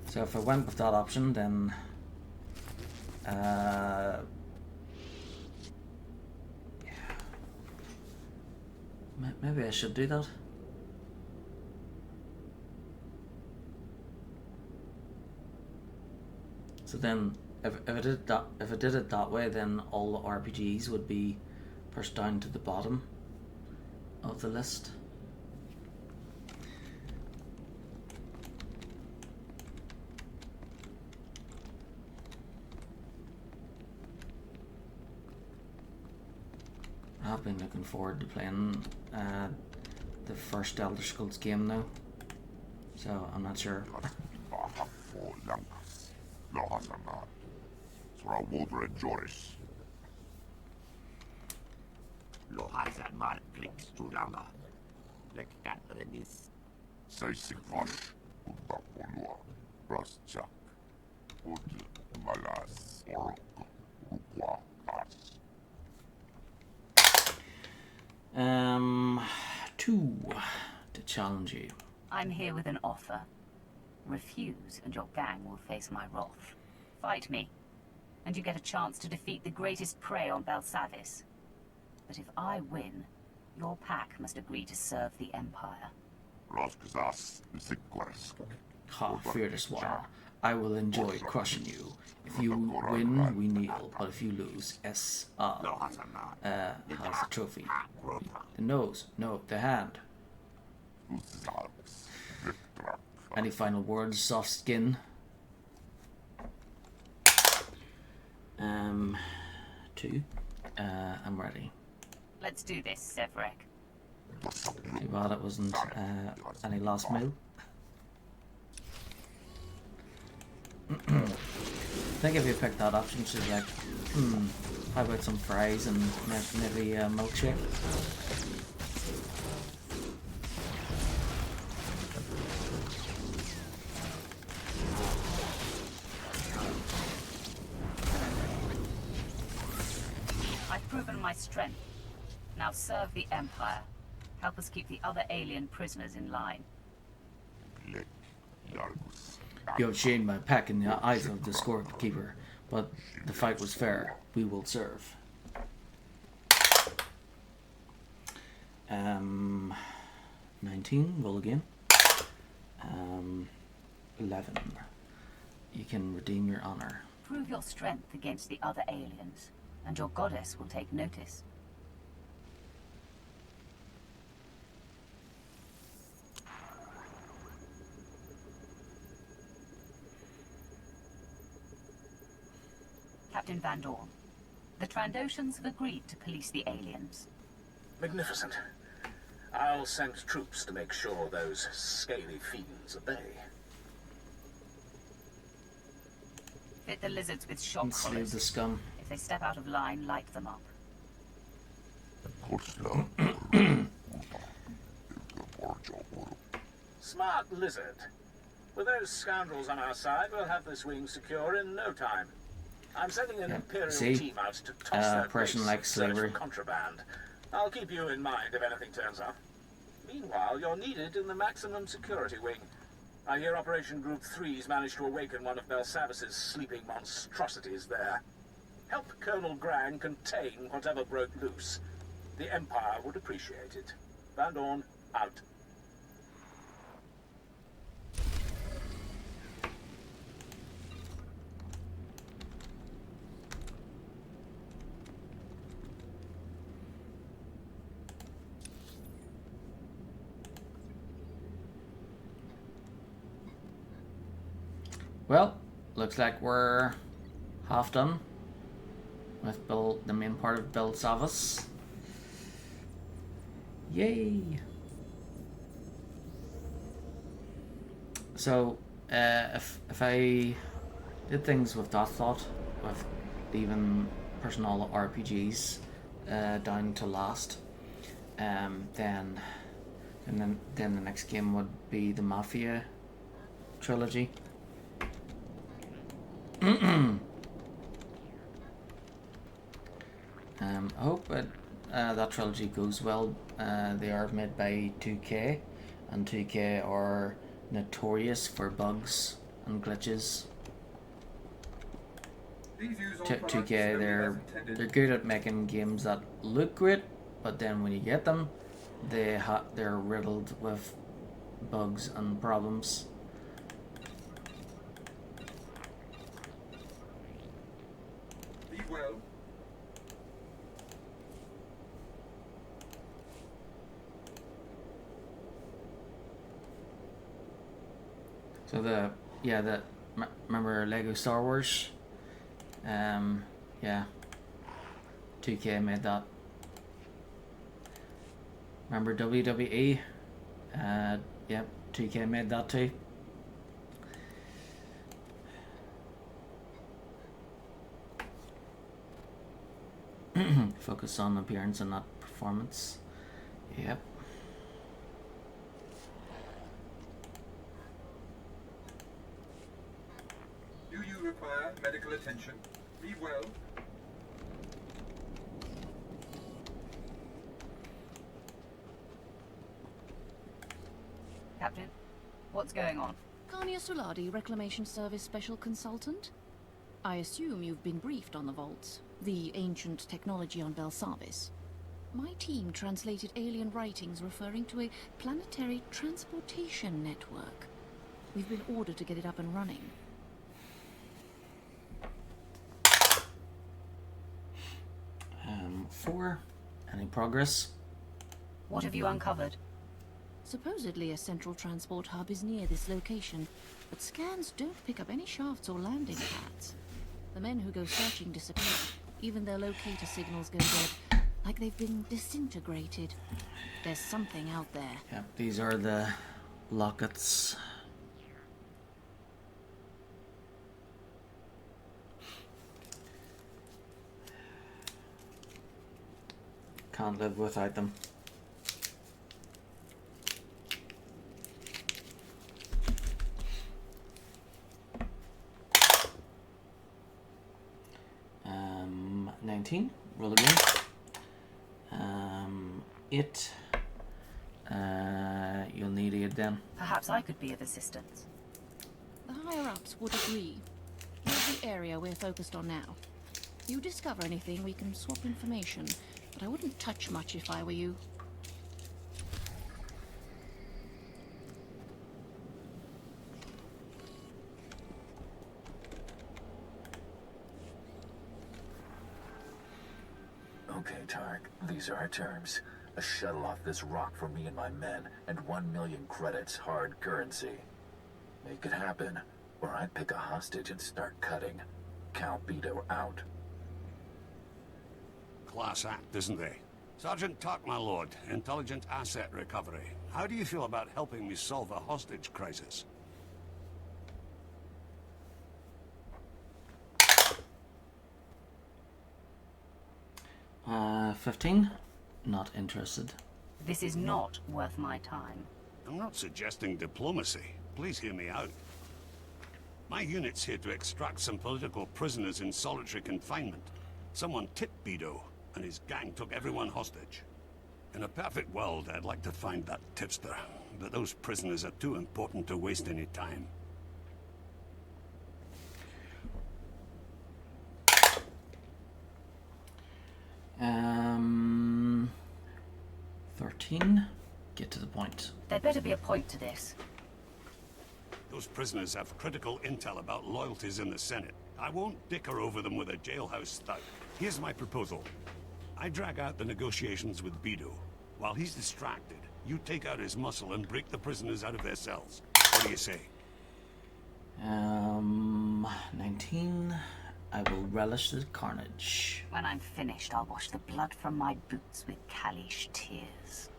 So if I went with that option, then maybe I should do that. So then, if I did it that way, then all the RPGs would be pushed down to the bottom of the list. I've been looking forward to playing the first Elder Scrolls game now, so I'm not sure. Two to challenge you. I'm here with an offer. Refuse, and your gang will face my wrath. Fight me, and you get a chance to defeat the greatest prey on Belsavis. But if I win, Your pack must agree to serve the Empire. Ha, fearless one. I will enjoy crushing you. If you win, we kneel, but if you lose, has the trophy. The nose, no, the hand. Any final words, soft skin? 2. I'm ready. Let's do this, Sevrek. Too bad it wasn't any last meal. I think if you pick that option, she's like, how about some fries and maybe a milkshake? I've proven my strength. Now serve the Empire. Help us keep the other alien prisoners in line. You have shamed my pack in the eyes of the scorekeeper, but the fight was fair. We will serve. 19, roll again. 11. You can redeem your honor. Prove your strength against the other aliens, and your goddess will take notice. Captain Van Dorn, the Trandoshans have agreed to police the aliens. Magnificent. I'll send troops to make sure those scaly fiends obey. Fit the lizards with shock Enslave collars. the scum. If they step out of line, light them up. Smart lizard. With those scoundrels on our side, we'll have this wing secure in no time. I'm sending an Imperial team out to toss their person like slavery. contraband. I'll keep you in mind if anything turns up. Meanwhile, you're needed in the maximum security wing. I hear Operation Group 3's managed to awaken one of Belsavis's sleeping monstrosities there. Help Colonel Grang contain whatever broke loose. The Empire would appreciate it. Van Dorn, out. Well, looks like we're half done with the main part of Belsavis. Yay! So, if I did things with that thought, with leaving personal RPGs down to last, then the next game would be the Mafia trilogy. I hope that trilogy goes well. They are made by 2K, and 2K are notorious for bugs and glitches. 2K, they're good at making games that look great, but then when you get them, they're riddled with bugs and problems. Be well. So remember Lego Star Wars? Yeah, 2K made that. Remember WWE? Yeah, 2K made that too. Focus on appearance and not performance. Yep. Do you require medical attention? Be well. Captain, what's going on? Kanya Suladi, Reclamation Service Special Consultant. I assume you've been briefed on the vaults, the ancient technology on Belsavis. My team translated alien writings referring to a planetary transportation network. We've been ordered to get it up and running. 4. Any progress? What have you uncovered? Supposedly a central transport hub is near this location, but scans don't pick up any shafts or landing pads. The men who go searching disappear. Even their locator signals go dead, like they've been disintegrated. There's something out there. Yep, these are the lockets. Can't live without them. Um, 19. Roll again. You'll need it then. Perhaps I could be of assistance. The higher-ups would agree. Here's the area we're focused on now. If you discover anything, we can swap information, but I wouldn't touch much if I were you. Okay, Tark, these are our terms. A shuttle off this rock for me and my men, and 1 million credits, hard currency. Make it happen, or I pick a hostage and start cutting. Cal Beto out. Class act, isn't they? Sergeant Tark, my lord. Intelligent asset recovery. How do you feel about helping me solve a hostage crisis? 15. Not interested. This is not worth my time. I'm not suggesting diplomacy. Please hear me out. My unit's here to extract some political prisoners in solitary confinement. Someone tipped Beto, and his gang took everyone hostage. In a perfect world, I'd like to find that tipster, but those prisoners are too important to waste any time. Um, 13. Get to the point. There'd better be a point to this. Those prisoners have critical intel about loyalties in the Senate. I won't dicker over them with a jailhouse thug. Here's my proposal. I drag out the negotiations with Beto. While he's distracted, you take out his muscle and break the prisoners out of their cells. What do you say? 19. I will relish the carnage. When I'm finished, I'll wash the blood from my boots with Kalish tears.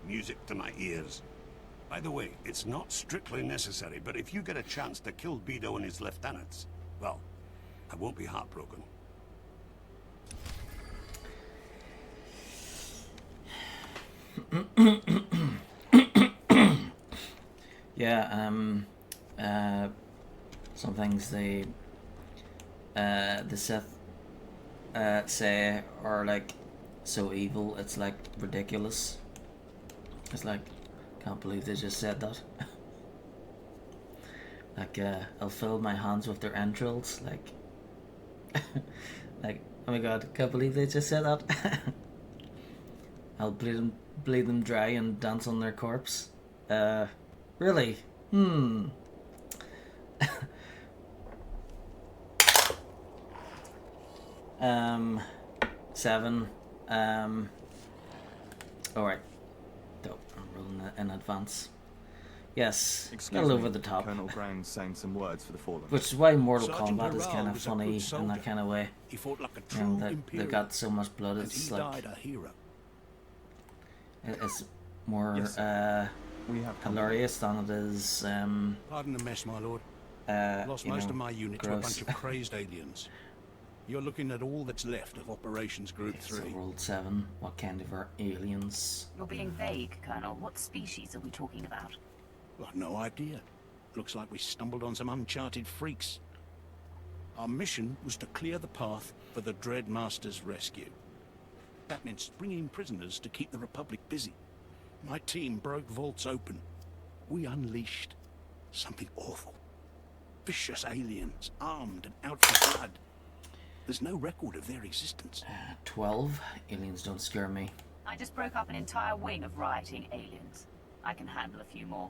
Music to my ears. By the way, it's not strictly necessary, but if you get a chance to kill Beto and his lieutenants, well, I won't be heartbroken. Yeah, some things the Sith say are like so evil, it's like ridiculous. It's like, can't believe they just said that. Like, I'll fill my hands with their entrails, like, like, oh my god, can't believe they just said that. I'll bleed them dry and dance on their corpse. Really? 7. Alright. Dope. I'm rolling it in advance. Yes, a little over the top. Colonel Brown's saying some words for the fallen. Which is why Mortal Sergeant Kombat is kind of was a funny good in soldier. that kind of way. He fought like a You true know, they Imperial, got so much blood, and it's he like... died a hero. It's more Yes, we have hilarious than it is... Pardon the mess, my lord. Lost you most know, of my unit to a gross. bunch of crazed aliens. You're looking at all that's left of Operations Group 3. So World 7, what kind of are aliens? You're being vague, Colonel. What species are we talking about? Got no idea. Looks like we stumbled on some uncharted freaks. Our mission was to clear the path for the Dread Master's rescue. That meant bringing prisoners to keep the Republic busy. My team broke vaults open. We unleashed something awful. Vicious aliens, armed and out for blood. There's no record of their existence. 12. Aliens don't scare me. I just broke up an entire wing of rioting aliens. I can handle a few more.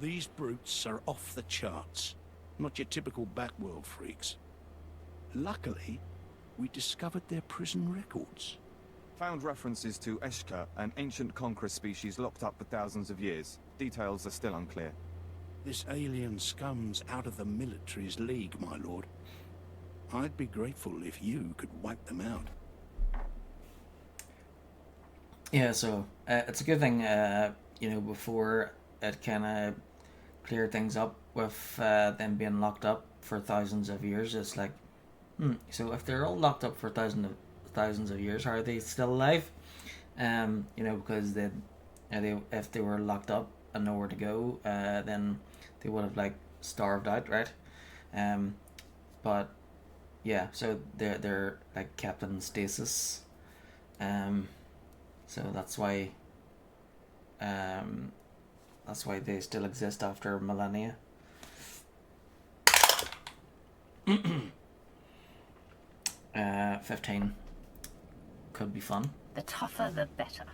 These brutes are off the charts. Not your typical backworld freaks. Luckily, we discovered their prison records. Found references to Eshka, an ancient conqueror species locked up for thousands of years. Details are still unclear. This alien scum's out of the military's league, my lord. I'd be grateful if you could wipe them out. Yeah, so it's a good thing, you know, before it kind of cleared things up with them being locked up for thousands of years. It's like, so if they're all locked up for thousands of years, how are they still alive? You know, because if they were locked up and nowhere to go, then they would have like starved out, right? But yeah, so they're like kept in stasis. So that's why they still exist after millennia. 15 could be fun. The tougher, the better.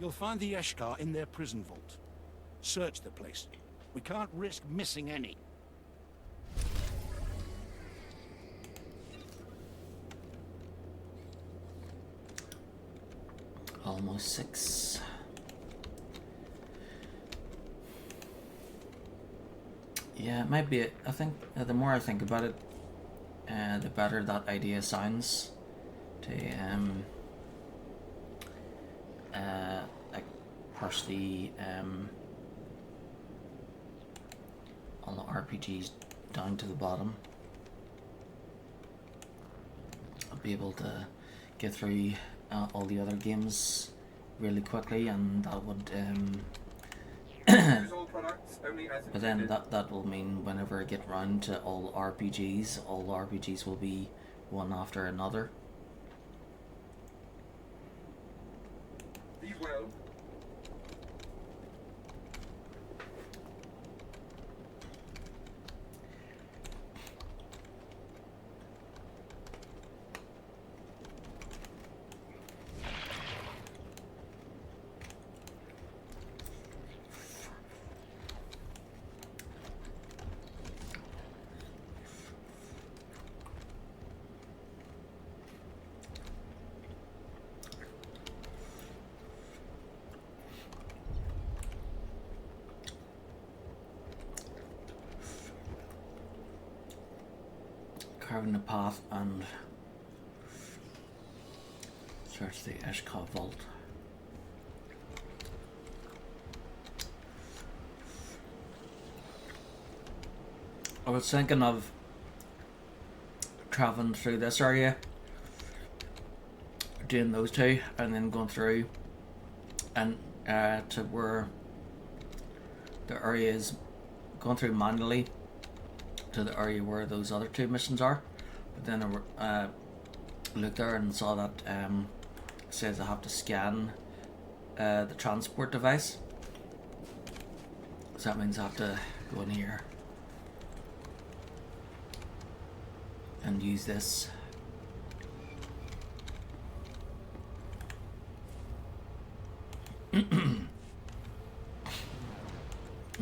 You'll find the Eshkar in their prison vault. Search the place. We can't risk missing any. Almost 6. Yeah, it might be. I think the more I think about it, the better that idea sounds. To like push the all the RPGs down to the bottom. I'll be able to get through all the other games really quickly, and that would but then that will mean whenever I get round to all RPGs will be one after another. Be well. Carving the path and search the Eshkar vault. I was thinking of traveling through this area, doing those two, and then going through and to where the area is, going through manually to the area where those other two missions are. But then I looked there and saw that it says I have to scan the transport device, so that means I have to go in here and use this.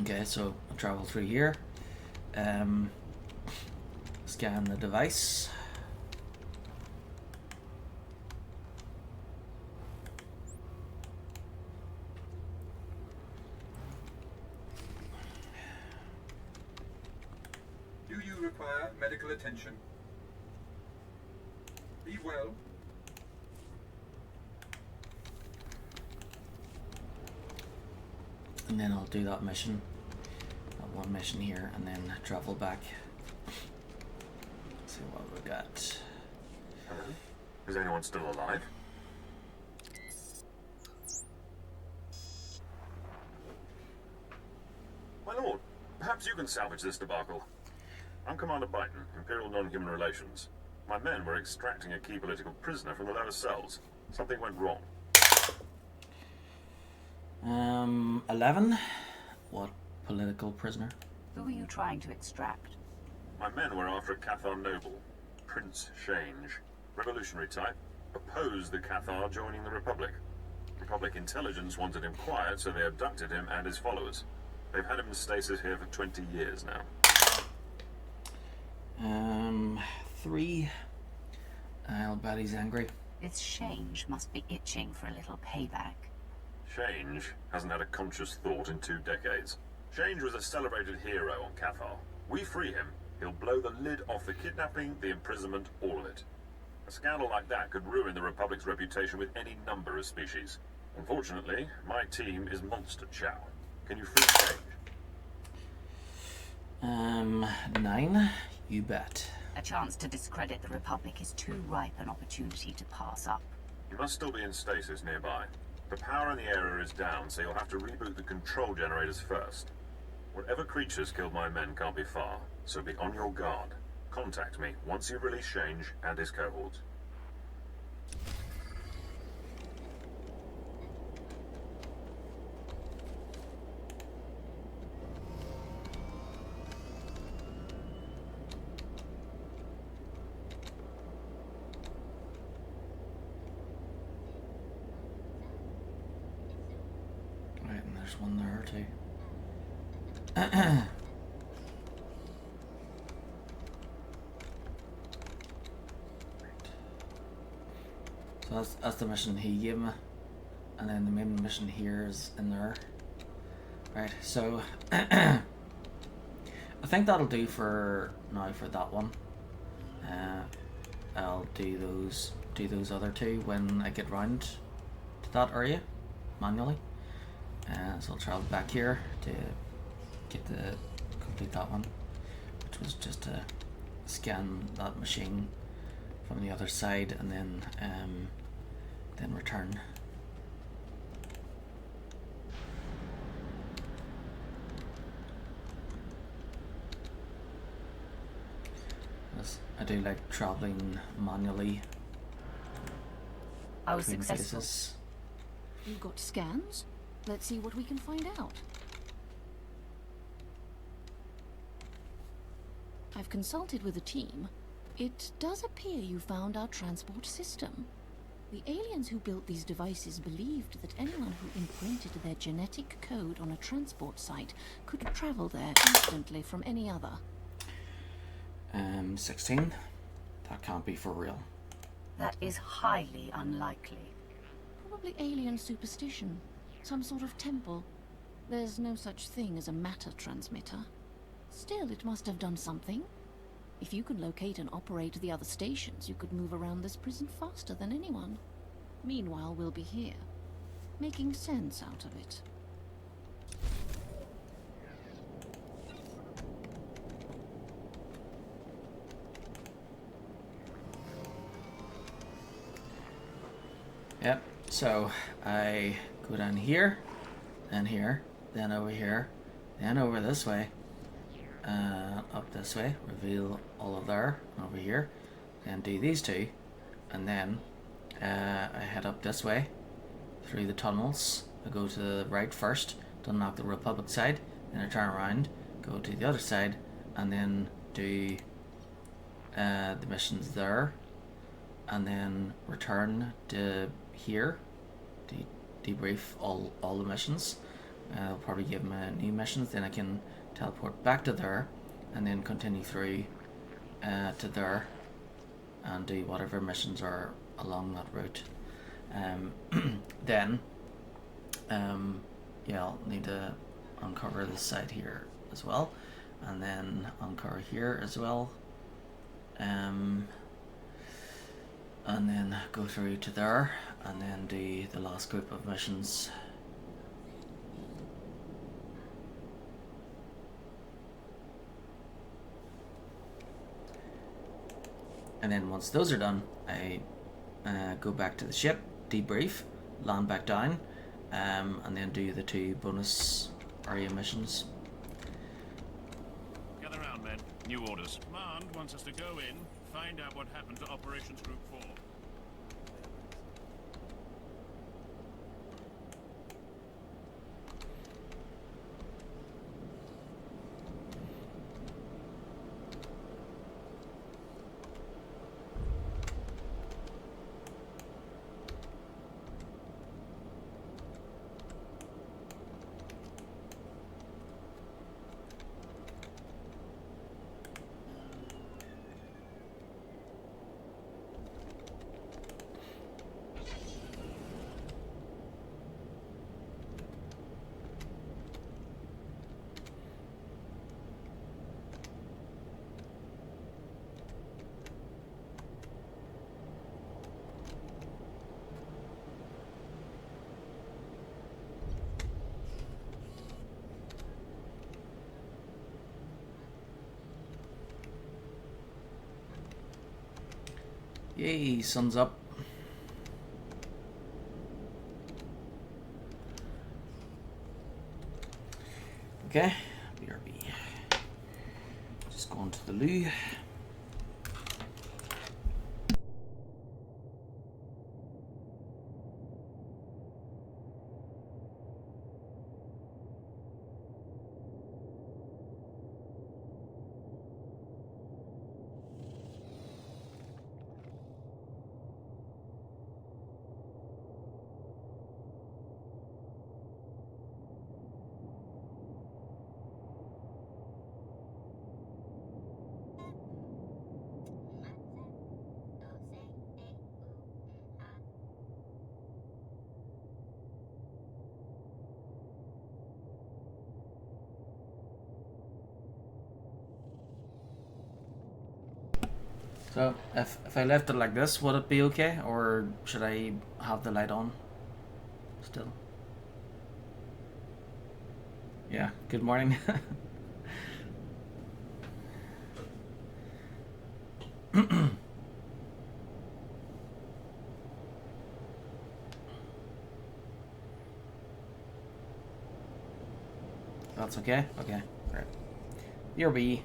Okay, so I'll travel through here, scan the device. Do you require medical attention? Be well. And then I'll do that mission, that one mission here, and then travel back. See what we got. Hello? Is anyone still alive? My lord, perhaps you can salvage this debacle. I'm Commander Byton, Imperial Non-Human Relations. My men were extracting a key political prisoner from the lower cells. Something went wrong. 11? What political prisoner? Who are you trying to extract? My men were after a Cathar noble, Prince Change. Revolutionary type. Opposed the Cathar joining the Republic. Republic intelligence wanted him quiet, so they abducted him and his followers. They've had him in stasis here for 20 years now. 3. I'll bet he's angry. This Change must be itching for a little payback. Change hasn't had a conscious thought in 2 decades. Change was a celebrated hero on Cathar. We free him, he'll blow the lid off the kidnapping, the imprisonment, all of it. A scandal like that could ruin the Republic's reputation with any number of species. Unfortunately, my team is Monster Chow. Can you free Change? 9. You bet. A chance to discredit the Republic is too ripe an opportunity to pass up. You must still be in stasis nearby. The power in the area is down, so you'll have to reboot the control generators first. Whatever creatures killed my men can't be far, so be on your guard. Contact me once you've released Change and his cohorts. Right, and there's one there too. So that's the mission he gave me, and then the main mission here is in there. Right, so I think that'll do for now for that one. I'll do those other 2 when I get round to that area manually. So I'll travel back here to complete that one, which was just to scan that machine from the other side and then return. I do like traveling manually. I was between successful. places. You got scans? Let's see what we can find out. I've consulted with the team. It does appear you found our transport system. The aliens who built these devices believed that anyone who imprinted their genetic code on a transport site could travel there instantly from any other. 16. That can't be for real. That is highly unlikely. Probably alien superstition. Some sort of temple. There's no such thing as a matter transmitter. Still, it must have done something. If you can locate and operate the other stations, you could move around this prison faster than anyone. Meanwhile, we'll be here, making sense out of it. Yep, so I go down here, then here, then over here, then over this way, up this way, reveal all of there, and over here, then do these 2, and then I head up this way, through the tunnels. I go to the right first, to unlock the Republic side, then I turn around, go to the other side, and then do the missions there, and then return to here, debrief all the missions. I'll probably give them new missions, then I can teleport back to there, and then continue through to there, and do whatever missions are along that route. Then, yeah, I'll need to uncover this side here as well, and then uncover here as well. And then go through to there, and then do the last group of missions. And then once those are done, I go back to the ship, debrief, land back down, and then do the 2 bonus area missions. Gather round, men. New orders. Command wants us to go in, find out what happened to Operations Group 4. Yay, sun's up. Okay, BRB. Just going to the loo. So, if I left it like this, would it be okay? Or should I have the light on still? Yeah, good morning. That's okay? Okay, alright. BRB.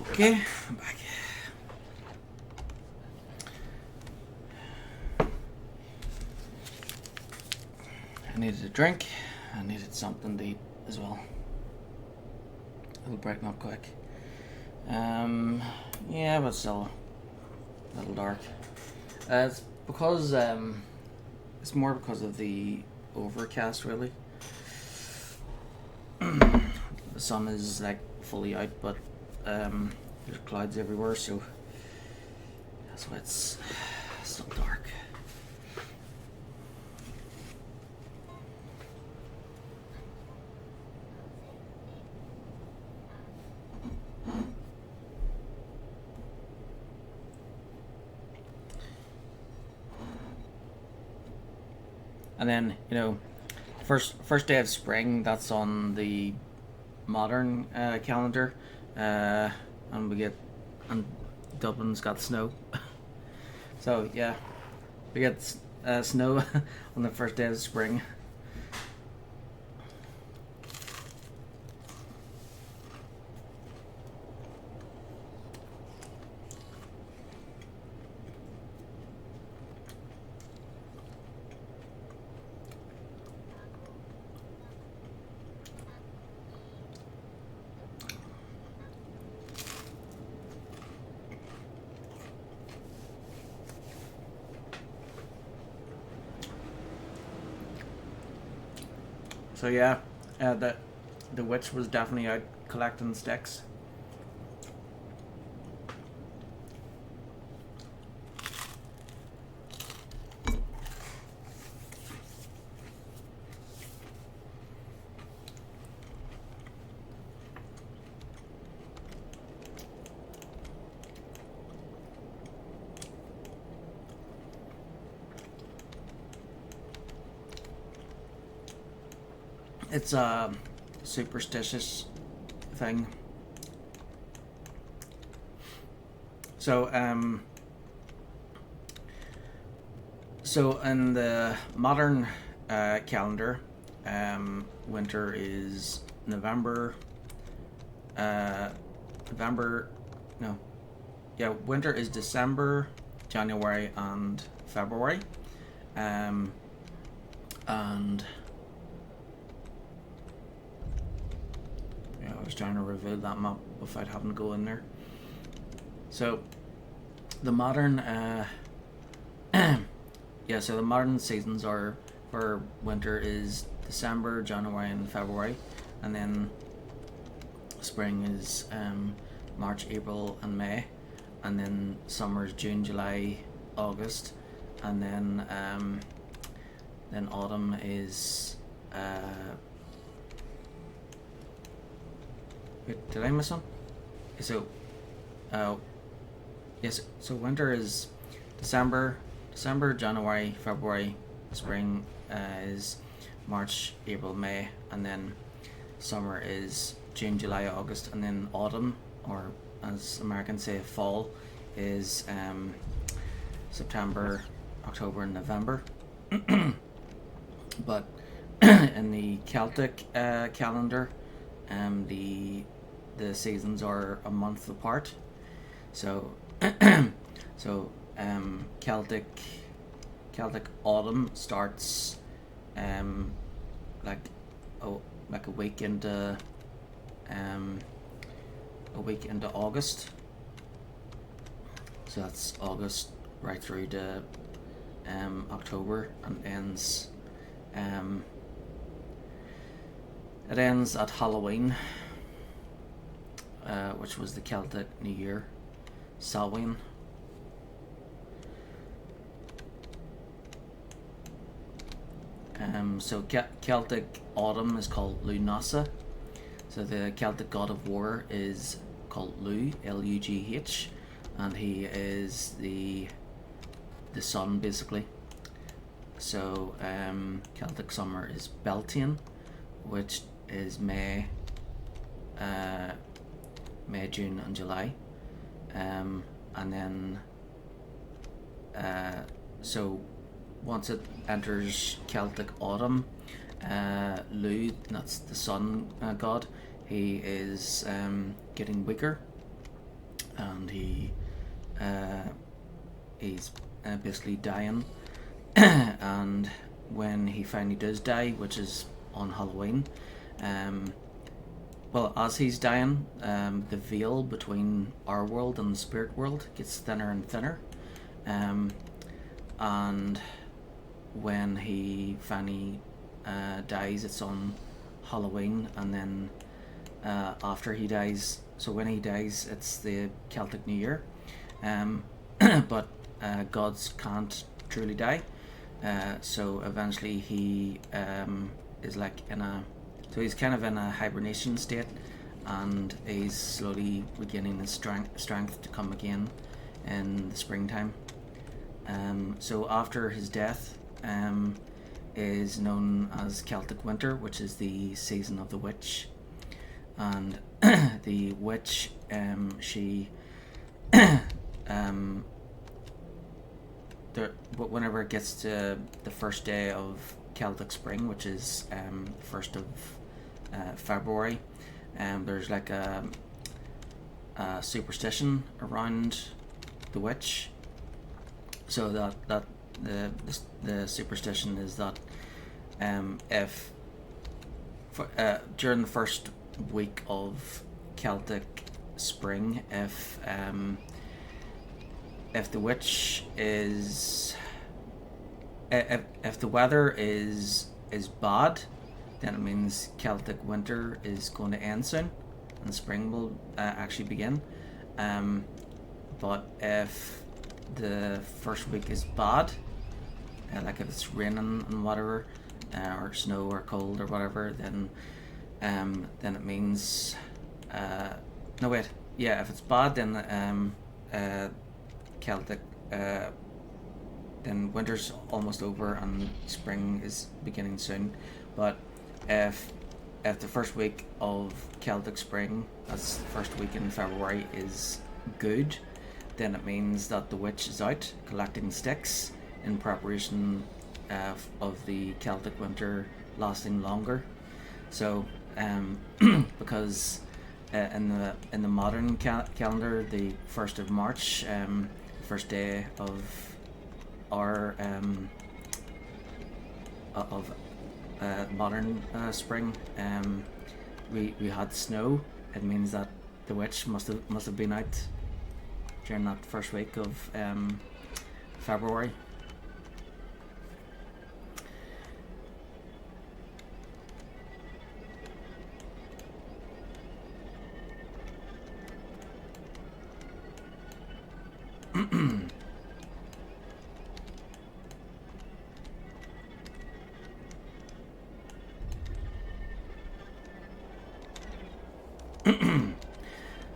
Okay, I'm back. I needed a drink. I needed something to eat as well. It'll brighten up quick. Yeah, but still a little dark. It's because it's more because of the overcast, really. The sun is like fully out, but there's clouds everywhere, so that's why it's still dark. And then, you know, first day of spring, that's on the modern calendar, and Dublin's got snow. So yeah, we get snow on the first day of spring. So yeah, the witch was definitely out collecting sticks. It's a superstitious thing. So in the modern calendar, winter is winter is December, January, and February, and I was trying to reveal that map without having to go in there. So the modern so the modern seasons are for winter is December, January, and February, and then spring is March, April, and May, and then summer is June, July, August, and then autumn is wait, did I miss one? So yes, so winter is December, January, February. Spring is March, April, May, and then summer is June, July, August, and then autumn, or as Americans say, fall, is September, October, and November. But in the Celtic calendar, the seasons are a month apart. So Celtic autumn starts like a week into August. So that's August right through to October, and ends it ends at Halloween, which was the Celtic New Year, Samhain. So Celtic autumn is called Lunasa. So the Celtic god of war is called Lu, L-U-G-H, and he is the sun, basically. So Celtic summer is Beltane, which is May, June, and July, and then so once it enters Celtic autumn, Lu, that's the sun god, he is getting weaker, and he's basically dying. And when he finally does die, which is on Halloween, well, as he's dying, the veil between our world and the spirit world gets thinner and thinner. And when he finally dies, it's on Halloween, and then after he dies, so when he dies, it's the Celtic New Year. But gods can't truly die, so eventually he is like so he's kind of in a hibernation state, and he's slowly regaining his strength to come again in the springtime. So after his death is known as Celtic Winter, which is the season of the witch. And the witch, she whenever it gets to the first day of Celtic Spring, which is the 1st of February, there's like a superstition around the witch. So that the superstition is that if during the first week of Celtic Spring, if the witch is if the weather is bad, then it means Celtic Winter is going to end soon and spring will actually begin. But if the first week is bad, like if it's raining and whatever, or snow or cold or whatever, then it means if it's bad, then Celtic then winter's almost over and spring is beginning soon. But if the first week of Celtic Spring, that's the first week in February, is good, then it means that the witch is out collecting sticks in preparation of the Celtic Winter lasting longer. So because in the modern calendar, the 1st of March, first day of our modern spring, we had snow. It means that the witch must have been out during that first week of February.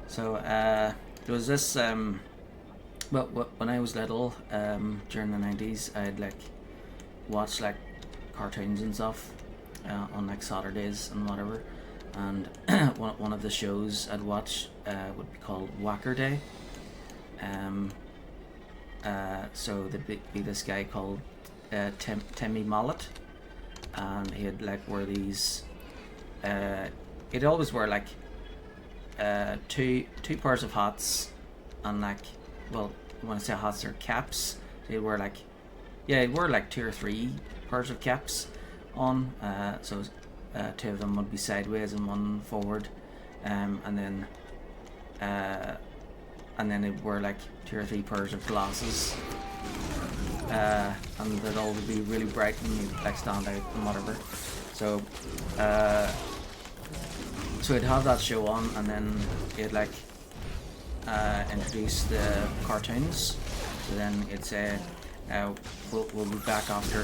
So there was this well, when I was little, during the 90s, I'd like watch like cartoons and stuff on like Saturdays and whatever, and one of the shows I'd watch would be called Whacker Day. So there'd be this guy called Timmy Mallet, and he'd like wear these he'd always wear like two pairs of hats, and like, well, when I say hats, they're caps. He'd wear like, he'd wear like 2 or 3 pairs of caps on, so 2 of them would be sideways and 1 forward, and then he'd wear like 2 or 3 pairs of glasses, and they'd all be really bright and he'd like stand out and whatever. So he'd have that show on, and then he'd like introduce the cartoons. So then he'd say, we'll be back after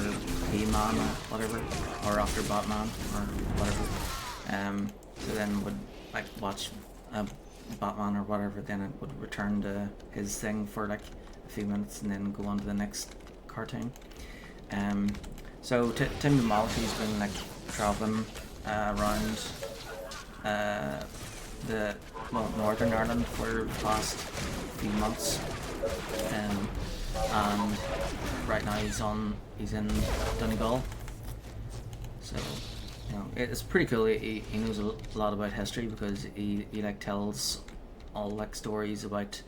He-Man or whatever, or after Batman or whatever. So then would like watch Batman or whatever, then it would return to his thing for like a few minutes and then go on to the next cartoon. So Tim Maltby's been like traveling around Northern Ireland for the past few months, and right now he's in Donegal. So it's pretty cool. He knows a lot about history, because he like tells all like stories about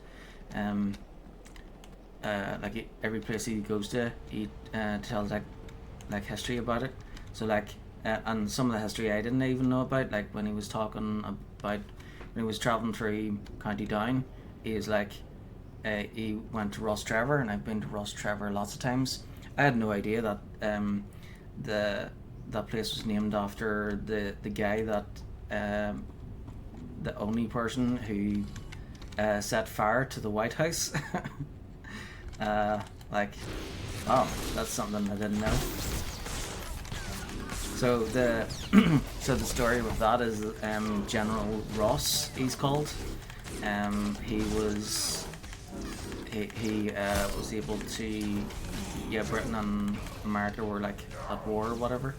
like every place he goes to, he tells like history about it. So like, and some of the history I didn't even know about. Like when he was talking about when he was traveling through County Down, he was like, he went to Ross Trevor, and I've been to Ross Trevor lots of times. I had no idea that that place was named after the guy that the only person who set fire to the White House. Like, oh, that's something I didn't know. So the so the story with that is General Ross, he's called. He was able to, yeah, Britain and America were like at war or whatever,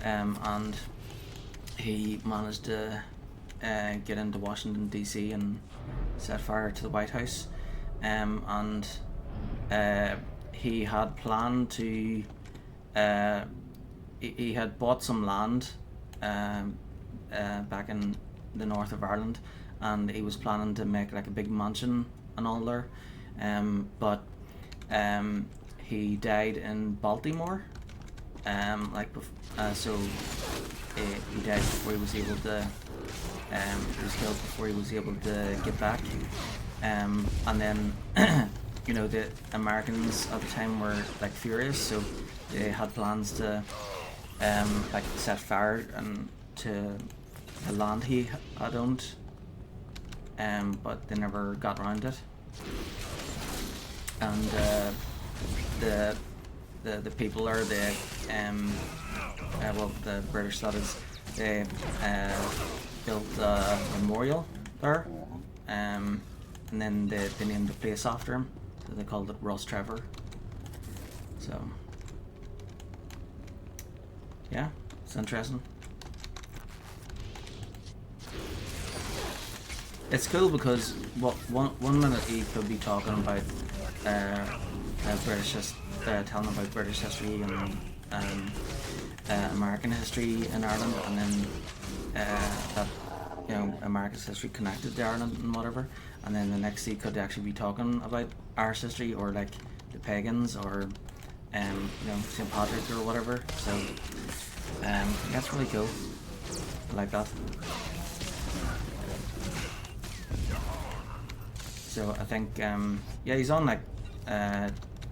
and he managed to get into Washington DC and set fire to the White House, and he had planned to he had bought some land back in the north of Ireland, and he was planning to make like a big mansion and all there, but he died in Baltimore, so he died before he was able to he was killed before he was able to get back, and then you know, the Americans at the time were like furious, so they had plans to like set fire to the land he had owned, but they never got around it. And the people are well, the British, that is, they built a memorial there, and then they named the place after him, so they called it Ross Trevor. So yeah, it's interesting. It's cool because one minute he could be talking about telling about British history and American history in Ireland, and then that, you know, America's history connected to Ireland and whatever, and then the next he could actually be talking about Irish history or like the pagans or you know, St. Patrick or whatever. So that's really cool. I like that. So I think yeah, he's on like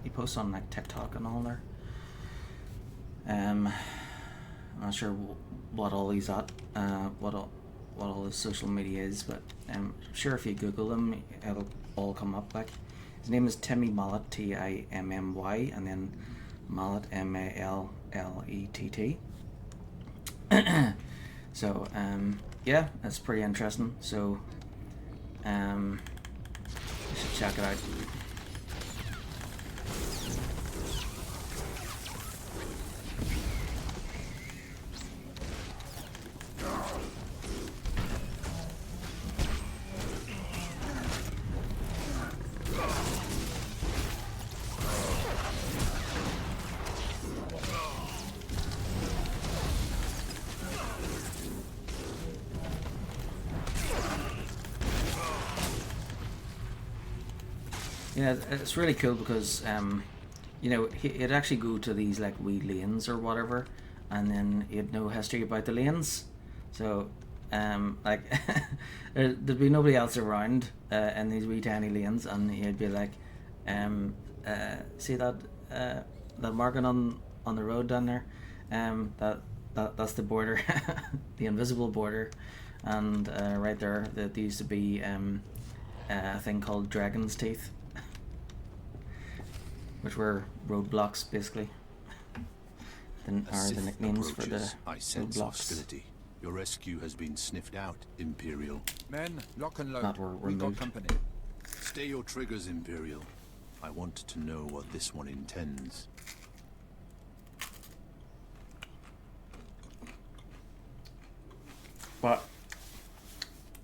he posts on like TikTok and all there. I'm not sure what all he's at, what all his social media is, but I'm sure if you Google him, it'll all come up. Like, his name is Timmy Mallet, Timmy, and then Mallet, Mallettt. So yeah, that's pretty interesting. So you should check it out. Yeah, it's really cool because you know, he'd actually go to these like wee lanes or whatever, and then he'd know history about the lanes. So like there'd be nobody else around in these wee tiny lanes, and he'd be like, see that that marking on the road down there, that's the border, the invisible border, and right there that used to be a thing called Dragon's Teeth, which were roadblocks basically. Are the nicknames for the roadblocks. Hostility. Your rescue has been sniffed out, Imperial. Men, lock and load. That were We got removed. company. Stay your triggers, Imperial. I want to know what this one intends. But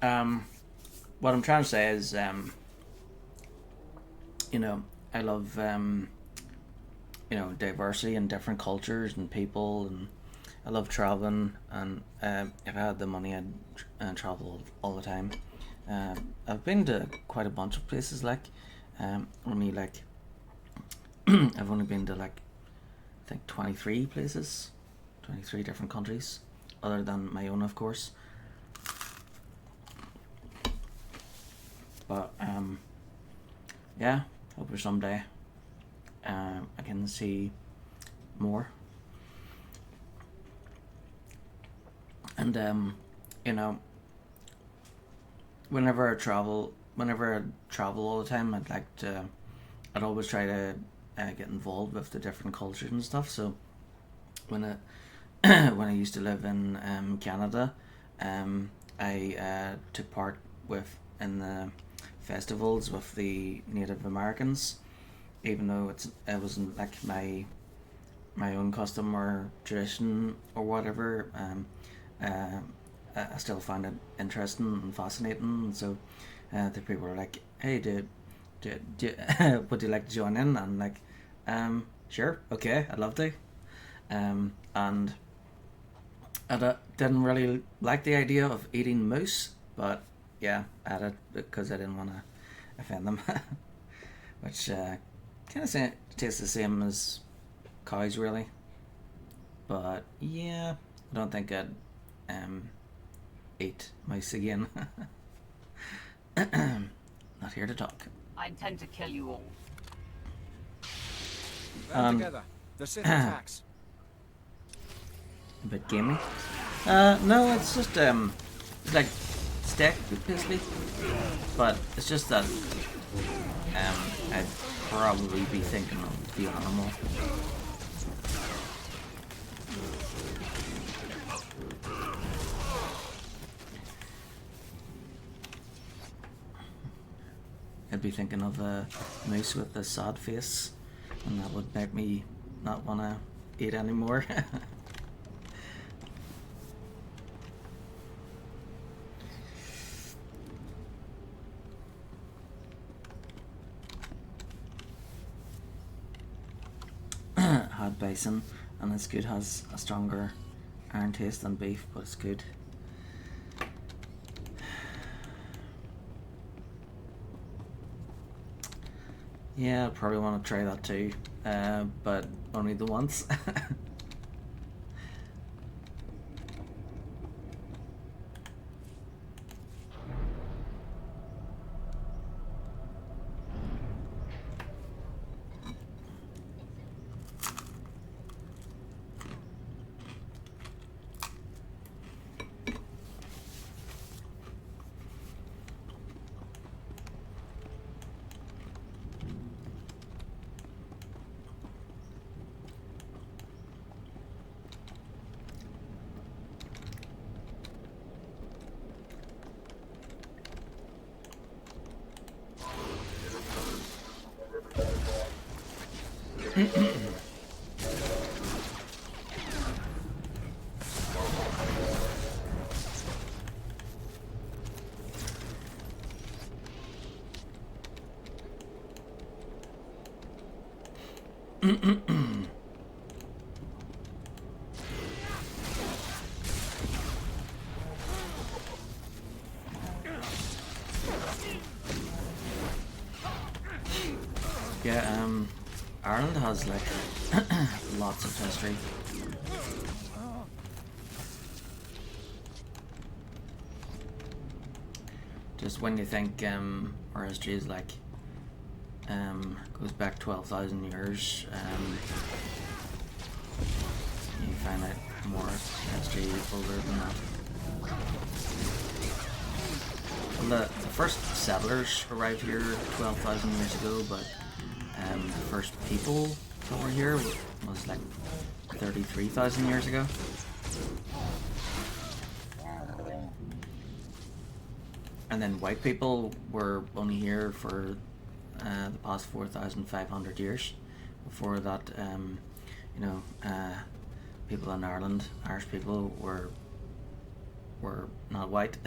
what I'm trying to say is, you know, I love you know, diversity and different cultures and people, and I love traveling, and if I had the money I'd travel all the time. I've been to quite a bunch of places. Like, only like I've only been to like I think 23 places, 23 different countries, other than my own, of course. But yeah, hopefully someday I can see more. And you know, whenever I travel all the time, I'd always try to get involved with the different cultures and stuff. So when I when I used to live in Canada, I took part in the festivals with the Native Americans, even though it wasn't like my own custom or tradition or whatever. I still find it interesting and fascinating, and so the people were like, "Hey, would you like to join in?" And like, sure, okay, I'd love to. And I didn't really like the idea of eating moose, but yeah, I had it because I didn't want to offend them, which kind of tastes the same as cows, really. But yeah, I don't think I'd eat mice again. Not here to talk. I intend to kill you all. Band together. The Sith attacks. A bit gamey. No, it's just it's like steak basically, but it's just that I'd probably be thinking of the animal. I'd be thinking of a moose with a sad face, and that would make me not want to eat anymore. Had bison, and it's good. Has a stronger iron taste than beef, but it's good. Yeah, I probably want to try that too, but only the once. Yeah, Ireland has like lots of history. Just when you think our history is like goes back 12,000 years, you find out more history older than that. Well, the first settlers arrived here 12,000 years ago, but the first people that were here was like 33,000 years ago. And then white people were only here for the past 4,500 years. Before that, you know, people in Ireland, Irish people, were not white.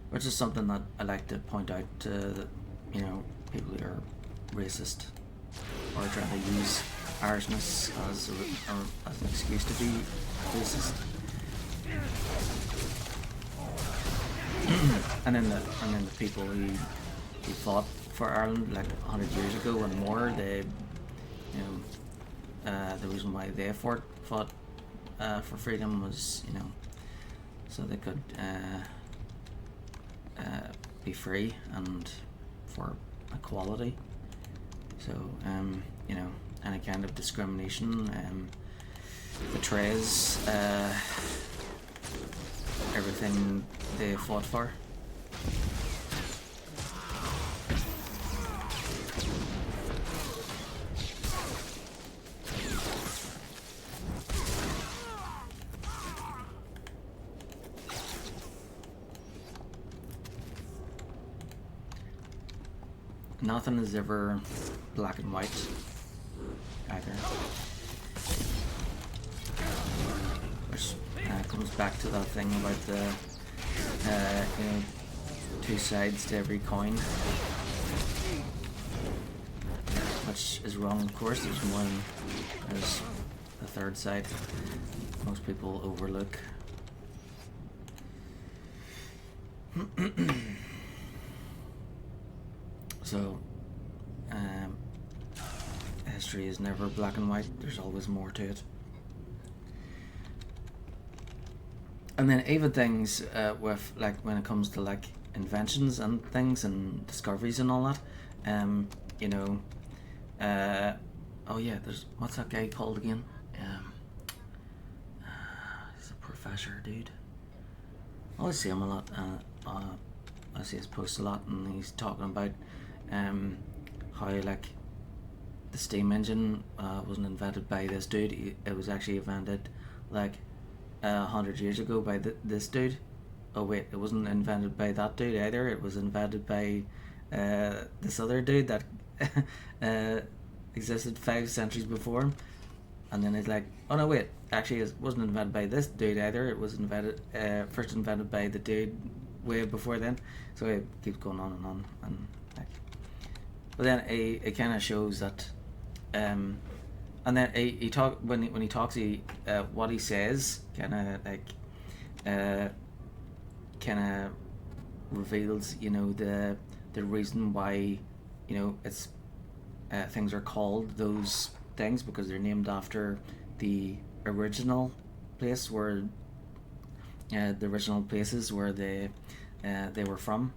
Which is something that I like to point out to, you know, people who are racist or trying to use Irishness as an excuse to be racist. and then the people who fought for Ireland like 100 years ago and more, they, the reason why they fought for freedom was, so they could be free and for equality. So any kind of discrimination betrays everything they fought for. Nothing is ever black and white either, which comes back to that thing about the two sides to every coin, which is wrong. Of course, there's a third side most people overlook. So, history is never black and white. There's always more to it. And then even things with, like, when it comes to, like, inventions and things and discoveries and all that, oh yeah, there's, what's that guy called again? He's a professor, dude. I always see him a lot. I see his posts a lot, and he's talking about how, like, the steam engine wasn't invented by this dude. It was actually invented like 100 years ago by this dude. Oh wait, it wasn't invented by that dude either. It was invented by this other dude that existed 5 centuries before him. And then it's like, oh no wait, actually it wasn't invented by this dude either. It was invented first invented by the dude way before then. So it keeps going on and on, and like, but then it kind of shows that, and then he talk when he talks, what he says kind of like kind of reveals, the reason why, it's things are called those things, because they're named after the original place where the original places where they were from.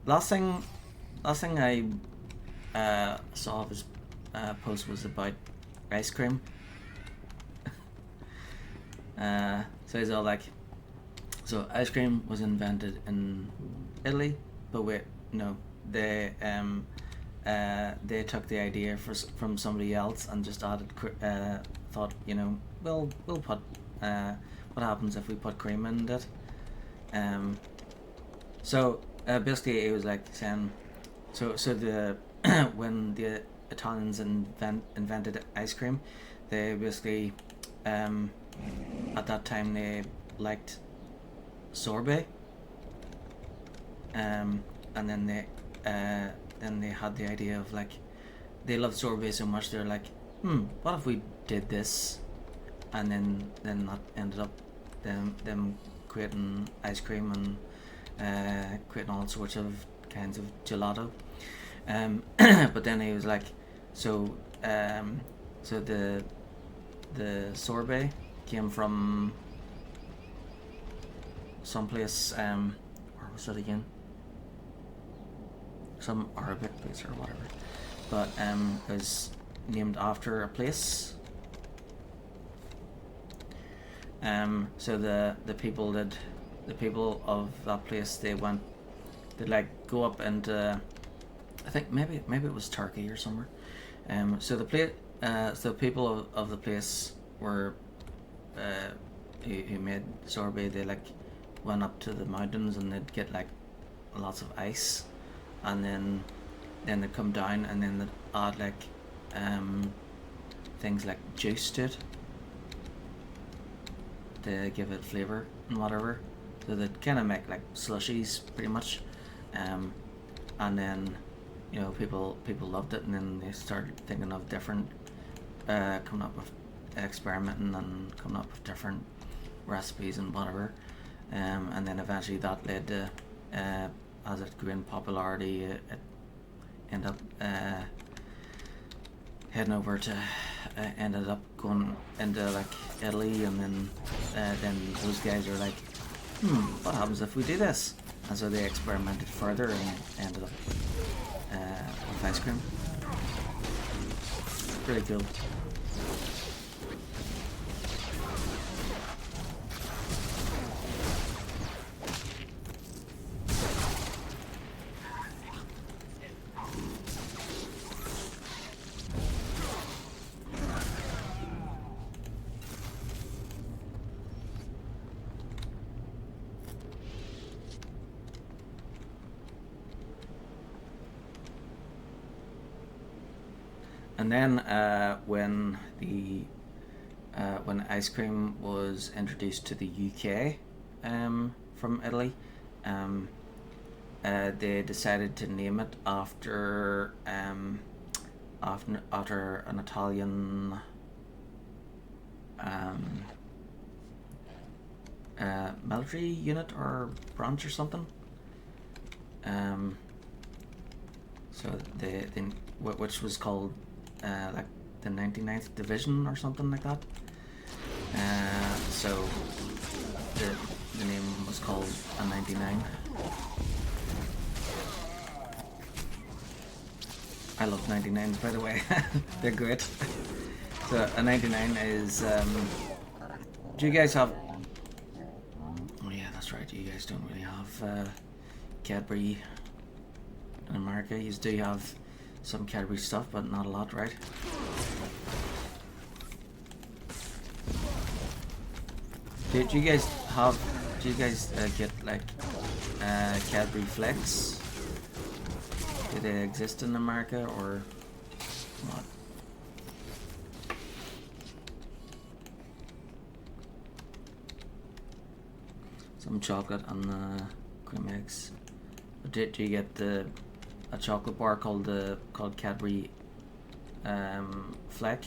Last thing I saw of his post was about ice cream. So he's all like, so ice cream was invented in Italy, but wait, no, they took the idea from somebody else and just added, thought, we'll put, what happens if we put cream in it? So basically it was like saying, so the when the Italians invented ice cream, they basically at that time they liked sorbet, and then they had the idea of, like, they loved sorbet so much they're like, what if we did this? And then that ended up them creating ice cream and creating all sorts of kinds of gelato. But then he was like, so the sorbet came from someplace, where was it again? Some Arabic place or whatever, but it was named after a place. So the people of that place, they'd like go up and I think maybe it was Turkey or somewhere. So the people of the place were who made sorbet. They like went up to the mountains and they'd get like lots of ice, and then they'd come down and then they'd add like things like juice to it to give it flavor and whatever. So they'd kind of make like slushies pretty much, and then you know, people loved it, and then they started thinking of different, coming up with experimenting and coming up with different recipes and whatever, and then eventually that led to, as it grew in popularity, it ended up heading over to, ended up going into like Italy, and then those guys are like, what happens if we do this? And so they experimented further and ended up with ice cream. Pretty cool. And then when ice cream was introduced to the UK from Italy, they decided to name it after after an Italian military unit or branch or something. So they which was called like the 99th Division or something like that. So the name was called a 99. I love 99s, by the way. They're great. So a 99 is do you guys have, oh yeah, that's right, you guys don't really have Cadbury in America. You do have some Cadbury stuff, but not a lot, right? Do you guys have, do you guys get like Cadbury Flex? Do they exist in America or what? Some chocolate and cream eggs. Do you get a chocolate bar called Cadbury Fleck?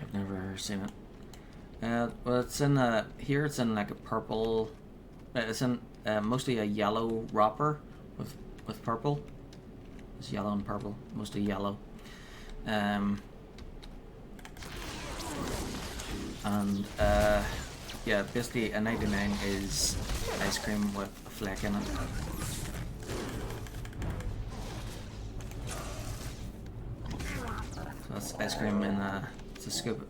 I've never seen it. Well, it's in here. It's in like a purple. It's in mostly a yellow wrapper with purple. It's yellow and purple, mostly yellow. And yeah, basically a 99 is ice cream with a fleck in it. So that's ice cream in it's a scoop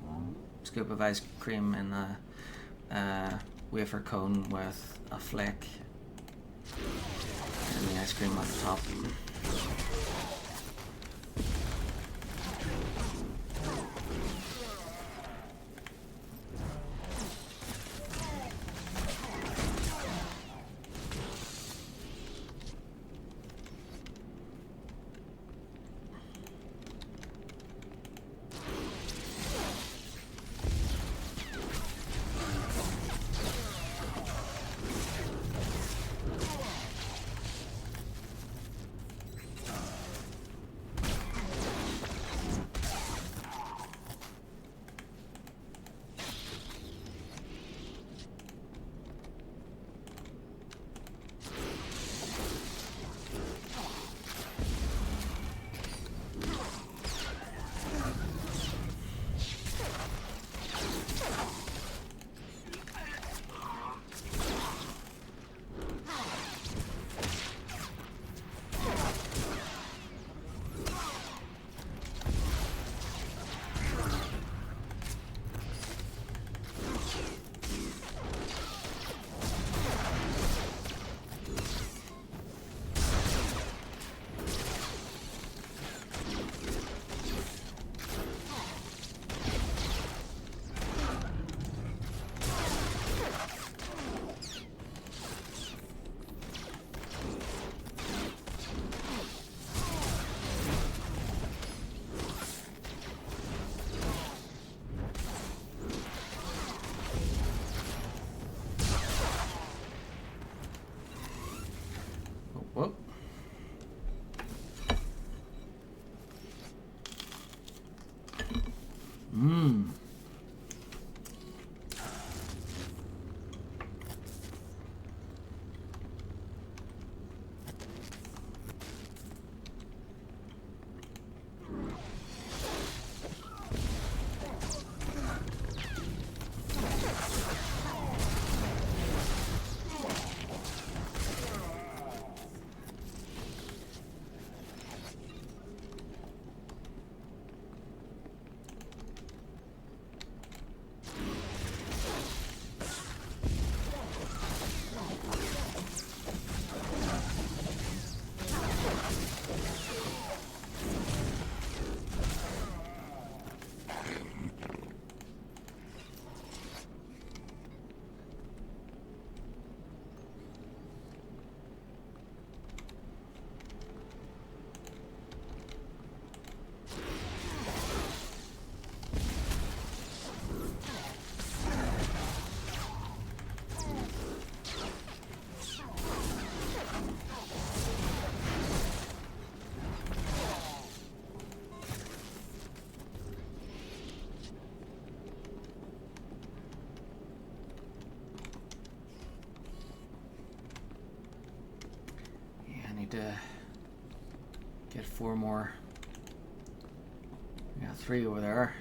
of ice cream in a wafer cone with a fleck and the ice cream on the top. to get 4 more. We got 3 over there.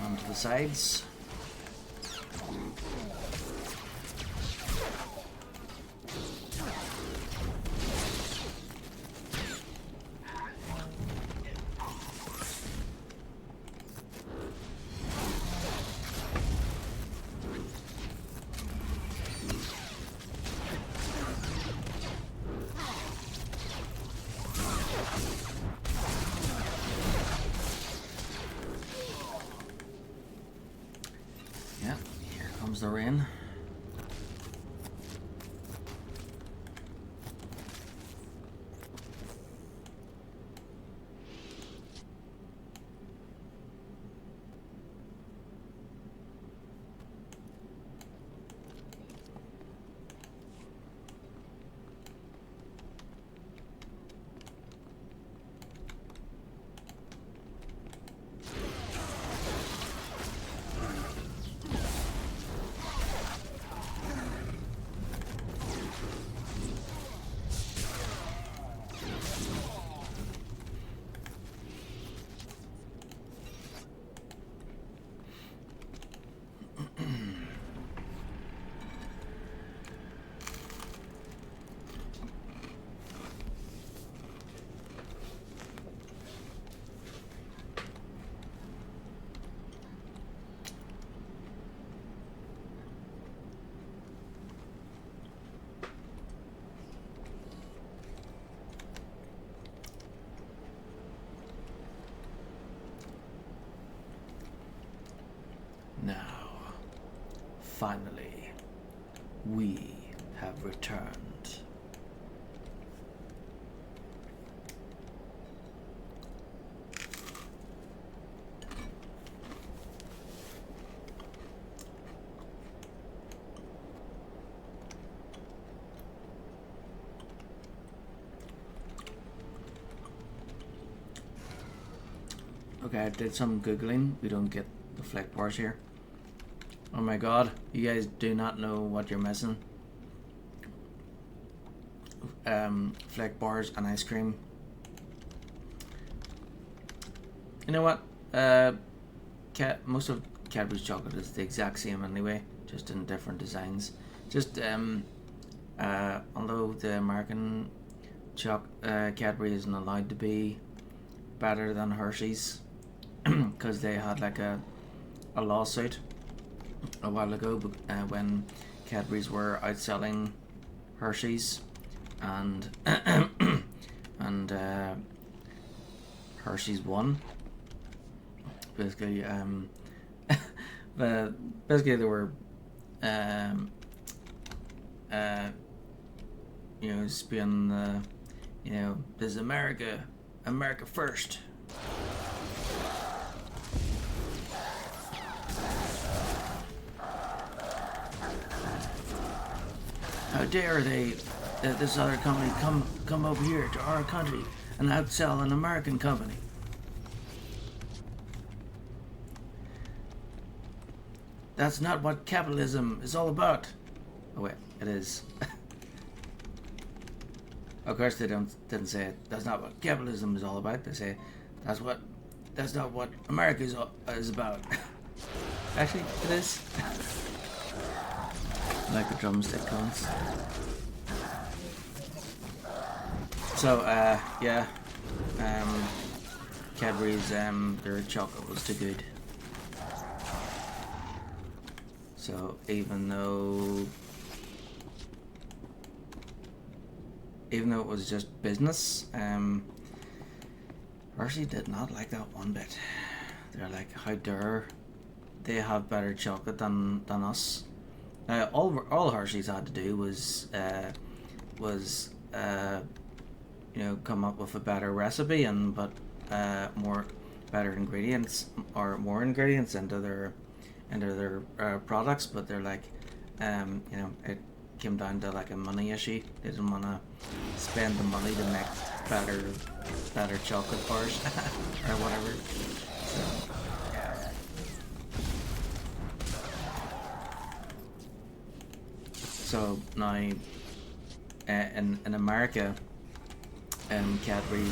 Onto the sides. The rain. Now, finally, we have returned. Okay, I did some googling. We don't get the fleck bars here. Oh my god, you guys do not know what you're missing. Fleck bars and ice cream. You know what? Most of Cadbury's chocolate is the exact same anyway, just in different designs. Just although the American Cadbury isn't allowed to be better than Hershey's, because they had like a lawsuit a while ago when Cadbury's were outselling Hershey's, and and Hershey's won. Basically, basically they were you know, spewing you know, this is America first. How dare they, this other company come over here to our country and outsell an American company? That's not what capitalism is all about. Oh wait, it is. Of course they didn't say it. That's not what capitalism is all about. They say that's not what America is about. Actually, it is. Like the drumstick cones. So yeah, Cadbury's their chocolate was too good. So even though it was just business, Hershey did not like that one bit. They're like, how dare they have better chocolate than us? All Hershey's had to do was you know, come up with a better recipe and put better ingredients or more ingredients into their products, but they're like, you know, it came down to like a money issue. They didn't want to spend the money to make better chocolate bars or whatever. So, yeah. So now, in America, Cadbury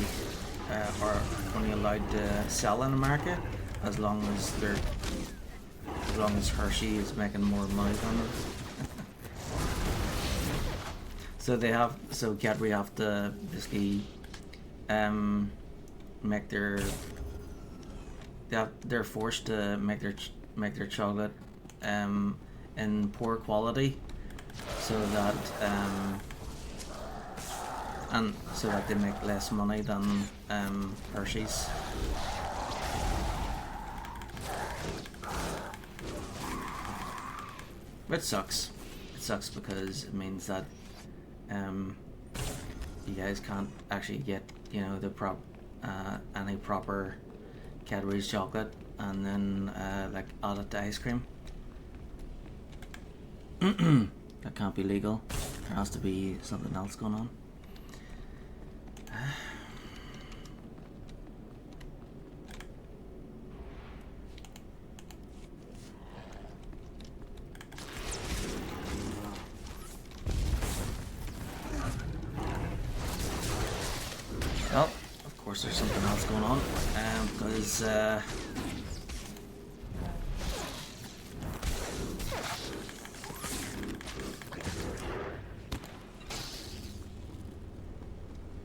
are only allowed to sell in America as long as Hershey is making more money than them. So Cadbury have to basically they're forced to make their chocolate in poor quality, so that they make less money than Hershey's. It sucks. It sucks because it means that you guys can't actually get, you know, any proper Cadbury's chocolate and then like add it to ice cream. That can't be legal. There has to be something else going on. Well, of course there's something else going on, because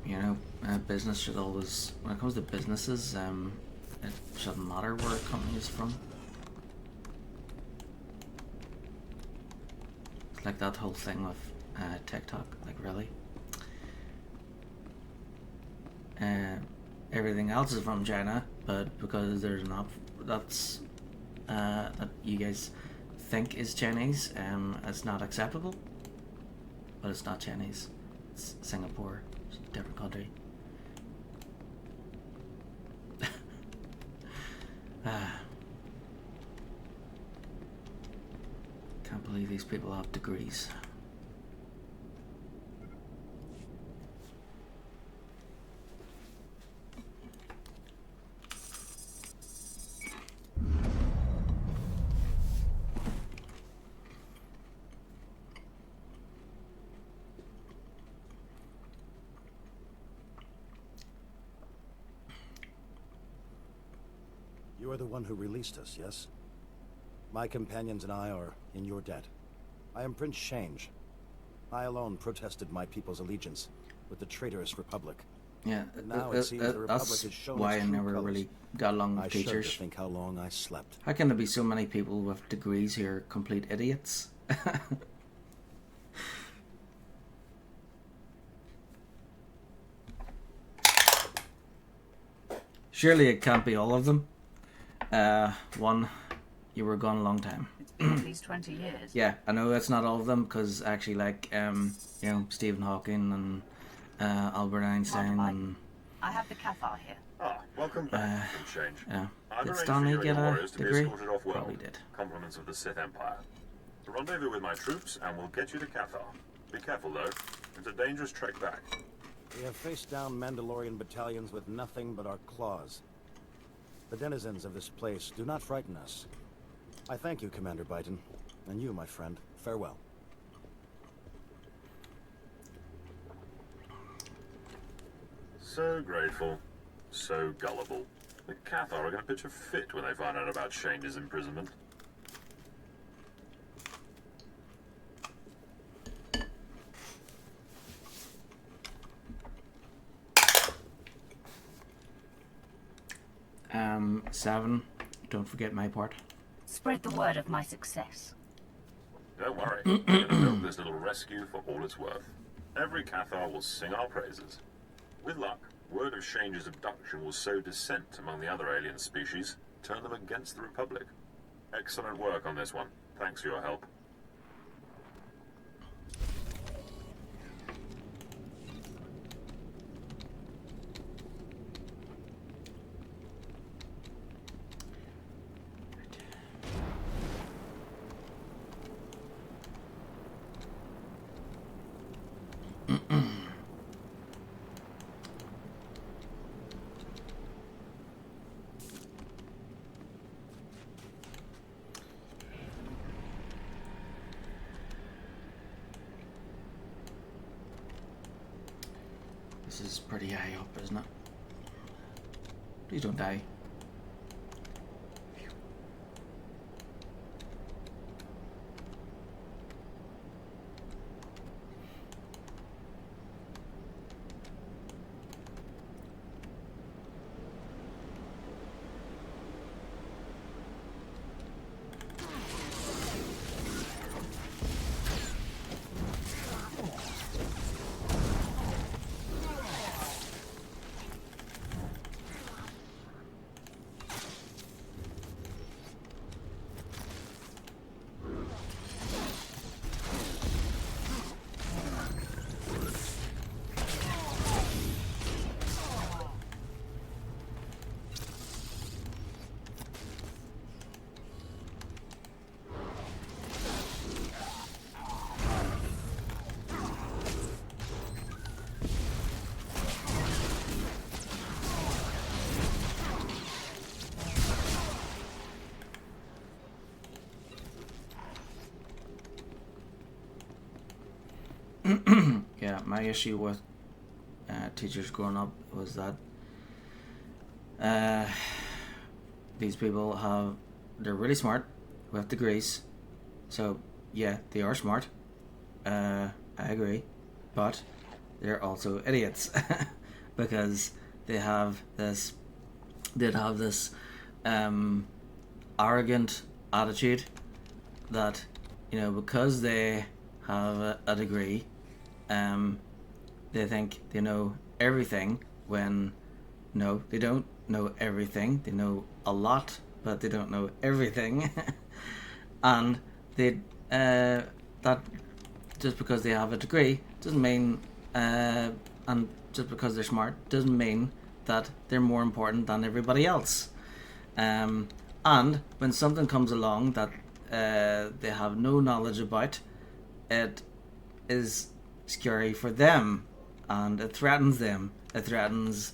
you know, business should always, when it comes to businesses, it shouldn't matter where a company is from. It's like that whole thing with TikTok, like really. Everything else is from China, but because there's an that you guys think is Chinese, it's not acceptable. But it's not Chinese. It's Singapore. It's a different country. Can't believe these people have degrees. You are the one who released us, yes? My companions and I are in your debt. I am Prince Change. I alone protested my people's allegiance with the traitorous Republic. Yeah, Now it seems the Republic that's has shown why its I true never colors. really got along with I shudder teachers. to think how long I slept. How can there be so many people with degrees who are complete idiots? Surely it can't be all of them. One, you were gone a long time. It's been at least 20 years. Yeah, I know that's not all of them, because actually, like, you know, Stephen Hawking and Albert Einstein and... I have the Cathar here. Ah, welcome back, Change. Yeah. I've Did arranged Stanley for you get and your a warriors to be degree? escorted off well. Probably did. Compliments of the Sith Empire. Rendezvous with my troops, and we'll get you to Cathar. Be careful, though. It's a dangerous trek back. We have faced down Mandalorian battalions with nothing but our claws. The denizens of this place do not frighten us. I thank you, Commander Byton. And you, my friend. Farewell. So grateful. So gullible. The Cathar are going to pitch a fit when they find out about Shane's imprisonment. Seven. Don't forget my part. Spread the word of my success. Don't worry. We're going to milk this little rescue for all it's worth. Every Cathar will sing our praises. With luck, word of Shane's abduction will sow dissent among the other alien species, turn them against the Republic. Excellent work on this one. Thanks for your help. This is pretty high up, isn't it? Please don't die. Yeah, my issue with teachers growing up was that these people they're really smart with degrees, so yeah, they are smart, I agree, but they're also idiots because they have this arrogant attitude that, you know, because they have a degree, they think they know everything, when no, they don't know everything. They know a lot, but they don't know everything. And they that just because they have a degree doesn't mean and just because they're smart doesn't mean that they're more important than everybody else. And when something comes along that they have no knowledge about, it is scary for them, and it threatens them. It threatens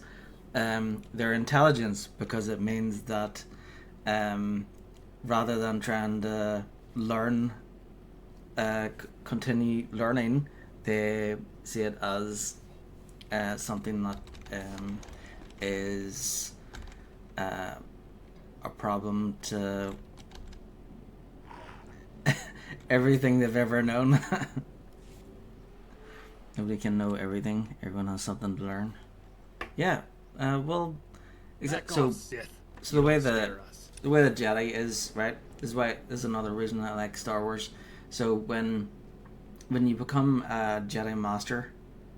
their intelligence, because it means that rather than trying to learn, continue learning, they see it as something that is a problem to everything they've ever known. Nobody can know everything. Everyone has something to learn. Yeah. Well, exactly. So the way the Jedi is, right? This is another reason I like Star Wars. So when you become a Jedi Master,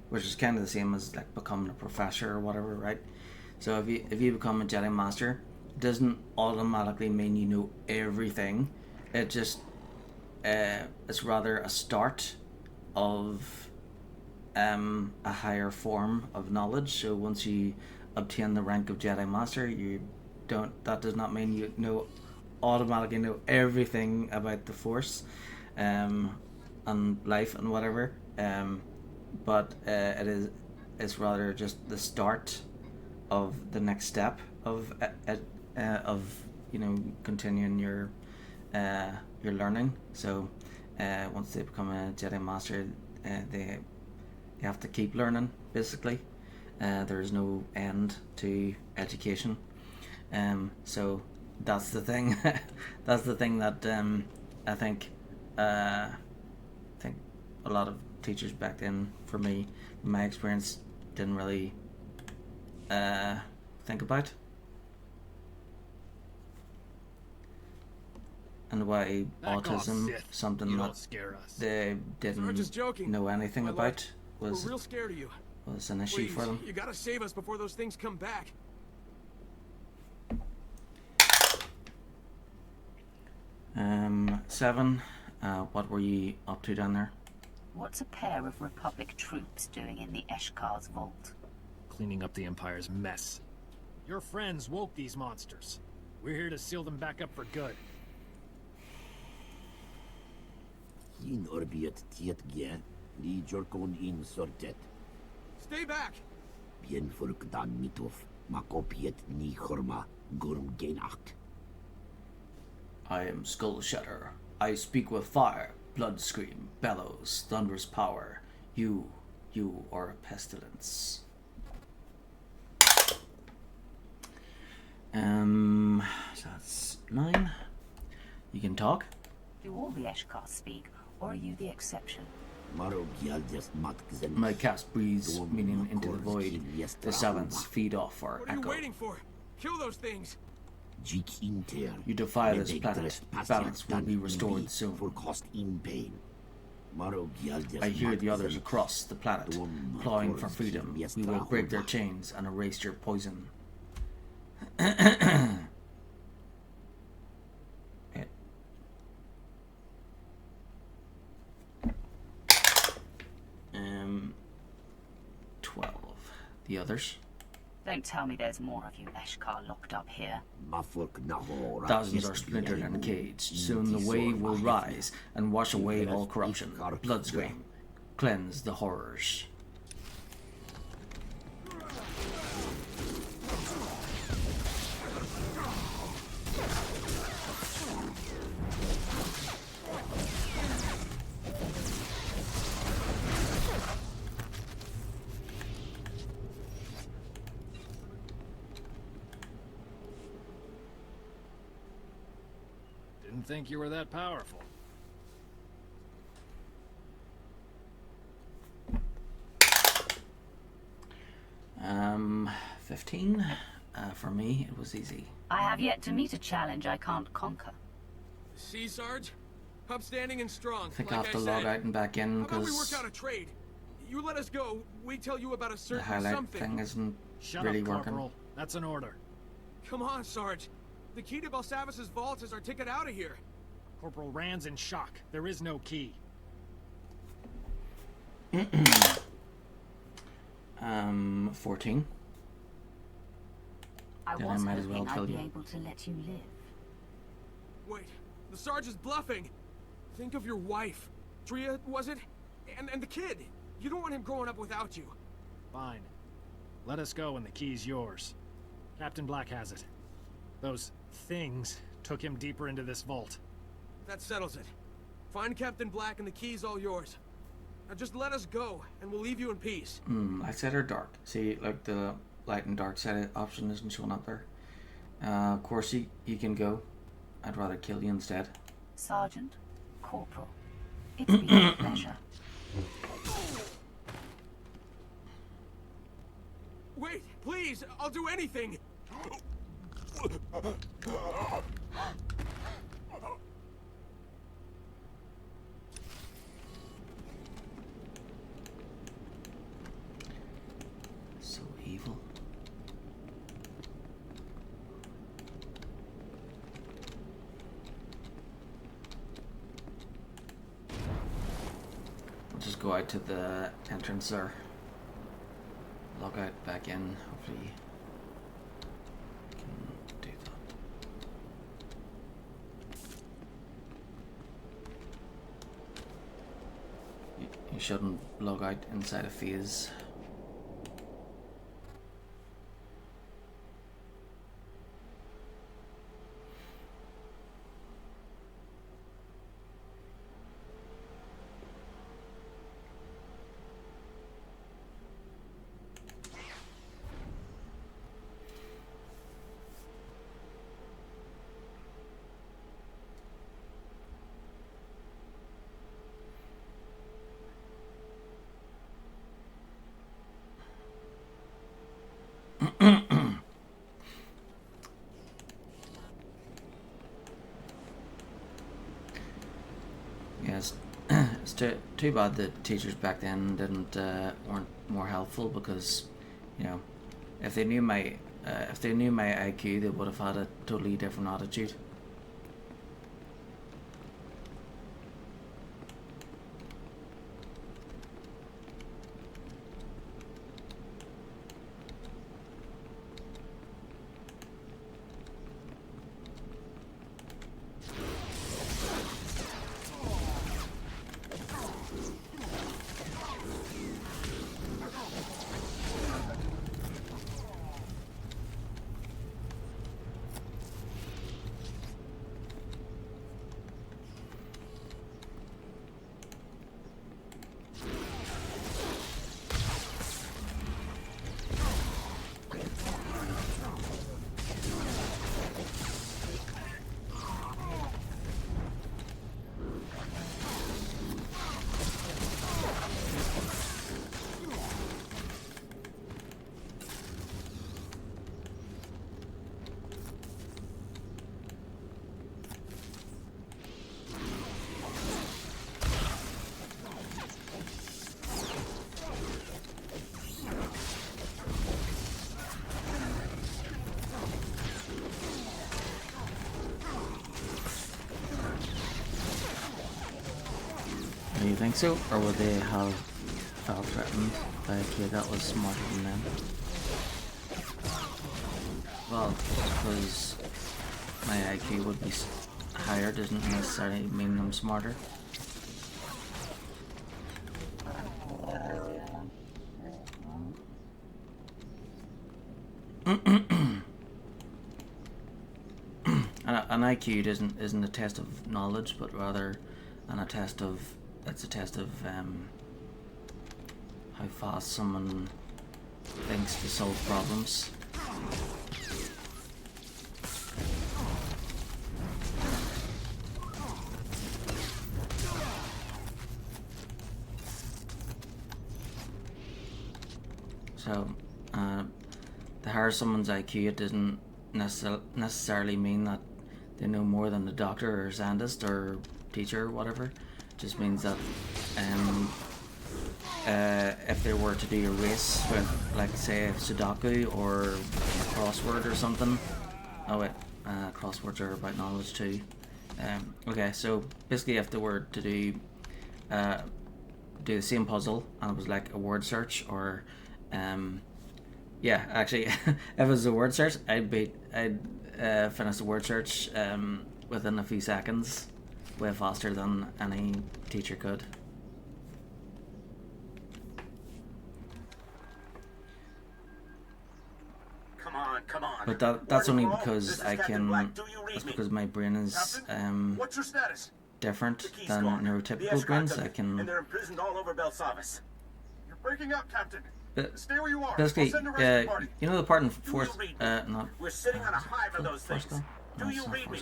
which is kind of the same as like becoming a professor or whatever, right? So if you become a Jedi Master, it doesn't automatically mean you know everything. It just it's rather a start of a higher form of knowledge. So once you obtain the rank of Jedi Master, that does not mean you automatically know everything about the Force and life and whatever, but it's rather just the start of the next step of continuing your learning. So once they become a Jedi Master, they have to keep learning, basically. There is no end to education. So that's the thing. That's the thing that I think a lot of teachers back then, for me, in my experience, didn't really think about. And why autism, something that they didn't know anything about, was real scared of you. Was an issue for them. You gotta save us before those things come back. 7. What were you up to down there? What's a pair of Republic troops doing in the Eshkar's vault? Cleaning up the Empire's mess. Your friends woke these monsters. We're here to seal them back up for good. Stay back! I am Skull Shatter. I speak with fire, blood scream, bellows, thunderous power. You are a pestilence. So that's 9. You can talk. Do all the Eshkar speak, or are you the exception? My cast breathes meaning into the void. The savants feed off our What are you echo. waiting for? Kill those things! You defy this planet. Balance will be restored soon. I hear the others across the planet, clawing for freedom. We will break their chains and erase your poison. Yeah. 12. The others? Don't tell me there's more of you Eshkar locked up here. Thousands are splintered and caged. Soon the wave will rise and wash away all corruption. Blood scream. Cleanse the horrors. Didn't think you were that powerful. 15. For me, it was easy. I have yet to meet a challenge I can't conquer. See, Sarge? Upstanding and strong. I think like I'll have to I log said. out and back in How about we work because out a trade? You let us go, we tell you about a the certain highlight something. thing isn't Shut really up, working. Corporal. That's an order. Come on, Sarge. The key to Belsavis's vault is our ticket out of here. Corporal Rand's in shock. There is no key. 14. I Then was I might as well hoping tell I'd be you. able to let you live. Wait, the Sarge is bluffing. Think of your wife. Tria, was it? And the kid. You don't want him growing up without you. Fine. Let us go and the key's yours. Captain Black has it. Those things took him deeper into this vault. That settles it. Find Captain Black and the key's all yours. Now just let us go, and we'll leave you in peace. Light side or dark? See, like the light and dark side option isn't showing up there. Of course, you can go. I'd rather kill you instead. Sergeant, Corporal, it's been a pleasure. Wait, please, I'll do anything. So evil. I'll just go out to the entrance there. Log out, back in. Hopefully, I can do that. You shouldn't log out inside a phase. Yes, it's too bad that teachers back then weren't more helpful, because, you know, if they knew my IQ, they would have had a totally different attitude. Do you think so? Or would they have felt threatened by a kid that was smarter than them? Well, because my IQ would be higher doesn't necessarily mean I'm smarter. An IQ isn't a test of knowledge, but rather it's a test of how fast someone thinks to solve problems. So, the higher someone's IQ, it doesn't necessarily mean that they know more than the doctor or scientist or teacher or whatever. It just means that if they were to do a race with, like, say, Sudoku or a crossword or something. Oh wait, crosswords are about knowledge too. Okay, so basically if they were to do the same puzzle and it was like a word search or yeah, actually if it was a word search, I'd finish the word search within a few seconds, way faster than any teacher could. Come on. But that's only because that's because my brain is What's your status? different than neurotypical brains. I can. And they're imprisoned all over Belsavis. You're breaking up, Captain. Stay where you are. Basically, I'll send a rescue party. you know the part in Force, not. We're sitting on a hive of those things. Do you read me?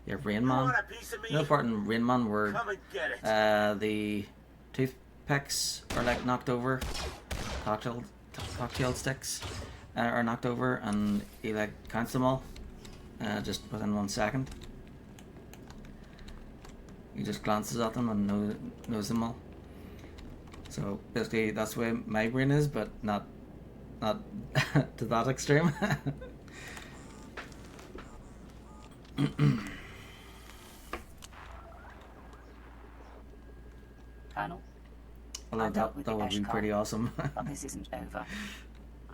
Yeah, Rain Man. You know the part in Rain Man where the toothpicks are like knocked over, cocktail sticks are knocked over, and he like counts them all, just within 1 second. He just glances at them and knows them all. So basically, that's the way my brain is, but not to that extreme. Colonel, Although that would be pretty awesome. But this isn't over.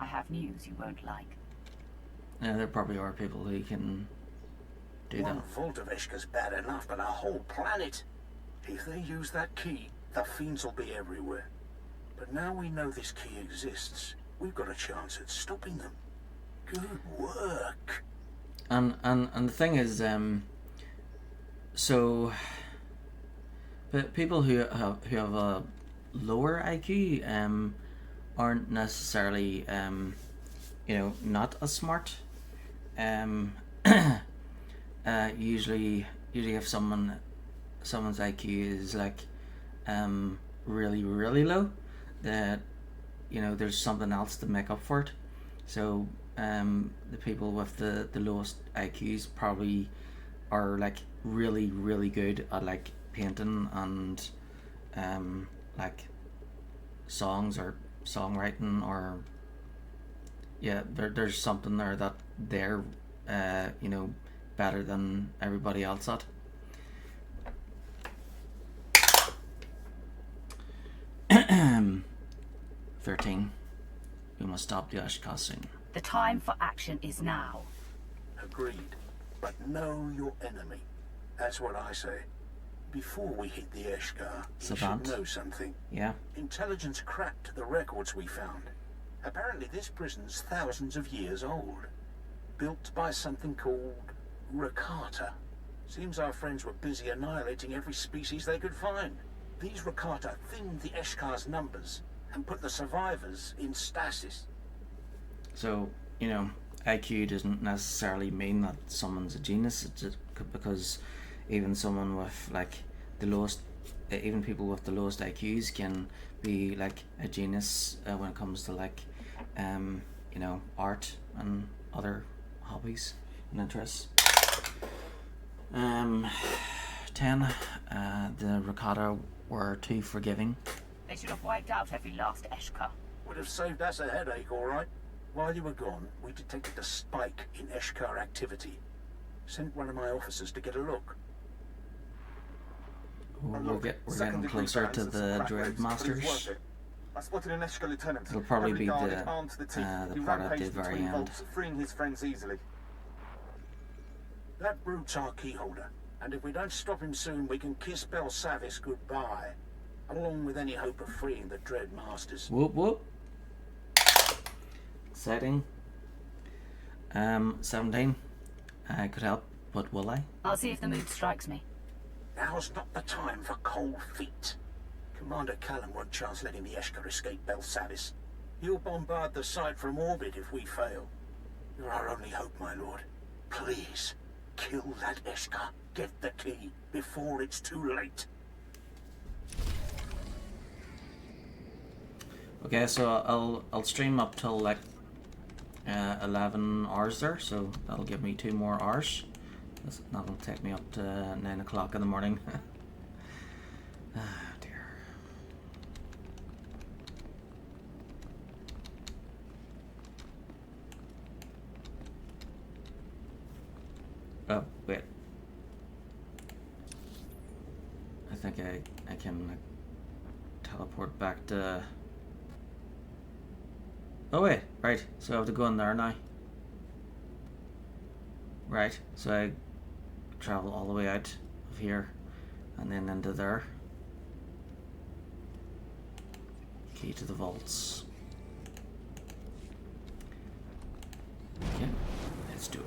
I have news you won't like. Yeah, there probably are people who can do that. One volt of Eshka's bad enough, but a whole planet. If they use that key, the fiends will be everywhere. But now we know this key exists, we've got a chance at stopping them. Good work. And the thing is, so, but people who have a lower IQ aren't necessarily not as smart. Usually if someone's IQ is like really low, that there's something else to make up for it. So the people with the lowest IQs probably are like really good at like painting and like songs or songwriting, or there's something there that they're better than everybody else at. 13. We must stop the Ashka soon. The time for action is now. Agreed. But know your enemy. That's what I say. Before we hit the Eshkar, you should know something. Yeah. Intelligence cracked the records we found. Apparently this prison's thousands of years old. Built by something called Rakata. Seems our friends were busy annihilating every species they could find. These Rakata thinned the Eshkar's numbers and put the survivors in stasis. So, IQ doesn't necessarily mean that someone's a genius. It's just because even someone with like the lowest, even people with the lowest IQs can be like a genius when it comes to like, art and other hobbies and interests. 10. The Rakata were too forgiving. They should have wiped out every last Eshka. Would have saved us a headache, all right. While you were gone, we detected a spike in Eshkar activity. Sent one of my officers to get a look. We're getting closer to the Dread Masters. I spotted an Eshka lieutenant. It'll probably be guarded, the armed to the teeth. He part at the rampaged very between end. vaults, freeing his friends easily. That brute's our keyholder, and if we don't stop him soon, we can kiss Belsavis goodbye, along with any hope of freeing the Dread Masters. Whoop whoop. Exciting. 17. I could help, but will I? I'll see if the mood strikes me. Now's not the time for cold feet. Commander Callum won't chance letting the Eshka escape Belsavis. He'll bombard the site from orbit if we fail. You're our only hope, my lord. Please, kill that Eshka. Get the key before it's too late. Okay, so I'll stream up till like 11 hours there, so that'll give me 2 more hours. That'll take me up to 9 o'clock in the morning. Ah, dear. Oh, wait. I think I can teleport back to... Oh wait, right, so I have to go in there now. Right, so I travel all the way out of here and then into there. Key to the vaults. Okay, let's do it.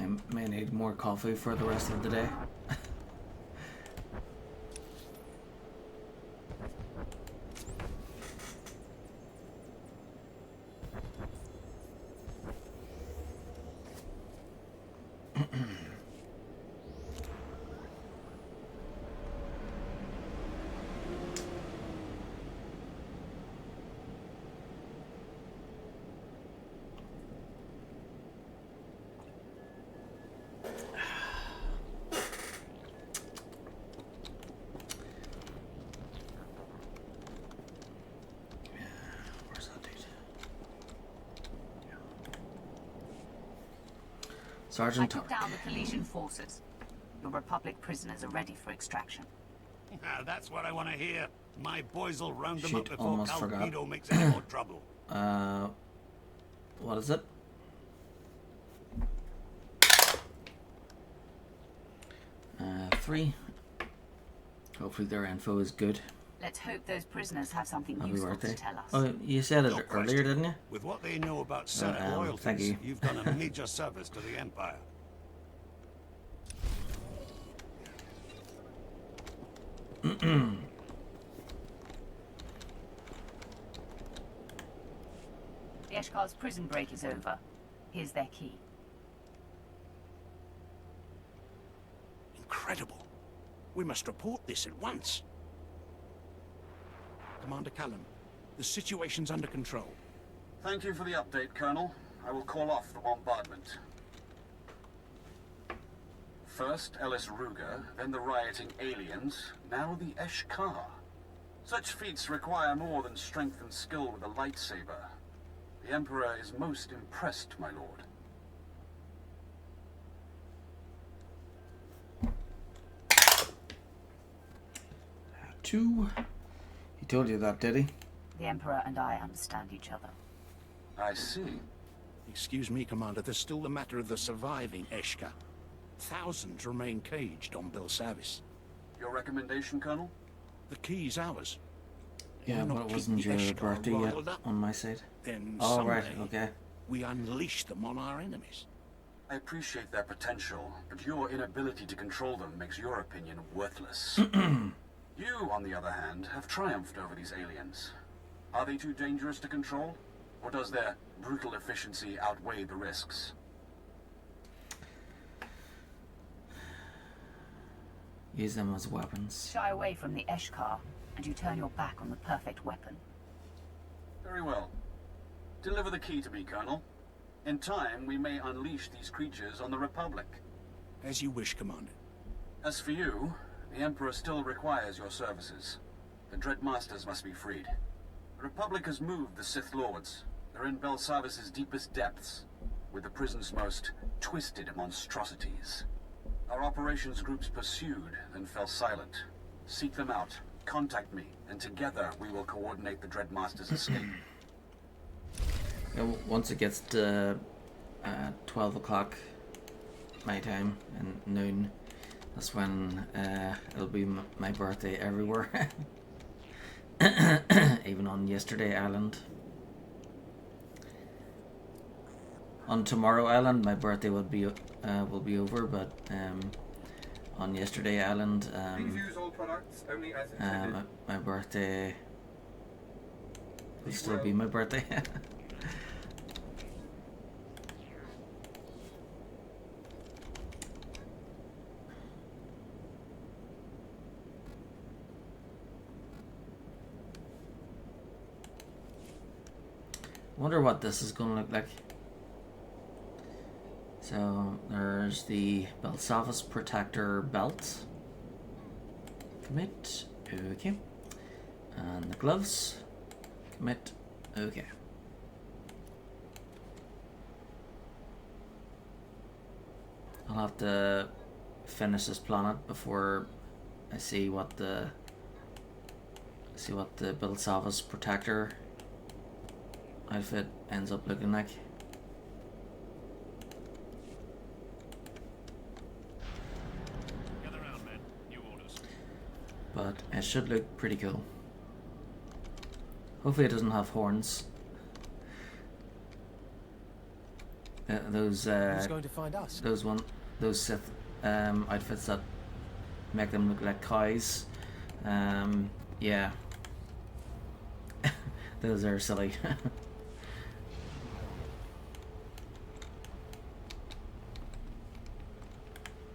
I may need more coffee for the rest of the day. Sergeant I took Tark. down the Calesian forces. Your Republic prisoners are ready for extraction. That's what I want to hear. My boys will round them Shit, up before almost forgot. Calpedo makes any more trouble. What is it? Three. Hopefully their info is good. Let's hope those prisoners have something Happy useful birthday. to tell us. Oh, you said it No earlier, question. didn't you? With what they know about Senate thank loyalties, you. you've done a major service to the Empire. The Eshkar's prison break is over. Here's their key. Incredible. We must report this at once. Commander Callum, the situation's under control. Thank you for the update, Colonel. I will call off the bombardment. First Ellis Ruger, then the rioting aliens, now the Eshkar. Such feats require more than strength and skill with a lightsaber. The Emperor is most impressed, my lord. Two. He told you that, did he? The Emperor and I understand each other. I see. Excuse me, Commander, there's still the matter of the surviving Eshka. Thousands remain caged on Belsavis. Your recommendation, Colonel? The key's ours. Yeah, Why but not it keep wasn't the your Eshkar birthday yet riled up? on my side. Then Oh, right, someday okay. we unleash them on our enemies. I appreciate their potential, but your inability to control them makes your opinion worthless. You, on the other hand, have triumphed over these aliens. Are they too dangerous to control? Or does their brutal efficiency outweigh the risks? Use them as weapons. Shy away from the Eshkar, and you turn your back on the perfect weapon. Very well. Deliver the key to me, Colonel. In time, we may unleash these creatures on the Republic. As you wish, Commander. As for you, the Emperor still requires your services. The Dread Masters must be freed. The Republic has moved the Sith Lords. They're in Belsavis' deepest depths, with the prison's most twisted monstrosities. Our operations groups pursued, then fell silent. Seek them out, contact me, and together we will coordinate the Dread Masters' escape. Yeah, once it gets to 12 o'clock my time and noon, that's when it'll be my birthday everywhere. Even on Yesterday Island. On Tomorrow Island, my birthday will be over, but on Yesterday Island, Please use all products only as intended. my birthday will still be my birthday. Wonder what this is going to look like. So there's the Belsavis Protector belt. Commit. Okay. And the gloves. Commit. Okay. I'll have to finish this planet before I see what the Belsavis Protector outfit ends up looking like. Gather round, men. New orders. But it should look pretty cool. Hopefully it doesn't have horns. Those Who's going to find us? Those Sith outfits that make them look like cows. Yeah. Those are silly.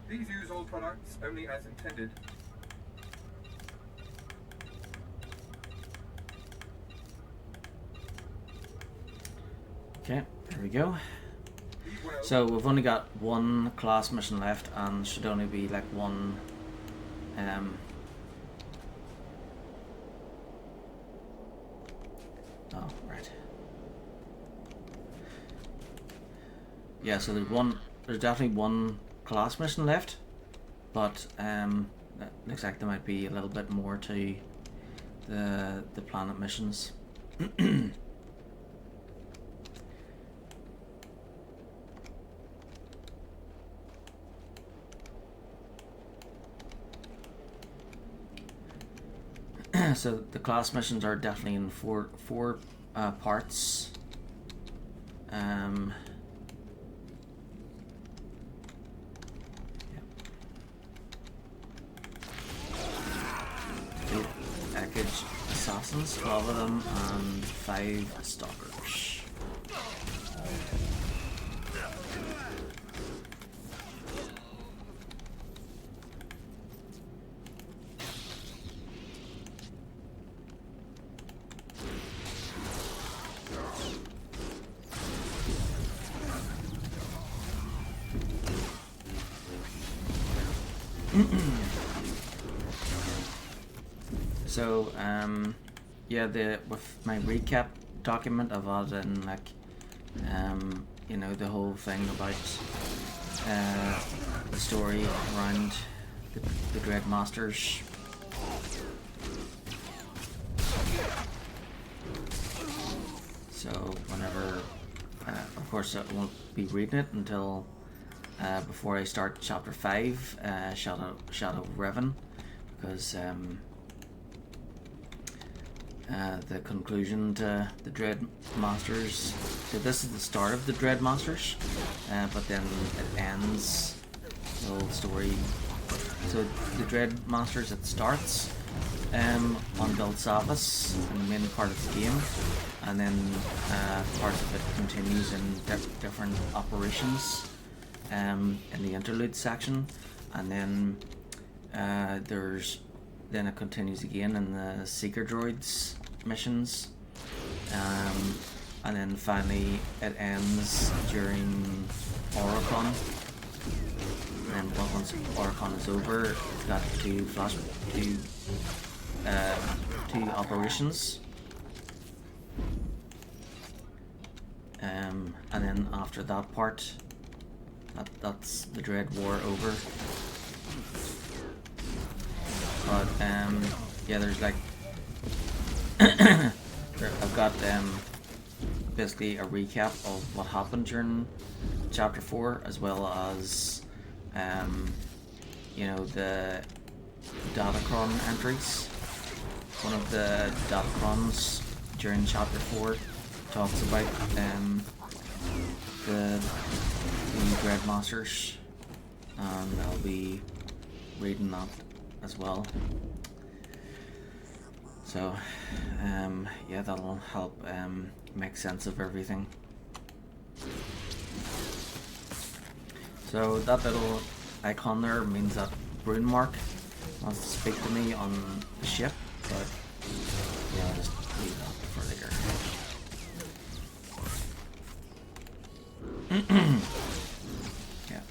Please use all products only as intended. Okay, there we go. So we've only got one class mission left, and should only be like one. Oh, right. Yeah, so there's there's definitely one class mission left, but it looks like there might be a little bit more to the planet missions. So the class missions are definitely in four parts. Package assassins, 12 of them, and 5 stalkers. So, yeah, with my recap document, I've added in, like, you know, the whole thing about the story around the Dread Masters. So, whenever, of course, I won't be reading it until before I start Chapter 5, Shadow of Revan, because the conclusion to the Dread Masters. So this is the start of the Dread Masters, but then it ends the whole story. So the Dread Masters, it starts on Belsavis in the main part of the game, and then parts of it continues in different operations in the interlude section, and then then it continues again in the Seeker Droids missions, and then finally it ends during Oricon. And then once Oricon is over, it's got two operations, and then after that part, that's the Dread War over. But yeah, there's like I've got basically a recap of what happened during Chapter 4, as well as you know, the Datacron entries. One of the Datacrons during Chapter 4 talks about the Dread Masters, and I'll be reading that as well. So yeah, that'll help make sense of everything. So that little icon there means that Brunemark wants to speak to me on the ship, but yeah, I'll just leave that for later. Yeah.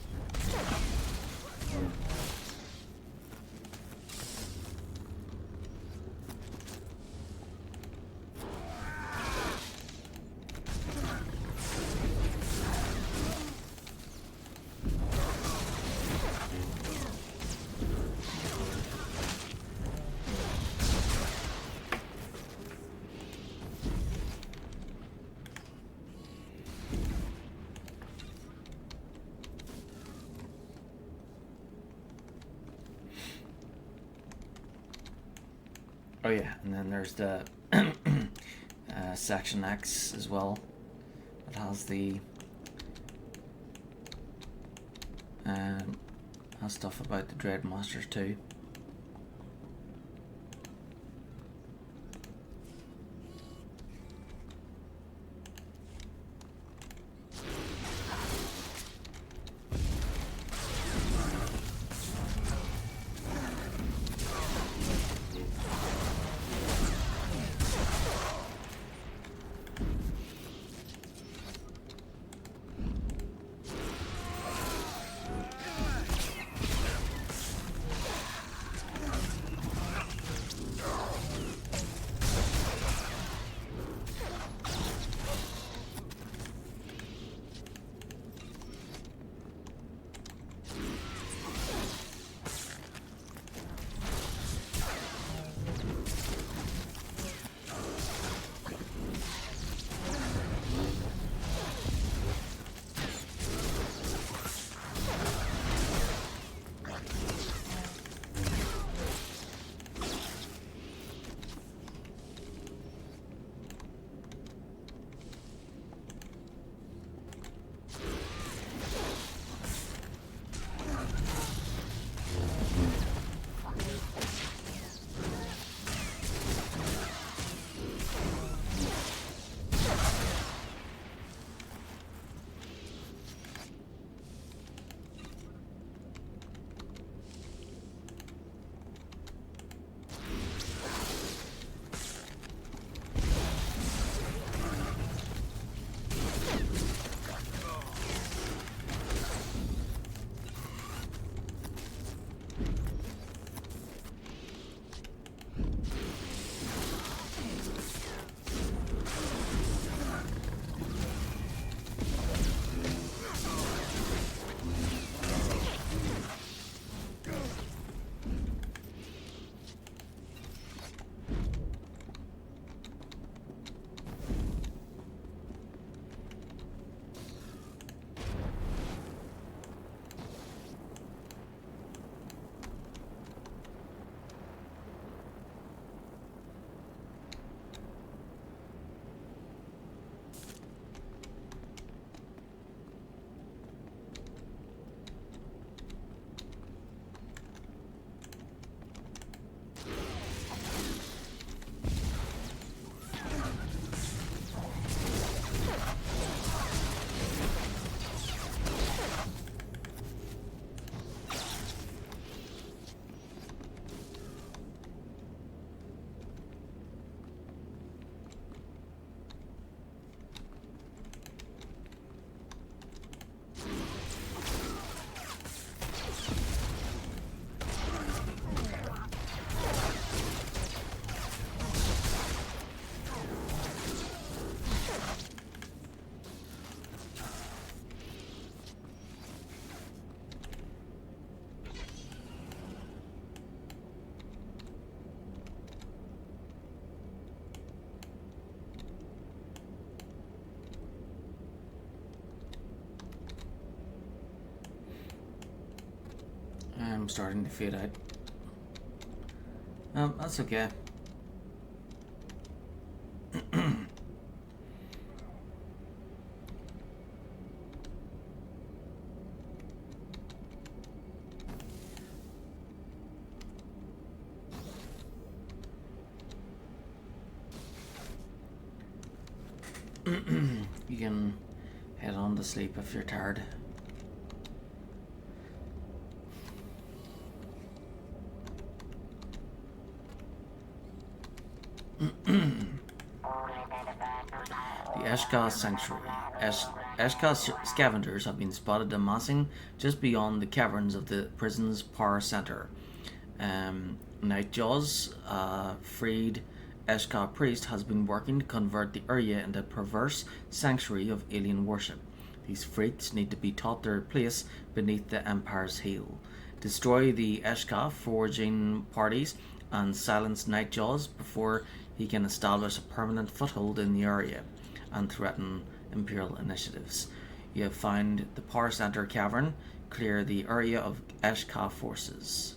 Oh yeah, and then there's the Section X as well. It has the has stuff about the Dread Masters too. I'm starting to fade out. That's okay. You can head on to sleep if you're tired. The Eshka Sanctuary. Eshka scavengers have been spotted amassing just beyond the caverns of the prison's power center. Nightjaw's freed Eshka priest has been working to convert the area into a perverse sanctuary of alien worship. These freaks need to be taught their place beneath the Empire's heel. Destroy the Eshka forging parties and silence Nightjaws before he can establish a permanent foothold in the area and threaten Imperial initiatives. You have found the Power Center cavern. Clear the area of Eshka forces.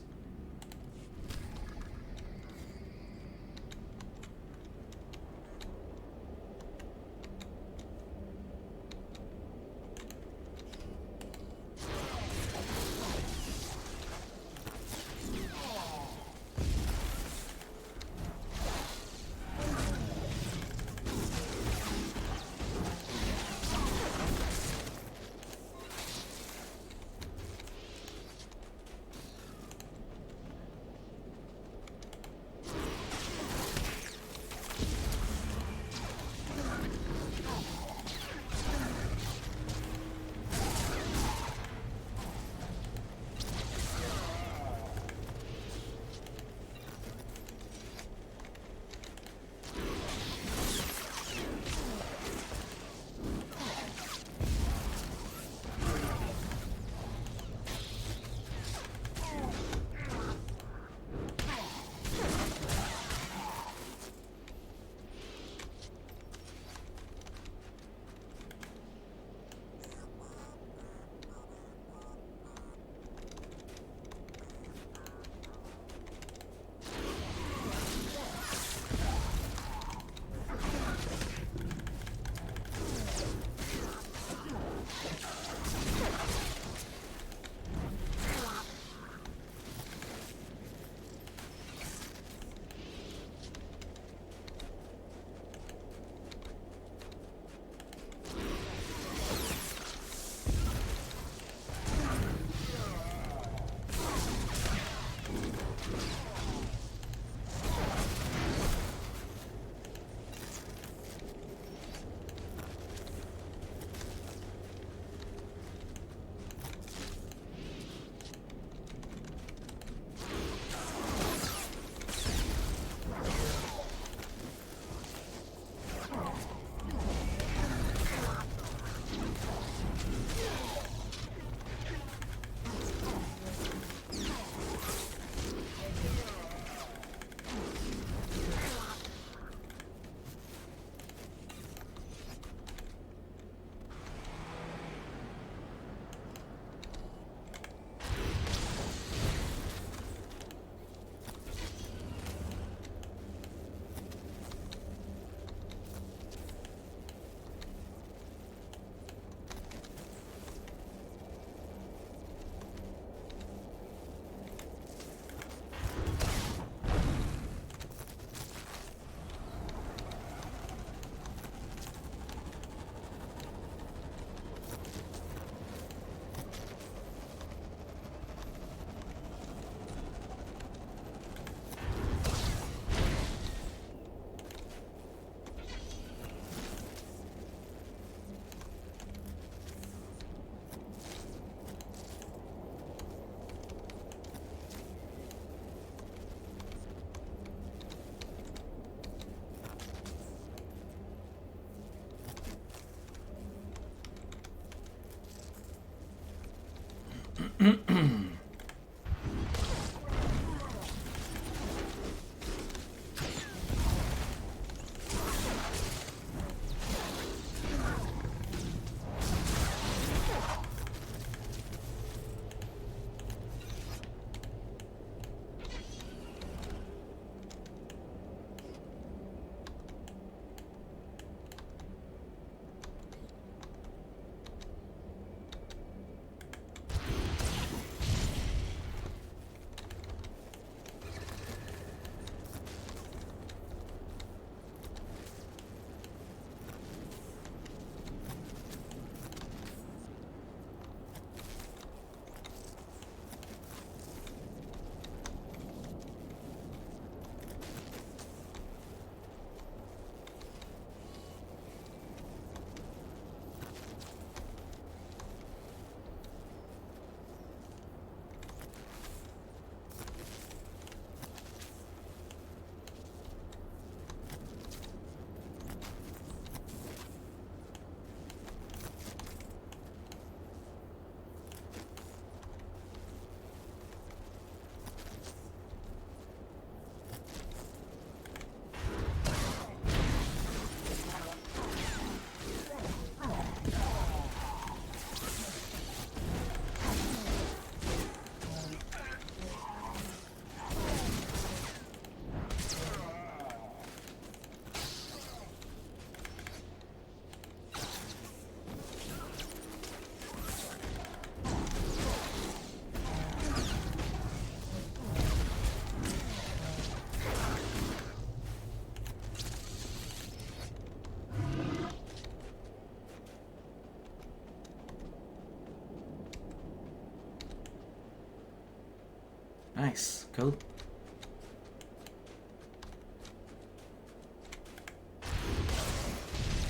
Nice. Cool.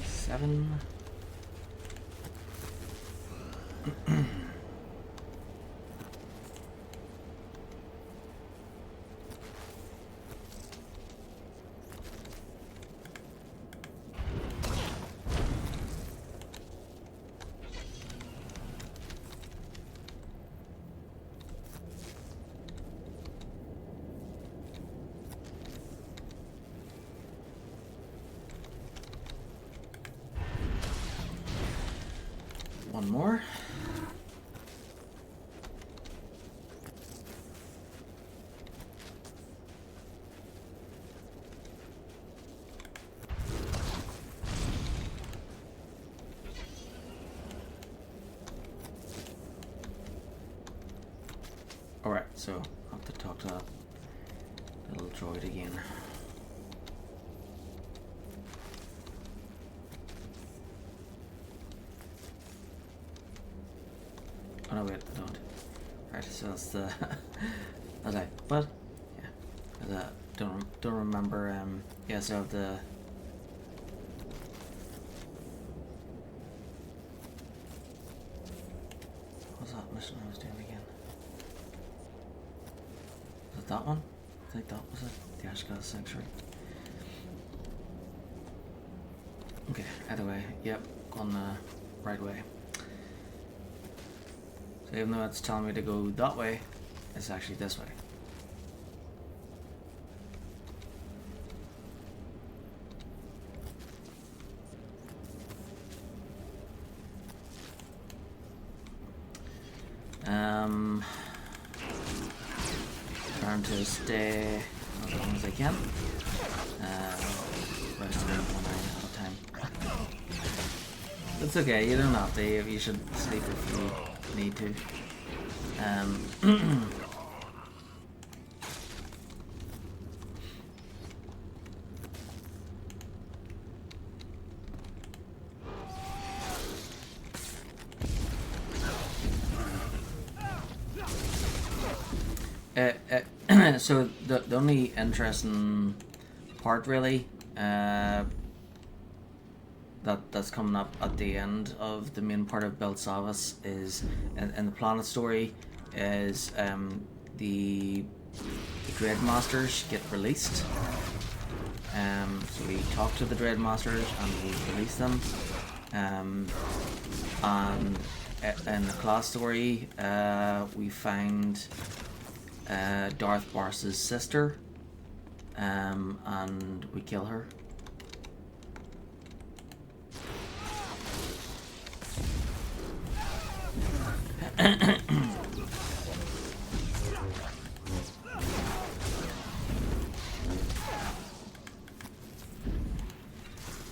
Seven. One more. Alright, so I'll have to talk to that little droid again. Oh no, wait, I don't. Right, so that's the... okay, what? Yeah. Don't remember, yeah, so the... What was that mission I was doing again? Was it that one? I think that was it. The Ashka Sanctuary. Okay, either way, yep, on the right way. So even though it's telling me to go that way, it's actually this way. Trying to stay as long as I can. Rest of them one night at a time. It's okay, you don't have to. You should sleep if you need to. So the only interesting part really that's coming up at the end of the main part of Belsavis is in the planet story is the Dreadmasters get released. So we talk to the Dreadmasters and we release them. And in the class story, we find Darth Bars's sister, and we kill her.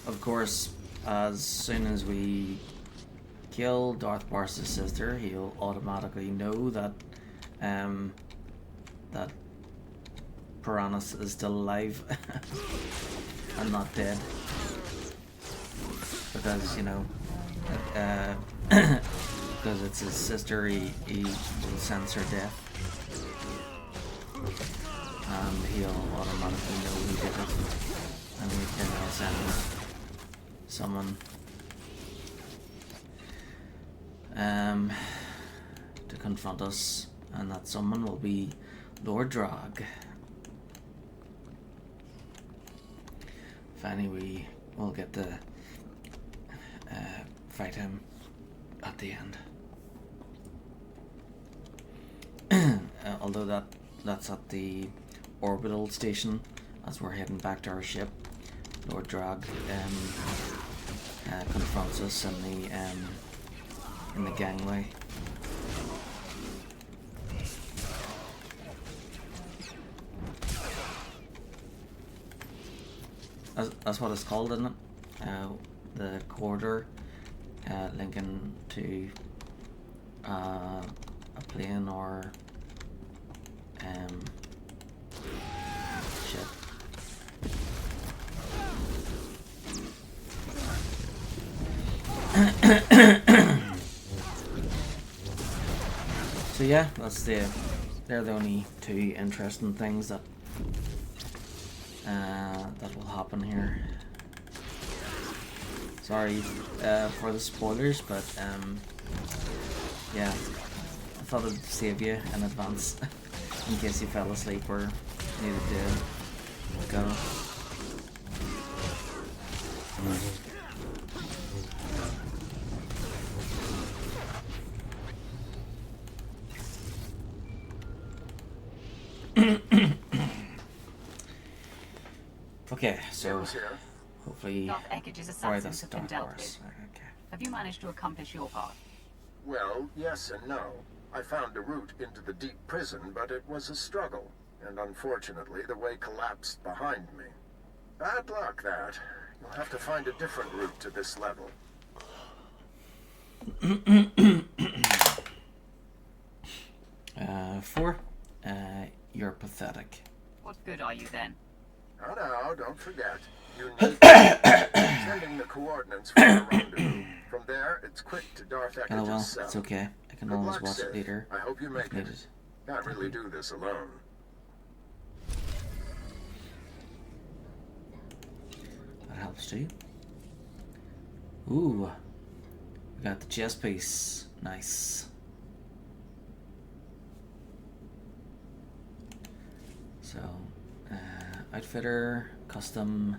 Of course, as soon as we kill Darth Bars's sister, he'll automatically know that that Piranus is still alive and not dead, because you know because it's his sister, he will sense her death and he'll automatically know who did it, and he can send someone to confront us, and that someone will be Lord Drog. Finally, we will get to fight him at the end. Although that's at the orbital station as we're heading back to our ship. Lord Drog confronts us in the gangway. That's what it's called, isn't it? The corridor linking to a plane or ship. So yeah, that's the they're the only two interesting things that that will happen here. Sorry for the spoilers, but yeah, I thought I'd save you in advance in case you fell asleep or needed to go. Okay, so hopefully. Darth Eckage's assassins have been dealt with. Have you managed to accomplish your part? Well, yes and no. I found a route into the deep prison, but it was a struggle. And unfortunately, the way collapsed behind me. Bad luck, that. You'll have to find a different route to this level. Four. You're pathetic. What good are you then? Oh no, don't forget. You need sending the coordinates for the rendezvous. From there, it's quick to Darth Eckage's Oh well, cell. it's okay. I can Good always luck, watch Sith. it later. I hope you make if it. needed. Can't really do this alone. That helps too. Ooh, we got the chest piece. Nice. So, outfitter, custom.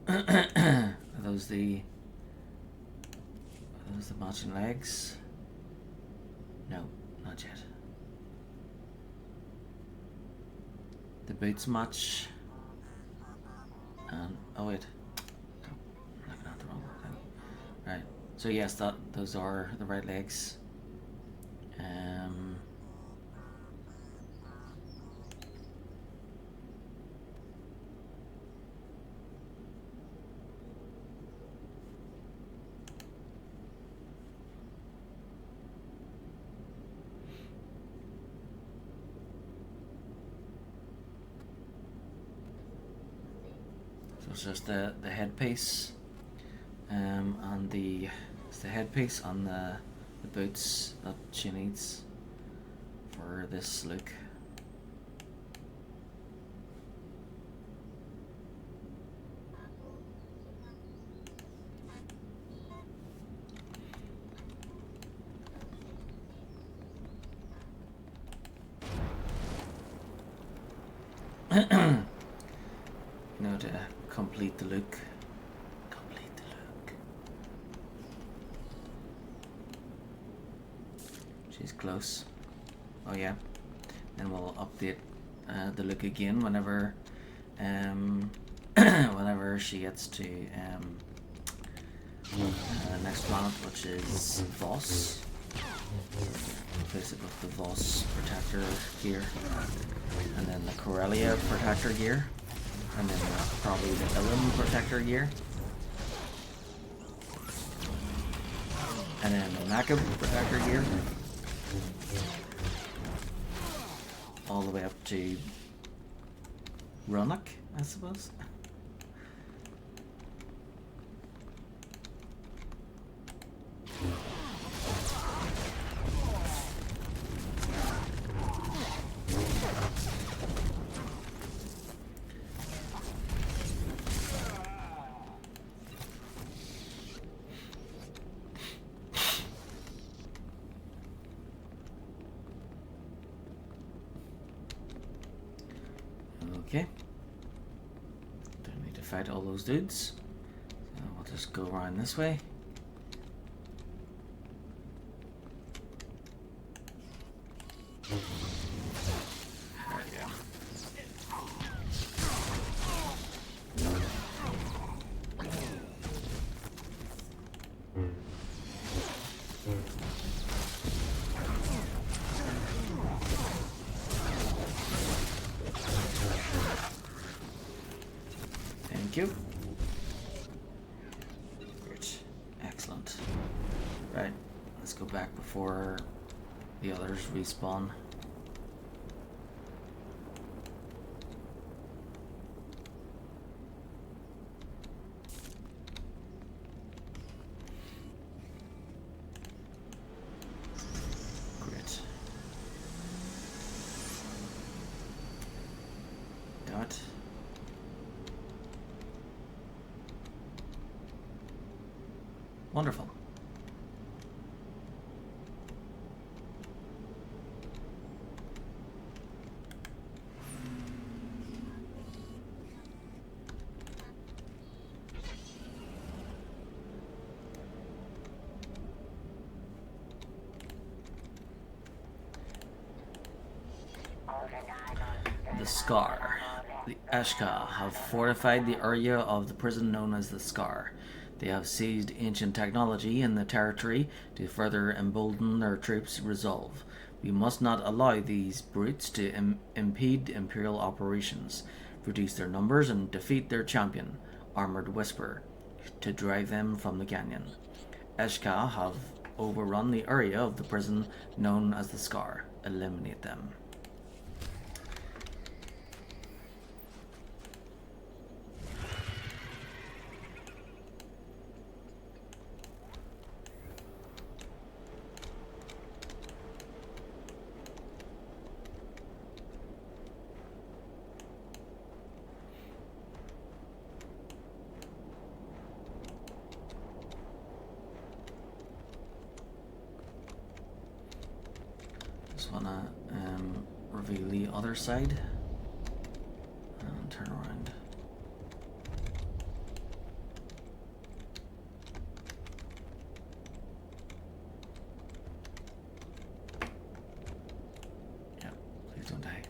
Are those the matching legs? No, not yet. The boots match. And oh wait, I'm looking at the wrong thing. Right. So yes, those are the right legs. So it's just the headpiece, and it's the headpiece on the boots that she needs for this look. You know, to complete the look. Complete the look. She's close. Oh yeah. And we'll update the look again whenever whenever she gets to the next planet, which is Voss. Replace it with the Voss protector gear, and then the Corellia protector gear, and then probably the Ilum protector gear, and then the Nakab protector gear, all the way up to Runnock, I suppose. Okay. Don't need to fight all those dudes. So we'll just go around this way. There we go. Thank you. Great. Excellent. Right, let's go back before the others respawn. Great. Dot. Wonderful. The Scar. The Eshka have fortified the area of the prison known as the Scar. They have seized ancient technology in the territory to further embolden their troops' resolve. We must not allow these brutes to impede Imperial operations, reduce their numbers, and defeat their champion, Armored Whisper, to drive them from the canyon. Eshka have overrun the area of the prison known as the Scar. Eliminate them. Just wanna reveal the other side and turn around. Yeah, please don't die.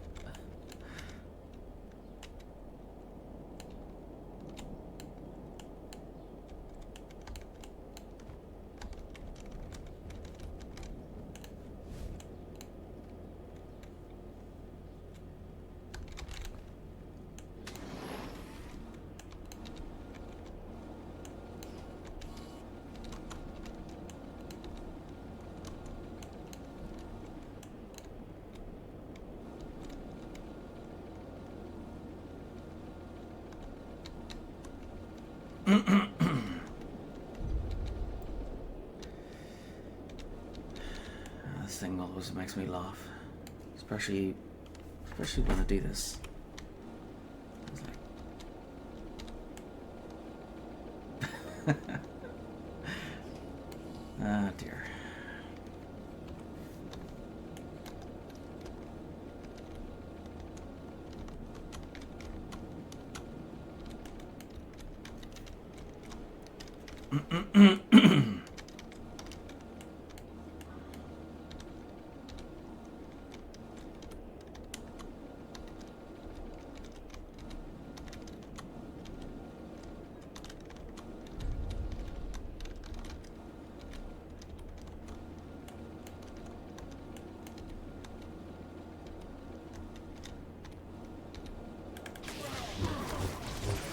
This thing always makes me laugh, especially when I do this. It's like, ah dear.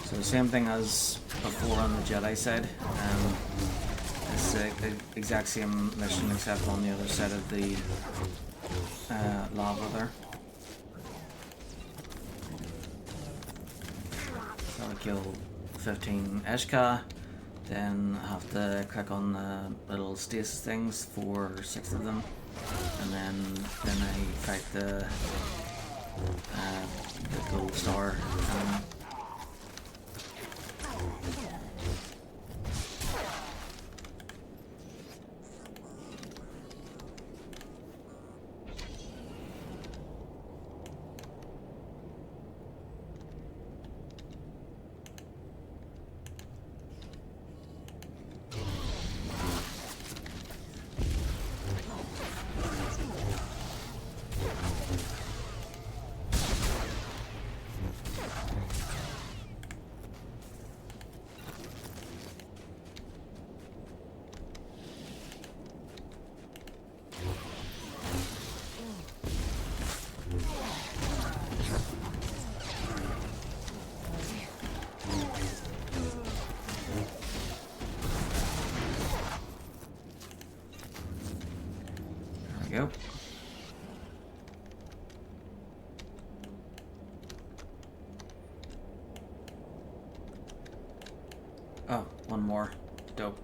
So same thing as before on the Jedi side. It's the exact same mission except on the other side of the lava there. So I kill 15 Eshka, then I have to click on the little stasis things for 6 of them, and then I fight the gold star. we go. Oh, one more. Dope.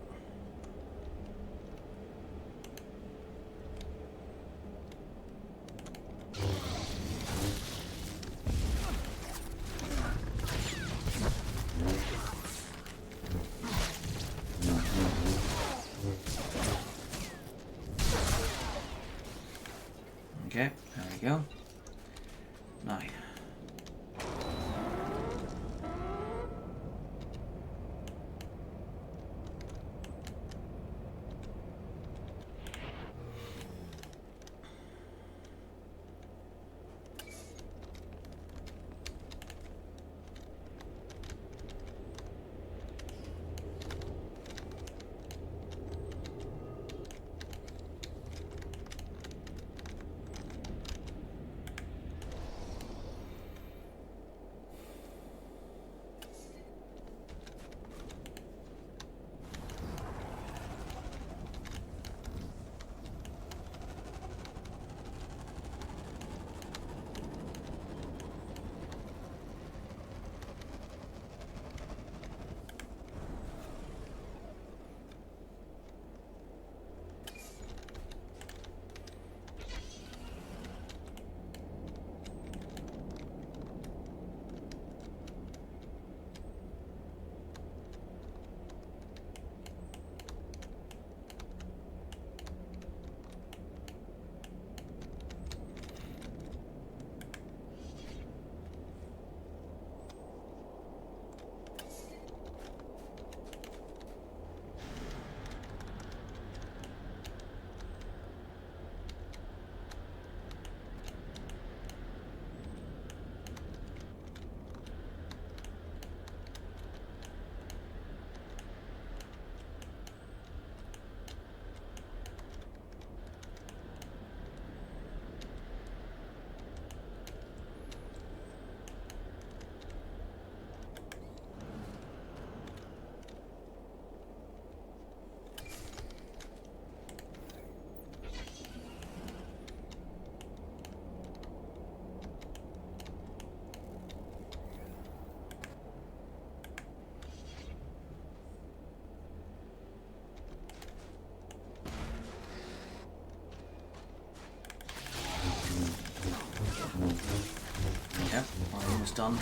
Okay, there we go. Now. Yep, almost done.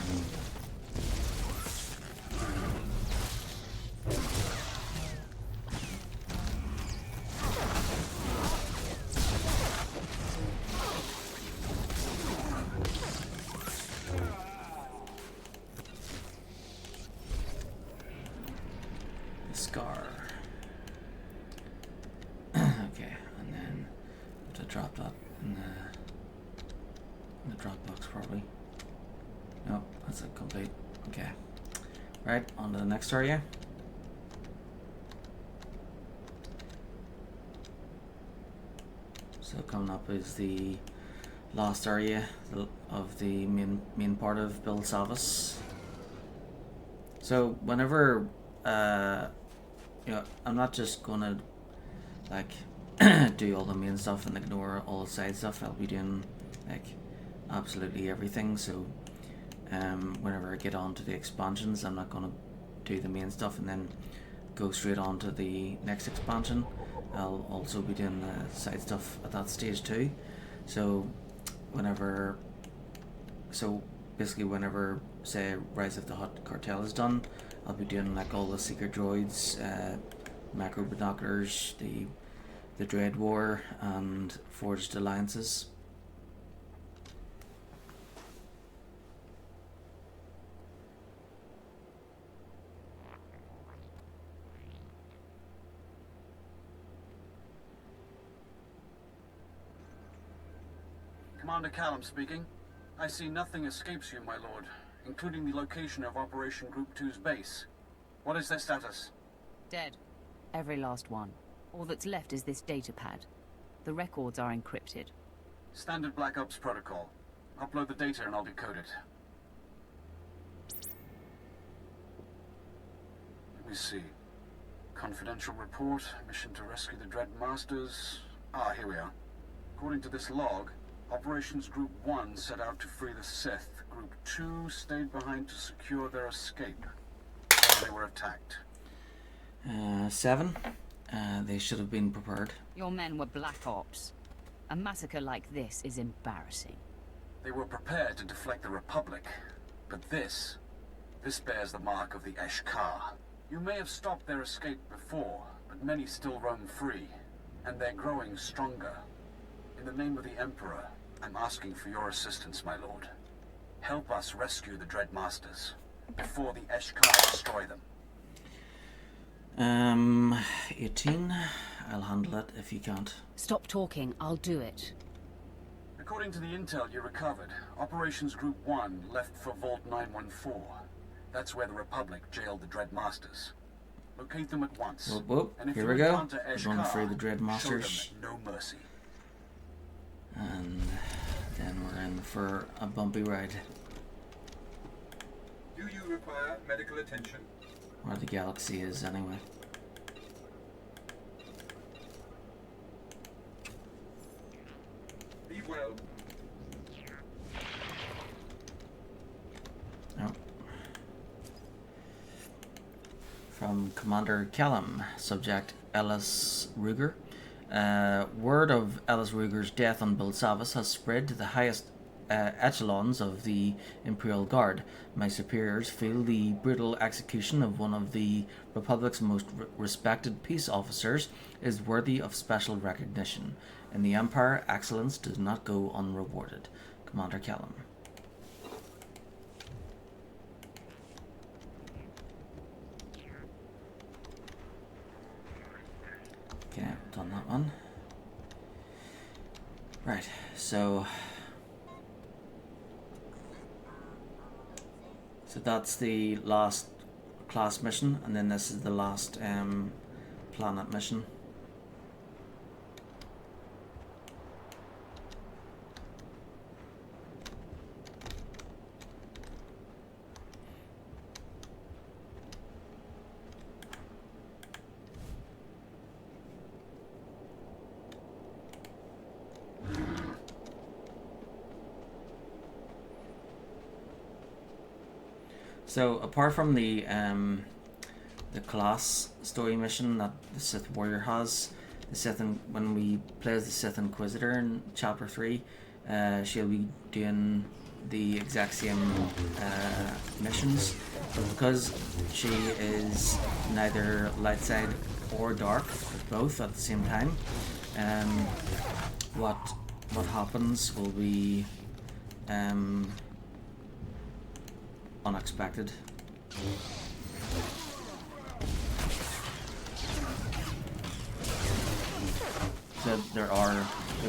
Scar. Okay, and then to drop that in the drop box probably. No, that's a complete. Okay. Right, on to the next area. So coming up is the last area of the main part of Bill Salvis. So whenever you know, I'm not just gonna like do all the main stuff and ignore all the side stuff. I'll be doing like absolutely everything. So whenever I get on to the expansions, I'm not gonna do the main stuff and then go straight on to the next expansion. I'll also be doing the side stuff at that stage too. So basically whenever say Rise of the Hut Cartel is done, I'll be doing like all the secret droids, macro binoculars, the Dread War, and Forged Alliances. Commander Callum speaking. I see nothing escapes you, my lord, including the location of Operation Group 2's base. What is their status? Dead. Every last one. All that's left is this data pad. The records are encrypted. Standard Black Ops protocol. Upload the data and I'll decode it. Let me see. Confidential report, mission to rescue the Dread Masters. Ah, here we are. According to this log, Operations Group 1 set out to free the Sith. Group 2 stayed behind to secure their escape. They were attacked. 7. They should have been prepared. Your men were black ops. A massacre like this is embarrassing. They were prepared to deflect the Republic, but this bears the mark of the Eshkar. You may have stopped their escape before, but many still roam free, and they're growing stronger. In the name of the Emperor, I'm asking for your assistance, my lord. Help us rescue the Dread Masters before the Eshkar destroy them. 18. I'll handle it if you can't. Stop talking, I'll do it. According to the intel you recovered, Operations Group 1 left for Vault 914. That's where the Republic jailed the Dread Masters. Locate them at once. Whoop, whoop. And if Here you we go. encounter We're going to free the Eshkar, Dread show Masters. them no mercy. And then we're in for a bumpy ride. Do you require medical attention? Where the galaxy is, anyway. Be well. Oh. From Commander Callum, subject Ellis Ruger. Word of Ellis Ruger's death on Belsavis has spread to the highest echelons of the Imperial Guard. My superiors feel the brutal execution of one of the Republic's most respected peace officers is worthy of special recognition. In the Empire, excellence does not go unrewarded. Commander Callum. Okay, done that one. Right, so that's the last class mission, and then this is the last planet mission. So apart from the class story mission that the Sith warrior has, the Sith when we play as the Sith Inquisitor in Chapter 3, she'll be doing the exact same missions, but because she is neither light side or dark, but both at the same time, what happens will be unexpected. So there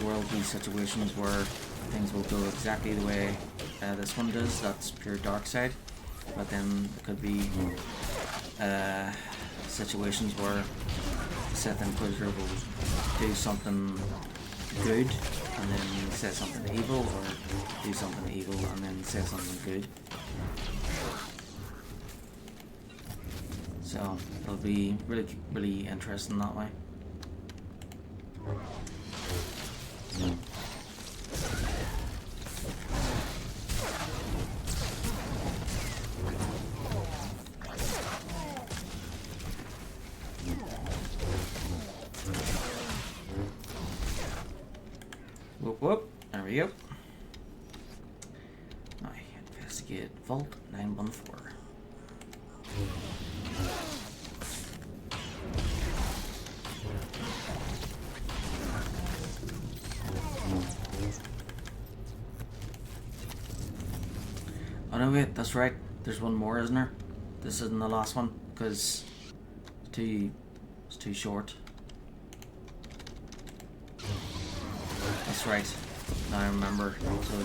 will be situations where things will go exactly the way this one does. That's pure dark side. But then there could be situations where the Sith Inquisitor will do something good and then say something evil, or do something evil and then say something good. So it'll be really interesting that way. Whoop whoop, there we go. Now investigate Vault 914. Oh no, wait, that's right. There's one more, isn't there? This isn't the last one, because it's too short. That's right. Now I remember. So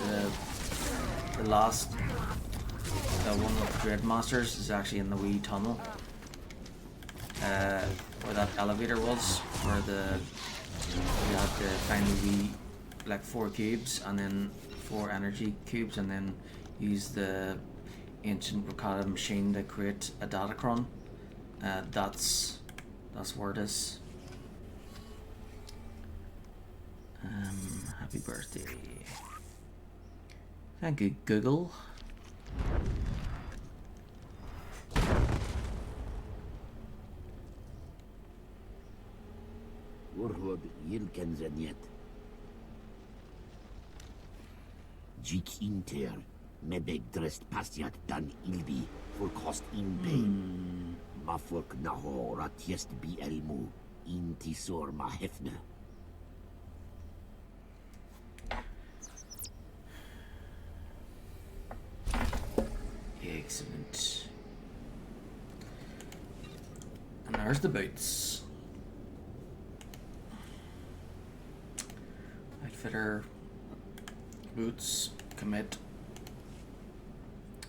the last one with the Dread Masters is actually in the wee tunnel. Where that elevator was, where you had to find the wee, like 4 cubes, and then 4 energy cubes, and then use the ancient Rakata machine to create a datacron. That's where it is. Happy birthday. Thank you, Google. Urhod Yilken Zeniet. Jik Inter, Medek dressed Pastiat Dan Ilbi, for cost in pain. Mafurk Naho Ratiest Bi Elmu, Intisor Mahefna. Excellent. And there's the boots. Outfitter. Boots. Commit.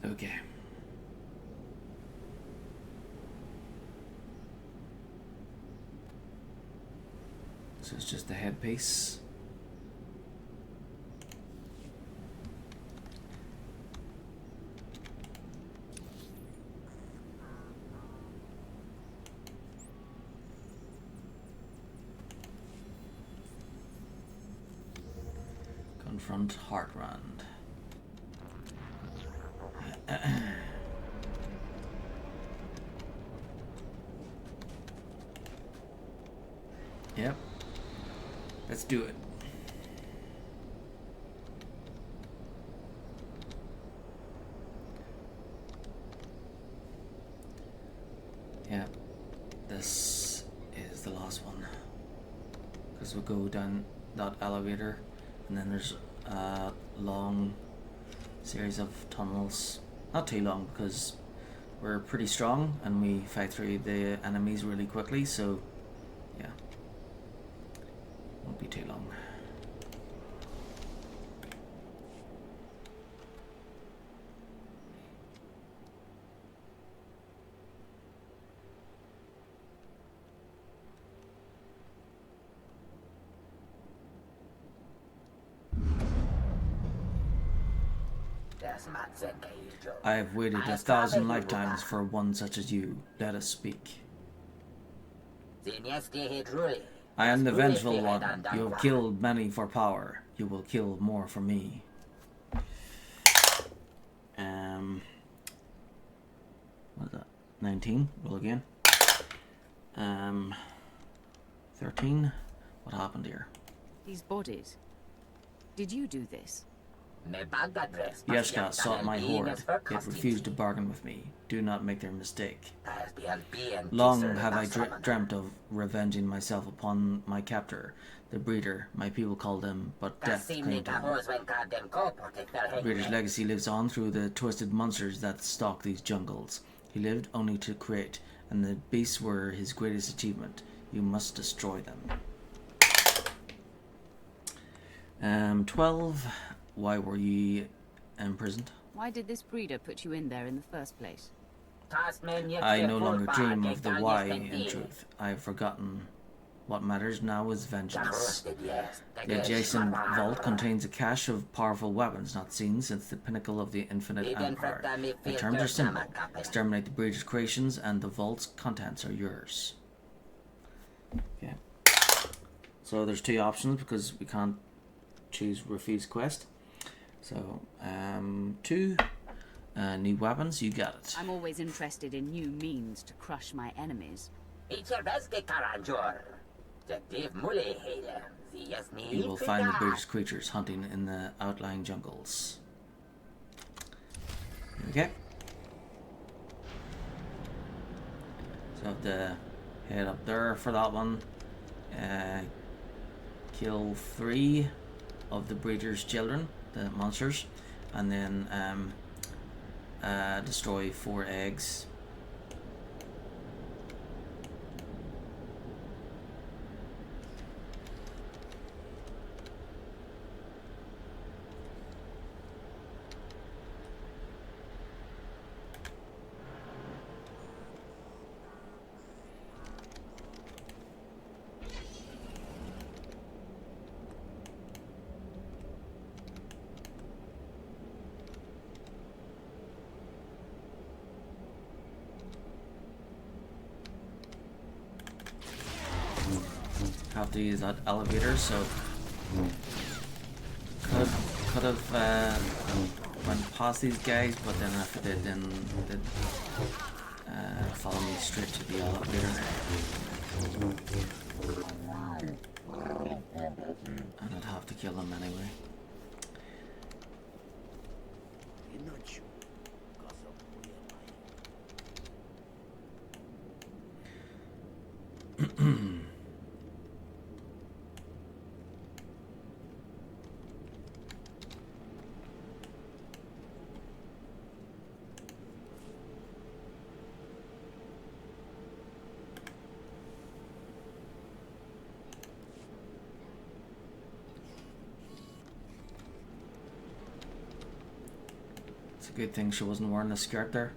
Okay. So it's just the headpiece. Confront Heartrand. Yep. Let's do it. Yep. This is the last one. Because we'll go down that elevator and then there's a long series of tunnels. Not too long because we're pretty strong and we fight through the enemies really quickly, so yeah. Won't be too long. I have waited 1,000 lifetimes for one such as you. Let us speak. I am the vengeful one. You have killed many for power. You will kill more for me. What is that? 19. Roll again. 13. What happened here? These bodies. Did you do this? Yeshka sought my hoard, yet refused to bargain with me. Do not make their mistake. Long have I dreamt of revenging myself upon my captor, the breeder. My people called him, but death claimed him. The breeder's legacy lives on through the twisted monsters that stalk these jungles. He lived only to create, and the beasts were his greatest achievement. You must destroy them. 12. Why were ye imprisoned? Why did this breeder put you in there in the first place? I no longer dream of the why, in truth. I have forgotten. What matters now is vengeance. The adjacent vault contains a cache of powerful weapons not seen since the pinnacle of the Infinite Empire. The terms are simple. Exterminate the breeder's creations and the vault's contents are yours. Okay. So there's two options because we can't choose refuse quest. So, 2 new weapons, you got it. I'm always interested in new means to crush my enemies. You will find the British creatures hunting in the outlying jungles. Okay. So I have to head up there for that one. Kill 3 of the breeder's children, the monsters, and then destroy 4 eggs. Have to use that elevator, so Could have went past these guys, but then if I did, then they'd follow me straight to the elevator. And I'd have to kill them anyway. It's a good thing she wasn't wearing a skirt there.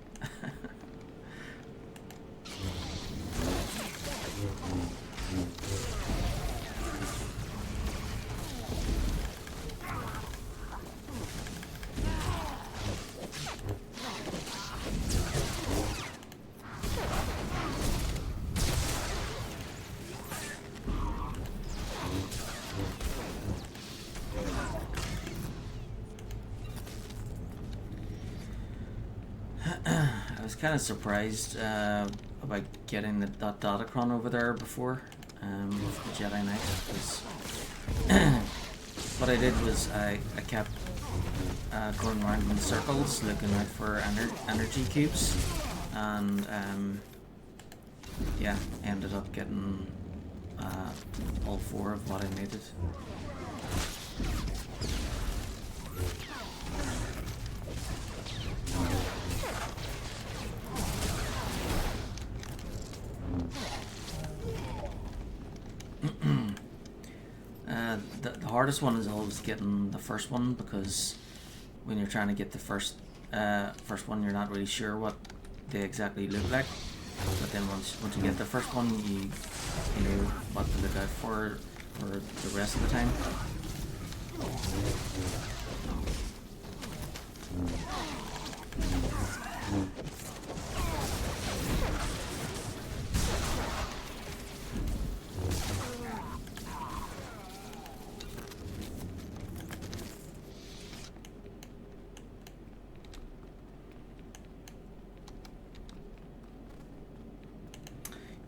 I was kind of surprised about getting that Datacron over there before with the Jedi Knight, because what I did was I kept going around in circles looking out for energy cubes, and yeah, ended up getting all 4 of what I needed. The hardest one is always getting the first one, because when you're trying to get the first one, you're not really sure what they exactly look like. But then once you get the first one, you know what to look out for the rest of the time.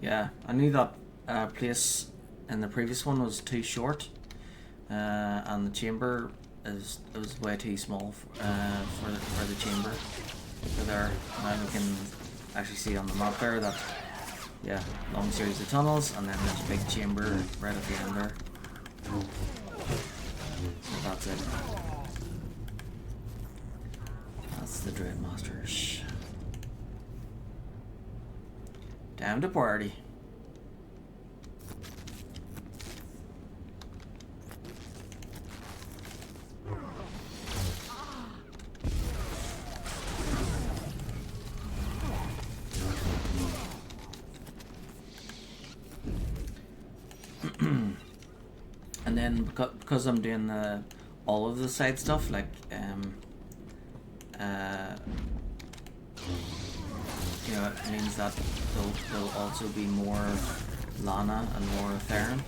Yeah, I knew that place in the previous one was too short, and the chamber was way too small for the chamber. So there, now we can actually see on the map there that, yeah, long series of tunnels, and then there's a big chamber right at the end there. So that's it. That's the Dreadmasters. Time to party. And then because I'm doing all of the side stuff, like you know, it means that there'll also be more Lana and more Theron.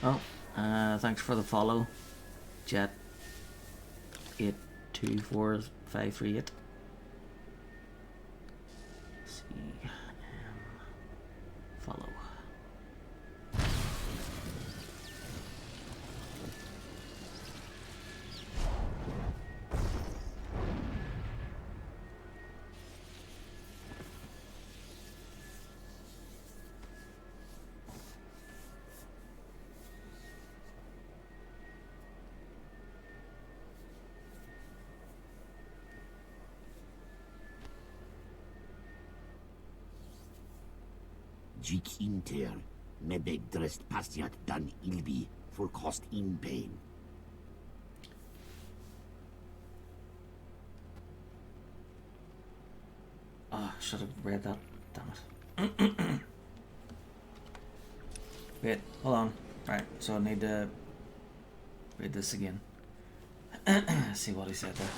Oh, thanks for the follow, Jet 824538. See, follow. Jik Inter, Mebeg dressed pastiat dan ilbi for cost in pain. Oh, should have read that. Damn it. Wait, hold on. Right, so I need to read this again. See what he said there.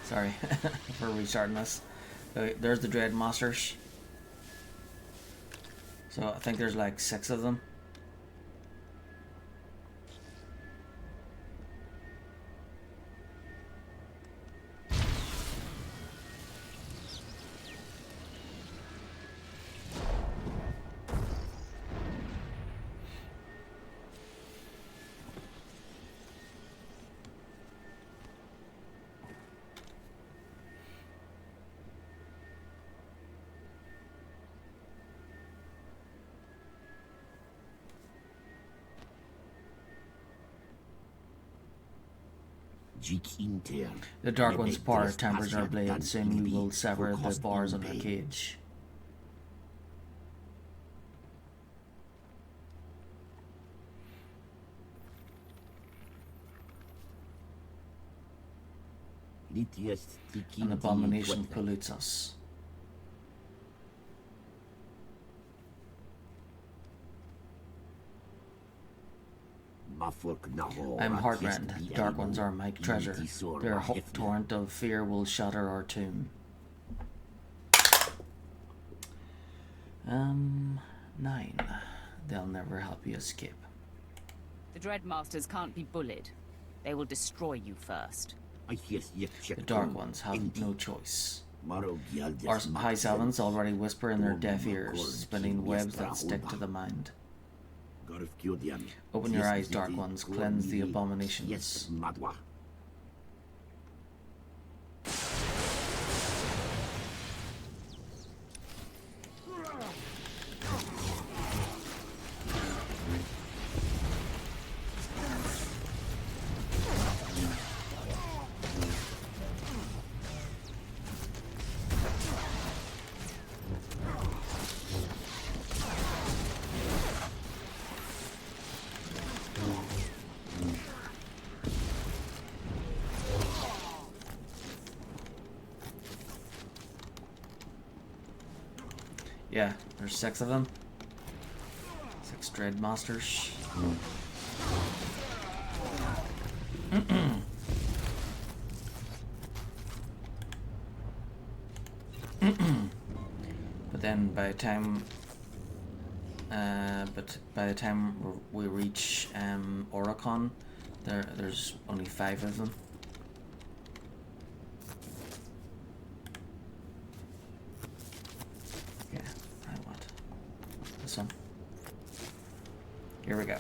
Sorry for restarting this. There's the Dread Masters. So I think there's like 6 of them. The Dark One's power tempers our blade, soon we will sever the bars of the cage. An abomination pollutes us. I'm heartrend. The Dark Ones are my treasure. Their torrent of fear will shatter our tomb. 9. They'll never help you escape. The Dreadmasters can't be bullied. They will destroy you first. The Dark Ones have no choice. Our High Sevens already whisper in their deaf ears, spinning webs that stick to the mind. Open your eyes, Dark Ones, cleanse the abominations. Yeah, there's 6 of them. 6 Dread Masters. But then by the time we reach Oricon, there's only 5 of them. Here we go.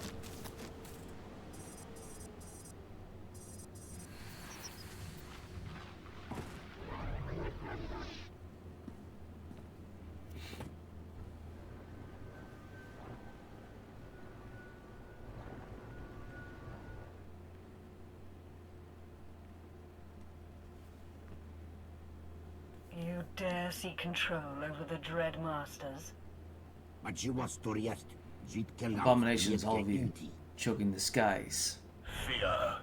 You dare seek control over the Dread Masters? Abominations, all of you, choking the skies. Fear.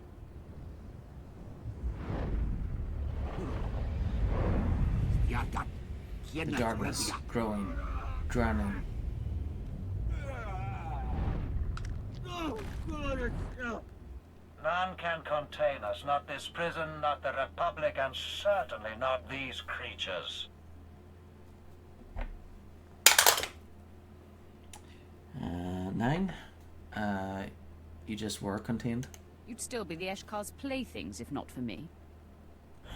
The darkness growing, drowning. None can contain us, not this prison, not the Republic, and certainly not these creatures. 9. You just were contained. You'd still be the Eshkar's playthings if not for me.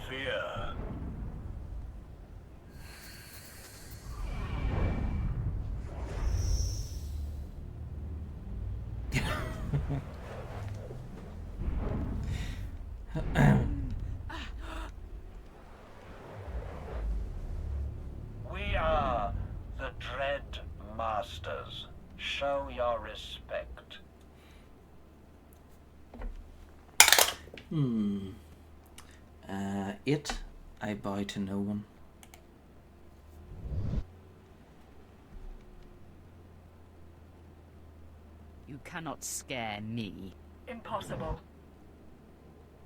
Fear. We are the Dread Masters. Show your respect. I bow to no one. cannot scare me. Impossible.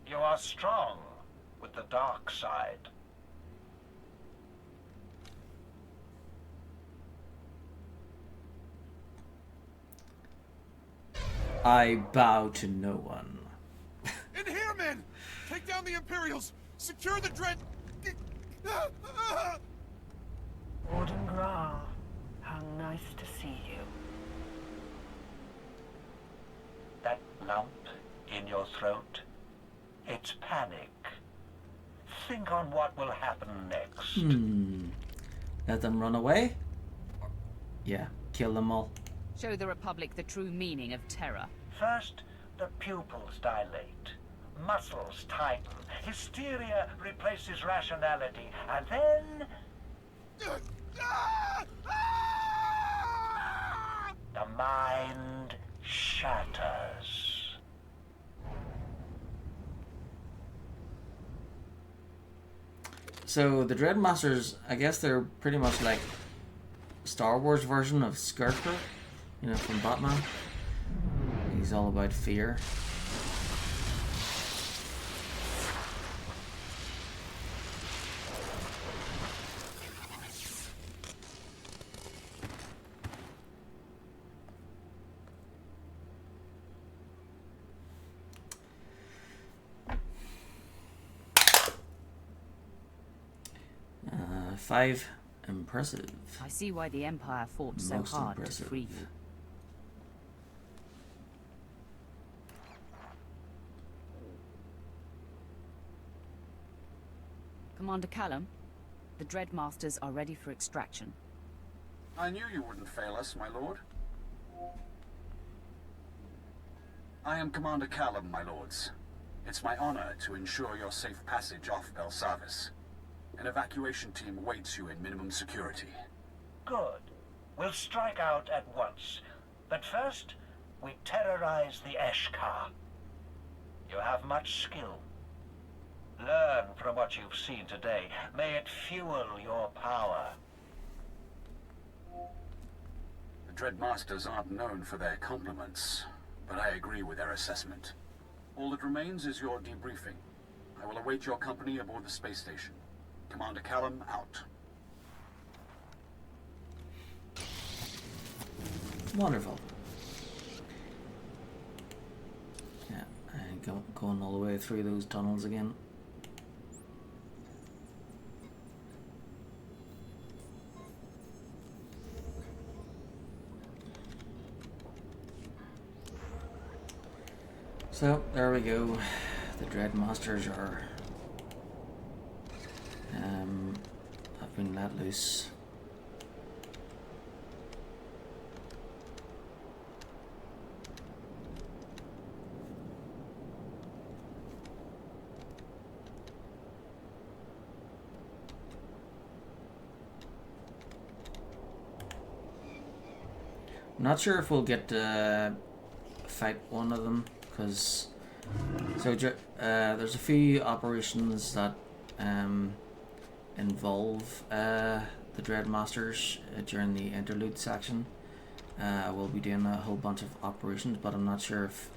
You are strong with the dark side. I bow to no one. In here, men! Take down the Imperials! Secure the Dread... Warden Graal, how nice to see you. That lump in your throat, it's panic. Think on what will happen next. Let them run away? Yeah, kill them all. Show the Republic the true meaning of terror. First, the pupils dilate. Muscles tighten. Hysteria replaces rationality. And then... the mind shatters. So the Dreadmasters, I guess they're pretty much like Star Wars version of Scarecrow, you know, from Batman. He's all about fear. Five. Impressive. I see why the Empire fought so Most hard impressive. to free you. Commander Callum, the Dreadmasters are ready for extraction. I knew you wouldn't fail us, my lord. I am Commander Callum, my lords. It's my honor to ensure your safe passage off Belsavis. An evacuation team awaits you in minimum security. Good. We'll strike out at once. But first, we terrorize the Eshkar. You have much skill. Learn from what you've seen today. May it fuel your power. The Dreadmasters aren't known for their compliments, but I agree with their assessment. All that remains is your debriefing. I will await your company aboard the space station. Commander Callum, out. Wonderful. Yeah, and going all the way through those tunnels again. So, there we go. The Dreadmasters are have been let loose. I'm not sure if we'll get to fight one of them, because there's a few operations that involve the Dreadmasters during the interlude section. We'll be doing a whole bunch of operations, but I'm not sure if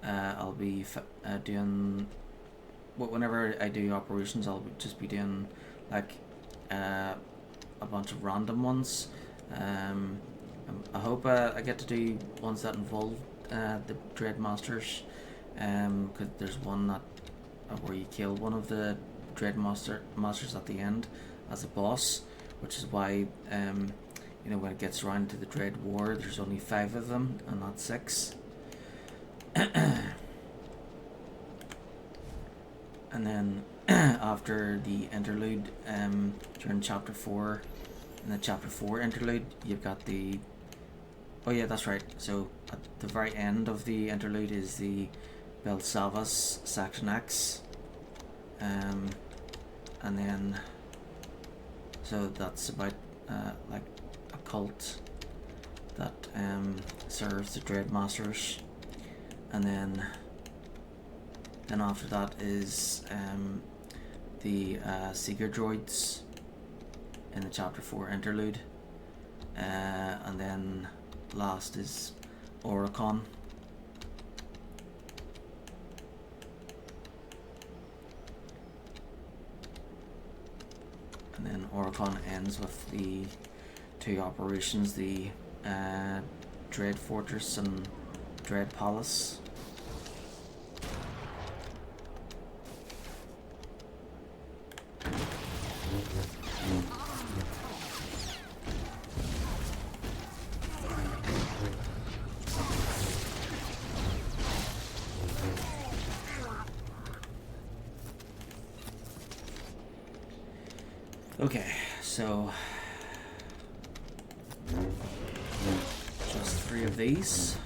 I'll be doing... Whenever I do operations, I'll just be doing like a bunch of random ones. I hope I get to do ones that involve the Dreadmasters, because there's one that where you kill one of the Dreadmasters at the end as a boss, which is why you know, when it gets around to the Dread War, there's only 5 of them and not 6. And then after the interlude, during chapter 4, in the chapter 4 interlude, you've got the... Oh yeah, that's right. So at the very end of the interlude is the Belsavis Section X. And then... So that's about like a cult that serves the Dreadmasters. And then after that is the Seeker Droids in the chapter 4 interlude, and then last is Oricon And then Oricon ends with the two operations, the Dread Fortress and Dread Palace. Okay, so just 3 of these.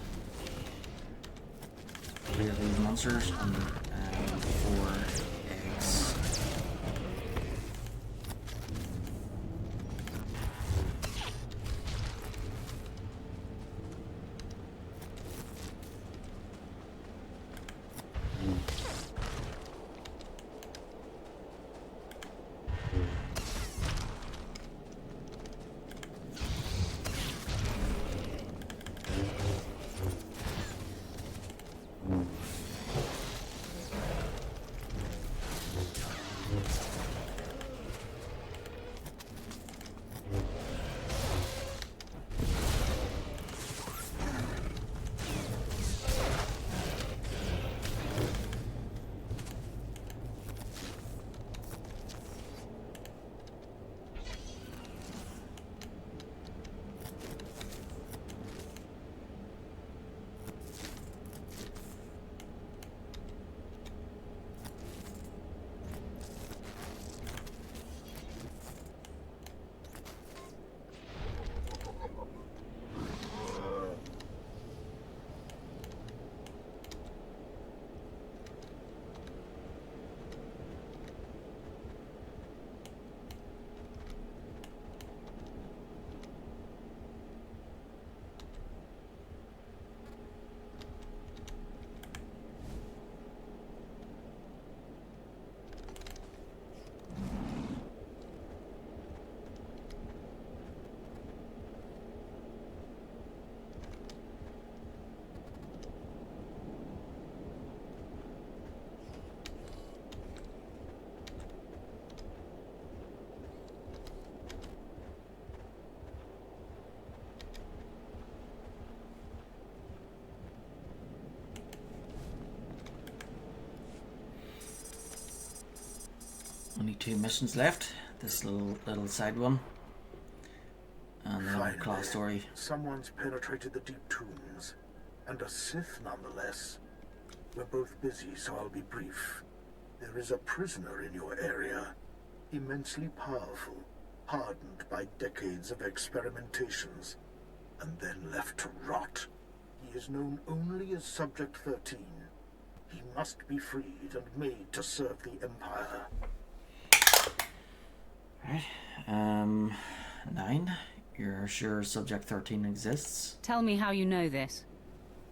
3 of these monsters and 4 eggs. Only 2 missions left. This little side one. And then a class story. Someone's penetrated the deep tombs. And a Sith nonetheless. We're both busy, so I'll be brief. There is a prisoner in your area. Immensely powerful. Hardened by decades of experimentations. And then left to rot. He is known only as Subject 13. He must be freed and made to serve the Empire. Right. 9. You're sure Subject 13 exists? Tell me how you know this.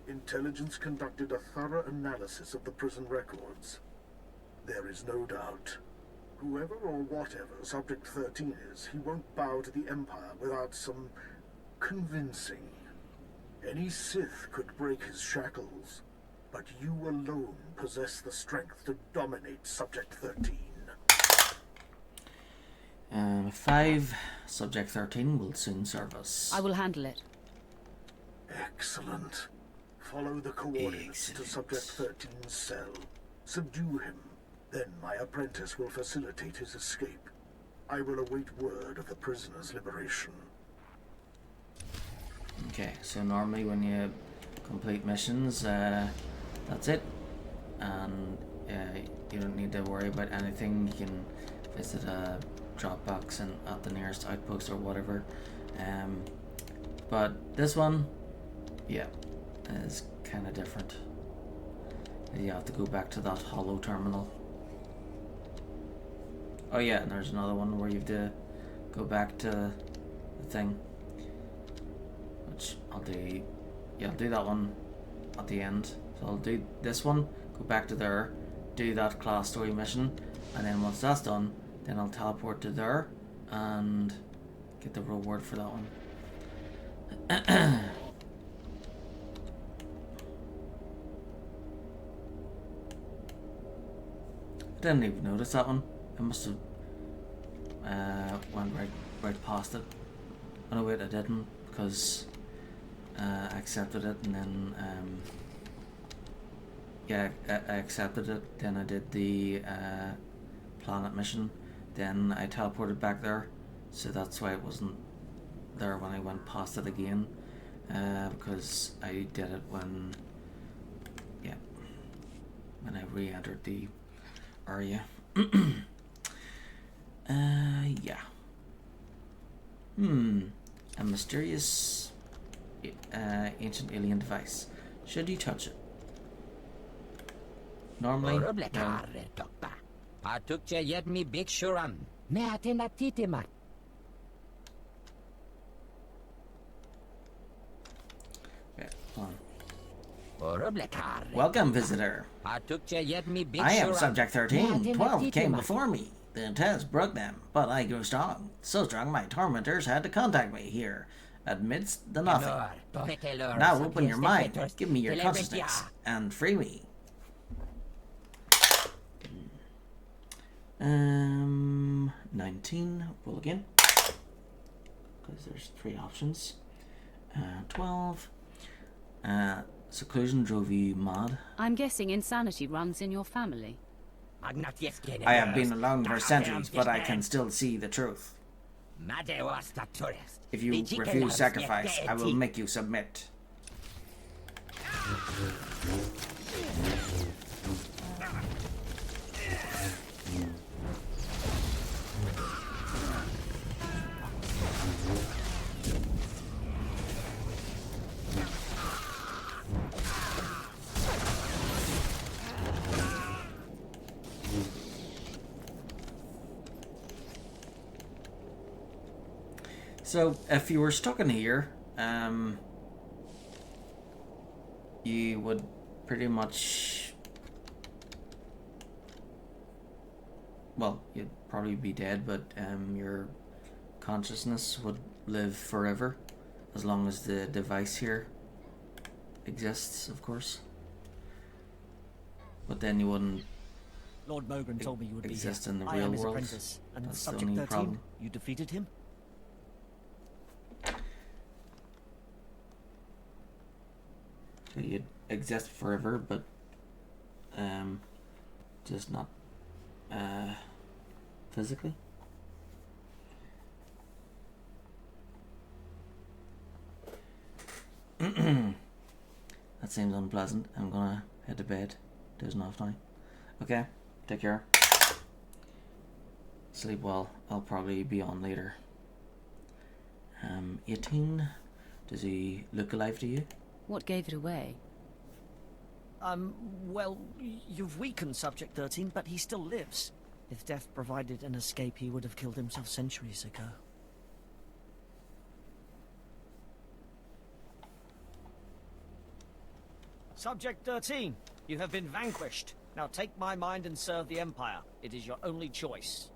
Intelligence conducted a thorough analysis of the prison records. There is no doubt. Whoever or whatever Subject 13 is, he won't bow to the Empire without some convincing. Any Sith could break his shackles, but you alone possess the strength to dominate Subject 13. 5. Subject 13 will soon serve us. I will handle it. Excellent. Follow the coordinates to Subject 13's cell. Subdue him. Then my apprentice will facilitate his escape. I will await word of the prisoner's liberation. Okay, so normally when you complete missions, that's it. And you don't need to worry about anything. You can visit a Dropbox and at the nearest outpost or whatever. But this one, yeah, is kind of different. You have to go back to that hollow terminal. Oh yeah, and there's another one where you have to go back to the thing, which I'll do. Yeah, I'll do that one at the end. So I'll do this one, go back to there, do that class story mission, and then once that's done, then I'll teleport to there and get the reward for that one. I didn't even notice that one. I must have went right past it. Oh no, wait, I didn't, because I accepted it, and then yeah, I accepted it. Then I did the planet mission. Then I teleported back there, so that's why it wasn't there when I went past it again. Because I did it when I re-entered the area. Yeah. A mysterious ancient alien device. Should you touch it? Normally, no. Welcome, visitor. I am Subject 13. 12 came before me. The test broke them, but I grew strong. So strong my tormentors had to contact me here, amidst the nothing. Now open your mind, give me your consciousness, and free me. 19, roll again. Because there's 3 options. 12. Seclusion drove you mad. I'm guessing insanity runs in your family. I have been alone for centuries, but I can still see the truth. If you refuse sacrifice, I will make you submit. So, if you were stuck in here, you would pretty much, well, you'd probably be dead, but your consciousness would live forever, as long as the device here exists, of course. But then you wouldn't Lord Mogren told me you would be exist here. in the I real am his world. apprentice, and That's the Subject only 13, problem. you defeated him? So you'd exist forever, but just not physically. That seems unpleasant. I'm gonna head to bed. Dozing off now. Okay, take care. Sleep well. I'll probably be on later. 18. Does he look alive to you? What gave it away? Well, you've weakened Subject 13, but he still lives. If death provided an escape, he would have killed himself centuries ago. Subject 13, you have been vanquished. Now take my mind and serve the Empire. It is your only choice.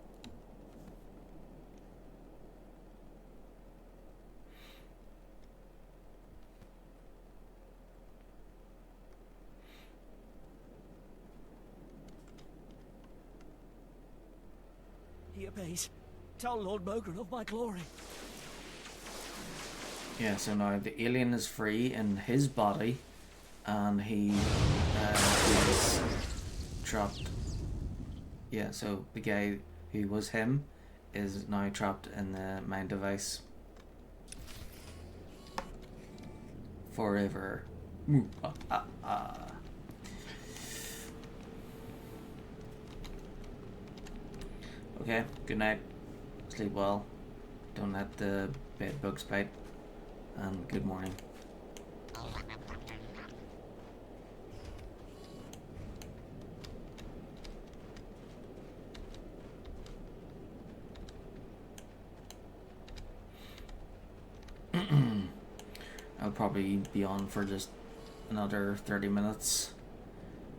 He obeys. Tell Lord Mogren of my glory. Yeah, so now the alien is free in his body, and he is trapped. Yeah, so the guy who was him is now trapped in the mind device forever. Okay, good night. Sleep well. Don't let the bed bugs bite. And good morning. I'll probably be on for just another 30 minutes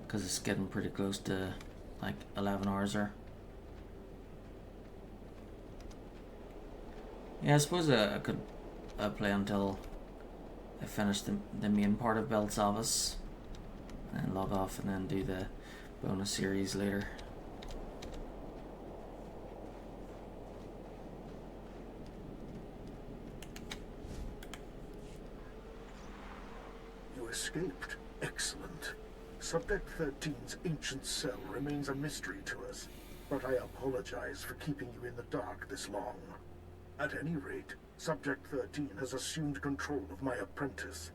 because it's getting pretty close to like 11 hours there. Yeah, I suppose I could play until I finish the main part of Belsavis and log off and then do the bonus series later. escaped. Excellent. Subject 13's ancient cell remains a mystery to us, but I apologize for keeping you in the dark this long. At any rate, Subject 13 has assumed control of my apprentice.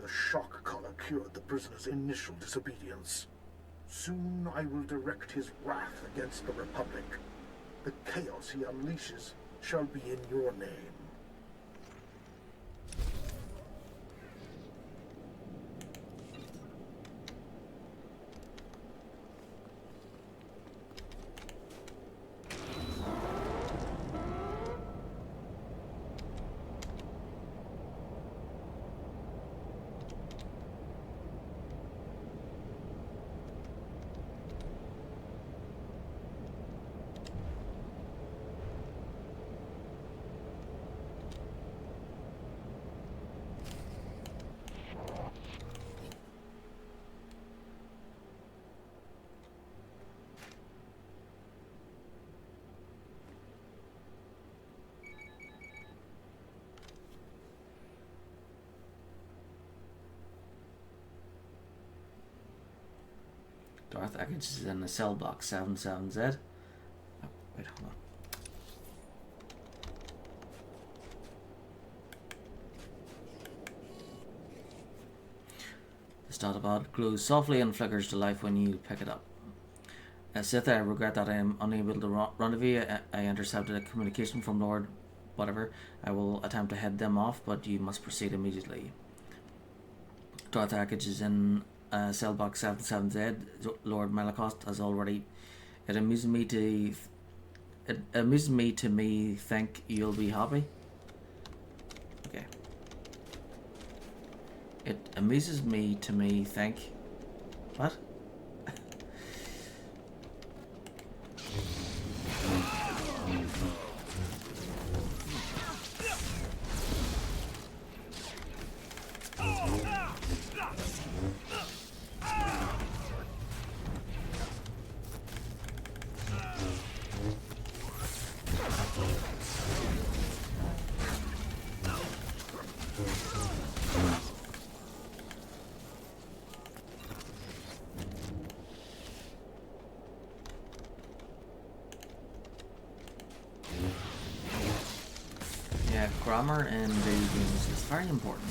The shock collar cured the prisoner's initial disobedience. Soon I will direct his wrath against the Republic. The chaos he unleashes shall be in your name. Darth Eckage is in the cell block 77Z. Oh, wait, hold on. The Statapod glows softly and flickers to life when you pick it up. Sith, I regret that I am unable to rendezvous. I intercepted a communication from Lord whatever. I will attempt to head them off, but you must proceed immediately. Darth Eckage is in cell box 77Z. Lord Malakost has already. It amuses me to think you'll be happy. Okay. It amuses me to think. What? Yeah, grammar in video games is very important.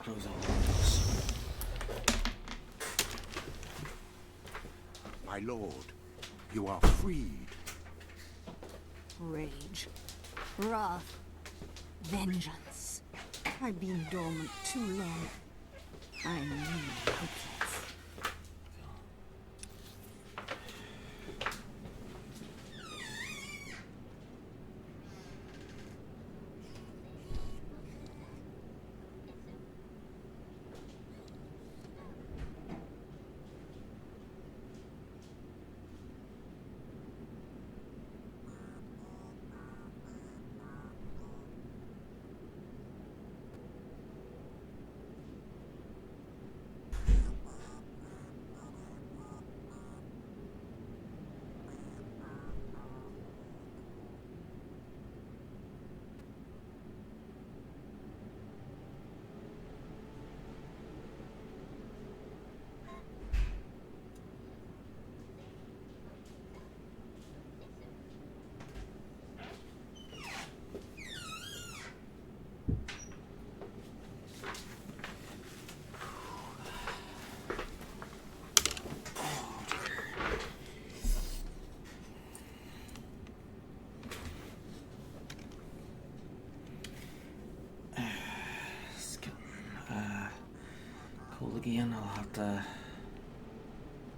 Close all windows. My lord, you are freed. Rage. Wrath. Vengeance. I've been dormant too long. I need outlets. Cold again. I'll have to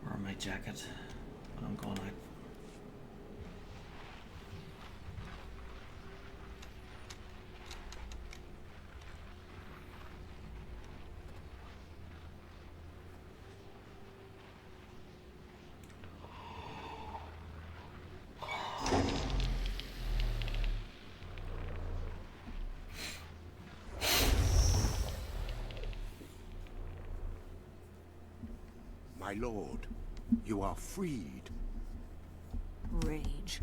wear my jacket when I'm going out. My lord, you are freed. Rage.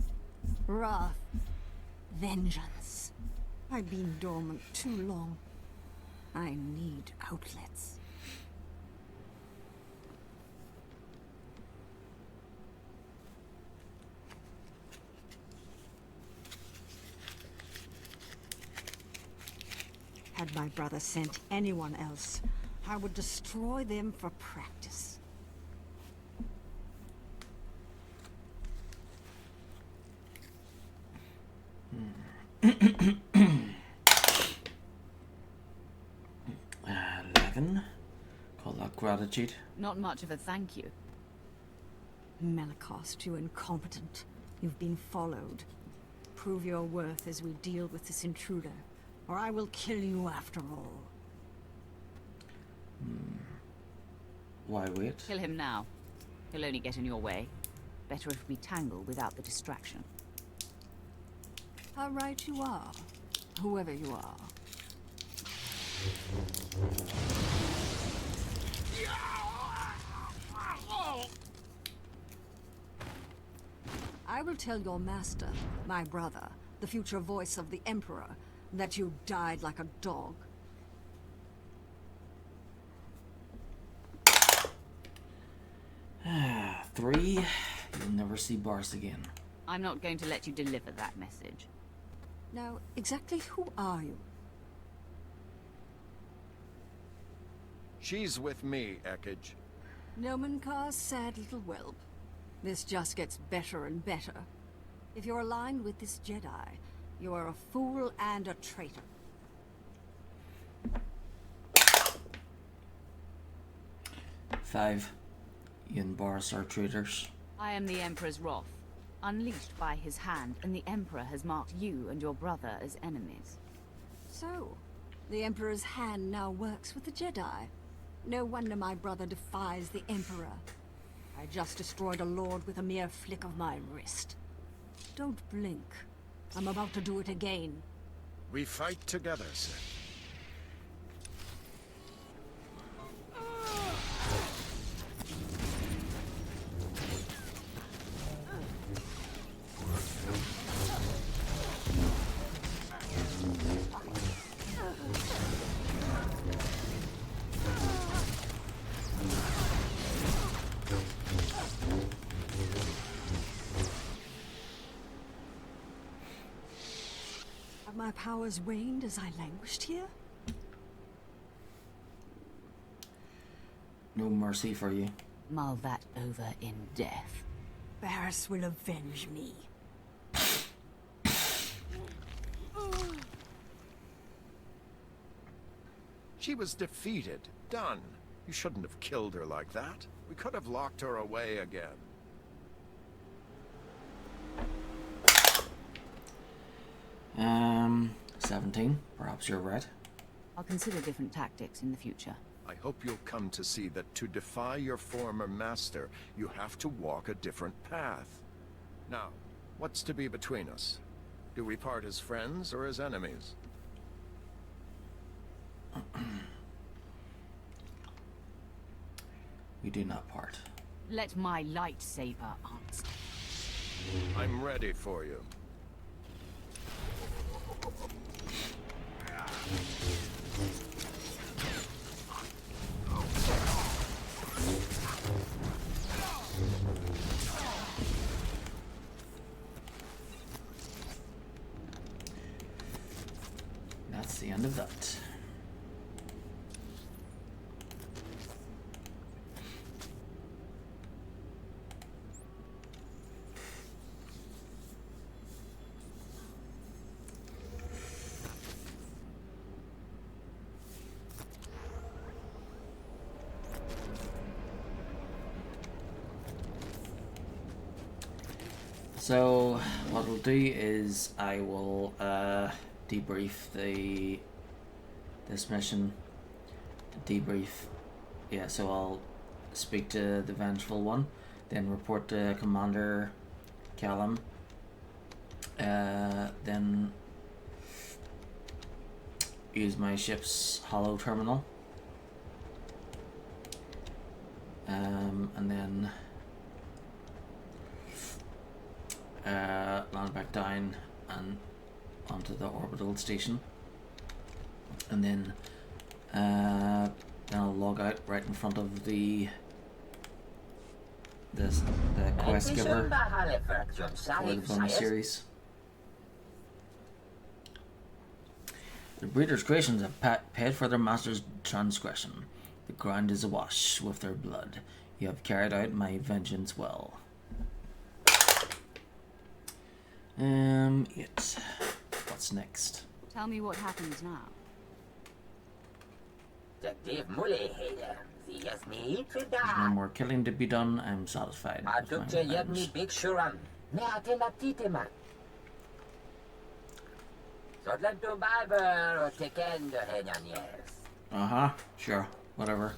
Wrath. Vengeance. I've been dormant too long. I need outlets. Had my brother sent anyone else, I would destroy them for practice. 11. Call that gratitude. Not much of a thank you. Malakost, you incompetent. You've been followed. Prove your worth as we deal with this intruder, or I will kill you after all. Why wait? Kill him now. He'll only get in your way. Better if we tangle without the distraction. How right you are, whoever you are. I will tell your master, my brother, the future voice of the Emperor, that you died like a dog. Three. You'll never see Bars again. I'm not going to let you deliver that message. Now, exactly who are you? She's with me, Ekage. Nomenkar's sad little whelp. This just gets better and better. If you're aligned with this Jedi, you are a fool and a traitor. Five. You and Bars are traitors. I am the Emperor's wrath, unleashed by his hand, and the Emperor has marked you and your brother as enemies. So, the Emperor's hand now works with the Jedi. No wonder my brother defies the Emperor. I just destroyed a lord with a mere flick of my wrist. Don't blink. I'm about to do it again. We fight together, Sith. Have my powers waned as I languished here? No mercy for you. Mull that over in death. Barris will avenge me. She was defeated. Done. You shouldn't have killed her like that. We could have locked her away again. 17. Perhaps you're right. I'll consider different tactics in the future. I hope you'll come to see that to defy your former master, you have to walk a different path. Now, what's to be between us? Do we part as friends or as enemies? We do not part. Let my lightsaber answer. I'm ready for you. That's the end of that. So what we'll do is I will debrief this mission. Debrief, yeah. So I'll speak to the Vengeful One, then report to Commander Callum. Then use my ship's hollow terminal, and then land back down and onto the orbital station, and then I'll log out right in front of the quest giver for the bonus series. The breeder's creations have paid for their master's transgression. The ground is awash with their blood. You have carried out my vengeance well. 8. What's next? Tell me what happens now. There's no more killing to be done. I'm satisfied with my revenge. Uh-huh, sure, whatever.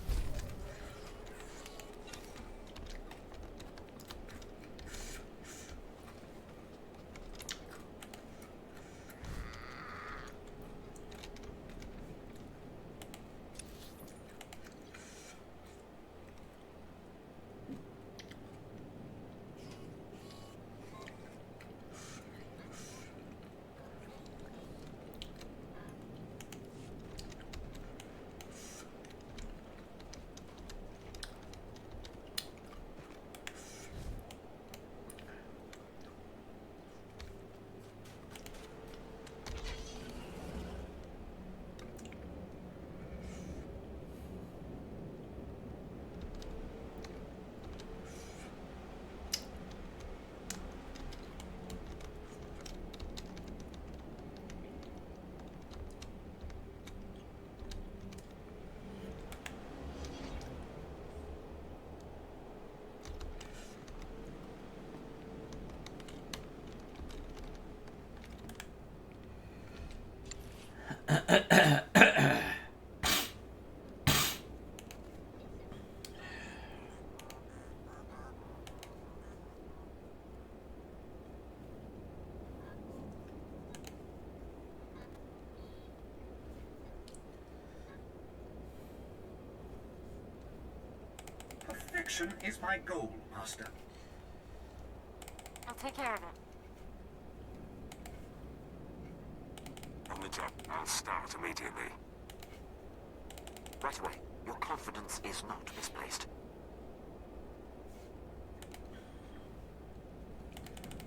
protection is my goal, Master. I'll take care of it. On the job. I'll start immediately. Right away. Your confidence is not misplaced.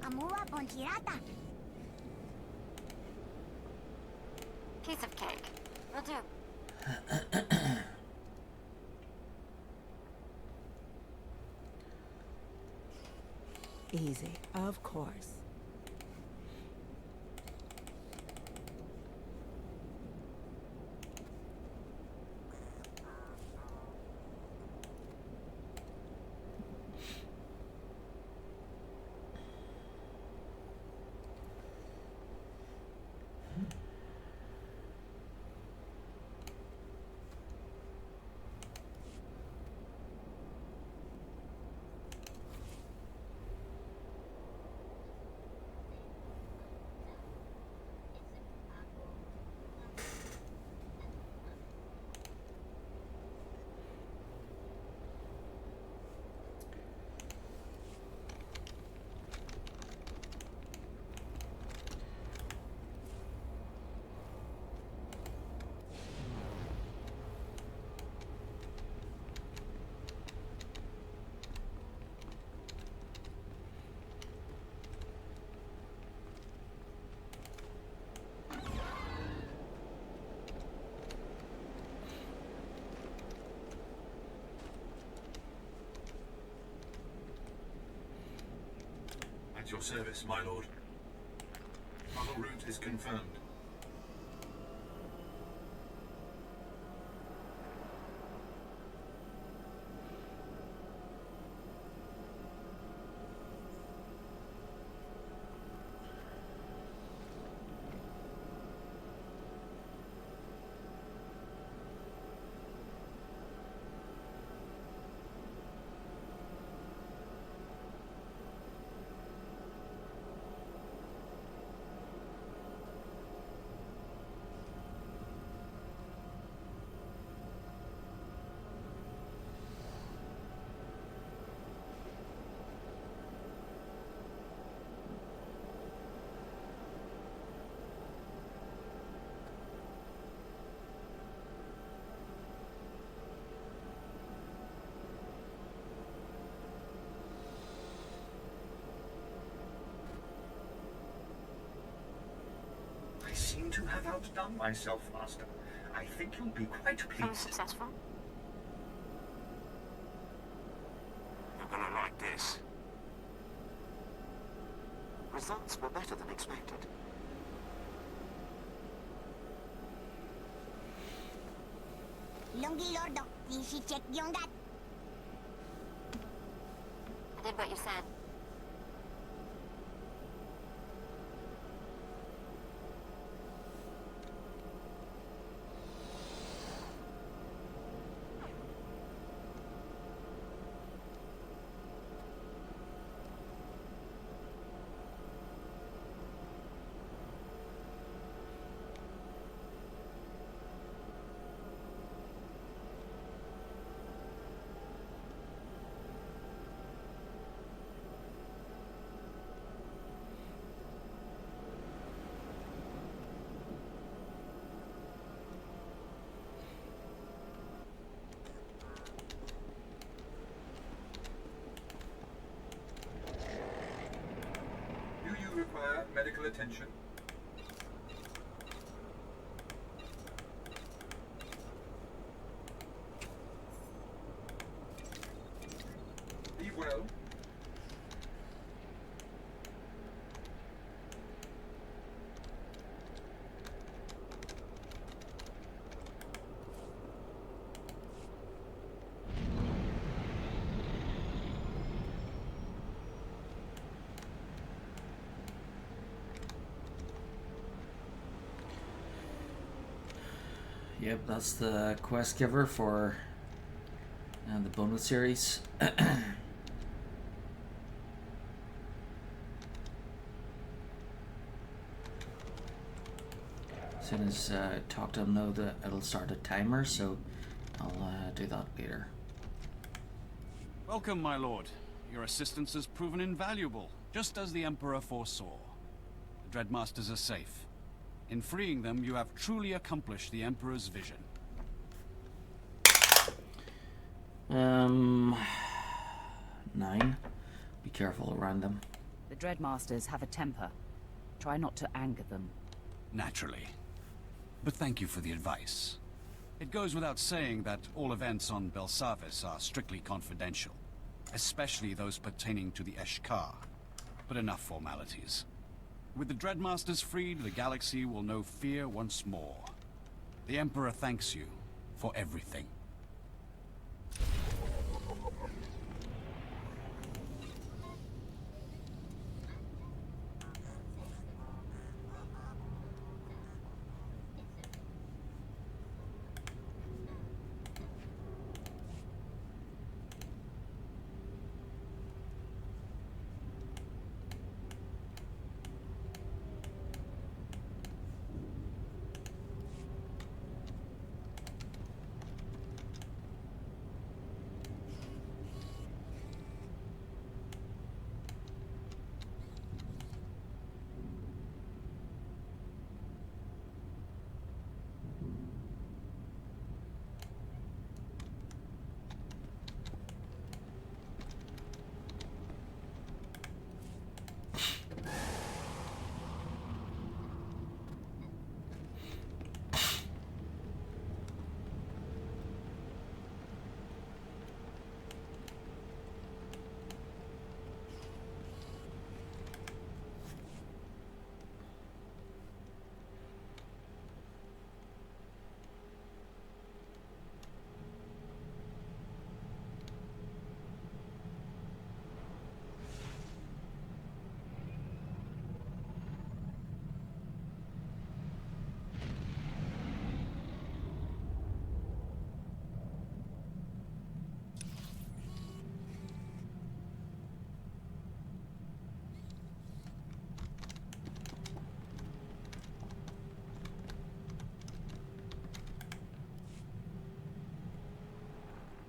Amua Bonchirata. Piece of cake. Will do. Easy, of course. At your service, my lord. Tunnel route is confirmed. I seem to have outdone myself, Master. I think you'll be quite pleased. Unsuccessful? You're gonna like this. Results were better than expected. Lungi Lordo, Ishi check Yongat. I did what you said. Do you require medical attention? Be well. Yep, that's the quest giver for the bonus series. As soon as I talk to him, know that it'll start a timer, so I'll do that later. Welcome, my lord. Your assistance has proven invaluable, just as the Emperor foresaw. The Dreadmasters are safe. In freeing them, you have truly accomplished the Emperor's vision. 9. Be careful around them. The Dreadmasters have a temper. Try not to anger them. Naturally. But thank you for the advice. It goes without saying that all events on Belsavis are strictly confidential, especially those pertaining to the Eshkar. But enough formalities. With the Dreadmasters freed, the galaxy will know fear once more. The Emperor thanks you for everything.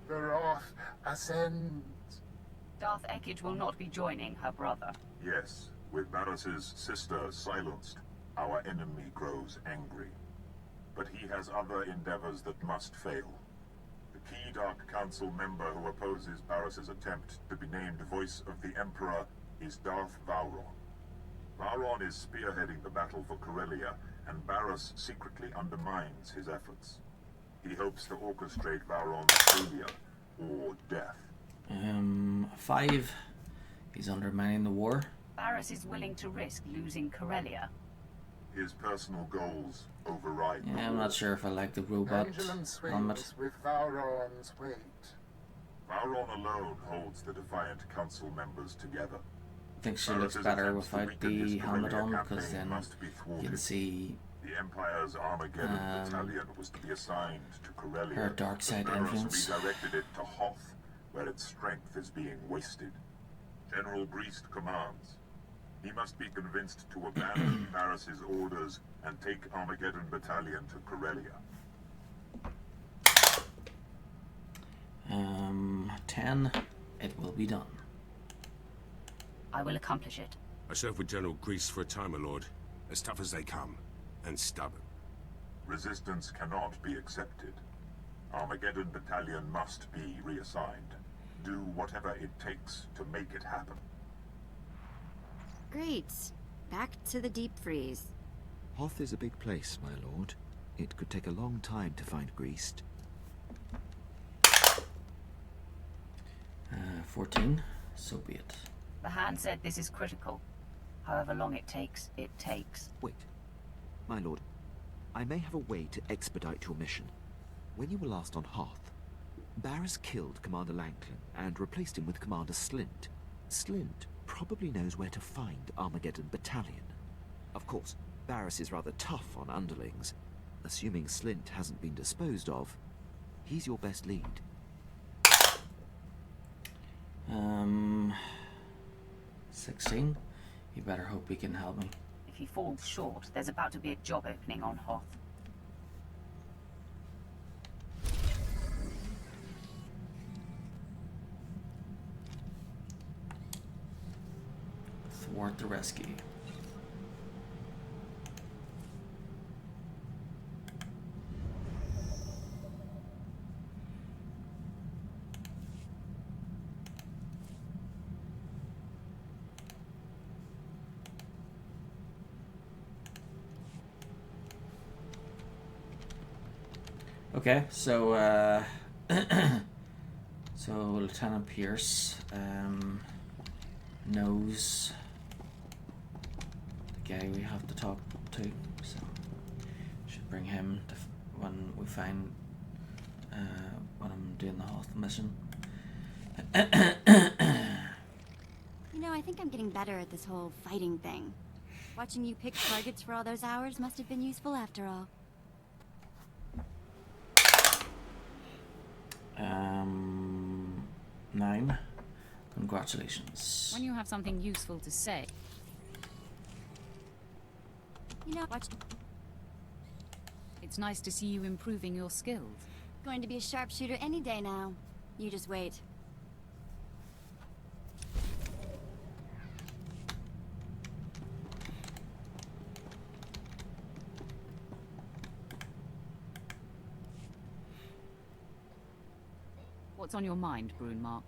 The wrath ascends. Darth Ekage will not be joining her brother. Yes, with Barris's sister silenced, our enemy grows angry. But he has other endeavors that must fail. The key Dark Council member who opposes Barris's attempt to be named Voice of the Emperor is Darth Vowron. Vowron is spearheading the battle for Corellia, and Barris secretly undermines his efforts. He hopes to orchestrate Vowron's failure or death. 5. He's undermining the war. Barris is willing to risk losing Corellia. His personal goals override the I'm not sure if I like the robot Pendulum swings helmet. with Vowron's weight. Vowron alone holds the Defiant Council members together. I think she looks better without the helmet on, because then you can see the Empire's Armageddon battalion was to be assigned to Corellia. her dark side influence. Redirected it to Hoth, where its strength is being wasted. General Breest commands. He must be convinced to abandon Barris's orders and take Armageddon battalion to Corellia. 10. It will be done. I will accomplish it. I served with General Grease for a time, my lord. As tough as they come, and stubborn. Resistance cannot be accepted. Armageddon battalion must be reassigned. Do whatever it takes to make it happen. Great. Back to the deep freeze. Hoth is a big place, my lord. It could take a long time to find Greased. 14. So be it. The hand said this is critical. However long it takes, it takes. Wait. My lord, I may have a way to expedite your mission. When you were last on Hoth, Barris killed Commander Lanklin and replaced him with Commander Slint. Slint probably knows where to find Armageddon Battalion. Of course, Barris is rather tough on underlings. Assuming Slint hasn't been disposed of, he's your best lead. 16. You better hope he can help me. If he falls short, there's about to be a job opening on Hoth. thwart the rescue. Okay, so so Lieutenant Pierce knows the guy we have to talk to, so should bring him to when we find when I'm doing the Hoth mission. You know, I think I'm getting better at this whole fighting thing. Watching you pick targets for all those hours must have been useful after all. 9. Congratulations. When you have something useful to say. You know, watch. It's nice to see you improving your skills. Going to be a sharpshooter any day now. You just wait. What's on your mind, Brunmark?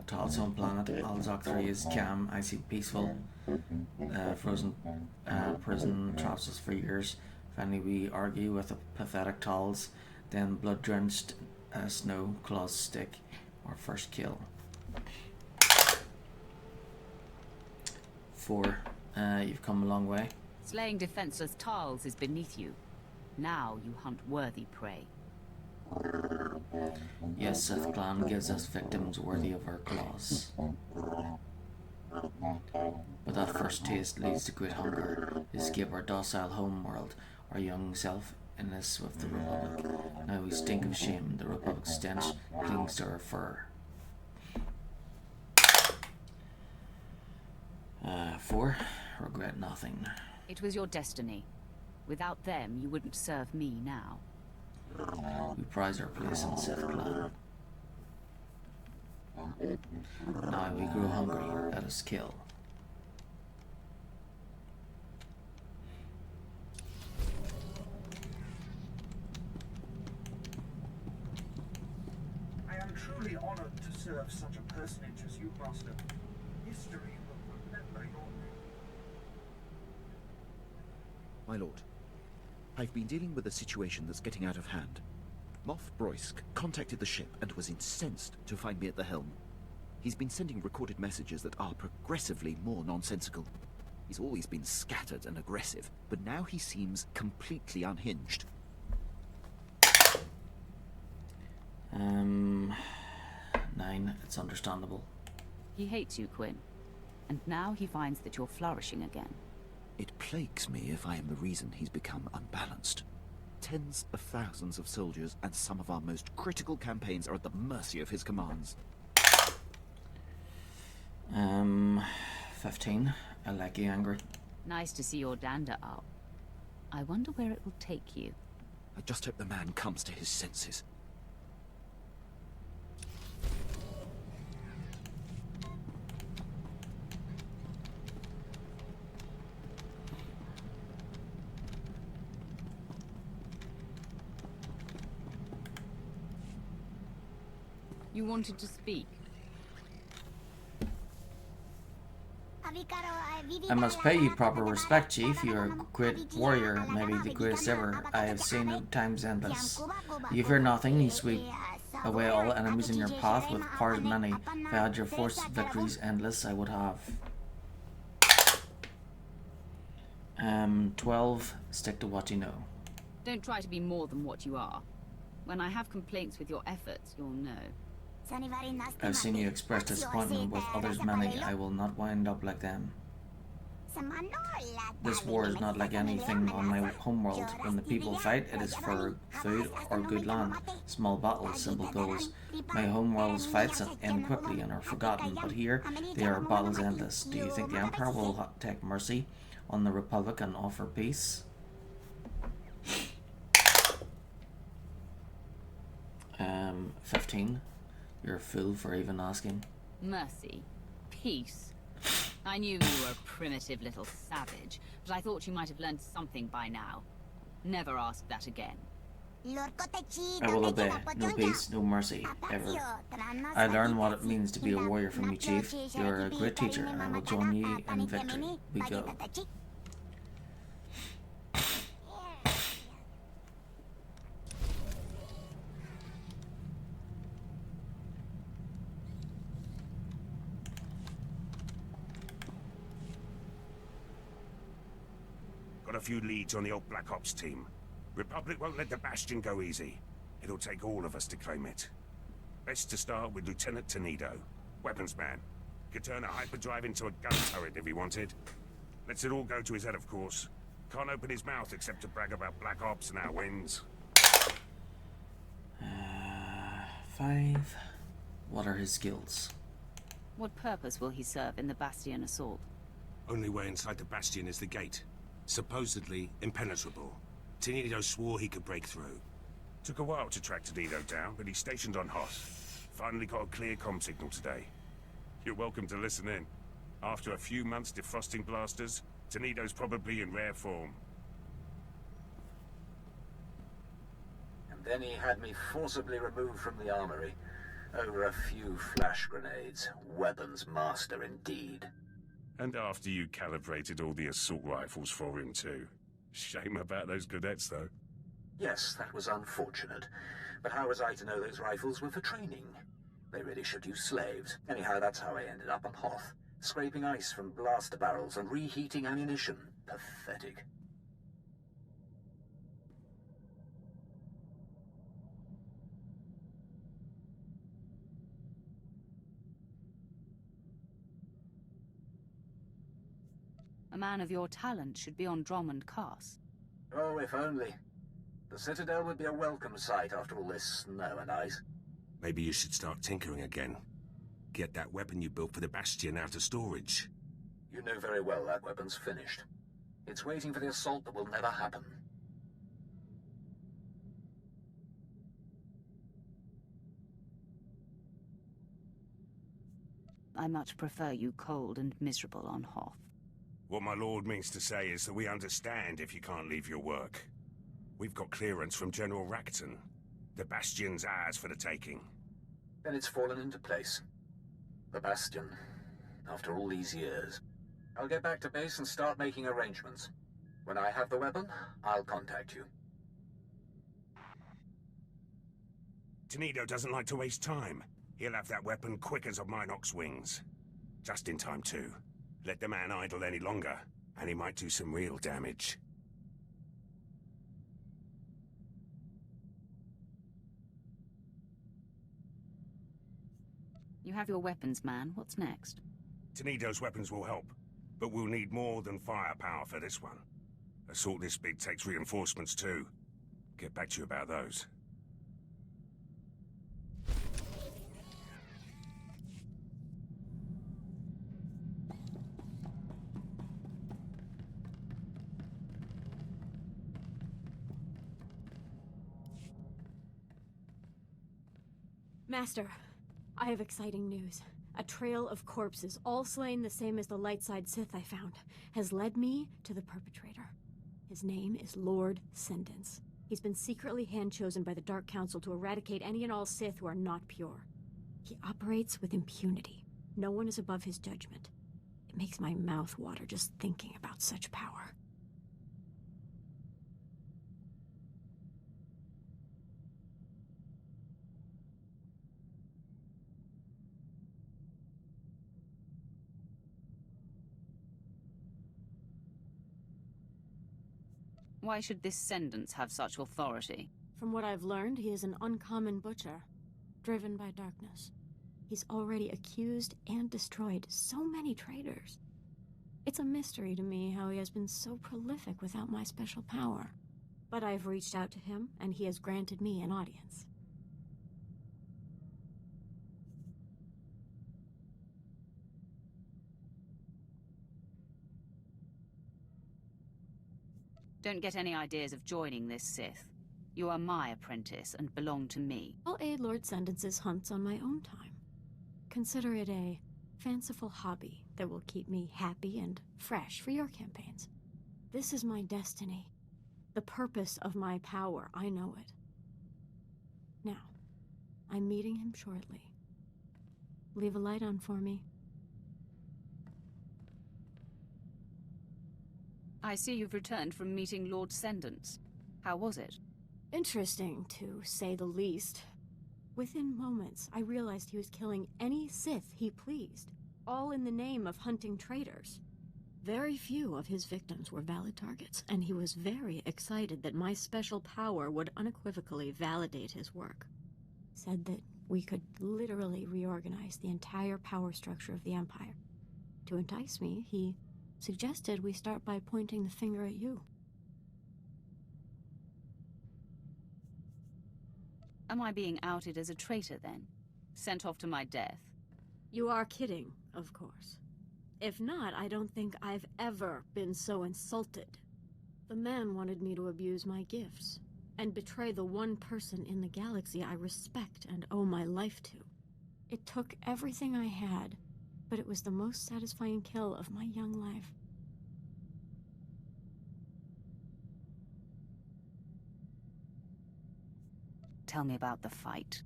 Tal's home planet, Alzok 3 is calm, icy, peaceful. Frozen prison traps us for years. Finally we argue with the pathetic Tals, then blood-drenched snow claws stick our first kill. 4. You've come a long way. Slaying defenseless Tals is beneath you. Now you hunt worthy prey. Yes, Sith clan gives us victims worthy of our claws. But that first taste leads to great hunger. Escape our docile home world, our young self in this with the Republic. Now we stink of shame. The Republic's stench clings to our fur. 4. Regret nothing. It was your destiny. Without them, you wouldn't serve me now. We prize our place in Sith clan. Now we grow hungry, let us kill. I am truly honored to serve such a personage as you, Master. History will remember your name. My lord, I've been dealing with a situation that's getting out of hand. Moff Broysk contacted the ship and was incensed to find me at the helm. He's been sending recorded messages that are progressively more nonsensical. He's always been scattered and aggressive, but now he seems completely unhinged. 9. It's understandable. He hates you, Quinn. And now he finds that you're flourishing again. It plagues me if I am the reason he's become unbalanced. Tens of thousands of soldiers and some of our most critical campaigns are at the mercy of his commands. 15. I like you angry. Nice to see your dander up. I wonder where it will take you. I just hope the man comes to his senses. You wanted to speak. I must pay you proper respect, Chief. You're a great warrior, maybe the greatest ever I have seen at times endless. You fear nothing, you sweep away all enemies in your path with powers many. If I had your force victories endless, I would have. 12. Stick to what you know. Don't try to be more than what you are. When I have complaints with your efforts, you'll know. I've seen you express disappointment with others many. I will not wind up like them. This war is not like anything on my homeworld. When the people fight, it is for food or good land. Small battles, simple goals. My homeworld's fights end quickly and are forgotten, but here they are battles endless. Do you think the Empire will take mercy on the Republic and offer peace? 15. You're a fool for even asking. Mercy. peace. I knew you were a primitive little savage, but I thought you might have learned something by now. Never ask that again. I will obey. No peace, no mercy, ever. I learned what it means to be a warrior from you, Chief. You are a great teacher, and I will join you in victory. We go. Got a few leads on the old Black Ops team. Republic won't let the Bastion go easy. It'll take all of us to claim it. Best to start with Lieutenant Tenido, weapons man. Could turn a hyperdrive into a gun turret if he wanted. Lets it all go to his head, of course. Can't open his mouth except to brag about Black Ops and our wins. 5. What are his skills? What purpose will he serve in the Bastion assault? Only way inside the Bastion is the gate. Supposedly impenetrable. Tenido swore he could break through. Took a while to track Tenido down, but he's stationed on Hoth. Finally got a clear comm signal today. You're welcome to listen in. After a few months defrosting blasters, Tenido's probably in rare form. And then he had me forcibly removed from the armory. Over a few flash grenades. Weapons master indeed. And after you calibrated all the assault rifles for him too. Shame about those cadets, though. Yes, that was unfortunate. But how was I to know those rifles were for training? They really should use slaves. Anyhow, that's how I ended up on Hoth. Scraping ice from blaster barrels and reheating ammunition. Pathetic. A man of your talent should be on Drummond Cast. Oh, if only. The Citadel would be a welcome sight after all this snow and ice. Maybe you should start tinkering again. Get that weapon you built for the Bastion out of storage. You know very well that weapon's finished. It's waiting for the assault that will never happen. I much prefer you cold and miserable on Hoth. What my lord means to say is that we understand if you can't leave your work. We've got clearance from General Racton. The Bastion's ours for the taking. Then it's fallen into place. The Bastion, after all these years. I'll get back to base and start making arrangements. When I have the weapon, I'll contact you. Tenido doesn't like to waste time. He'll have that weapon quick as a Minox wings. Just in time, too. Let the man idle any longer, and he might do some real damage. You have your weapons, man. What's next? Tenido's weapons will help, but we'll need more than firepower for this one. Assault this big takes reinforcements, too. Get back to you about those. Master, I have exciting news. A trail of corpses, all slain the same as the Lightside Sith I found, has led me to the perpetrator. His name is Lord Sendence. He's been secretly hand-chosen by the Dark Council to eradicate any and all Sith who are not pure. He operates with impunity. No one is above his judgment. It makes my mouth water just thinking about such power. Why should this Sendence have such authority? From what I've learned, he is an uncommon butcher, driven by darkness. He's already accused and destroyed so many traitors. It's a mystery to me how he has been so prolific without my special power. But I've reached out to him, and he has granted me an audience. Don't get any ideas of joining this Sith. You are my apprentice and belong to me. I'll aid Lord Sendence's hunts on my own time. Consider it a fanciful hobby that will keep me happy and fresh for your campaigns. This is my destiny. The purpose of my power, I know it. Now, I'm meeting him shortly. Leave a light on for me. I see you've returned from meeting Lord Sendance. How was it? Interesting, to say the least. Within moments, I realized he was killing any Sith he pleased, all in the name of hunting traitors. Very few of his victims were valid targets, and he was very excited that my special power would unequivocally validate his work. Said that we could literally reorganize the entire power structure of the Empire. To entice me, he suggested we start by pointing the finger at you. Am I being outed as a traitor, then? Sent off to my death? You are kidding, of course. If not, I don't think I've ever been so insulted. The man wanted me to abuse my gifts, and betray the one person in the galaxy I respect and owe my life to. It took everything I had, but it was the most satisfying kill of my young life. Tell me about the fight.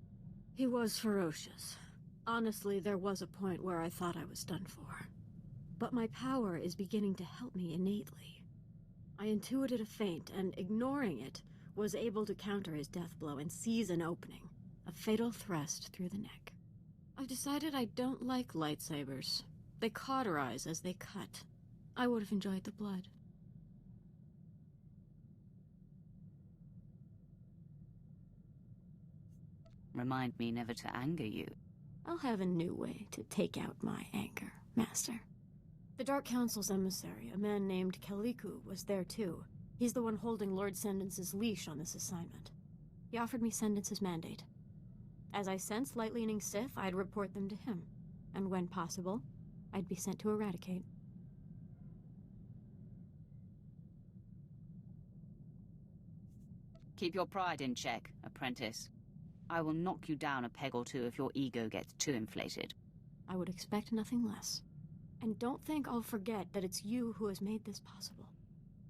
He was ferocious. Honestly, there was a point where I thought I was done for. But my power is beginning to help me innately. I intuited a feint, and ignoring it, was able to counter his death blow and seize an opening, a fatal thrust through the neck. I've decided I don't like lightsabers. They cauterize as they cut. I would have enjoyed the blood. Remind me never to anger you. I'll have a new way to take out my anger, Master. The Dark Council's emissary, a man named Kaliku, was there too. He's the one holding Lord Sendance's leash on this assignment. He offered me Sendance's mandate. As I sensed light-leaning Sith, I'd report them to him. And when possible, I'd be sent to eradicate. Keep your pride in check, apprentice. I will knock you down a peg or two if your ego gets too inflated. I would expect nothing less. And don't think I'll forget that it's you who has made this possible.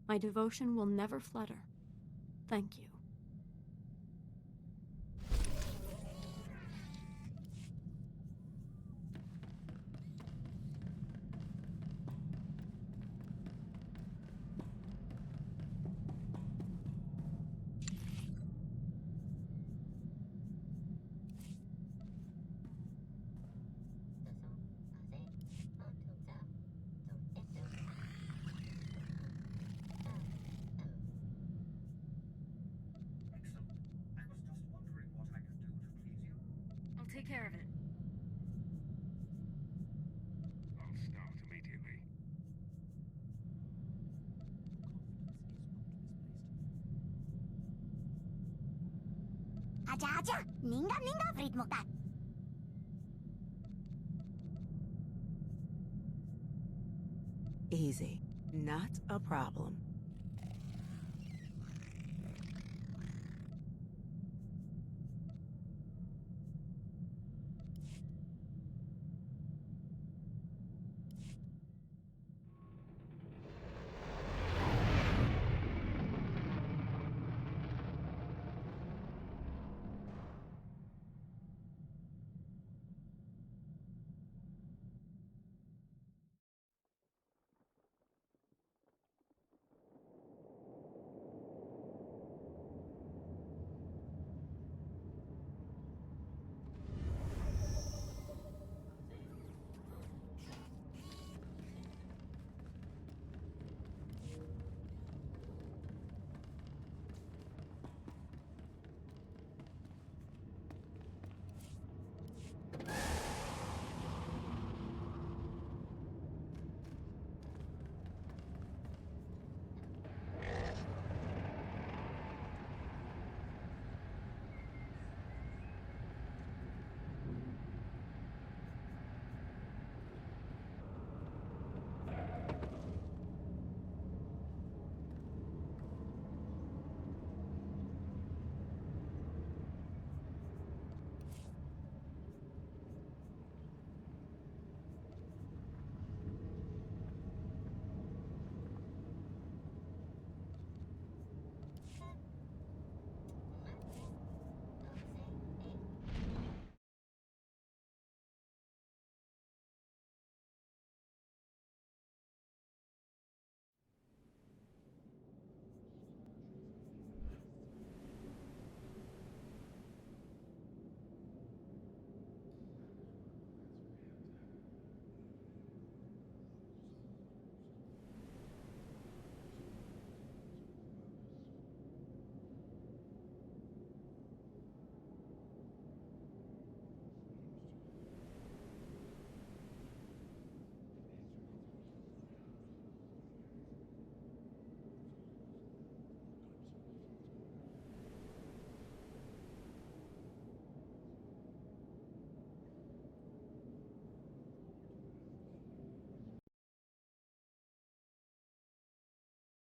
My devotion will never flutter. Thank you. I'll take care of it. I'll start immediately. 아자아자! 닝갑닝갑 리드목다! Easy. Not a problem.